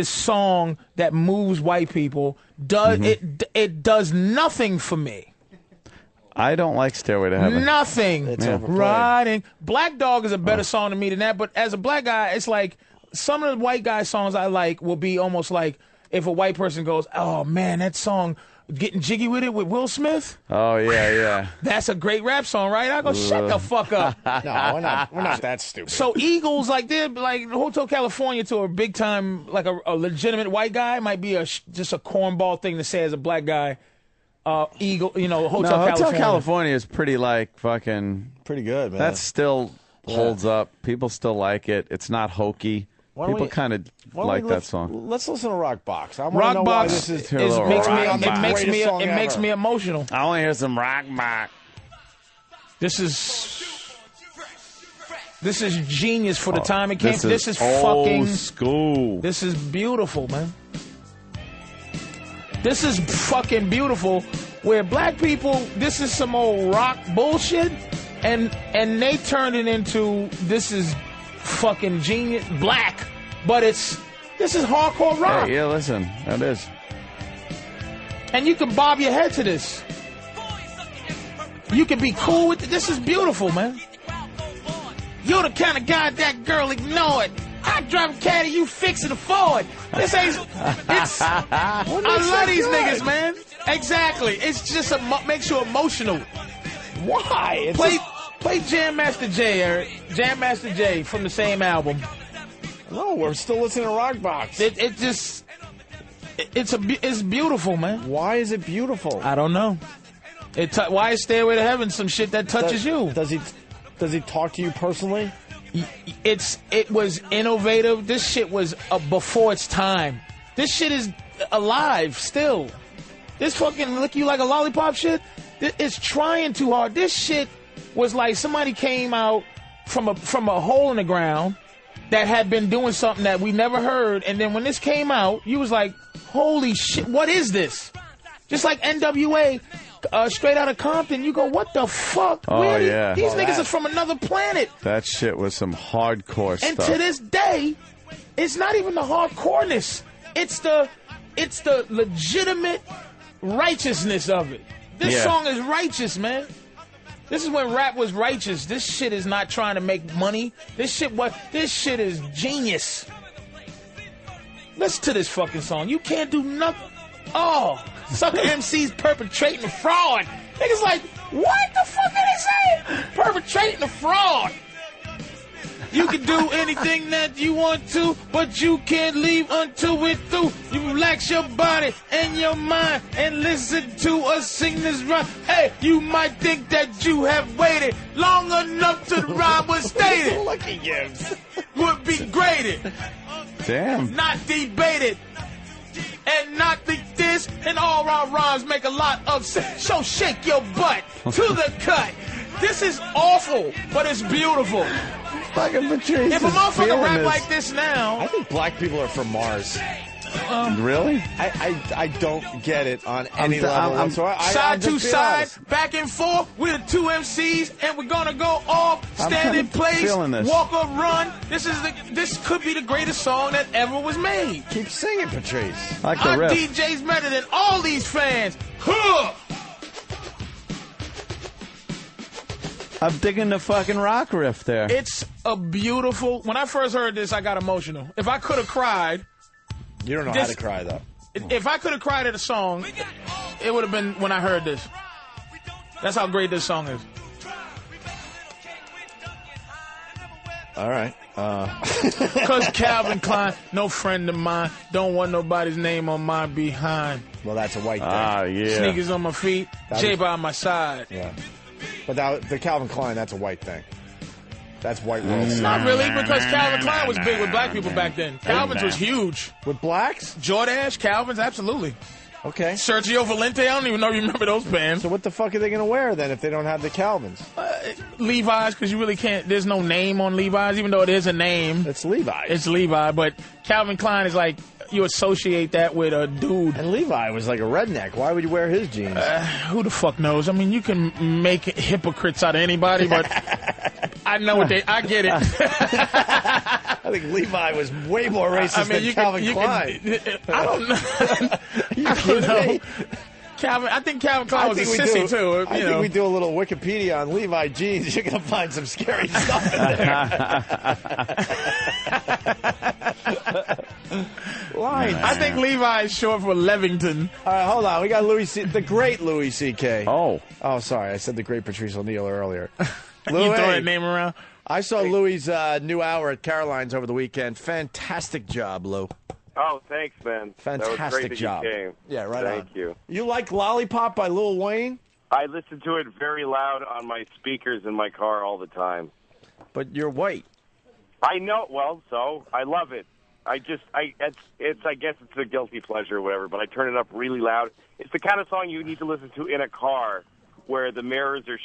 song that moves white people. It does nothing for me. I don't like Stairway to Heaven. Nothing. It's overplayed. Riding. Black Dog is a better song to me than that, but as a black guy, it's like some of the white guy songs I like will be almost like if a white person goes, oh man, that song, Getting Jiggy With It with Will Smith. Oh, yeah. That's a great rap song, right? I go, shut the fuck up. No, we're not that stupid. So Eagles, they're like Hotel California to a big time, like a legitimate white guy might be just a cornball thing to say as a black guy. Hotel California. Hotel California is pretty fucking pretty good, man. That still holds up. People still like it. It's not hokey. People kind of like that song. Let's listen to Rock Box. I Rock know Box why this makes me emotional. I want to hear some Rock Box. This is genius for the time it came. This is old fucking school. This is beautiful, man. This is fucking beautiful. Where black people, this is some old rock bullshit, and they turned it into this is fucking genius black, but this is hardcore rock. Hey, yeah, listen, that is. And you can bob your head to this. You can be cool with it. This is beautiful, man. You're the kind of guy that girl ignored. I drive a caddy, you fixing a Ford. This ain't. I love these niggas, man. Exactly. It's just makes you emotional. Why? Play Jam Master Jay, Eric. Jam Master Jay from the same album. No, we're still listening to Rock Box. It's beautiful, man. Why is it beautiful? I don't know. Why is Stairway to Heaven some shit that touches you? Does he talk to you personally? It was innovative. This shit was before its time. This shit is alive still. This fucking lick you like a lollipop shit, it's trying too hard. This shit was like somebody came out from a hole in the ground that had been doing something that we never heard, and then when this came out, you was like, holy shit, what is this? Just like NWA, Straight Outta Compton, you go, what the fuck? Oh, Really? yeah. These Oh, niggas that- is from another planet. That shit was some hardcore And stuff. to this day, it's not even the hardcoreness. It's the legitimate righteousness of it. This Yeah. song is righteous, man. This is when rap was righteous. This shit is not trying to make money. This shit is genius. Listen to this fucking song. You can't do nothing. Oh, sucker MCs perpetrating a fraud. Niggas like, what the fuck are they saying? Perpetrating a fraud. You can do anything that you want to, but you can't leave until we're through. You relax your body and your mind and listen to us sing this rhyme. Hey, you might think that you have waited long enough till the rhyme was stated. Look at you. Would be graded, Damn. not debated. And not think this, and all our rhymes make a lot of sense. So shake your butt to the cut. This is awful, but it's beautiful. Fucking Patrice. If a is motherfucker feeling rap this. like this now, I think black people are from Mars. Really? I don't get it on any level. I'm whatsoever. side I'm to just being side, honest. back and forth, we're the two MCs, and we're gonna go off, I'm stand kinda in place, feeling this. walk or run. This could be the greatest song that ever was made. Keep singing, Patrice. I like the Our riff. DJ's better than all these fans. Huh! I'm digging the fucking rock riff there. It's a beautiful. When I first heard this, I got emotional. If I could have cried, You don't know how to cry, though. if I could have cried at a song, it would have been when I heard this. That's how great this song is. All right. Because Calvin Klein, no friend of mine, don't want nobody's name on my behind. Well, that's a white thing. Ah, yeah. Sneakers on my feet, That J was- by my side. Yeah. But the Calvin Klein, that's a white thing. That's white world. Not really, because Calvin Klein was big with black people back then. Calvin's was huge. With blacks? Jordache, Calvin's, absolutely. Okay. Sergio Valente, I don't even know if you remember those bands. So what the fuck are they going to wear then if they don't have the Calvins? Levi's, because you really can't, there's no name on Levi's, even though it is a name. It's Levi. It's Levi, but Calvin Klein is like, you associate that with a dude. And Levi was like a redneck. Why would you wear his jeans? Who the fuck knows? I mean, you can make hypocrites out of anybody, but I know what I get it. I think Levi was way more racist than Calvin Klein. I don't know. I don't know. Calvin, I think Calvin Klein was a sissy too. I think we do a little Wikipedia on Levi jeans. You're going to find some scary stuff in there. Lines. I think Levi is short for Levington. All right, hold on. We got the great Louis C.K. Oh, sorry. I said the great Patrice O'Neal earlier. You Louis, throw that name around. I saw Louis' new hour at Caroline's over the weekend. Fantastic job, Lou. Oh, thanks, man. That was Fantastic great that job. You came. Yeah, right on. Thank you. You like Lollipop by Lil Wayne? I listen to it very loud on my speakers in my car all the time. But you're white. I know. Well, so I love it. I guess it's a guilty pleasure or whatever, but I turn it up really loud. It's the kind of song you need to listen to in a car where the mirrors are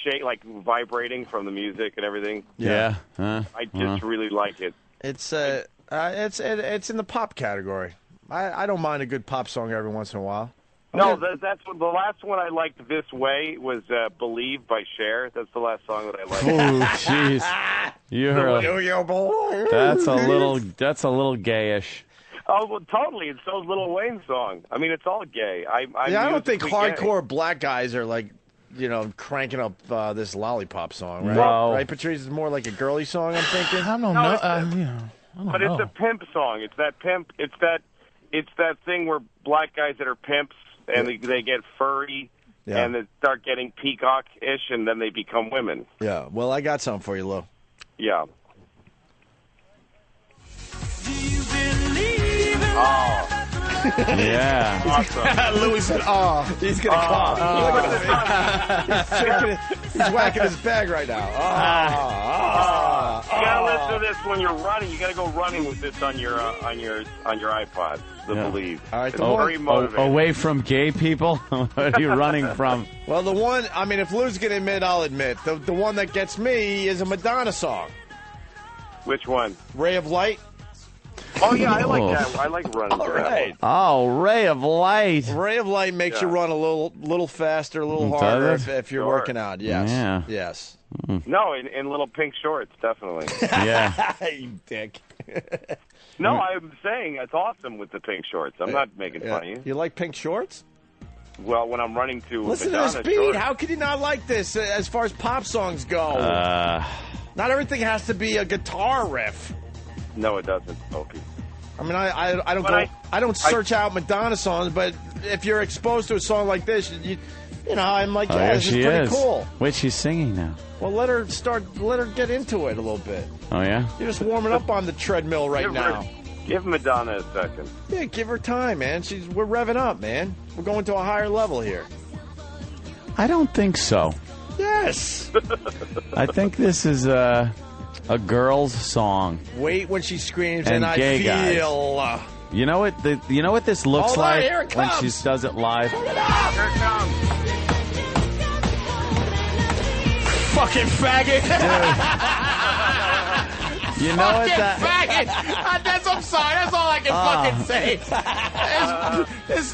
vibrating from the music and everything. Yeah. I just really like it. It's it's in the pop category. I don't mind a good pop song every once in a while. No, that's the last one I liked this way was "Believe" by Cher. That's the last song that I liked. Oh, jeez. That's a little gayish. Oh, well, totally. It's those Lil Wayne song. I mean, it's all gay. I don't think musically hardcore black guys are like, cranking up this Lollipop song, right? No. Right, Patrice? It's more like a girly song, I'm thinking. I don't know. But it's a pimp song. It's that pimp. It's that thing where black guys that are pimps and they get furry and they start getting peacock-ish and then they become women. Yeah. Well, I got something for you, Lou. Yeah. Oh. Yeah. Awesome. Louis said, "Oh, he's gonna cough. He's whacking his bag right now. You gotta listen to this when you're running. You gotta go running with this on your iPod. Believe. All right. It's very motivating. Away from gay people? What are you running from? Well, the one, I mean, if Lou's gonna admit, I'll admit. The one that gets me is a Madonna song. Which one? Ray of Light. Oh yeah, I like that. I like running. All right. Oh, Ray of Light. Ray of Light makes you run a little faster, a little Does harder it? if you're Sure. working out. Yes. Yeah. Yes. No, in little pink shorts, definitely. Yeah. You dick. No, I'm saying it's awesome with the pink shorts. I'm not making fun of you. You like pink shorts? Well, when I'm running to Listen Madonna to this beat. shorts. How could you not like this as far as pop songs go? Not everything has to be a guitar riff. No, it doesn't. Okay. I mean, I don't But I don't search out Madonna songs, but if you're exposed to a song like this, you know, I'm like, yeah, this is pretty cool. Wait, she's singing now. Well, let her get into it a little bit. Oh, yeah? You're just warming up on the treadmill right now. Give Madonna a second. Yeah, give her time, man. We're revving up, man. We're going to a higher level here. I don't think so. Yes. I think this is a girl's song. Wait when she screams, And and I gay guys. feel. You know what? You know what this looks Hold on, like here it when comes. she does it live. Here it comes. Fucking faggot. You know what? Fucking faggot. I'm sorry. That's all I can fucking say.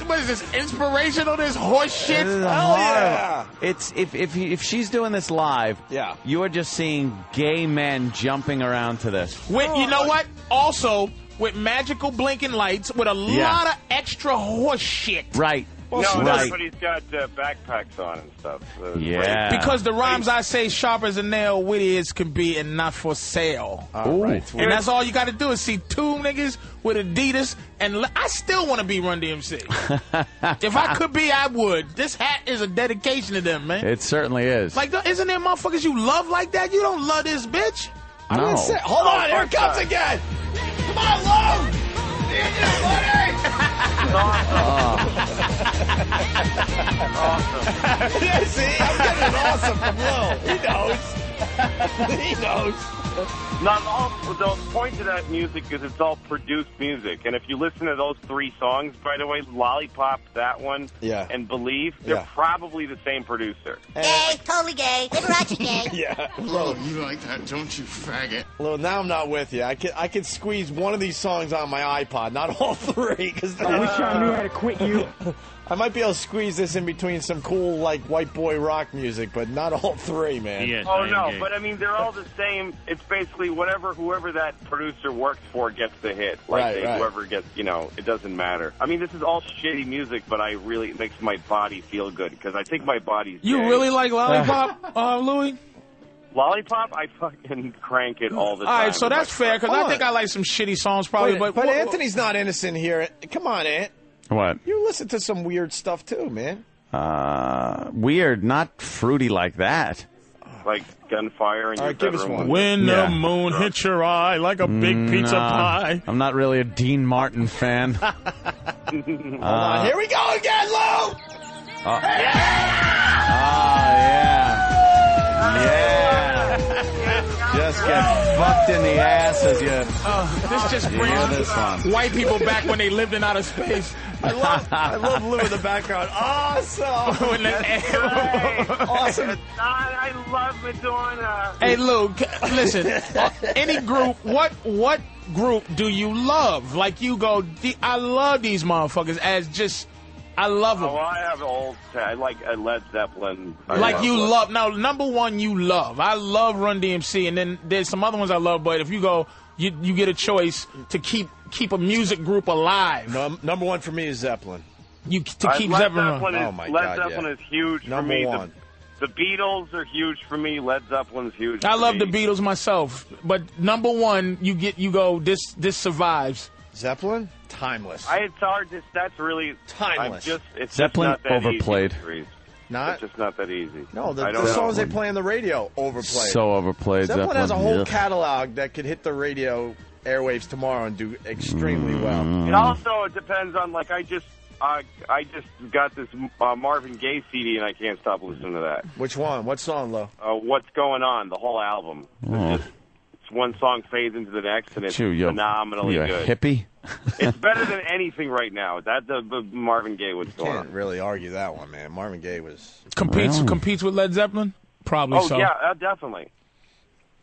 What is this? Inspirational? This horse shit? This is Hell horrible. yeah. It's if she's doing this live, Yeah. you are just seeing gay men jumping around to this. With, you know what? Also, with magical blinking lights, with a lot of extra horse shit. Right. No, right. everybody's got backpacks on and stuff. So it's Yeah. Because the rhymes I say, sharp as a nail, witty as can be, and not for sale. All right. And that's all you got to do is see two niggas with Adidas, and I still want to be Run DMC. If I could be, I would. This hat is a dedication to them, man. It certainly is. Like, isn't there motherfuckers you love like that? You don't love this bitch. No. Hold on, here it comes again. Come on, Lou. Yeah, see, I'm getting an awesome from Lou. He knows. He knows. Not all. The point of that music is it's all produced music, and if you listen to those three songs, by the way, Lollipop, that one, and Believe, they're probably the same producer. Gay, totally gay, Liberace gay. Yeah. Oh, you like that, don't you, faggot? Lou, now I'm not with you. I could squeeze one of these songs on my iPod, not all three. Cause I wish I knew how to quit you. I might be able to squeeze this in between some cool, like, white boy rock music, but not all three, man. Yes, but I mean, they're all the same. It's basically whoever that producer works for gets the hit. Like, whoever gets, it doesn't matter. I mean, this is all shitty music, but it makes my body feel good, because I think my body's You gay. really like Lollipop, Louis? Lollipop? I fucking crank it all the time. All right, so that's fair, because I think I like some shitty songs probably. But Anthony's not innocent here. Come on, Ant. What? You listen to some weird stuff, too, man. Weird, not fruity like that. Like Gunfire in your give us bedroom. one. When the moon hits your eye like a big pizza pie. I'm not really a Dean Martin fan. Hold on. Here we go again, Lou! Just get fucked in the ass as you. This just hear brings this one. white people back when they lived in outer space. I love Lou in the background. Awesome! When the- Awesome. I love Madonna. Hey, Lou, listen. Any group, what group do you love? Like you go, I love these motherfuckers as just, I love them. Oh, I have I like Led Zeppelin. Now, number one, you love. I love Run DMC, and then there's some other ones I love, but if you go, you get a choice to keep a music group alive. Number one for me is Zeppelin. To keep Led Zeppelin. Led Zeppelin is huge for Number me. one. The Beatles are huge for me. Led Zeppelin's huge. I for love me. the Beatles myself, but number one, you go. This survives. Zeppelin, timeless. It's hard. That's really timeless. It's Zeppelin just not that overplayed. Easy. Not? It's just not that easy. No, the I don't know. songs they play on the radio overplayed. So overplayed. Zeppelin has a whole Ugh. catalog that could hit the radio airwaves tomorrow and do extremely well. It also depends on I just got this Marvin Gaye CD and I can't stop listening to that. Which one? What song, Lo? What's Going On? The whole album. It's one song fades into the next and it's phenomenally you a good. hippie? It's better than anything right now. The Marvin Gaye was going Can't really argue that one, man. Marvin Gaye was Competes with Led Zeppelin? Probably so. Oh yeah, definitely.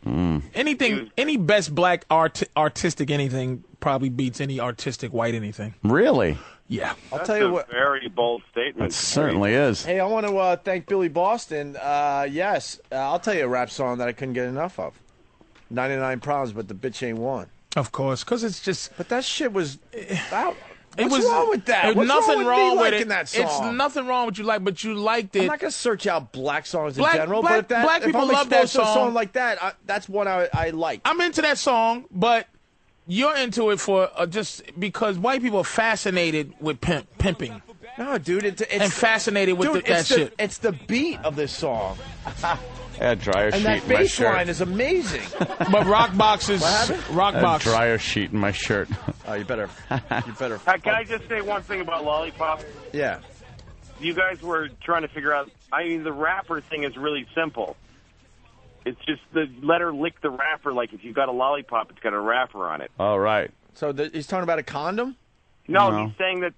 Anything, any best black artistic anything probably beats any artistic white anything. Really? Yeah. I'll tell you what. Very bold statement. It certainly is. Hey, I want to thank Billy Boston. Yes, I'll tell you a rap song that I couldn't get enough of. 99 Problems, but the bitch ain't one. Of course, because it's just. But that shit was. What's was wrong with that? There's What's nothing wrong with me with liking it. that song? It's nothing wrong with you but you liked it. I'm not gonna search out black songs in Black- general, black- but black if people I'm love that exposed to a song. song like that, that's one I like. I'm into that song, but you're into it for just because white people are fascinated with pimping. No, dude, it's and fascinated with dude, that shit. It's the beat of this song. A dryer And sheet that in my bass shirt. line is amazing. But Rockbox is What happened? Rockbox. A dryer sheet in my shirt. Oh, you better. Can I just say one thing about Lollipop? Yeah. You guys were trying to figure out. I mean, the rapper thing is really simple. It's just let her lick the wrapper. Like if you've got a lollipop, it's got a wrapper on it. Oh, right. So he's talking about a condom? No, he's saying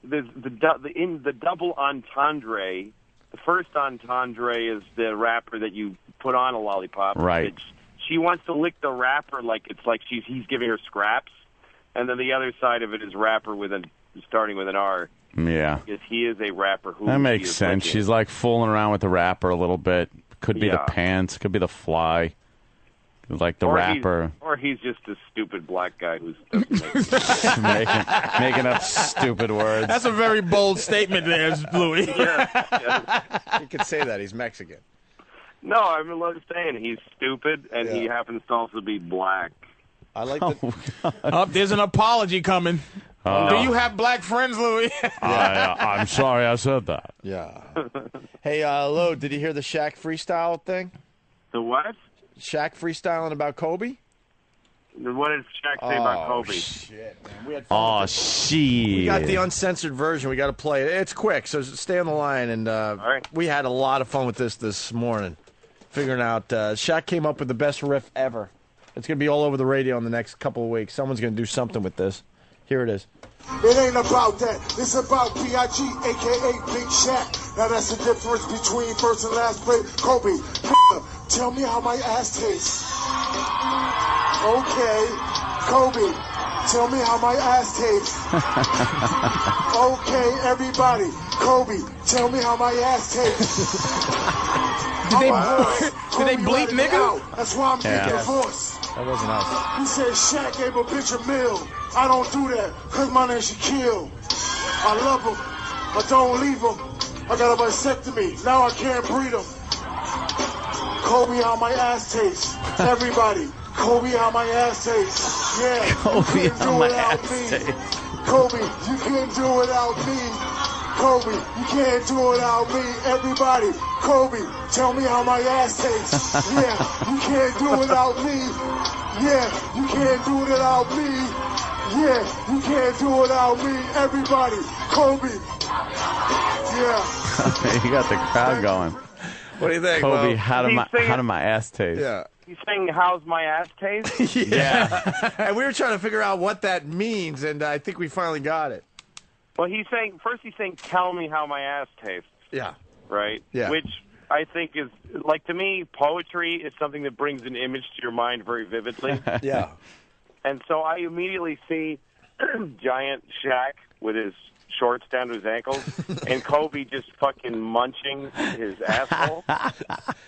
in the double entendre. The first entendre is the wrapper that you put on a lollipop. Right. She wants to lick the wrapper like it's like he's giving her scraps, and then the other side of it is rapper starting with an R. Yeah. Because he is a rapper who That he makes is sense. licking. She's like fooling around with the wrapper a little bit. Could be the Yeah. pants. Could be the fly. Like the Or wrapper. Or he's just a stupid black guy who's doesn't make making up stupid words. That's a very bold statement there, Louis. You could say that. He's Mexican. No, I'm saying he's stupid, and he happens to also be black. I like the... Oh, there's an apology coming. Do you have black friends, Louis? I'm sorry I said that. Yeah. Hey, Lo, did you hear the Shaq freestyle thing? The what? Shaq freestyling about Kobe? What did Shaq say about Kobe? Shit, man. We had Oh, shit. We got the uncensored version. We got to play it. It's quick, so stay on the line. And we had a lot of fun with this morning, figuring out. Shaq came up with the best riff ever. It's going to be all over the radio in the next couple of weeks. Someone's going to do something with this. Here it is. It ain't about that. It's about B.I.G., a.k.a. Big Shaq. Now that's the difference between first and last place. Kobe, tell me how my ass tastes. Okay. Kobe, tell me how my ass tastes. Okay, everybody. Kobe, tell me how my ass tastes. Did they bleep nigga? That's why I'm getting divorced. That wasn't us. He said Shaq gave a bitch a meal. I don't do that, cause my name's Shaquille. I love him, but don't leave him. I got a vasectomy, now I can't breed him. Kobe, how my ass tastes. Everybody, Kobe, how my ass tastes. Yeah, Kobe, how my ass me. tastes. Kobe, you can't do it without me. Kobe, you can't do it without me. Everybody, Kobe, tell me how my ass tastes. Yeah, you can't do it without me. Yeah, you can't do it without me. Yeah, you can't do it without me. Everybody, Kobe. Yeah. You got the crowd going. What do you think, Kobe, Mo? how did my ass taste? Yeah. He's saying, how's my ass taste? Yeah. And we were trying to figure out what that means, and I think we finally got it. Well, he's saying, tell me how my ass tastes. Yeah. Right? Yeah. Which I think is, like, to me, poetry is something that brings an image to your mind very vividly. Yeah. And so I immediately see giant Shaq with his shorts down to his ankles and Kobe just fucking munching his asshole.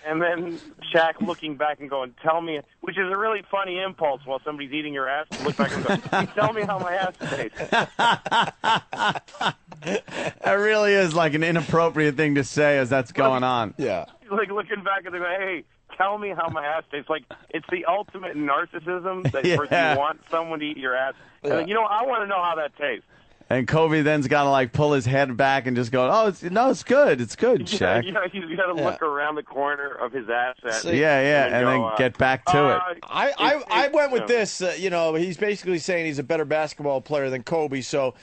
And then Shaq looking back and going, tell me, which is a really funny impulse while somebody's eating your ass, to look back and go, tell me how my ass tastes. That really is like an inappropriate thing to say as that's going on. Yeah. Like looking back and going, hey, tell me how my ass tastes. Like, it's the ultimate narcissism that first you want someone to eat your ass. And then, I want to know how that tastes. And Kobe then's got to like pull his head back and just go, it's good. It's good, Shaq. He's got to look around the corner of his asset. And then get back to it. I went with this. He's basically saying he's a better basketball player than Kobe. So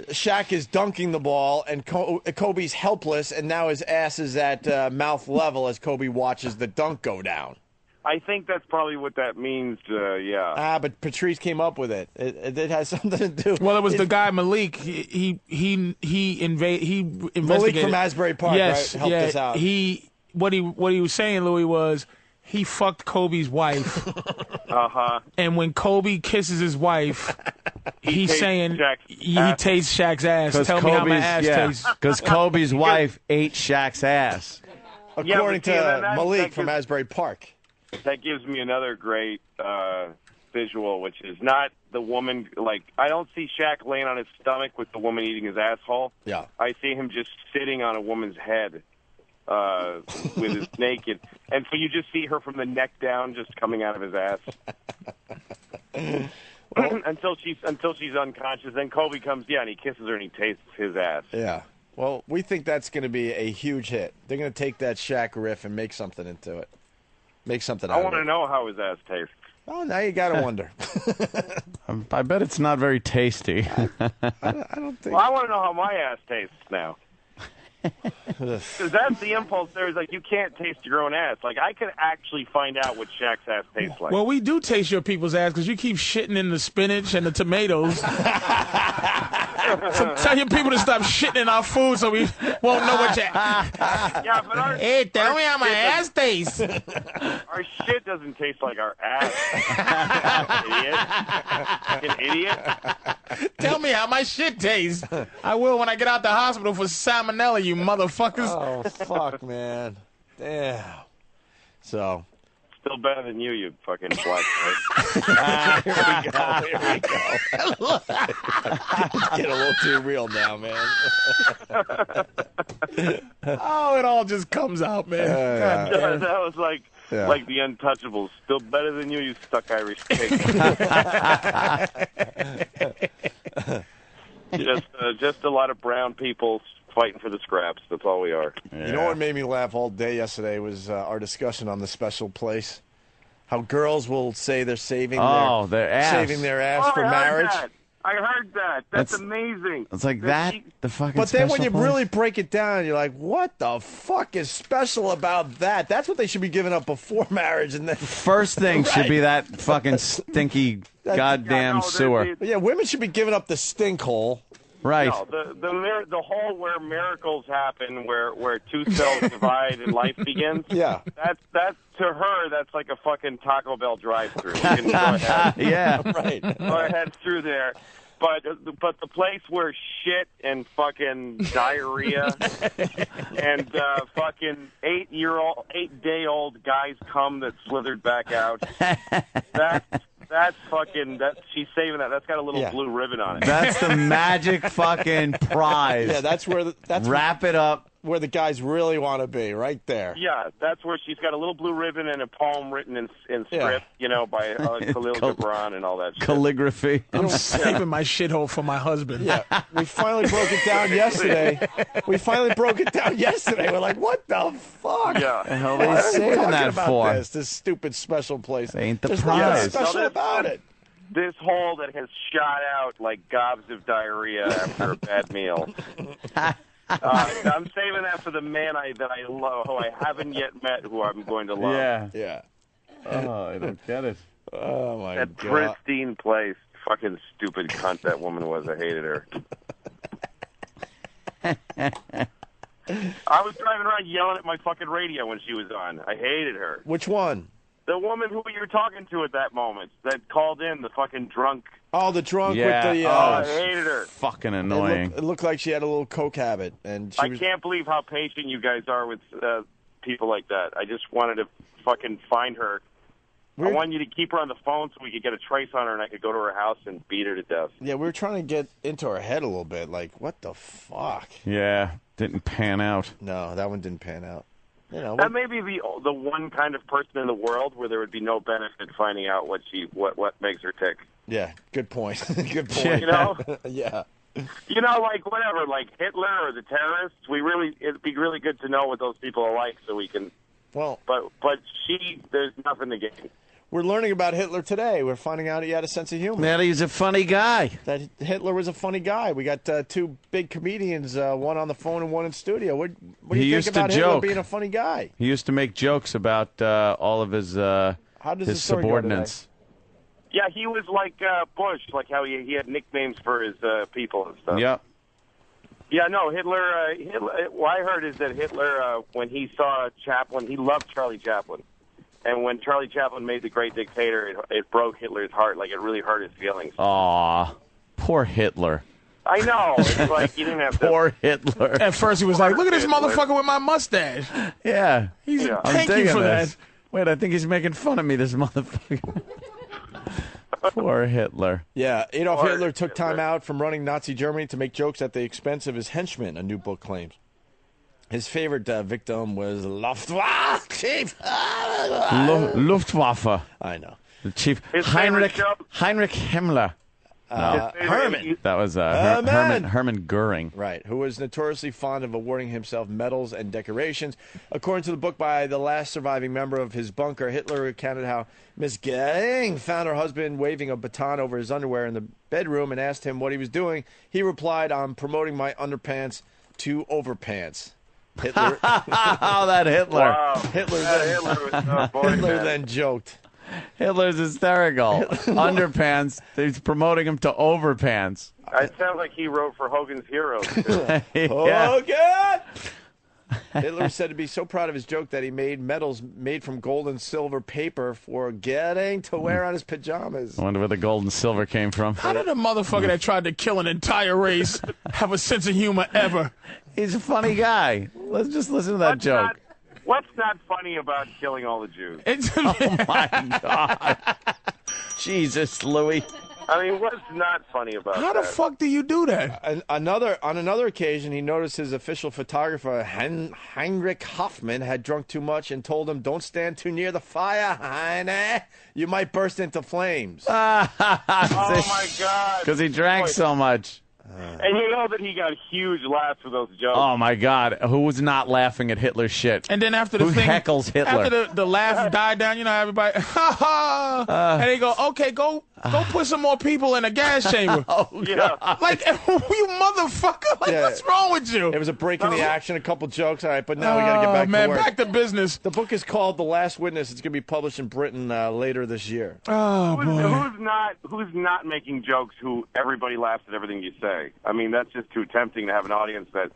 Shaq is dunking the ball, and Kobe's helpless, and now his ass is at mouth level as Kobe watches the dunk go down. I think that's probably what that means. Yeah. But Patrice came up with it. It has something to do. Well, it was the guy Malik. He investigated. Malik from Asbury Park, yes, right? Helped us out. What he was saying, Louis, was he fucked Kobe's wife. And when Kobe kisses his wife, he's saying he tastes Shaq's ass. Tell me how my ass tastes. Because Kobe's wife ate Shaq's ass. According to Malik from Asbury Park. That gives me another great visual, which is not the woman. Like, I don't see Shaq laying on his stomach with the woman eating his asshole. Yeah. I see him just sitting on a woman's head with his naked. And so you just see her from the neck down just coming out of his ass. Until she's unconscious. Then Kobe comes, and he kisses her and he tastes his ass. Yeah. Well, we think that's going to be a huge hit. They're going to take that Shaq riff and make something into it. Make something out I of it. want to know how his ass tastes. Oh, now you got to wonder. I bet it's not very tasty. I don't think. Well, I want to know how my ass tastes now. Because that's the impulse there is like you can't taste your own ass. Like I could actually find out what Shaq's ass tastes like. Well, we do taste your people's ass because you keep shitting in the spinach and the tomatoes. So tell your people to stop shitting in our food so we won't know what you... Yeah, but hey, tell me how my ass tastes. Our shit doesn't taste like our ass. Idiot. Fucking idiot. Tell me how my shit tastes. I will when I get out the hospital for salmonella, you motherfuckers. Oh, fuck, man. Damn. So... Still better than you fucking black Here we go. It's getting a little too real now, man. Oh, it all just comes out, man. That was like the Untouchables. Still better than you stuck Irish pig. Just a lot of brown people fighting for the scraps. That's all we are. You know what made me laugh all day yesterday was our discussion on the special place. How girls will say they're saving their ass for marriage. I heard that. That's amazing. It's like the fucking. But then when you special really break it down, you're like, what the fuck is special about that? That's what they should be giving up before marriage, and then First thing should be that fucking stinky goddamn sewer. Yeah, women should be giving up the stink hole. Right. No, the hole where miracles happen, where two cells divide and life begins. Yeah. That's to her. That's like a fucking Taco Bell drive-through. You can go ahead. Yeah. Right. Go ahead through there. But the place where shit and fucking diarrhea and fucking 8-day-old guys come that slithered back out. That's she's saving that. That's got a little blue ribbon on it. That's the magic fucking prize. Yeah, that's where wrap it up where the guys really want to be, right there. Yeah, that's where she's got a little blue ribbon and a poem written in script, by Khalil Gibran and all that shit. Calligraphy. I'm saving my shithole for my husband. Yeah, we finally broke it down yesterday. We're like, what the fuck? Yeah. The hell are they saving that for? This stupid special place. Ain't the There's prize. nothing special about it. This hole that has shot out like gobs of diarrhea after a bad meal. I'm saving that for the man that I love, who I haven't yet met, who I'm going to love. Yeah. Oh, I don't get it. Oh, my that God. pristine place. Fucking stupid cunt that woman was. I hated her. I was driving around yelling at my fucking radio when she was on. I hated her. Which one? The woman who you were talking to at that moment that called in, the fucking drunk. Oh, the drunk Yeah. with the... I hated her. Fucking annoying. It looked like she had a little coke habit. And she I was... can't believe how patient you guys are with people like that. I just wanted to fucking find her. I wanted you to keep her on the phone so we could get a trace on her and I could go to her house and beat her to death. Yeah, we were trying to get into her head a little bit. Like, what the fuck? Yeah, didn't pan out. No, that one didn't pan out. That may be the one kind of person in the world where there would be no benefit finding out what makes her tick. Yeah, good point. Good point. You know? Yeah. Like whatever, like Hitler or the terrorists. It'd be really good to know what those people are like, so we can. Well, but there's nothing to gain. We're learning about Hitler today. We're finding out he had a sense of humor. Man, he's a funny guy. That Hitler was a funny guy. We got two big comedians, one on the phone and one in studio. What do you think about Hitler being a funny guy? He used to make jokes about all of his subordinates. Yeah, he was like Bush, like how he had nicknames for his people and stuff. Yep. Yeah, no, Hitler. What I heard is that Hitler, when he saw Chaplin, he loved Charlie Chaplin. And when Charlie Chaplin made The Great Dictator, it broke Hitler's heart. Like, it really hurt his feelings. Aw, poor Hitler. I know. It's like, you didn't have to... Poor Hitler. At first, he was like, look at this motherfucker with my mustache. Yeah. Thank you for that. Wait, I think he's making fun of me, this motherfucker. Poor Hitler. Yeah, Adolf Hitler took time out from running Nazi Germany to make jokes at the expense of his henchmen, a new book claims. His favorite victim was Luftwaffe chief. Luftwaffe. I know. The chief. His Heinrich favorite Himmler. No. Herman. That was Herman Goering. Right, who was notoriously fond of awarding himself medals and decorations. According to the book by the last surviving member of his bunker, Hitler recounted how Miss Goering found her husband waving a baton over his underwear in the bedroom and asked him what he was doing. He replied, "I'm promoting my underpants to overpants." Hitler. Oh, that Hitler. Wow. Hitler then joked. Hitler's hysterical. Underpants. He's promoting him to overpants. It sounds like he wrote for Hogan's Heroes, too. Hogan! Hitler was said to be so proud of his joke that he made medals made from gold and silver paper for getting to wear on his pajamas. I wonder where the gold and silver came from. How did a motherfucker that tried to kill an entire race have a sense of humor ever? He's a funny guy. Let's just listen to that joke. What's not funny about killing all the Jews? Oh, my God. Jesus, Louis. I mean, what's not funny about How that? the fuck do you do that? On another occasion, he noticed his official photographer, Heinrich Hoffman, had drunk too much and told him, "Don't stand too near the fire, Heine. You might burst into flames." Oh, my God. Because he drank so much. And you know that he got huge laughs with those jokes. Oh, my God. Who was not laughing at Hitler's shit? And then after the Who thing, heckles Hitler? after the laugh died down, you know, everybody, ha ha, and they go, okay, go put some more people in a gas chamber. Yeah. Like, you motherfucker, like, what's wrong with you? It was a break in the action, a couple jokes. All right, but now we got to get back to work. Back to business. The book is called The Last Witness. It's going to be published in Britain later this year. Oh, boy. Who's not making jokes who everybody laughs at everything you say? I mean, that's just too tempting to have an audience that...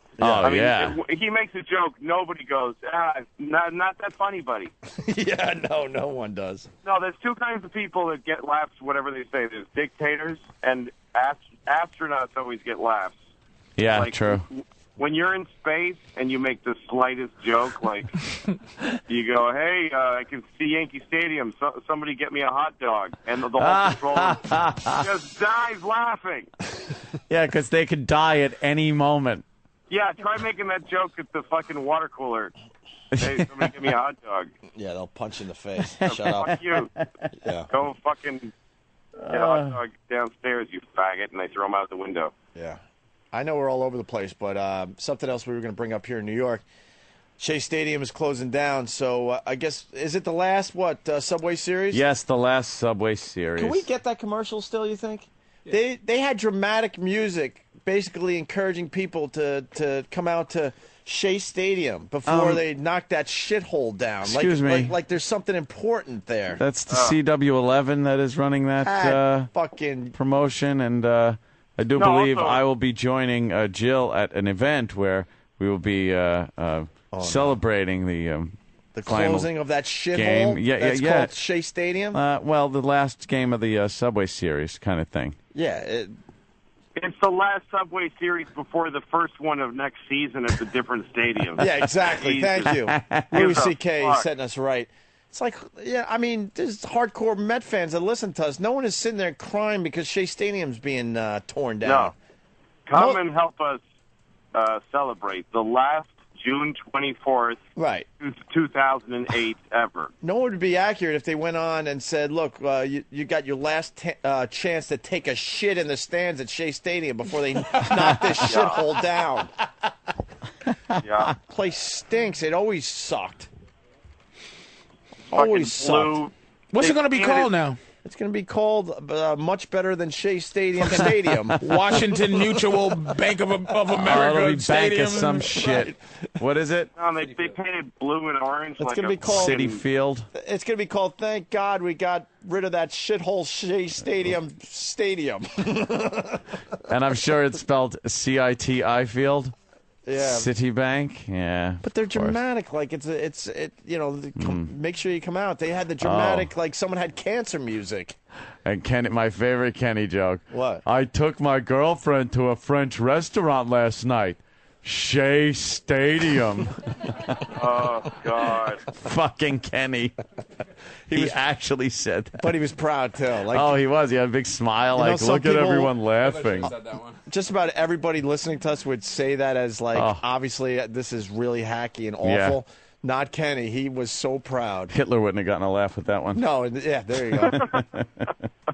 he makes a joke, nobody goes, not that funny, buddy. Yeah, no one does. No, there's two kinds of people that get laughs whatever they say. There's dictators, and astronauts always get laughs. Yeah, like, true. When you're in space and you make the slightest joke, like you go, "Hey, I can see Yankee Stadium. Somebody get me a hot dog," and the whole controller just dies laughing. Yeah, because they could die at any moment. Yeah, try making that joke at the fucking water cooler. Hey, somebody get me a hot dog. Yeah, they'll punch you in the face. Shut up. Fuck you. Yeah. Go fucking get a hot dog downstairs, you faggot, and they throw them out the window. Yeah. I know we're all over the place, but something else we were going to bring up here in New York. Shea Stadium is closing down, so I guess, is it the last, Subway Series? Yes, the last Subway Series. Can we get that commercial still, you think? Yeah. They had dramatic music, basically encouraging people to come out to Shea Stadium before they knock that shithole down. Excuse me. Like there's something important there. That's the CW11 that is running that fucking promotion, and I do believe I will be joining Jill at an event where we will be celebrating the closing of that shithole. Game. That's called Shea Stadium. Well, the last game of the Subway Series kind of thing. Yeah. It's the last Subway Series before the first one of next season at the different stadiums. Yeah, exactly. Thank you. Louis C.K. setting us right. It's like, yeah, I mean, there's hardcore Met fans that listen to us. No one is sitting there crying because Shea Stadium's being torn down. No. Come and help us celebrate the last June 24th, 2008 ever. No one would be accurate if they went on and said, look, you got your last chance to take a shit in the stands at Shea Stadium before they knock this shithole down. Yeah. Place stinks. It always sucked. Always sucked. What's it going to be called now? It's going to be called much better than Shea Stadium. Washington Mutual Bank of America it'll be Stadium. Bank of some shit. Right. What is it? No, they painted blue and orange. It's like going to be called City Field. It's going to be called Thank God We Got Rid of That Shithole Shea Stadium. And I'm sure it's spelled CITI Field. Yeah. Citibank, yeah. But they're of course. dramatic. Like make sure you come out. They had the dramatic, like someone had cancer music. And Kenny, my favorite Kenny joke. What? I took my girlfriend to a French restaurant last night. Shea Stadium. Oh, God. Fucking Kenny. He actually said that. But he was proud too. Like, oh, he was. He had a big smile. You know, Like, some look at people- everyone laughing. just about everybody listening to us would say that as like, obviously this is really hacky and Yeah. awful. Not Kenny. He was so proud. Hitler wouldn't have gotten a laugh with that one. No, yeah, there you go.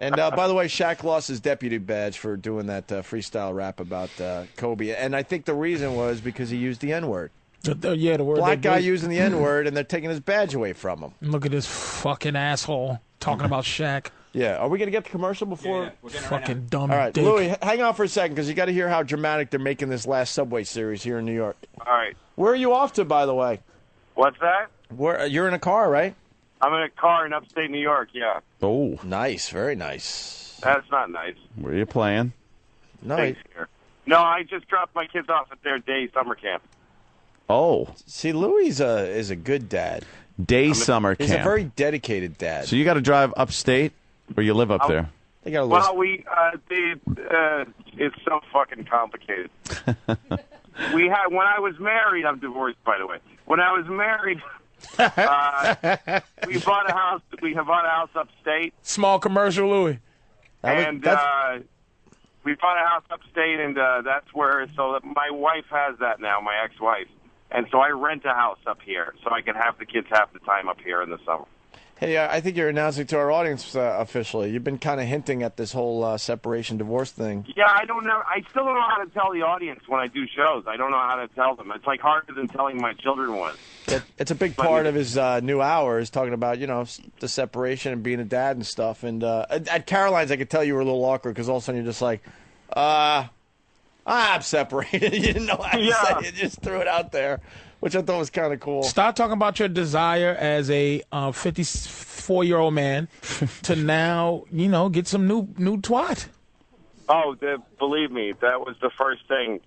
And by the way, Shaq lost his deputy badge for doing that freestyle rap about Kobe. And I think the reason was because he used the N-word. Yeah, the word. Black guy using the N-word, and they're taking his badge away from him. Look at this fucking asshole talking about Shaq. Yeah, are we going to get the commercial before? Fucking dumb All right, dick. Louis, hang on for a second because you got to hear how dramatic they're making this last Subway series here in New York. All right. Where are you off to, by the way? What's that? Where you're in a car, right? I'm in a car in upstate New York, yeah. Oh. Nice, very nice. That's not nice. Where are you playing? Thanks, here. No, I just dropped my kids off at their day summer camp. Oh. See, Louis is a good dad. Day summer camp. He's a very dedicated dad. So you got to drive upstate, or you live up there? They got Well, it's so fucking complicated. When I was married, I'm divorced, by the way. When I was married, we bought a house. We have bought a house upstate. Small commercial, Louis. And we bought a house upstate, and that's where. So that my wife has that now, my ex-wife, and so I rent a house up here, so I can have the kids half the time up here in the summer. Hey, I think you're announcing to our audience officially. You've been kind of hinting at this whole separation divorce thing. Yeah, I don't know. I still don't know how to tell the audience when I do shows. I don't know how to tell them. It's like harder than telling my children was. It's a big part of his new hour is talking about, the separation and being a dad and stuff. And at Caroline's, I could tell you were a little awkward because all of a sudden you're just like, I'm separated. You didn't know how to say it. You just threw it out there, which I thought was kind of cool. Start talking about your desire as a 54-year-old man to now, get some new twat. Oh, believe me, that was the first thing.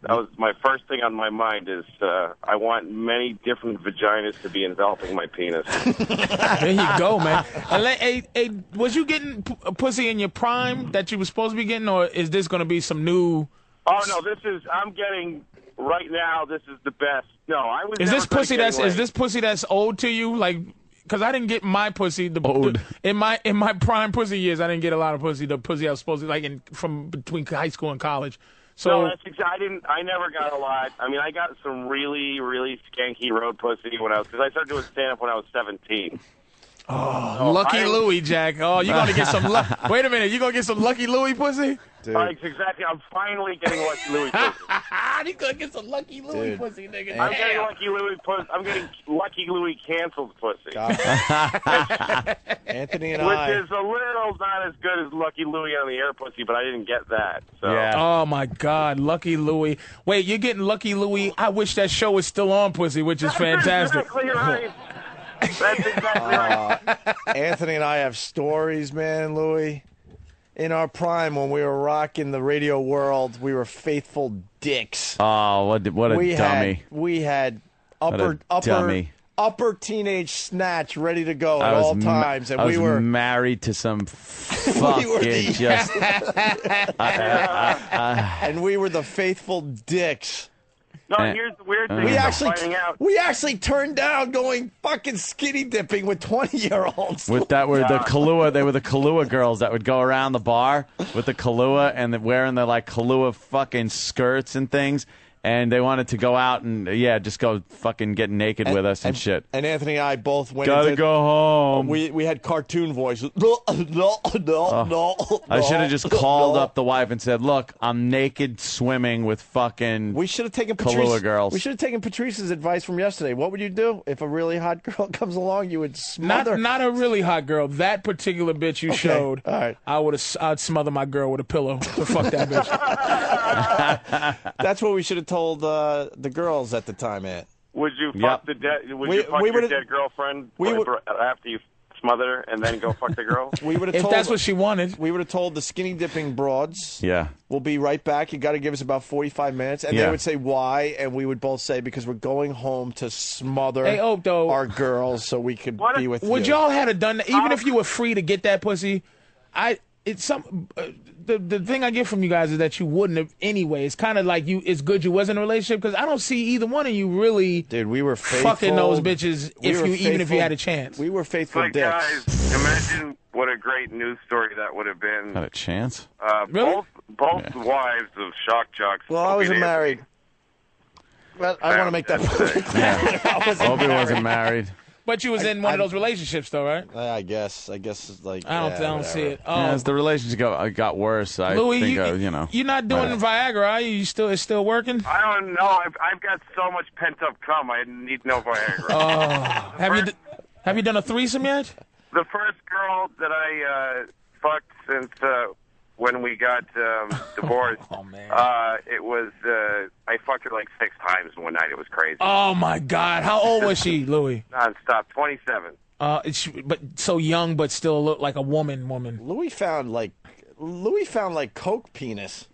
That was my first thing on my mind is I want many different vaginas to be enveloping my penis. There you go, man. Hey, was you getting pussy in your prime that you were supposed to be getting, or is this going to be some new... Oh, no, I'm getting... Right now, this is the best. No, I was. Is never this pussy gonna that's get is this pussy that's old to you? Like, because I didn't get my pussy. In my prime pussy years, I didn't get a lot of pussy. The pussy I was supposed to from between high school and college. So no, that's exactly. I never got a lot. I mean, I got some really, really skanky road pussy because I started doing stand up when I was 17. Oh, Lucky Louie, Jack. Oh, you gonna get some? Wait a minute, you gonna get some Lucky Louie pussy? Exactly. I'm finally getting Lucky Louie pussy. He's gonna get some Lucky Louie pussy, nigga. I'm getting Lucky Louie pussy. I'm getting Lucky Louie canceled pussy. Anthony and Which I. is a little not as good as Lucky Louie on the air pussy, but I didn't get that. So. Yeah. Oh my God, Lucky Louie. Wait, you're getting Lucky Louie? I wish that show was still on, pussy, which is fantastic. Exactly right. That's exactly right. Anthony and I have stories, man, Louis. In our prime, when we were rocking the radio world, we were faithful dicks. Oh, what a dummy. We had dummy. upper teenage snatch ready to go at all times, and we were married to some fucking just. And we were the faithful dicks. No, here's the weird thing. We actually turned down going fucking skinny dipping with 20-year-olds. With that were the Kahlua. They were the Kahlua girls that would go around the bar with the Kahlua and wearing the Kahlua fucking skirts and things. And they wanted to go out and just go fucking get naked with us and shit. And Anthony and I both went. Gotta go home. We had cartoon voices. No. I should have just called up the wife and said, "Look, I'm naked swimming with fucking." We should have taken Kahlua girls. We should have taken Patrice's advice from yesterday. What would you do if a really hot girl comes along? You would smother. Not a really hot girl. That particular bitch you showed. All right. I'd smother my girl with a pillow. So fuck that bitch. That's what we should have told the girls at the time, Ant. Would you fuck the dead? Would you fuck your dead girlfriend after you smother her and then go fuck the girl? We would have If told that's what she wanted. We would have told the skinny dipping broads. Yeah. We'll be right back. You got to give us about 45 minutes, and Yeah. they would say why, and we would both say because we're going home to smother Hey, Oak, though. our girls so we could be with Would you. y'all have done that? Even if you were free to get that pussy, the thing I get from you guys is that you wouldn't have anyway. It's kind of like it's good you was in a relationship because I don't see either one of you really. Dude, we were faithful. Fucking those bitches even if you had a chance. We were faithful But dicks. guys, imagine what a great news story that would have been. Not a chance. Both wives of shock jocks. Well, I wasn't married. Well, I want to make that point. Opie wasn't married. But you was in one of those relationships, though, right? I guess it's like I don't see it. Oh, Yeah, as the relationship got worse, I Louis, think you're not doing Viagra, are you? It's still working? I don't know. I've got so much pent up cum. I need no Viagra. Oh, have you done a threesome yet? The first girl that I fucked since when we got divorced. Oh man. It was I fucked her like 6 times in one night. It was crazy. Oh my God! How old was she, Louis? Non-stop, 27. But so young, but still look like a woman. Louis found like coke penis.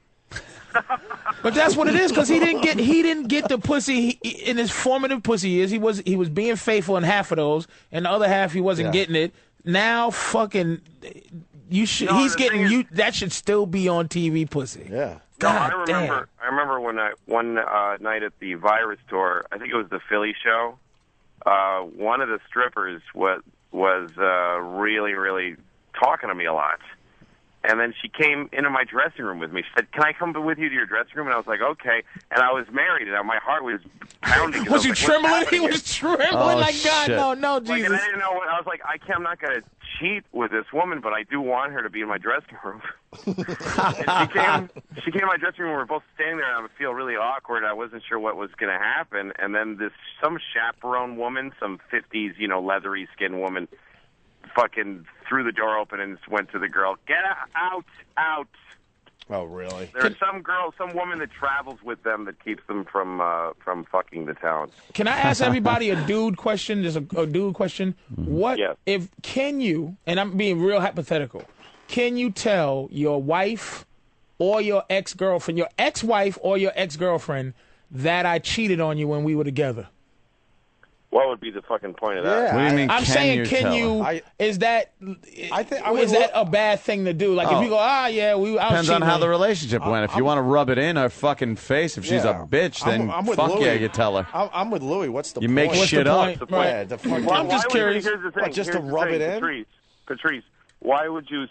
But that's what it is, because he didn't get the pussy in his formative pussy years. He was being faithful in half of those, and the other half he wasn't getting it. Now, fucking, he's getting you. That should still be on TV, pussy. Yeah. God I remember when one night at the Virus Tour. I think it was the Philly show. One of the strippers was really, really talking to me a lot. And then she came into my dressing room with me. She said, "Can I come with you to your dressing room?" And I was like, "Okay." And I was married, and my heart was pounding. Was you trembling? He was trembling like, God, shit. no, Jesus. Like, and I didn't know what I was like. I'm not going to cheat with this woman, but I do want her to be in my dressing room. And she came in my dressing room. We were both standing there, and I would feel really awkward. I wasn't sure what was going to happen. And then some chaperone woman, some 50s, leathery skin woman, fucking threw the door open and went to the girl. "Get out. Oh, really? There's some woman that travels with them that keeps them from fucking the town. Can I ask everybody a dude question? Just a dude question. What can you, and I'm being real hypothetical, can you tell your wife or your ex-girlfriend, your ex-wife or your ex-girlfriend, that I cheated on you when we were together? What would be the fucking point of that? What do you mean? I'm saying, can you? Is that a bad thing to do? Like if you go, I was Depends on cheating how the relationship went. If you want to rub it in her fucking face, if she's a bitch, then I'm with fuck Louis. yeah, you tell her. I'm with Louis. What's the You point? make shit up. Yeah, the fucking, Well, I'm just curious. Here's the thing. What, just Here's to the rub thing, it in? Patrice, why would you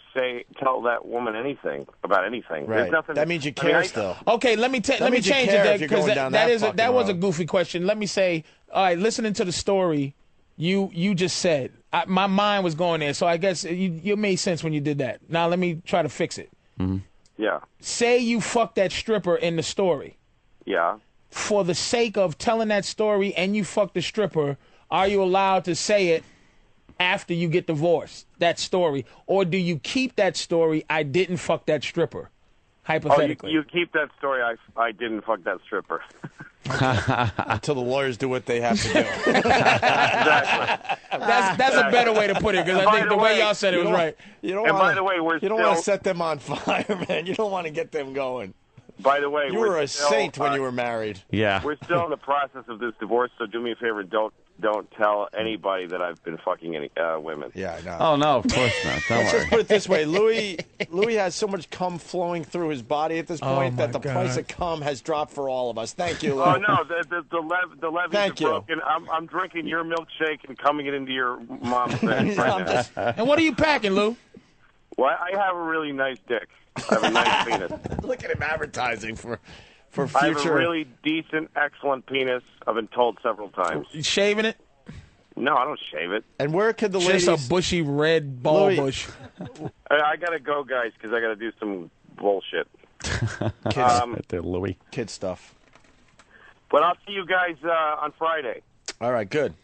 tell that woman anything about anything? Right. There's nothing. That means you care still. Okay, let me change means you it care then, if you're because going down that that was a fucking goofy question. Let me say, all right, listening to the story you just said, my mind was going there, so I guess you made sense when you did that. Now let me try to fix it. Mm-hmm. Yeah. Say you fucked that stripper in the story. Yeah. For the sake of telling that story and you fucked the stripper, are you allowed to say it after you get divorced, that story? Or do you keep that story, I didn't fuck that stripper, hypothetically? You keep that story, I didn't fuck that stripper. Until the lawyers do what they have to do. Exactly. That's a better way to put it, because I think the way y'all said it was right. You don't And wanna, by the way, you don't want to set them on fire, man. You don't want to get them going. By the way, You were a still, saint when you were married. Yeah. We're still in the process of this divorce, so do me a favor, don't tell anybody that I've been fucking any women. Yeah, I know. Oh no, of course not. Don't Let's worry. just put it this way: Louis has so much cum flowing through his body at this point that the price of cum has dropped for all of us. Thank you, Louis. Oh no, the levees Thank are you. broken. I'm drinking your milkshake and coming it into your mom's face right now. And what are you packing, Lou? Well, I have a really nice dick. I have a nice penis. Look at him advertising for future. I have a really decent, excellent penis. I've been told several times. You shaving it? No, I don't shave it. And where could the Just ladies? a bushy red ball Louis- bush. I gotta go, guys, because I gotta do some bullshit. There, Louis. Kid stuff. But I'll see you guys on Friday. All right, good.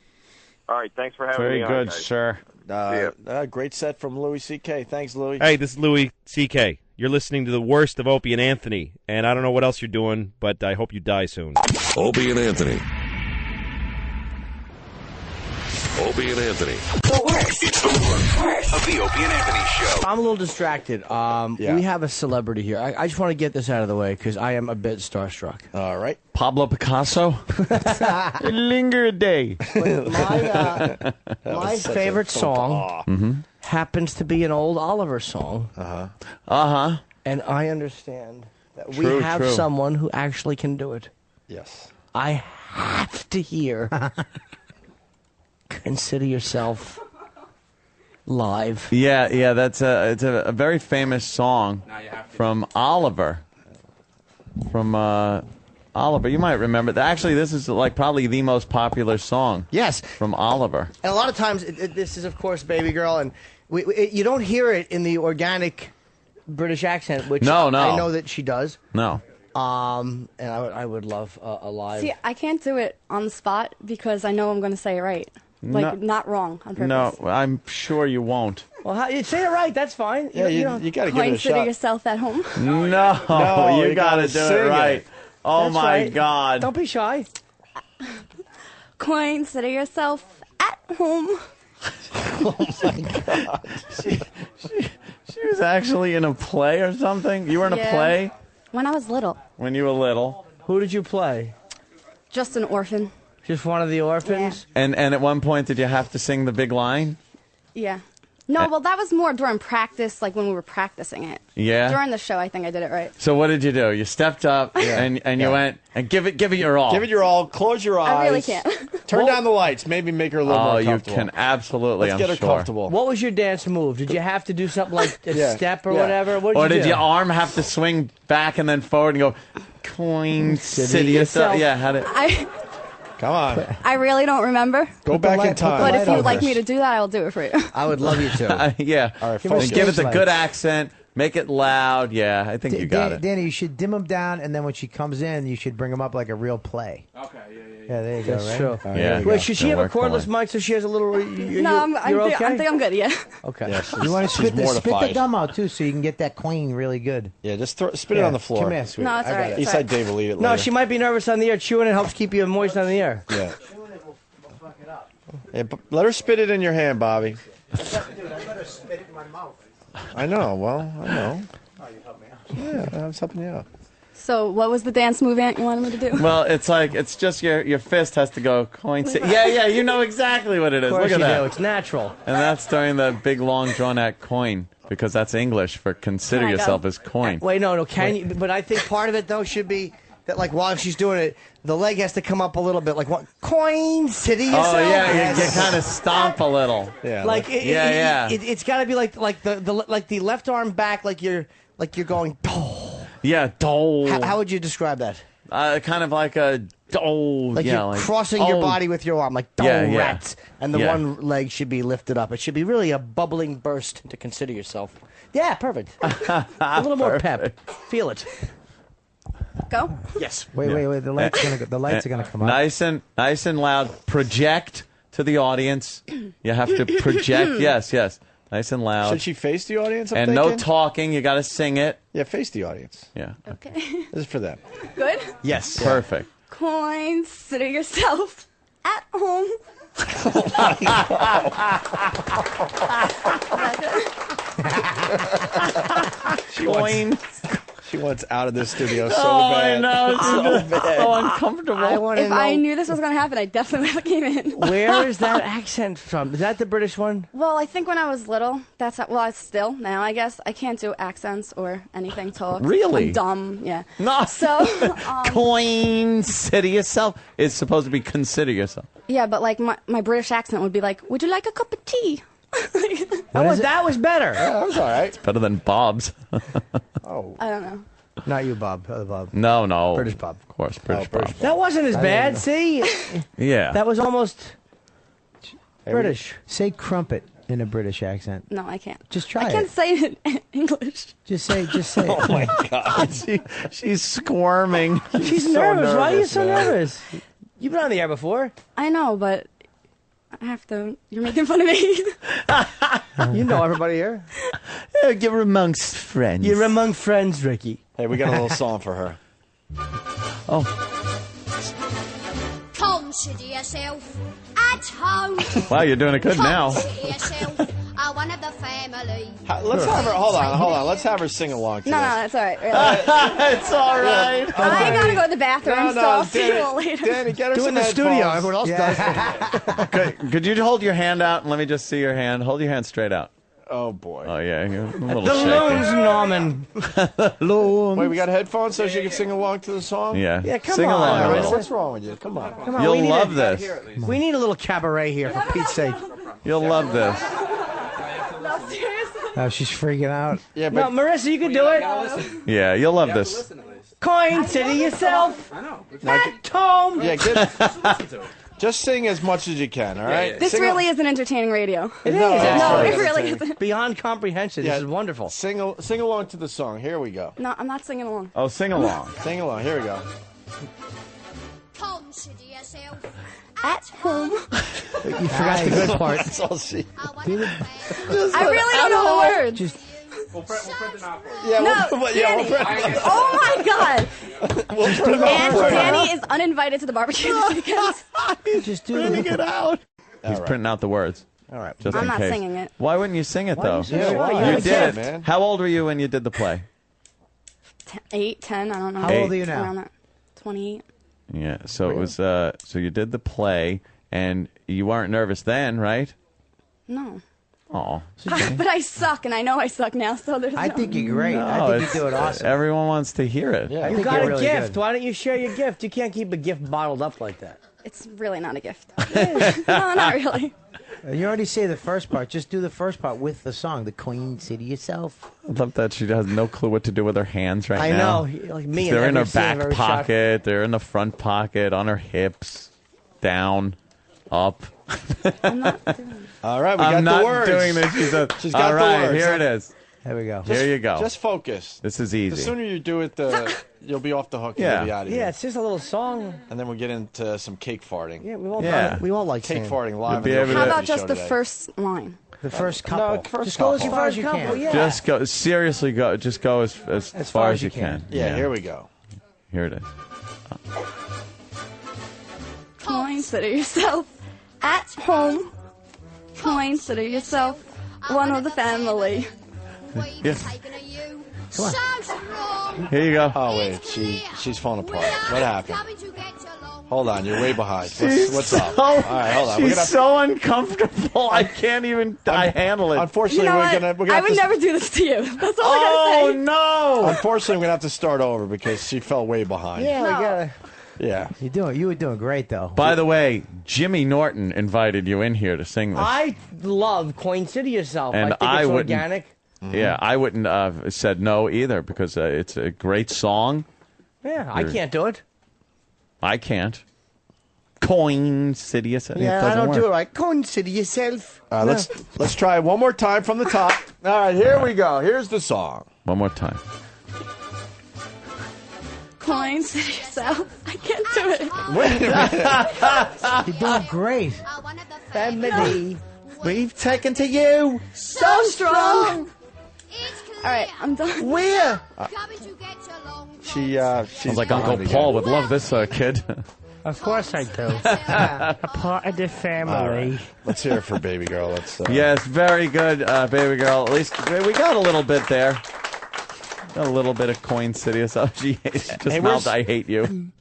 All right, thanks for having Very me on, good, guys. sir. Great set from Louis C.K. Thanks, Louis. Hey, this is Louis C.K. You're listening to the worst of Opie and Anthony, and I don't know what else you're doing, but I hope you die soon. Opie and Anthony. Opie and Anthony. The worst. It's the worst of the Opie and Anthony show. I'm a little distracted. We have a celebrity here. I just want to get this out of the way because I am a bit starstruck. All right. Pablo Picasso? Linger a day. My favorite song happens to be an old Oliver song. Uh-huh. And I understand that True, we have true. someone who actually can do it. Yes. I have to hear Consider Yourself live. Yeah, it's a very famous song from Oliver. From Oliver, you might remember. Actually, this is like probably the most popular song. Yes, from Oliver. And a lot of times, this is of course Baby Girl, and you don't hear it in the organic British accent, which No. I know that she does. No. And I would love a live. See, I can't do it on the spot because I know I'm going to say it right. Like, not wrong on purpose. No, I'm sure you won't. Well, you say it right. That's fine. Yeah, you got to give it a Consider shot. yourself at home. No, No, you got to do sing it right. Oh That's my right. God! Don't be shy. Consider yourself at home. Oh my God! She was actually in a play or something. You were in a Yeah. play When I was little. when you were little. Who did you play? Just an orphan. Just one of the orphans. And at one point, did you have to sing the big line? Yeah. No, well, that was more during practice, like when we were practicing it. Yeah? During the show, I think I did it right. So what did you do? You stepped up and you went and give it your all. Give it your all. Close your eyes. I really can't. Turn down the lights. Maybe make her a little more you comfortable. can absolutely. Let's get her I'm sure. comfortable. What was your dance move? Did you have to do something like a Yeah. step or Yeah. whatever? What Or you did do? your arm have to swing back and then forward and go, coin city yourself. yourself? Yeah, how did? Come on. I really don't remember. Go back in time. But if you would like me to do that, I'll do it for you. I would love you to. Yeah. All right, And give it the lights. good accent. Make it loud. Yeah, I think you got it. Danny, you should dim them down, and then when she comes in, you should bring them up like a real play. Okay, Yeah, there you go, That's right? true. All right, Yeah. there you Wait, go. should she have a cordless mic so she has a little? No, you're okay? I think I'm good, yeah. Okay. Yeah, You want to she's spit the mortified. gum out, too, so you can get that queen really good. Yeah, just spit it Yeah, on the floor. Come here, sweetie. No, it's I all got right. it. East Side Dave will eat it No, later. she might be nervous on the air. Chewing it helps keep you moist on the air. Yeah. Yeah, but let her spit it in your hand, Bobby. Dude, I better spit it in my mouth. I know. Well, I know. Oh, you help me out. Yeah, I was helping you out. So what was the dance move, Aunt, you wanted me to do? Well, it's like it's just your fist has to go coin city. Yeah, you know exactly what it is. Of course Look at you that. do. It's natural. And that's during the big long drawn out coin because that's English for consider Can I go? yourself as coin. Wait, no. Can you? But I think part of it though should be that like while she's doing it, the leg has to come up a little bit. Like what? Coin city yourself. Oh yeah, you kind of stomp a little. Yeah. Like Yeah. It's got to be like the left arm back, like you're going. Yeah, dole. How would you describe that? Kind of like a dole. Like yeah, you're like, crossing your oh. body with your arm, like Yeah. rats, and the Yeah. one leg should be lifted up. It should be really a bubbling burst to consider yourself. Yeah, perfect. A little more pep. Feel it. Go. Yes. Wait. The lights are gonna come up. Nice and loud. Project to the audience. You have to project. Yes. Nice and loud. Should she face the audience? I'm and no thinking? talking. You got to sing it. Yeah, face the audience. Yeah. Okay. This is for them. Good. Yes. Perfect. Consider yourself at home. She wants out of this studio so Oh, bad. I know. So bad. So uncomfortable. If I knew this was going to happen, I definitely would have came in. Where is that accent from? Is that the British one? Well, I think when I was little, that's how, well, I still now I guess I can't do accents or anything talk. Really? I'm dumb. Yeah. No. So Coin city yourself is supposed to be consider yourself. yeah, but like my British accent would be like, "Would you like a cup of tea?" That was better. Yeah, that was all right. It's better than Bob's. Oh. I don't know. Not you, Bob. Other Bob. No. British Bob. Of course, British Bob. That wasn't as bad. See, Yeah. that was almost British. Say crumpet in a British accent. No, I can't. Just try I can't it. say it in English. Just say it. Oh my God. She's squirming. She's so nervous. Why are you nervous, so man. nervous? You've been on the air before. I know, but I have to. You're making fun of me. You know everybody here. You're amongst friends. You're among friends, Ricky. Hey, we got a little song for her. Oh. Consider yourself at home. Wow, you're doing it good now. Consider yourself one of the family. Let's have her. Hold on. Let's have her sing along to No, this. no, it's all right. Really. It's all right. I gotta go to the bathroom, so I'll see you all Danny, later. Danny, get her Do it some in the studio. headphones. Everyone else does. Could you hold your hand out and let me just see your hand? Hold your hand straight out. Oh boy. Oh yeah, you're a little The shaky. loons, Norman. Loons. Wait, we got headphones so she can sing along to the song? Yeah. Yeah, come Sing on. along a Marissa. little. What's wrong with you? Come on. Come on, You'll we need love a, this. We need a little cabaret here, for Pete's sake. You'll love this. No, seriously. Oh, she's freaking out. Yeah, No, but Marissa, you can do it. Yeah, you'll love this. Coin City yourself. I know. At home. yeah, just sing as much as you can, all right? This Sing really isn't entertaining radio. It is. No, No, it's it really entertaining. isn't. Beyond comprehension. Yeah. This is wonderful. Sing along to the song. Here we go. No, I'm not singing along. Oh, sing along. Sing along. Here we go. Consider yourself At home. You forgot the good part. That's all she. I really don't know the words. Just Yeah, No, we'll Danny. print it. Oh my God. We'll print it out And for you. Danny is uninvited to the barbecue this weekend. just do it. out. He's printing out the words. All right. Just I'm in not case. singing it. Why wouldn't you sing it though? you sing it? Why? You You're a did kid, it, man. How old were you when you did the play? 8, 10, I don't know. How old are you now? Around that. 28. Yeah. So it was. So you did the play, and you weren't nervous then, right? No. Oh. But I suck, and I know I suck now, so there's I no... think you're great. I think you do it awesome. Everyone wants to hear it. Yeah. I You think got you're a really gift. good. Why don't you share your gift? You can't keep a gift bottled up like that. It's really not a gift. No, not really. You already say the first part. Just do the first part with the song, the Queen City yourself. I love that she has no clue what to do with her hands right I now. know, like me. They're in her every scene I've back ever shot. pocket. They're in the front pocket, on her hips, down, up. All right, we got I'm the not words. doing this. She's got All the right, words. here it is. There we go. Here you go. Just focus. This is The easy. sooner you do it, you'll be off the hook and Yeah. you'll be out of here. Yeah, it's just a little song. And then we'll get into some cake farting. Yeah, we all Yeah. We all like Cake saying farting live. You'll be on the able to- How Opie about Anthony just show the today. first line? the first couple. No, first Just go as couple. far as you Couple, can. yeah. Just go. Seriously, go. Just go as far as you can. Yeah, here we go. Here it is. Consider yourself at home. Consider yourself one of the family. Yes. Come on. So strong. Here you go. Oh wait, she's falling apart. What happened? Hold on, you're way behind. What's up? All right, hold on. She's so uncomfortable. I can't even handle it. Unfortunately, You know we're what? gonna I have would to. never do this to you. That's all I gotta say. no! Unfortunately, we're gonna have to start over because she fell way behind. Yeah, we gotta. Yeah. You were doing great though. By the way, Jimmy Norton invited you in here to sing this. I love Coin City yourself. And I think I it's wouldn't- organic. Yeah, I wouldn't have said no either because it's a great song. Yeah, I You're- can't do it. I can't. Coin City. It Yeah, I doesn't don't work. do it right. Consider yourself. All right, let's try it one more time from the top. All right, here we go. Here's the song. One more time. Consider yourself. I can't do it. Wait a minute. You're doing great. Family. We've taken to you. So strong. All right, I'm done. Where? She's Sounds like behind Uncle again. Paul would love this kid. Of course I do. A part of the All family. right. Let's hear it for baby girl. Let's. Yes, very good, baby girl. At least we got a little bit there. Got a little bit of Coin City. So she just Hey, mouthed, where's- "I hate you."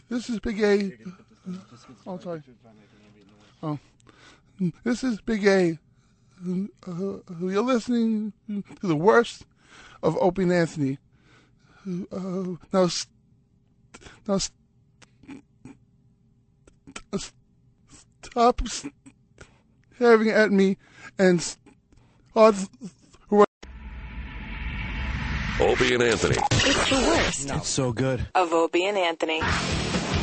This is Big A. Oh, sorry. Oh, this is Big A. You're listening to the worst of Opie and Anthony. Now stop staring at me and start. Opie and Anthony. It's the worst It's so good. of Opie and Anthony.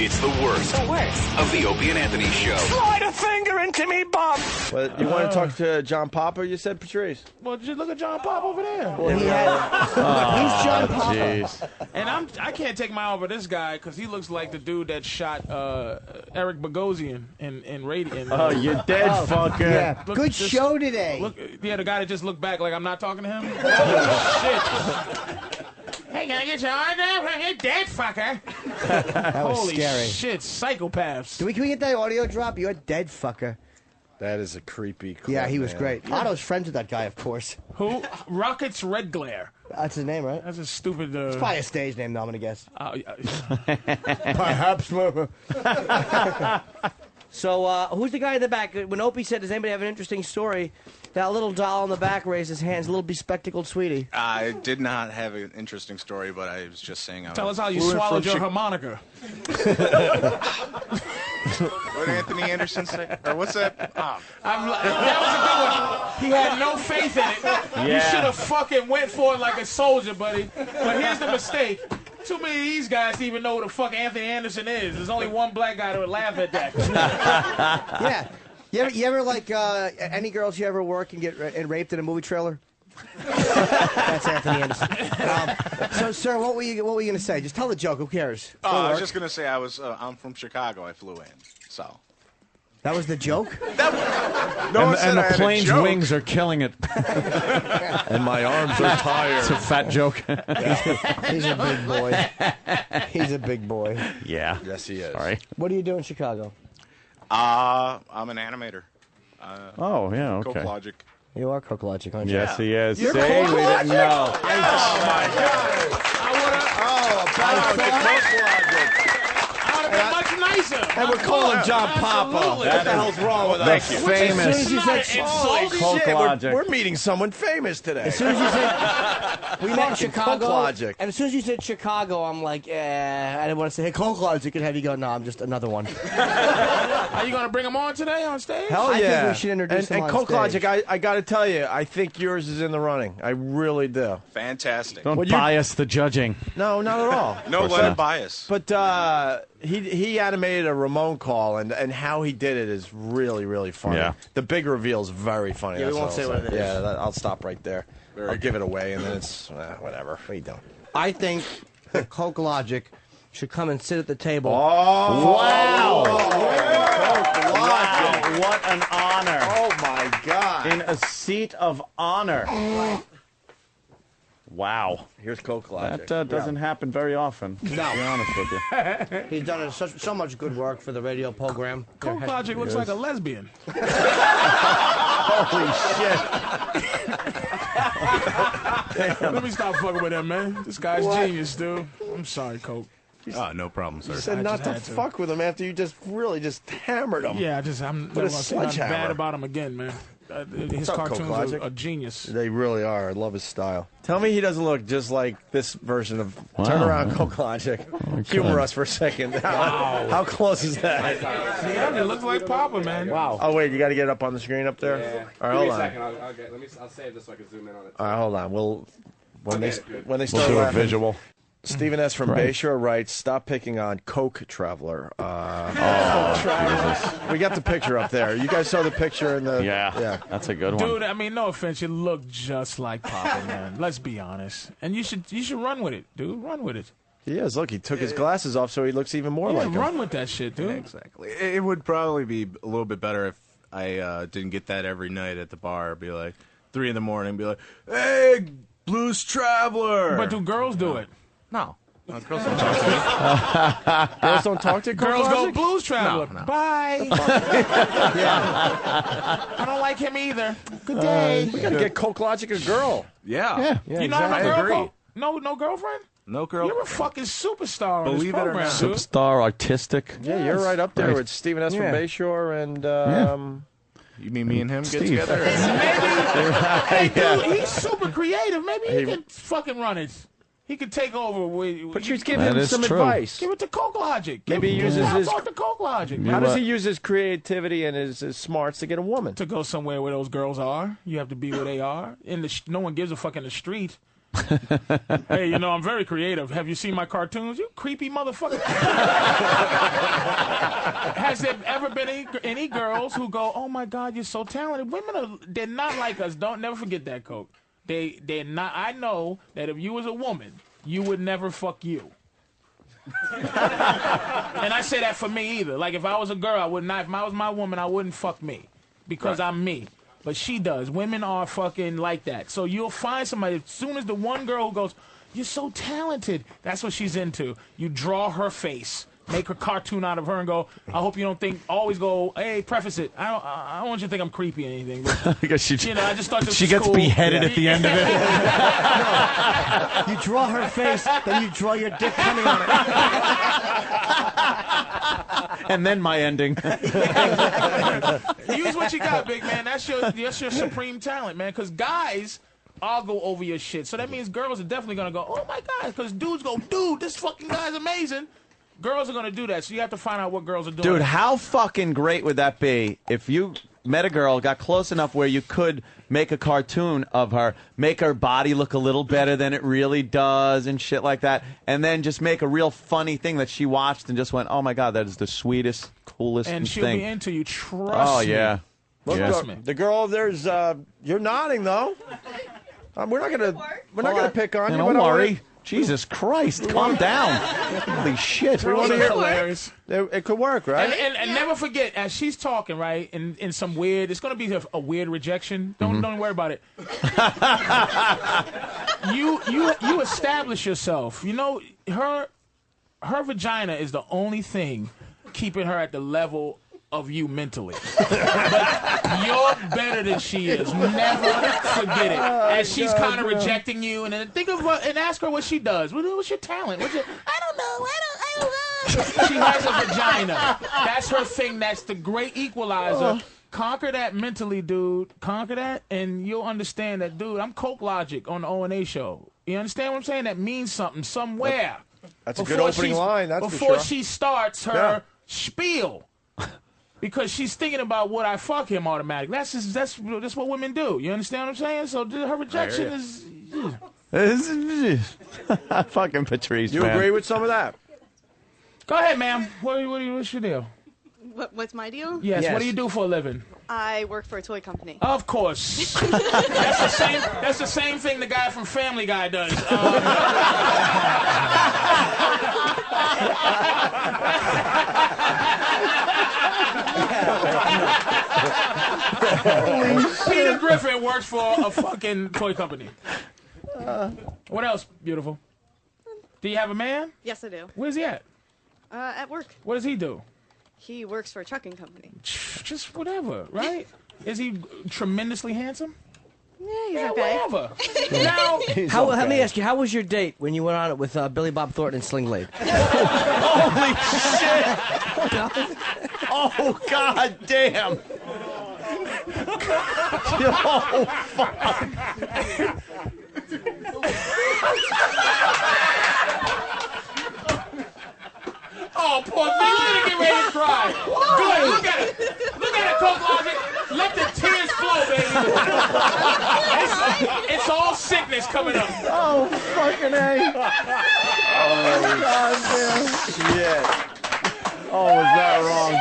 It's the worst The worst. of the Opie and Anthony show. Slide a finger into me, bum. But you want to talk to John Papa? You said, Patrice. Well, just look at John Pop over there. Well, he had. He's John Papa. Jeez. And I can't take my eye over this guy because he looks like the dude that shot Eric Bogosian in Radio. Oh, you dead fucker. Yeah. Look, Good just show today. Look, yeah, the guy that just looked back like I'm not talking to him. Oh, shit. Hey, can I get your autograph? Hey, dead fucker. That was Holy scary. shit, psychopaths. Can we get that audio drop? You're a dead fucker. That is a creepy clip, Yeah, he was man. great. Otto's friends with that guy, of course. Who? Rockets Red Glare. That's his name, right? That's a stupid. It's probably a stage name, though, I'm going to guess. Perhaps. So, who's the guy in the back? When Opie said, does anybody have an interesting story? That little doll in the back raised his hands, little bespectacled sweetie. I did not have an interesting story, but I was just saying. Tell us how you swallowed your harmonica. What did Anthony Anderson say? Or what's that? That was a good one. He had no faith in it. You Yeah. should have fucking went for it like a soldier, buddy. But here's the mistake. Too many of these guys to even know who the fuck Anthony Anderson is. There's only one black guy that would laugh at that. Yeah. You ever like, any girls you ever work and get raped in a movie trailer? That's Anthony Anderson. So, sir, what were you going to say? Just tell the joke. Who cares? Oh, I It'll was work. just gonna say I'm from Chicago. I flew in, so. That was the joke? No one said and I the had a plane's joke. wings are killing it. And my arms are tired. It's a fat joke. He's a big boy. He's a big boy. Yeah. Yes, he is. Sorry. What do you do in Chicago? I'm an animator. Oh, yeah, okay. Coke Logic. You are Coke Logic, aren't you? Yes, he is. You're See, Coke we didn't Logic? know. Oh my God! Much nicer. And we're calling John Papa. Absolutely. What the hell's wrong with The us? famous As soon as you said Holy Coke shit, Logic. we're meeting someone famous today. As soon as you said we met in Fucking Chicago, Coke Logic. and as soon as you said Chicago, I'm like, I didn't want to say, hey, Coke Logic, and have you go, no, I'm just another one. Are you gonna bring him on today on stage? Hell I yeah. think we should introduce him and on Coke stage. Logic, I got to tell you, I think yours is in the running. I really do. Fantastic. Don't Well, you- bias the judging. No, not at all. No lead bias. But he animated a Ramon call, and how he did it is really, really funny. Yeah. The big reveal is very funny. Yeah, we That's won't all say I'll what it is. Yeah, I'll stop right there. I'll give it away, and then it's whatever. What are you doing? I think that Coke Logic should come and sit at the table. Oh, Wow. Logic. What an honor. Oh, my God. In a seat of honor. Wow. Here's Coke Logic. That doesn't happen very often, to be honest with you. He's done so much good work for the radio program. Coke Logic looks like a lesbian. Holy shit. Let me stop fucking with him, man. This guy's genius, dude. I'm sorry, Coke. Oh, no problem, sir. You said I not just to had to. fuck with him after you just really just hammered him. Yeah, I'm With never a gonna say nothing sledgehammer. bad about him again, man. His up, Coke cartoons Logic? are a genius. They really are. I love his style. Tell me he doesn't look just like this version of Turn Wow. Around Coke Logic. Humor us for a second. How close is that? Yeah, it looks like Papa, man. Wow. Oh, wait, you got to get it up on the screen up there? Yeah. All right, Give me hold a on. second. I'll save this so I can zoom in on it. All right, hold on. When they We'll start do a laughing, visual. Stephen S. from Great. Bayshore writes, stop picking on Coke Traveler. Jesus. We got the picture up there. You guys saw the picture in the... Yeah, that's a good one. Dude, I mean, no offense, you look just like Papa, man. Let's be honest. And you should run with it, dude. Run with it. He is. Look, he took his glasses off so he looks even more Yeah, like him. run with that shit, dude. Exactly. It would probably be a little bit better if I didn't get that every night at the bar. Be like 3 in the morning, be like, "Hey, Blues Traveler." But do girls do it? No. Girls don't talk to me. Girls don't talk to Coke Girls go Logic? Blues Traveler. No. Bye. I don't like him either. Good day. We got to get Coke Logic a girl. Yeah. You not have a I girl? agree. Coke? No girlfriend? No girl. You're a fucking superstar on Believe this it or program, not. dude. Superstar, artistic. Yeah, you're right up there Right. with Stephen S. from Yeah. Bayshore and... You mean me and him get Steve. together? Hey, dude, he's super creative. Maybe he can fucking run it. He could take over. But you give That him is some true. advice. Give it to Coke Logic. Maybe he uses his... Talk to Coke Logic. How does he use his creativity and his smarts to get a woman? To go somewhere where those girls are, you have to be where they are. No one gives a fuck in the street. Hey, I'm very creative. Have you seen my cartoons? You creepy motherfucker. Has there ever been any girls who go, "Oh my God, you're so talented"? They're not like us. Don't never forget that, Coke. They're not. I know that if you was a woman, you would never fuck you. And I say that for me either. Like if I was a girl, I would not. If I was my woman, I wouldn't fuck me because I'm me. But she does. Women are fucking like that. So you'll find somebody as soon as the one girl who goes, You're so talented. That's what she's into. You draw her face. Make a cartoon out of her and go, I hope you don't think, always go, hey, preface it. I don't want you to think I'm creepy or anything. But, Because she, I just thought this she was gets cool. beheaded at the end of it. You draw her face, then you draw your dick coming on it. And then my ending. Use what you got, big man. That's your supreme talent, man. Because guys, I'll go over your shit. So that means girls are definitely going to go, oh, my God. Because dudes go, dude, this fucking guy's amazing. Girls are going to do that, so you have to find out what girls are doing. Dude, how fucking great would that be if you met a girl, got close enough where you could make a cartoon of her, make her body look a little better than it really does and shit like that, and then just make a real funny thing that she watched and just went, oh my God, that is the sweetest, coolest and she'll thing. be into you. Trust Oh, me. yeah. Look, Yeah. the girl over there's you're nodding though. We're not gonna pick on you. Don't but I worry. wanna- Jesus Christ, calm down. Holy shit. We want to hear hilarious. It could work, right? And never forget, as she's talking, right, in some weird, it's going to be a weird rejection. Don't worry about it. you establish yourself. You know, her vagina is the only thing keeping her at the level of you mentally. But you're better than she is. Never forget it. As she's kind of rejecting you, and then think of and ask her what she does. What's your talent? I don't know. She has a vagina. That's her thing. That's the great equalizer. Conquer that mentally, dude. Conquer that, and you'll understand that, dude. I'm Coke Logic on the O&A show. You understand what I'm saying? That means something somewhere. That's a good opening line. That's for before sure. she starts her spiel. Because she's thinking about would I fuck him automatically. That's what women do. You understand what I'm saying? So her rejection is. Fucking Patrice, You man. agree with some of that? Go ahead, ma'am. What's your deal? What's my deal? Yes. What do you do for a living? I work for a toy company. Of course. That's the same thing the guy from Family Guy does. Peter Griffin works for a fucking toy company. What else, beautiful? Do you have a man? Yes, I do. Where's he at? At work. What does he do? He works for a trucking company. Just whatever, right? Is he tremendously handsome? Yeah, he's okay. Whatever. Now, Let me ask you, how was your date when you went on it with Billy Bob Thornton and Sling Blade? Holy shit! Oh, God damn! Oh, fuck! oh, poor thing. You're going to get ready to cry. Good. Look at it. Look at it, Coke Logic. Let the tears flow, baby. It's all sickness coming up. Oh, fucking A. Oh, goddamn. Shit. Oh, was that wrong?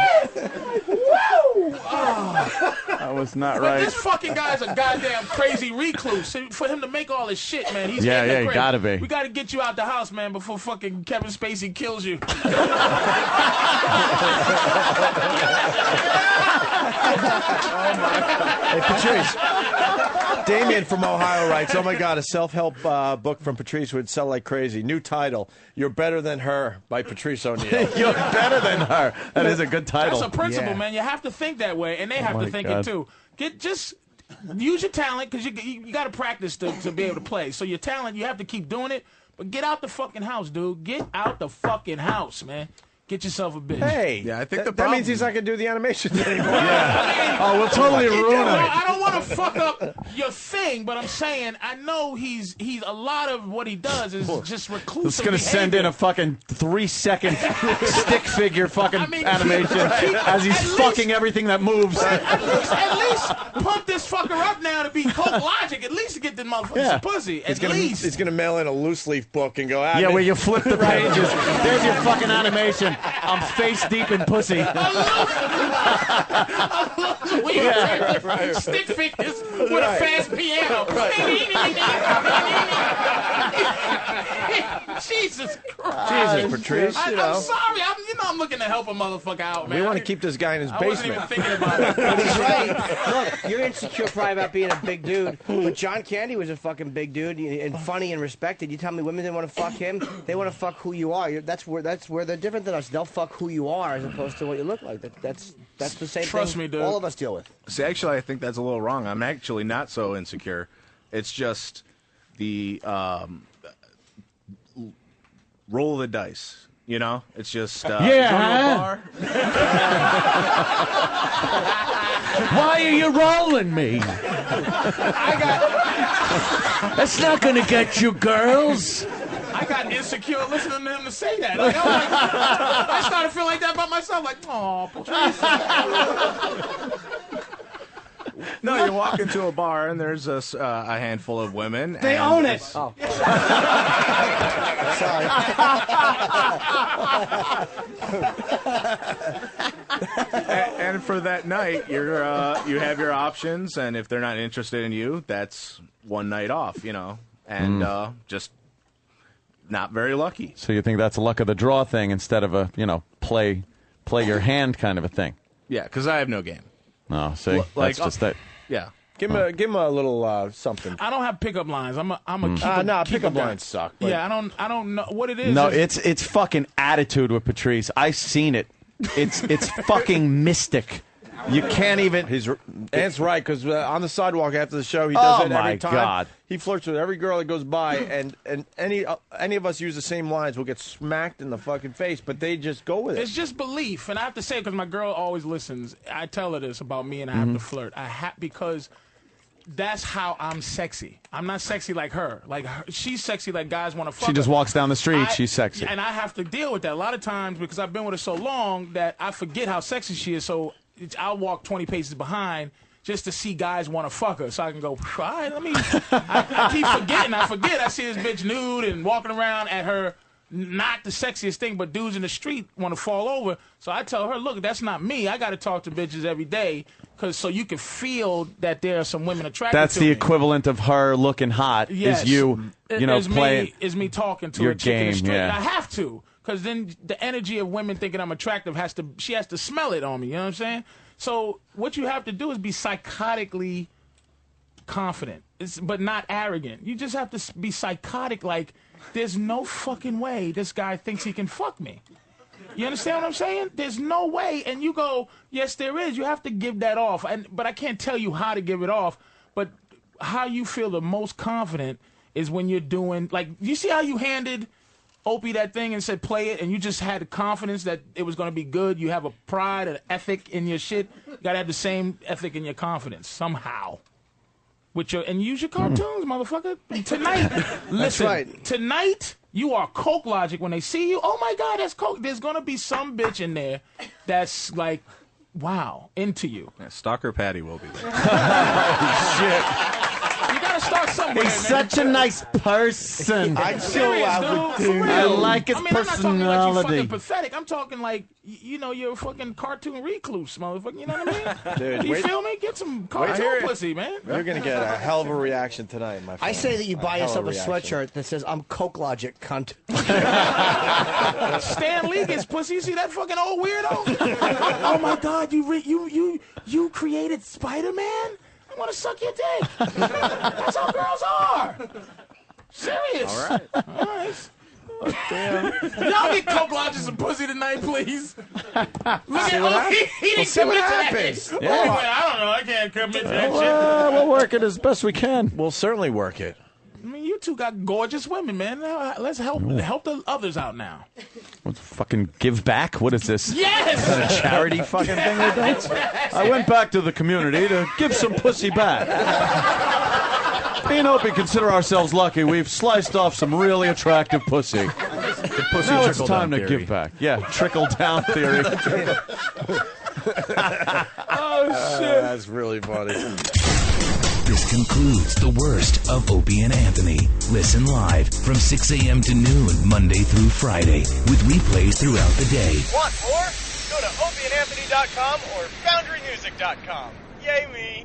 That was not But right. this fucking guy's a goddamn crazy recluse. For him to make all this shit, man, he's Yeah, in the yeah, he crib. gotta be. We gotta get you out the house, man, before fucking Kevin Spacey kills you. Hey, Patrice. Damien from Ohio writes, oh my God, a self-help book from Patrice would sell like crazy. New title, You're Better Than Her by Patrice O'Neill. You're better than her. That is a good title. That's a principle, man. You have to think that way, and they have my to think God. it too. Just use your talent, because you got to practice to be able to play. So your talent, you have to keep doing it, but get out the fucking house, dude. Get out the fucking house, man. Get yourself a bitch. Hey, Yeah, I think the that problem. means he's not going to do the animations anymore. Oh, we'll totally ruin No, him. I don't want to fuck up your thing, but I'm saying I know he's a lot of what he does is just reclusive. It's gonna send in a fucking 3-second stick figure fucking animation as he's fucking everything that moves. At least pump this fucker up now to be Coke Logic. At least to get the motherfucker some pussy. He's At least. going to mail in a loose leaf book and go, Yeah, where you flip the pages. There's your fucking animation. I'm face deep in pussy. Stick figures with a fast piano. Jesus Christ. Jesus, Patrice, I'm you know. sorry. I'm looking to help a motherfucker out, man. We want to keep this guy in his I wasn't basement. even thinking about it. But he's right. Look, you're insecure probably about being a big dude, but John Candy was a fucking big dude and funny and respected. You tell me women didn't want to fuck him; they want to fuck who you are. That's where they're different than us. They'll fuck who you are as opposed to what you look like. That's the same Trust thing me, dude. all of us deal with. See, actually, I think that's a little wrong. I'm actually not so insecure. It's just the roll of the dice. You know, it's just go to a bar. Why are you rolling me? That's not going to get you girls. I got insecure listening to him to say that. Like, I started to feel like that about myself. Like, oh, Patrice. No, you walk into a bar and there's a handful of women. They and own it. it's- Oh. and for that night, you have your options, and if they're not interested in you, that's one night off, you know, and just not very lucky. So you think that's a luck of the draw thing instead of a, play your hand kind of a thing? Yeah, because I have no game. No, see, Like, that's just that. Yeah. Give him a little something. I don't have pickup lines. I'm a keep No, keep pickup it down. lines suck. but- Yeah, I don't know what it is. No, is- it's fucking attitude with Patrice. I seen it. It's fucking mystic. You can't even. Ant's right, because on the sidewalk after the show, he does Oh, it my every time. God. He flirts with every girl that goes by, and any of us use the same lines, we'll get smacked in the fucking face, but they just go with it. It's just belief, and I have to say, because my girl always listens, I tell her this about me, and I have to flirt. Because that's how I'm sexy. I'm not sexy like her. Like she's sexy like guys want to fuck She just her. walks down the street. She's sexy. And I have to deal with that a lot of times because I've been with her so long that I forget how sexy she is. So I'll walk 20 paces behind just to see guys want to fuck her, so I can go, all right, let me. I keep forgetting. I forget. I see this bitch nude and walking around at her. Not the sexiest thing, but dudes in the street want to fall over. So I tell her, look, that's not me. I got to talk to bitches every day, so you can feel that there are some women attracted That's to the me. equivalent of her looking hot. Yes. Is you playing is me talking to your a chick in the game, street. yeah. I have to, because then the energy of women thinking I'm attractive she has to smell it on me. You know what I'm saying? So what you have to do is be psychotically confident, but not arrogant. You just have to be psychotic. Like there's no fucking way this guy thinks he can fuck me. You understand what I'm saying? There's no way. And you go, yes, there is. You have to give that off. But I can't tell you how to give it off. But how you feel the most confident is when you're doing, like, you see how you handed Opie that thing and said, play it, and you just had the confidence that it was going to be good. You have a pride, an ethic in your shit. You got to have the same ethic in your confidence somehow. And use your cartoons, motherfucker. Tonight, listen, right. Tonight, you are Coke Logic. When they see you, oh my God, that's Coke. There's going to be some bitch in there that's like, wow, into you. Yeah, Stalker Patty will be there. You got to start somewhere, He's man. such a nice person. I'm serious, dude. For real. I like his I'm not talking like you're personality. fucking pathetic. I'm talking like, you're a fucking cartoon recluse, motherfucker. You know what I mean? Dude, you wait- feel me? Get some Wait cartoon here. pussy, man. You're going to get a hell of a reaction tonight, my friend. I say that you buy hell yourself of a reaction. sweatshirt that says "I'm Coke Logic, cunt." Stan Lee gets pussy. You see that fucking old weirdo? Oh my God, you created Spider-Man? I want to suck your dick. That's how girls are. Serious. All right. All right. Y'all get Coke Logic some pussy tonight, please. Look at he didn't see what commit to that happens. shit. Yeah. Oh, man, I don't know. I can't commit to that shit. We'll work it as best we can. We'll certainly work it. I mean, you two got gorgeous women, man. Now, let's help the others out now. What's fucking give back? What is this? Yes! Is that a charity fucking thing we're doing? I went back to the community to give some pussy back. Me and Opie consider ourselves lucky. We've sliced off some really attractive pussy. The pussy Now it's trickle time down to theory. give back. Yeah, trickle down theory. Oh, shit. That's really funny. This concludes the worst of Opie and Anthony. Listen live from 6 a.m. to noon, Monday through Friday, with replays throughout the day. Want more? Go to opieandanthony.com or foundrymusic.com. Yay me!